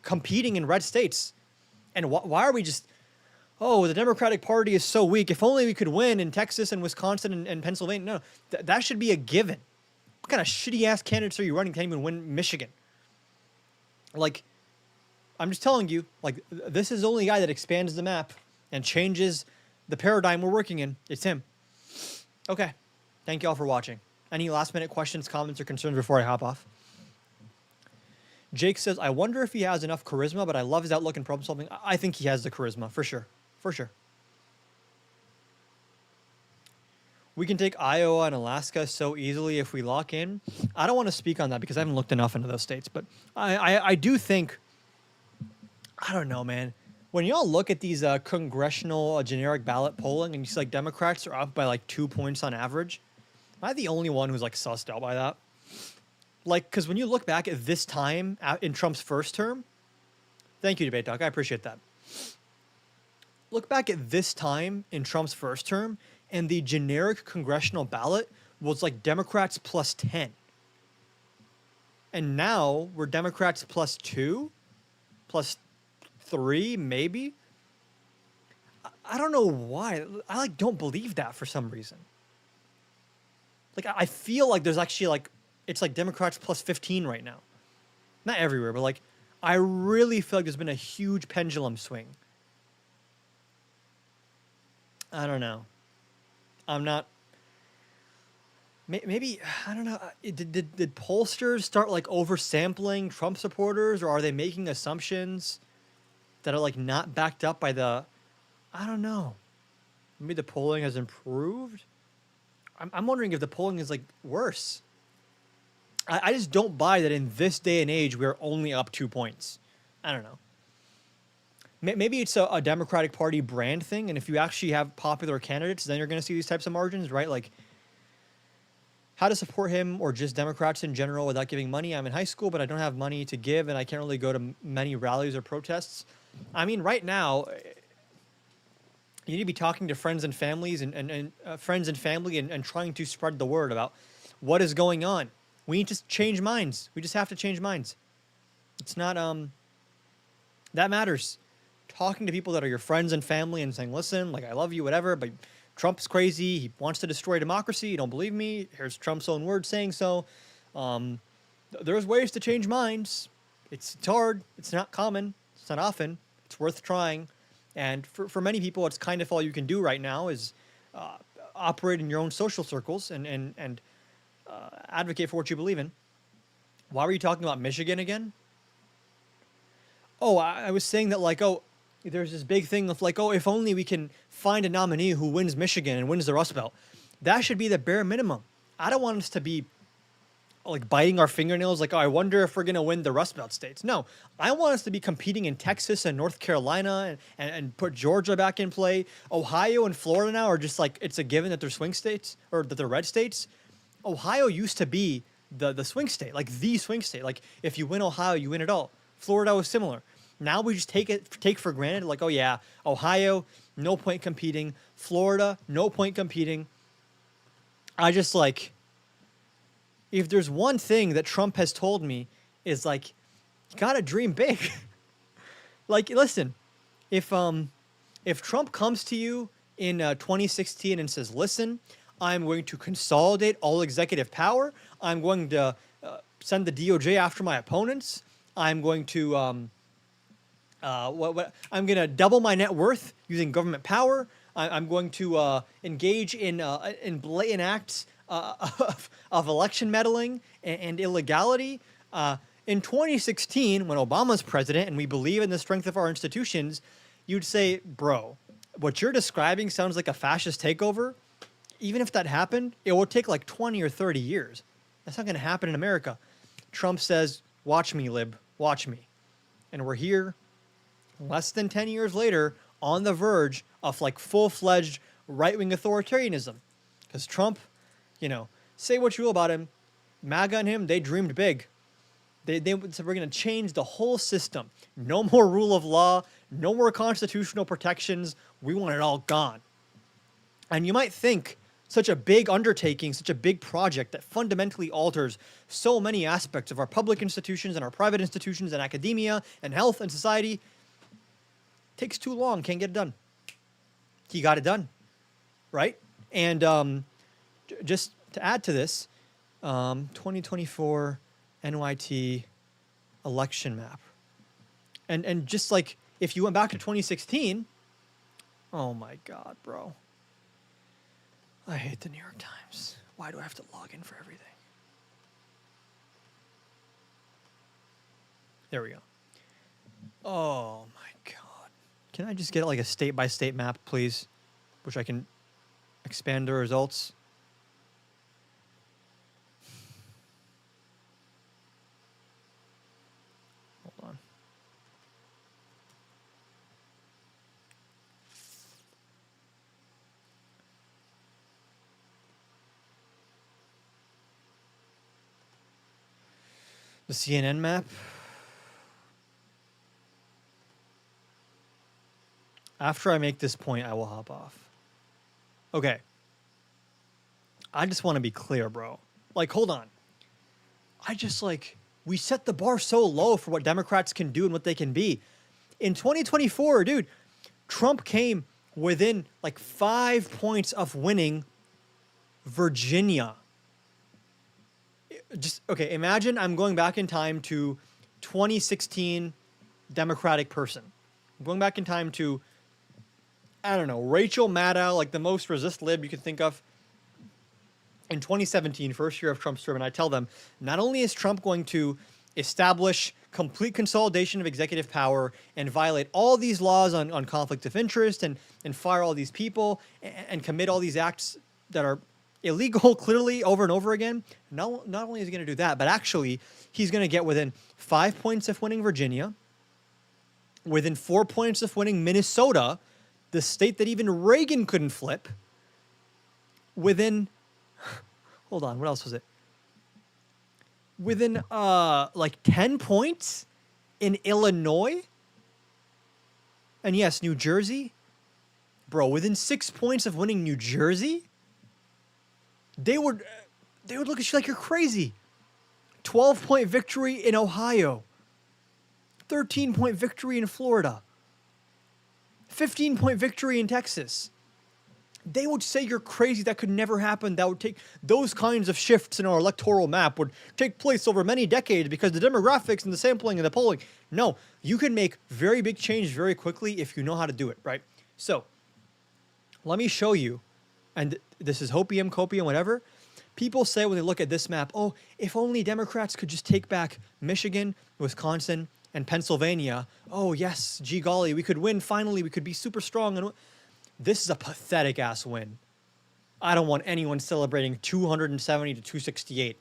competing in red states? And why are we just, oh, the Democratic Party is so weak. If only we could win in Texas and Wisconsin and Pennsylvania. No, that should be a given. What kind of shitty ass candidates are you running? Can't even win Michigan. Like, I'm just telling you, like, this is the only guy that expands the map and changes the paradigm we're working in. It's him. Okay. Thank you all for watching. Any last minute questions, comments, or concerns before I hop off? Jake says, I wonder if he has enough charisma, but I love his outlook and problem solving. I think he has the charisma, for sure. For sure. We can take Iowa and Alaska so easily if we lock in. I don't want to speak on that because I haven't looked enough into those states, but I do think, I don't know, man. When y'all look at these congressional generic ballot polling and you see like Democrats are up by like 2 points on average, am I the only one who's like sussed out by that? Like, because when you look back at this time in Trump's first term, thank you, Debate Doc, I appreciate that. Look back at this time in Trump's first term, and the generic congressional ballot was like Democrats plus 10. And now we're Democrats plus 2, plus 3, maybe. I don't know why. I like don't believe that for some reason. Like I feel like there's actually like it's like Democrats plus 15 right now. Not everywhere, but like I really feel like there's been a huge pendulum swing I don't know. I'm not. Maybe I don't know. Did pollsters start like oversampling Trump supporters, or are they making assumptions that are like not backed up by the? I don't know. Maybe the polling has improved. I'm wondering if the polling is like worse. I just don't buy that in this day and age we're only up 2 points. I don't know. Maybe it's a Democratic Party brand thing, and if you actually have popular candidates, then you're going to see these types of margins, right? Like how to support him or just Democrats in general without giving money. I'm in high school, but I don't have money to give, and I can't really go to many rallies or protests. I mean, right now, you need to be talking to friends and families and friends and family and trying to spread the word about what is going on. We need to change minds. We just have to change minds. It's not, that matters. Talking to people that are your friends and family and saying, listen, like, I love you, whatever, but Trump's crazy. He wants to destroy democracy. You don't believe me? Here's Trump's own words saying so. There's ways to change minds. It's hard. It's not common. It's not often. It's worth trying. And for many people, it's kind of all you can do right now is operate in your own social circles and advocate for what you believe in. Why were you talking about Michigan again? Oh, I was saying that, like, there's this big thing of like, if only we can find a nominee who wins Michigan and wins the Rust Belt. That should be the bare minimum. I don't want us to be like biting our fingernails like, I wonder if we're going to win the Rust Belt states. No, I want us to be competing in Texas and North Carolina and put Georgia back in play. Ohio and Florida now are just like, it's a given that they're swing states or that they're red states. Ohio used to be the swing state, like the swing state. Like if you win Ohio, you win it all. Florida was similar. Now we just take for granted, like, oh yeah, Ohio, no point competing. Florida, no point competing. I just like, if there's one thing that Trump has told me is like, you gotta dream big. Like, listen, if Trump comes to you in 2016 and says, listen, I'm going to consolidate all executive power. I'm going to send the DOJ after my opponents. I'm going to I'm going to double my net worth using government power. I'm going to engage in blatant acts of election meddling and illegality. In 2016, when Obama's president and we believe in the strength of our institutions, you'd say, bro, what you're describing sounds like a fascist takeover. Even if that happened, it would take like 20 or 30 years. That's not going to happen in America. Trump says, watch me, lib, watch me. And we're here less than 10 years later on the verge of like full-fledged right-wing authoritarianism. Because Trump, you know, say what you will about him, MAGA and him, they dreamed big. They said we're going to change the whole system. No more rule of law, no more constitutional protections. We want it all gone. And you might think such a big undertaking, such a big project that fundamentally alters so many aspects of our public institutions and our private institutions and academia and health and society takes too long, can't get it done. He got it done, right? And just to add to this, 2024 NYT election map. And just like, if you went back to 2016, oh my God, bro. I hate the New York Times. Why do I have to log in for everything? There we go. Oh my God. Can I just get like a state-by-state map, please? Which I can expand the results. Hold on. The CNN map. After I make this point, I will hop off. Okay. I just want to be clear, bro. Like, hold on. We set the bar so low for what Democrats can do and what they can be. In 2024, dude, Trump came within like 5 points of winning Virginia. Just, okay, imagine I'm going back in time to 2016 Democratic person. I'm going back in time to I don't know, Rachel Maddow, like the most resist lib you can think of. In 2017, first year of Trump's term, and I tell them, not only is Trump going to establish complete consolidation of executive power and violate all these laws on conflict of interest and fire all these people and commit all these acts that are illegal clearly over and over again, not only is he going to do that, but actually he's going to get within 5 points of winning Virginia, within 4 points of winning Minnesota, the state that even Reagan couldn't flip, within... Hold on, what else was it? Within like 10 points in Illinois? And yes, New Jersey? Bro, within 6 points of winning New Jersey? They would look at you like you're crazy. 12-point victory in Ohio. 13-point victory in Florida. 15-point victory in Texas. They would say you're crazy. That could never happen. That would take those kinds of shifts in our electoral map would take place over many decades because the demographics and the sampling and the polling. No, you can make very big change very quickly if you know how to do it, right? So let me show you, and this is hopium, copium, whatever. People say when they look at this map, oh, if only Democrats could just take back Michigan, Wisconsin, and Pennsylvania. Oh, yes, gee golly, we could win finally. We could be super strong. And this is a pathetic ass win. I don't want anyone celebrating 270 to 268.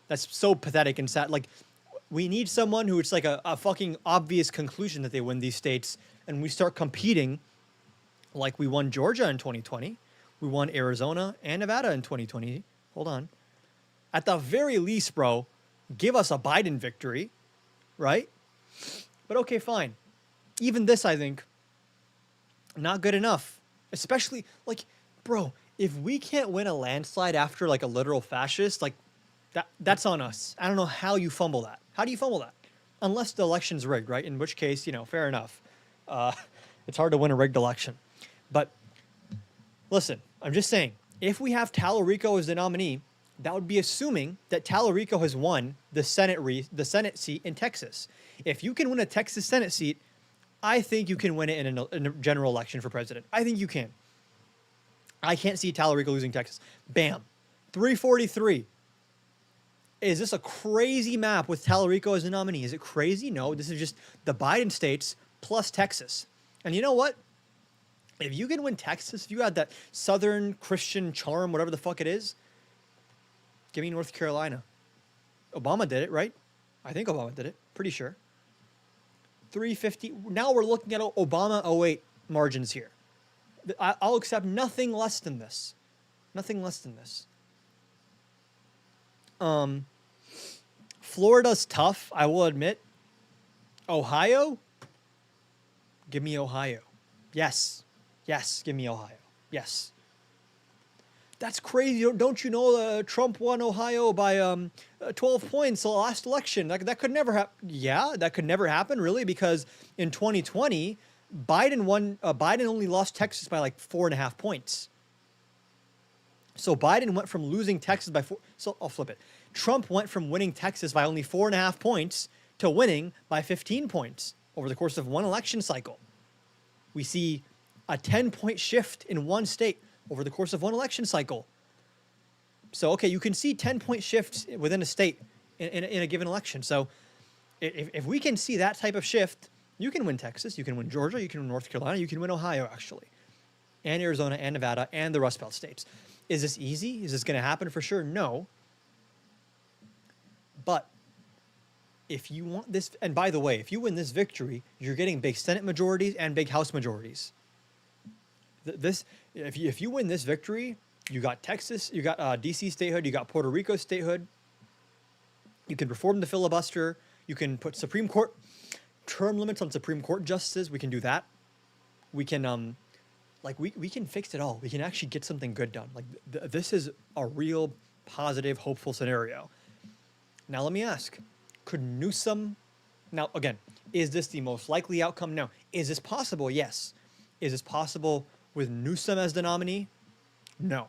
That's so pathetic and sad. Like, we need someone who it's like a fucking obvious conclusion that they win these states, and we start competing like we won Georgia in 2020. We won Arizona and Nevada in 2020. Hold on. At the very least, bro, give us a Biden victory, right? But okay, fine. Even this, I think, not good enough. Especially, like, bro, if we can't win a landslide after, like, a literal fascist, like, that's on us. I don't know how you fumble that. How do you fumble that? Unless the election's rigged, right? In which case, you know, fair enough. It's hard to win a rigged election. But listen, I'm just saying, if we have Tallarico as the nominee, that would be assuming that Tallarico has won the Senate seat in Texas. If you can win a Texas Senate seat, I think you can win it in a general election for president. I think you can. I can't see Tallarico losing Texas. Bam. 343. Is this a crazy map with Tallarico as the nominee? Is it crazy? No, this is just the Biden states plus Texas. And you know what? If you can win Texas, if you had that Southern Christian charm, whatever the fuck it is, give me North Carolina. Obama did it, right? I think Obama did it. Pretty sure. 350. Now we're looking at Obama 08 margins here. I'll accept nothing less than this. Nothing less than this. Florida's tough, I will admit. Ohio? Give me Ohio. Yes. Yes, give me Ohio. Yes. That's crazy. Don't you know Trump won Ohio by 12 points the last election? That could never happen. Yeah, that could never happen, really, because in 2020, Biden only lost Texas by like 4.5 points. So Biden went from losing Texas by 4. So I'll flip it. Trump went from winning Texas by only 4.5 points to winning by 15 points over the course of one election cycle. We see a 10-point shift in one state over the course of one election cycle. So, okay, you can see 10-point shifts within a state in a given election. So if we can see that type of shift, you can win Texas, you can win Georgia, you can win North Carolina, you can win Ohio, actually, and Arizona and Nevada and the Rust Belt states. Is this easy? Is this going to happen for sure? No. But if you want this, and by the way, if you win this victory, you're getting big Senate majorities and big House majorities. If you win this victory, you got Texas, you got DC statehood, you got Puerto Rico statehood. You can reform the filibuster. You can put Supreme Court term limits on Supreme Court justices. We can do that. We can we can fix it all. We can actually get something good done. Like this is a real positive, hopeful scenario. Now let me ask, could Newsom? Now again, is this the most likely outcome? No. Is this possible? Yes. Is this possible with Newsom as the nominee? No.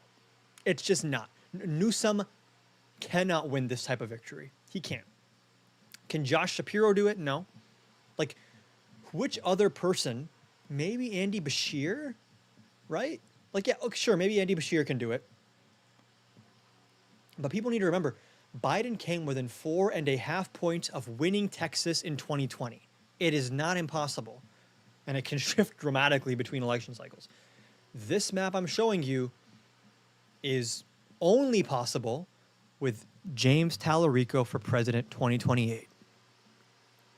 It's just not. Newsom cannot win this type of victory. He can't. Can Josh Shapiro do it? No. Like, which other person maybe Andy Bashir, right? Like, yeah, okay, sure, maybe Andy Bashir can do it. But people need to remember, Biden came within 4.5 points of winning Texas in 2020. It is not impossible, and it can shift dramatically between election cycles. This map I'm showing you is only possible with James Tallarico for president 2028.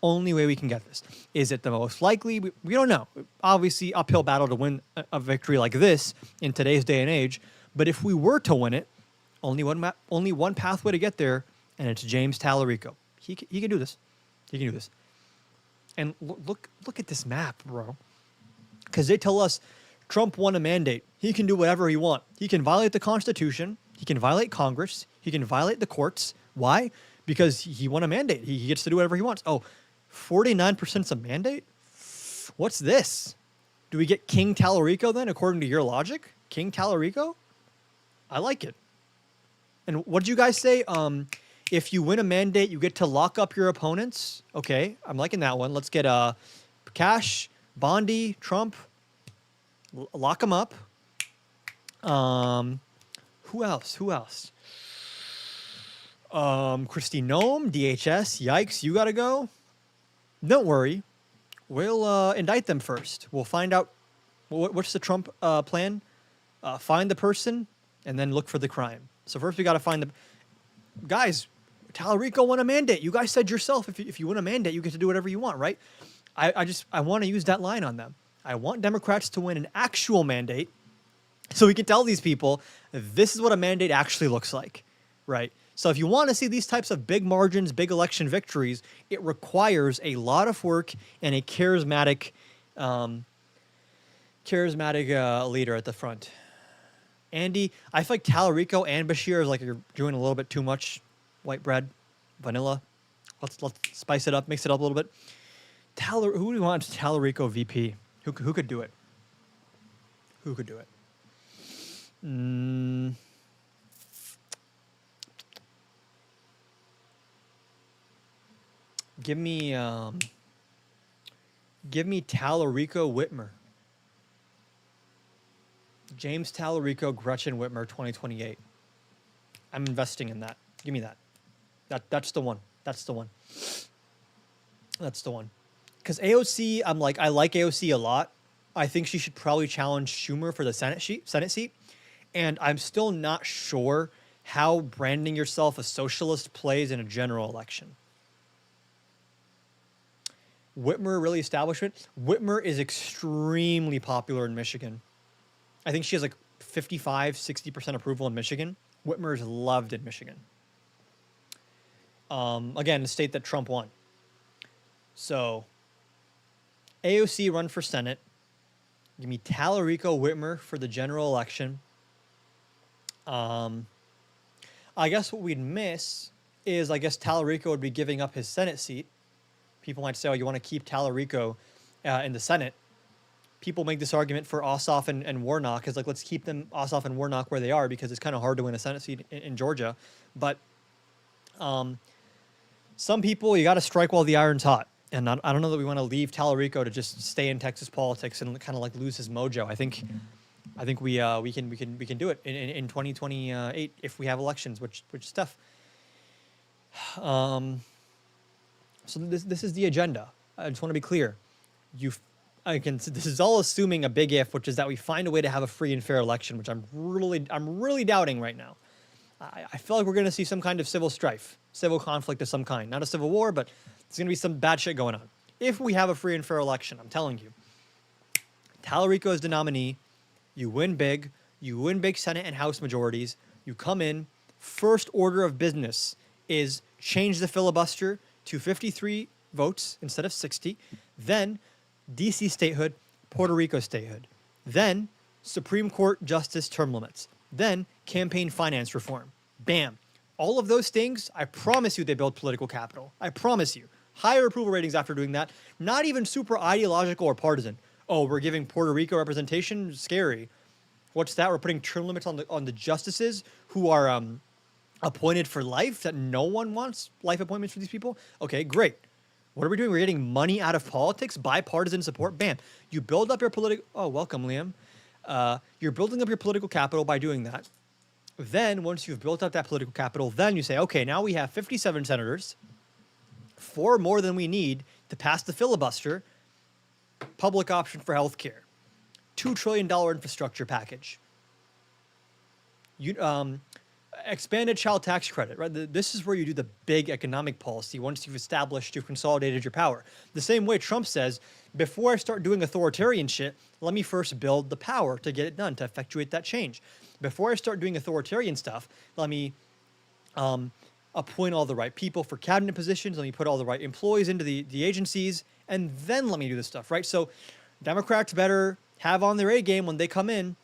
Only way we can get this. Is it the most likely? We don't know. Obviously, uphill battle to win a victory like this in today's day and age. But if we were to win it, only one pathway to get there, and it's James Tallarico. He can do this. He can do this. And look at this map, bro. Because they tell us Trump won a mandate. He can do whatever he wants. He can violate the Constitution. He can violate Congress. He can violate the courts. Why? Because he won a mandate. He gets to do whatever he wants. Oh, 49% is a mandate? What's this? Do we get King Tallarico then, according to your logic? King Tallarico? I like it. And what did you guys say? If you win a mandate, you get to lock up your opponents. Okay, I'm liking that one. Let's get Cash, Bondi, Trump. Lock them up. Who else? Kristi Noem, DHS. Yikes, you gotta go. Don't worry. We'll indict them first. We'll find out what's the Trump plan. Find the person and then look for the crime. So first we got to find the guys. Tallarico won a mandate. You guys said yourself, if you win a mandate, you get to do whatever you want, right? I want to use that line on them. I want Democrats to win an actual mandate so we can tell these people this is what a mandate actually looks like, right? So if you want to see these types of big margins, big election victories, it requires a lot of work and a charismatic leader at the front. Andy, I feel like Tallarico and Bashir is like you're doing a little bit too much white bread, vanilla. Let's spice it up, mix it up a little bit. Who do we want Tallarico VP? Who could do it? Who could do it? Give me Tallarico Whitmer. James Tallarico, Gretchen Whitmer, 2028. I'm investing in that. Give me that. That's the one. That's the one. That's the one. Because AOC, I like AOC a lot. I think she should probably challenge Schumer for the Senate seat. And I'm still not sure how branding yourself a socialist plays in a general election. Whitmer, really establishment. Whitmer is extremely popular in Michigan. I think she has like 55-60% approval in Michigan. Whitmer is loved in Michigan. Again, the state that Trump won. So, AOC run for Senate. Give me Tallarico Whitmer for the general election. I guess what we'd miss is, I guess Tallarico would be giving up his Senate seat. People might say, oh, you want to keep Tallarico in the Senate. People make this argument for Ossoff and Warnock. It's like, let's keep them, Ossoff and Warnock, where they are because it's kind of hard to win a Senate seat in Georgia. But some people, you got to strike while the iron's hot. And I don't know that we want to leave Tallarico to just stay in Texas politics and kind of like lose his mojo. I think we can do it in 2028 if we have elections, which is tough. So this is the agenda. I just want to be clear. This is all assuming a big if, which is that we find a way to have a free and fair election, which I'm really doubting right now. I feel like we're going to see some kind of civil strife, civil conflict of some kind. Not a civil war, but there's going to be some bad shit going on. If we have a free and fair election, I'm telling you, Tallarico is the nominee. You win big. You win big Senate and House majorities. You come in. First order of business is change the filibuster to 53 votes instead of 60. Then DC statehood, Puerto Rico statehood. Then Supreme Court justice term limits. Then campaign finance reform. Bam. All of those things, I promise you they build political capital. I promise you. Higher approval ratings after doing that. Not even super ideological or partisan. Oh, we're giving Puerto Rico representation? Scary. What's that? We're putting term limits on the justices who are appointed for life, that no one wants life appointments for these people? Okay, great. What are we doing? We're getting money out of politics, bipartisan support. Bam. You build up your political. Oh, welcome, Liam. You're building up your political capital by doing that. Then, once you've built up that political capital, then you say, okay, now we have 57 senators, 4 more than we need to pass the filibuster, public option for health care, $2 trillion infrastructure package, expanded child tax credit, right? This is where you do the big economic policy once you've consolidated your power. The same way Trump says, before I start doing authoritarian shit, let me first build the power to get it done, to effectuate that change. Before I start doing authoritarian stuff, let me appoint all the right people for cabinet positions, let me put all the right employees into the agencies, and then let me do this stuff, right? So Democrats better have on their A game when they come in,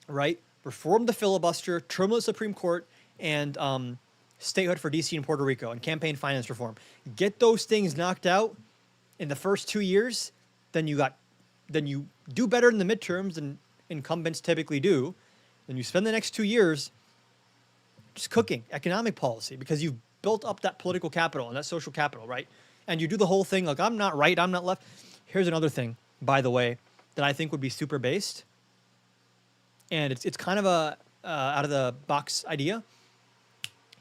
right? Reform the filibuster, terminate the Supreme Court, and statehood for DC and Puerto Rico, and campaign finance reform. Get those things knocked out in the first 2 years, then you do better in the midterms than incumbents typically do. Then you spend the next 2 years just cooking economic policy because you've built up that political capital and that social capital, right? And you do the whole thing like, I'm not right, I'm not left. Here's another thing, by the way, that I think would be super based. And it's kind of a out of the box idea.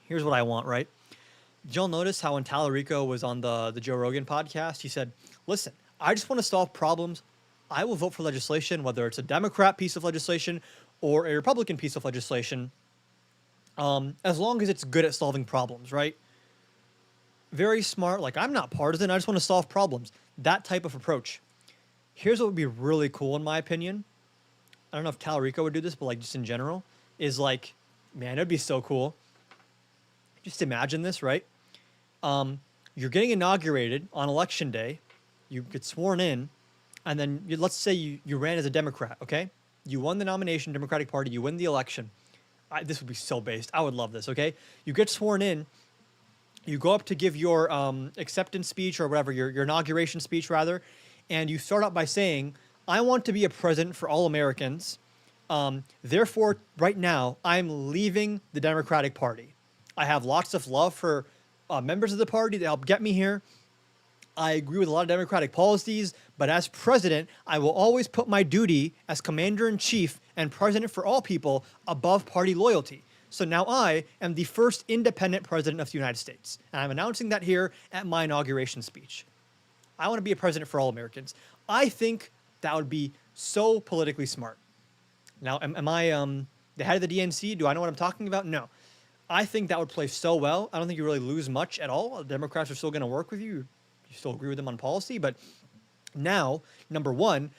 Here's what I want, right? Did y'all notice how when Tallarico was on the Joe Rogan podcast, he said, listen, I just want to solve problems. I will vote for legislation, whether it's a Democrat piece of legislation or a Republican piece of legislation, as long as it's good at solving problems, right? Very smart. Like, I'm not partisan. I just want to solve problems. That type of approach. Here's what would be really cool, in my opinion. I don't know if Tallarico would do this, but like just in general, is like, man, it'd be so cool. Just imagine this, right? You're getting inaugurated on election day. You get sworn in, and then let's say you ran as a Democrat, okay? You won the nomination, Democratic Party, you win the election. This would be so based. I would love this, okay? You get sworn in, you go up to give your acceptance speech or whatever, your inauguration speech rather, and you start out by saying, I want to be a president for all Americans. Therefore, right now, I'm leaving the Democratic Party. I have lots of love for members of the party that helped get me here. I agree with a lot of Democratic policies, but as president, I will always put my duty as commander-in-chief and president for all people above party loyalty. So now I am the first independent president of the United States. And I'm announcing that here at my inauguration speech. I want to be a president for all Americans. I think that would be so politically smart. Now, am I the head of the DNC? Do I know what I'm talking about? No. I think that would play so well. I don't think you really lose much at all. The Democrats are still going to work with you. You still agree with them on policy. But now, number one,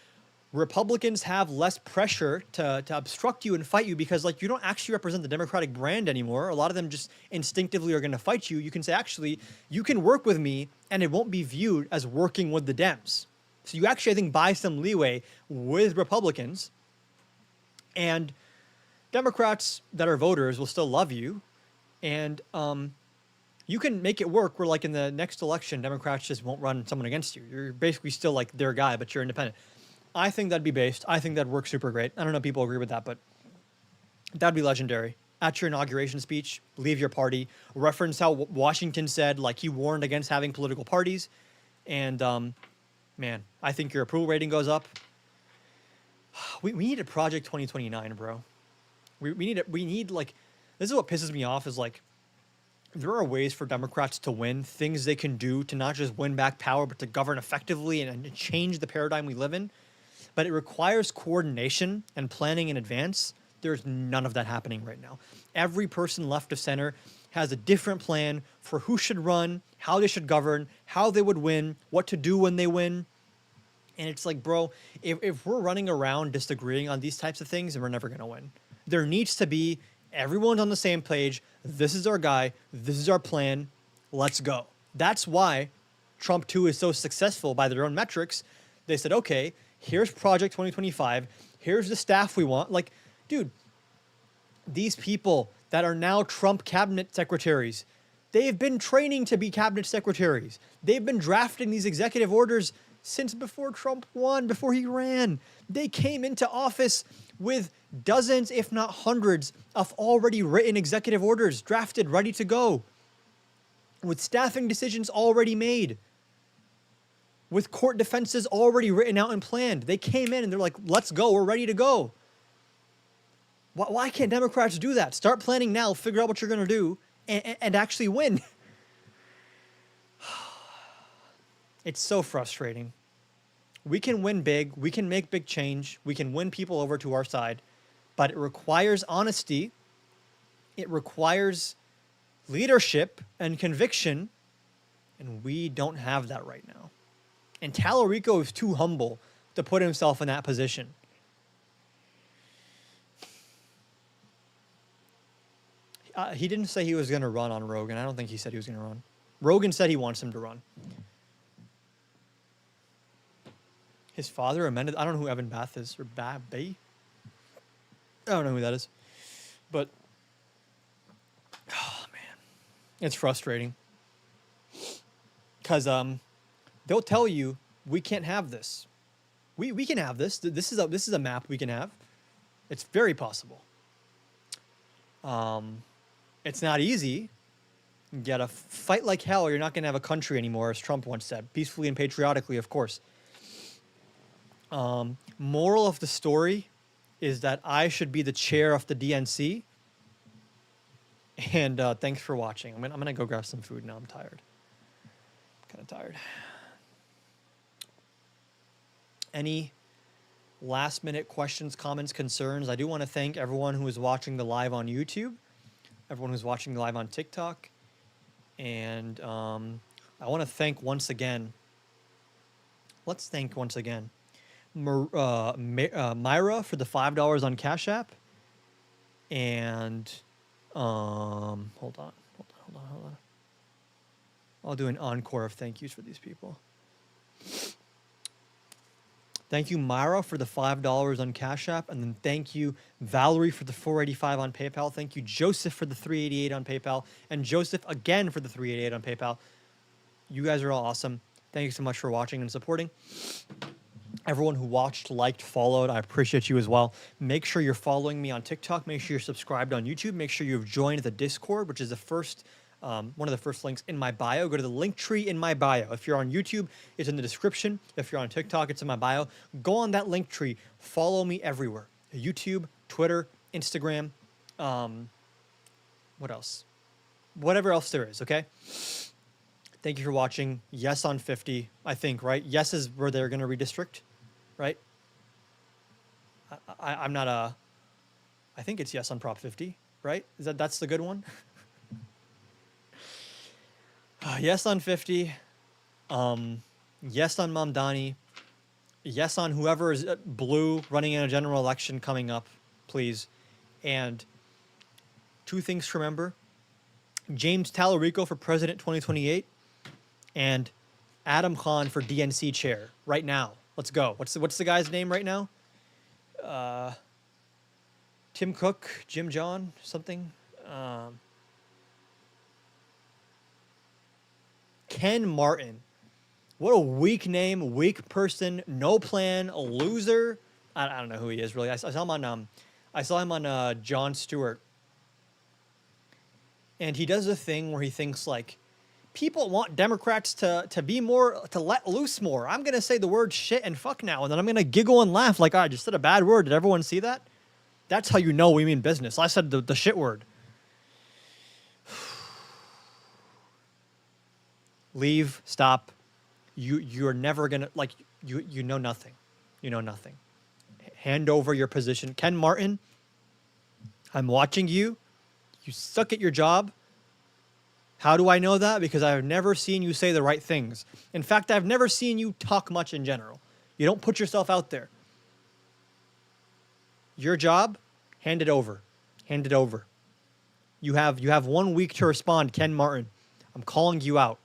Republicans have less pressure to obstruct you and fight you because, like, you don't actually represent the Democratic brand anymore. A lot of them just instinctively are going to fight you. You can say, actually, you can work with me, and it won't be viewed as working with the Dems. So you actually, I think, buy some leeway with Republicans. And Democrats that are voters will still love you. And you can make it work where, like, in the next election, Democrats just won't run someone against you. You're basically still, like, their guy, but you're independent. I think that'd be based. I think that'd work super great. I don't know if people agree with that, but that'd be legendary. At your inauguration speech, leave your party. Reference how Washington said, like, he warned against having political parties. And, man, I think your approval rating goes up. We need a Project 2029, bro. We need, like, this is what pisses me off is, like, there are ways for Democrats to win, things they can do to not just win back power, but to govern effectively and change the paradigm we live in. But it requires coordination and planning in advance. There's none of that happening right now. Every person left of center has a different plan for who should run, how they should govern, how they would win, what to do when they win. And it's like, bro, if we're running around disagreeing on these types of things, then we're never going to win. There needs to be everyone's on the same page. This is our guy. This is our plan. Let's go. That's why Trump 2 is so successful by their own metrics. They said, okay, here's Project 2025. Here's the staff we want. Like, dude, these people that are now Trump cabinet secretaries, they've been training to be cabinet secretaries. They've been drafting these executive orders since before Trump won, before he ran. They came into office with dozens, if not hundreds, of already written executive orders drafted, ready to go. with staffing decisions already made, with court defenses already written out and planned. They came in and they're like, let's go, we're ready to go. Why can't Democrats do that? Start planning now, figure out what you're going to do, and actually win. It's so frustrating. We can win big, we can make big change, we can win people over to our side, but it requires honesty, it requires leadership and conviction, and we don't have that right now. And Tallarico is too humble to put himself in that position. He didn't say he was going to run on Rogan. I don't think he said he was going to run. Rogan said he wants him to run. His father amended. I don't know who Evan Bath is, or Bay. I don't know who that is. But, oh man, it's frustrating. Because they'll tell you, we can't have this. We can have this. This is a map we can have. It's very possible. It's not easy. You gotta fight like hell or you're not gonna have a country anymore, as Trump once said. Peacefully and patriotically, of course. Moral of the story is that I should be the chair of the DNC. And thanks for watching. I'm gonna go grab some food now. I'm tired. I'm kind of tired. Any last minute questions, comments, concerns? I do want to thank everyone who is watching the live on YouTube, everyone who's watching the live on TikTok, and I want to thank once again. Let's thank once again Myra for the $5 on Cash App, and hold on. I'll do an encore of thank yous for these people. Thank you, Myra, for the $5 on Cash App. And then thank you, Valerie, for the $4.85 on PayPal. Thank you, Joseph, for the $3.88 on PayPal. And Joseph, again, for the $3.88 on PayPal. You guys are all awesome. Thank you so much for watching and supporting. Everyone who watched, liked, followed, I appreciate you as well. Make sure you're following me on TikTok. Make sure you're subscribed on YouTube. Make sure you've joined the Discord, which is the first... one of the first links in my bio. Go to the link tree in my bio. If you're on YouTube, it's in the description. If you're on TikTok, it's in my bio. Go on that link tree. Follow me everywhere. YouTube, Twitter, Instagram. What else? Whatever else there is, okay? Thank you for watching. Yes on 50, I think, right? Yes is where they're going to redistrict, right? I'm not a... I think it's yes on Prop 50, right? That's the good one? Yes on 50, yes on Mamdani, yes on whoever is blue running in a general election coming up, please. And two things to remember: James Tallarico for President 2028, and Adam Khan for DNC chair right now. Let's go. What's the guy's name right now? Tim Cook, Jim John, something. Ken Martin. What a weak name, weak person, no plan, a loser. I don't know who he is really. I saw him on Jon Stewart. And he does a thing where he thinks like, people want Democrats to be more, to let loose more. I'm going to say the word shit and fuck now, and then I'm going to giggle and laugh like, I just said a bad word. Did everyone see that? That's how you know we mean business. I said the shit word. Leave, stop. You're never gonna, like, you know nothing. You know nothing. Hand over your position. Ken Martin, I'm watching you. You suck at your job. How do I know that? Because I've never seen you say the right things. In fact, I've never seen you talk much in general. You don't put yourself out there. Your job, hand it over. Hand it over. You have 1 week to respond, Ken Martin. I'm calling you out.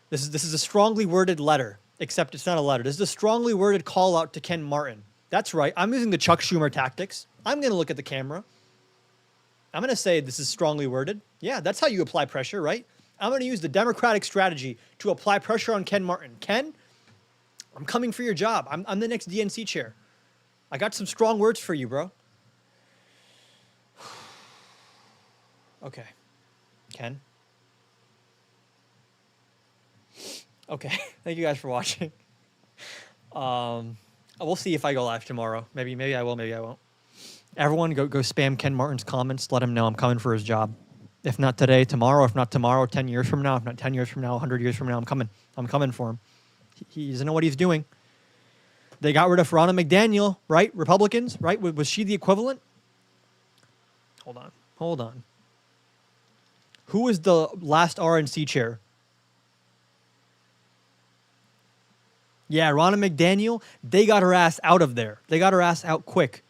This is a strongly worded letter, except it's not a letter. This is a strongly worded call out to Ken Martin. That's right. I'm using the Chuck Schumer tactics. I'm going to look at the camera. I'm going to say this is strongly worded. Yeah, that's how you apply pressure, right? I'm going to use the Democratic strategy to apply pressure on Ken Martin. Ken, I'm coming for your job. I'm the next DNC chair. I got some strong words for you, bro. Okay. Ken, Okay. Thank you guys for watching. We'll see if I go live tomorrow. Maybe I will, maybe I won't. Everyone go spam Ken Martin's comments. Let him know I'm coming for his job. If not today, tomorrow. If not tomorrow, 10 years from now. If not 10 years from now, 100 years from now, I'm coming. I'm coming for him. He doesn't know what he's doing. They got rid of Ronna McDaniel, right? Republicans, right? Was she the equivalent? Hold on. Who was the last RNC chair? Yeah, Ronna McDaniel. They got her ass out of there. They got her ass out quick.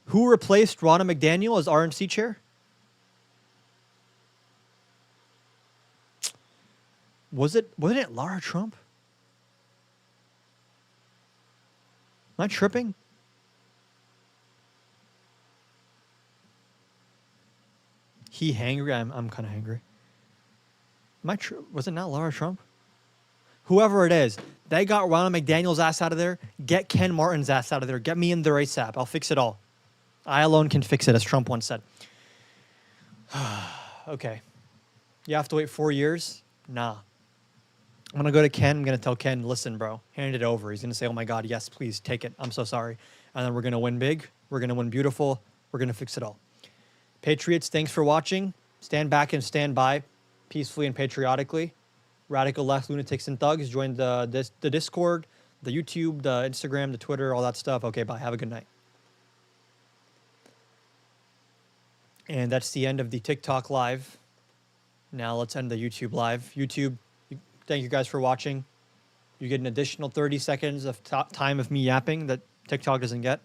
Who replaced Ronna McDaniel as RNC chair? Wasn't it Lara Trump? Am I tripping? He hangry? I'm kind of hangry. Was it not Lara Trump? Whoever it is, they got Ronna McDaniel's ass out of there. Get Ken Martin's ass out of there. Get me in there ASAP. I'll fix it all. I alone can fix it, as Trump once said. Okay. You have to wait 4 years? Nah. I'm going to go to Ken. I'm going to tell Ken, listen, bro, hand it over. He's going to say, oh my God, yes, please take it. I'm so sorry. And then we're going to win big. We're going to win beautiful. We're going to fix it all. Patriots, thanks for watching. Stand back and stand by peacefully and patriotically. Radical Left Lunatics and Thugs. Join the Discord, the YouTube, the Instagram, the Twitter, all that stuff. Okay, bye. Have a good night. And that's the end of the TikTok live. Now let's end the YouTube live. YouTube, thank you guys for watching. You get an additional 30 seconds of time of me yapping that TikTok doesn't get.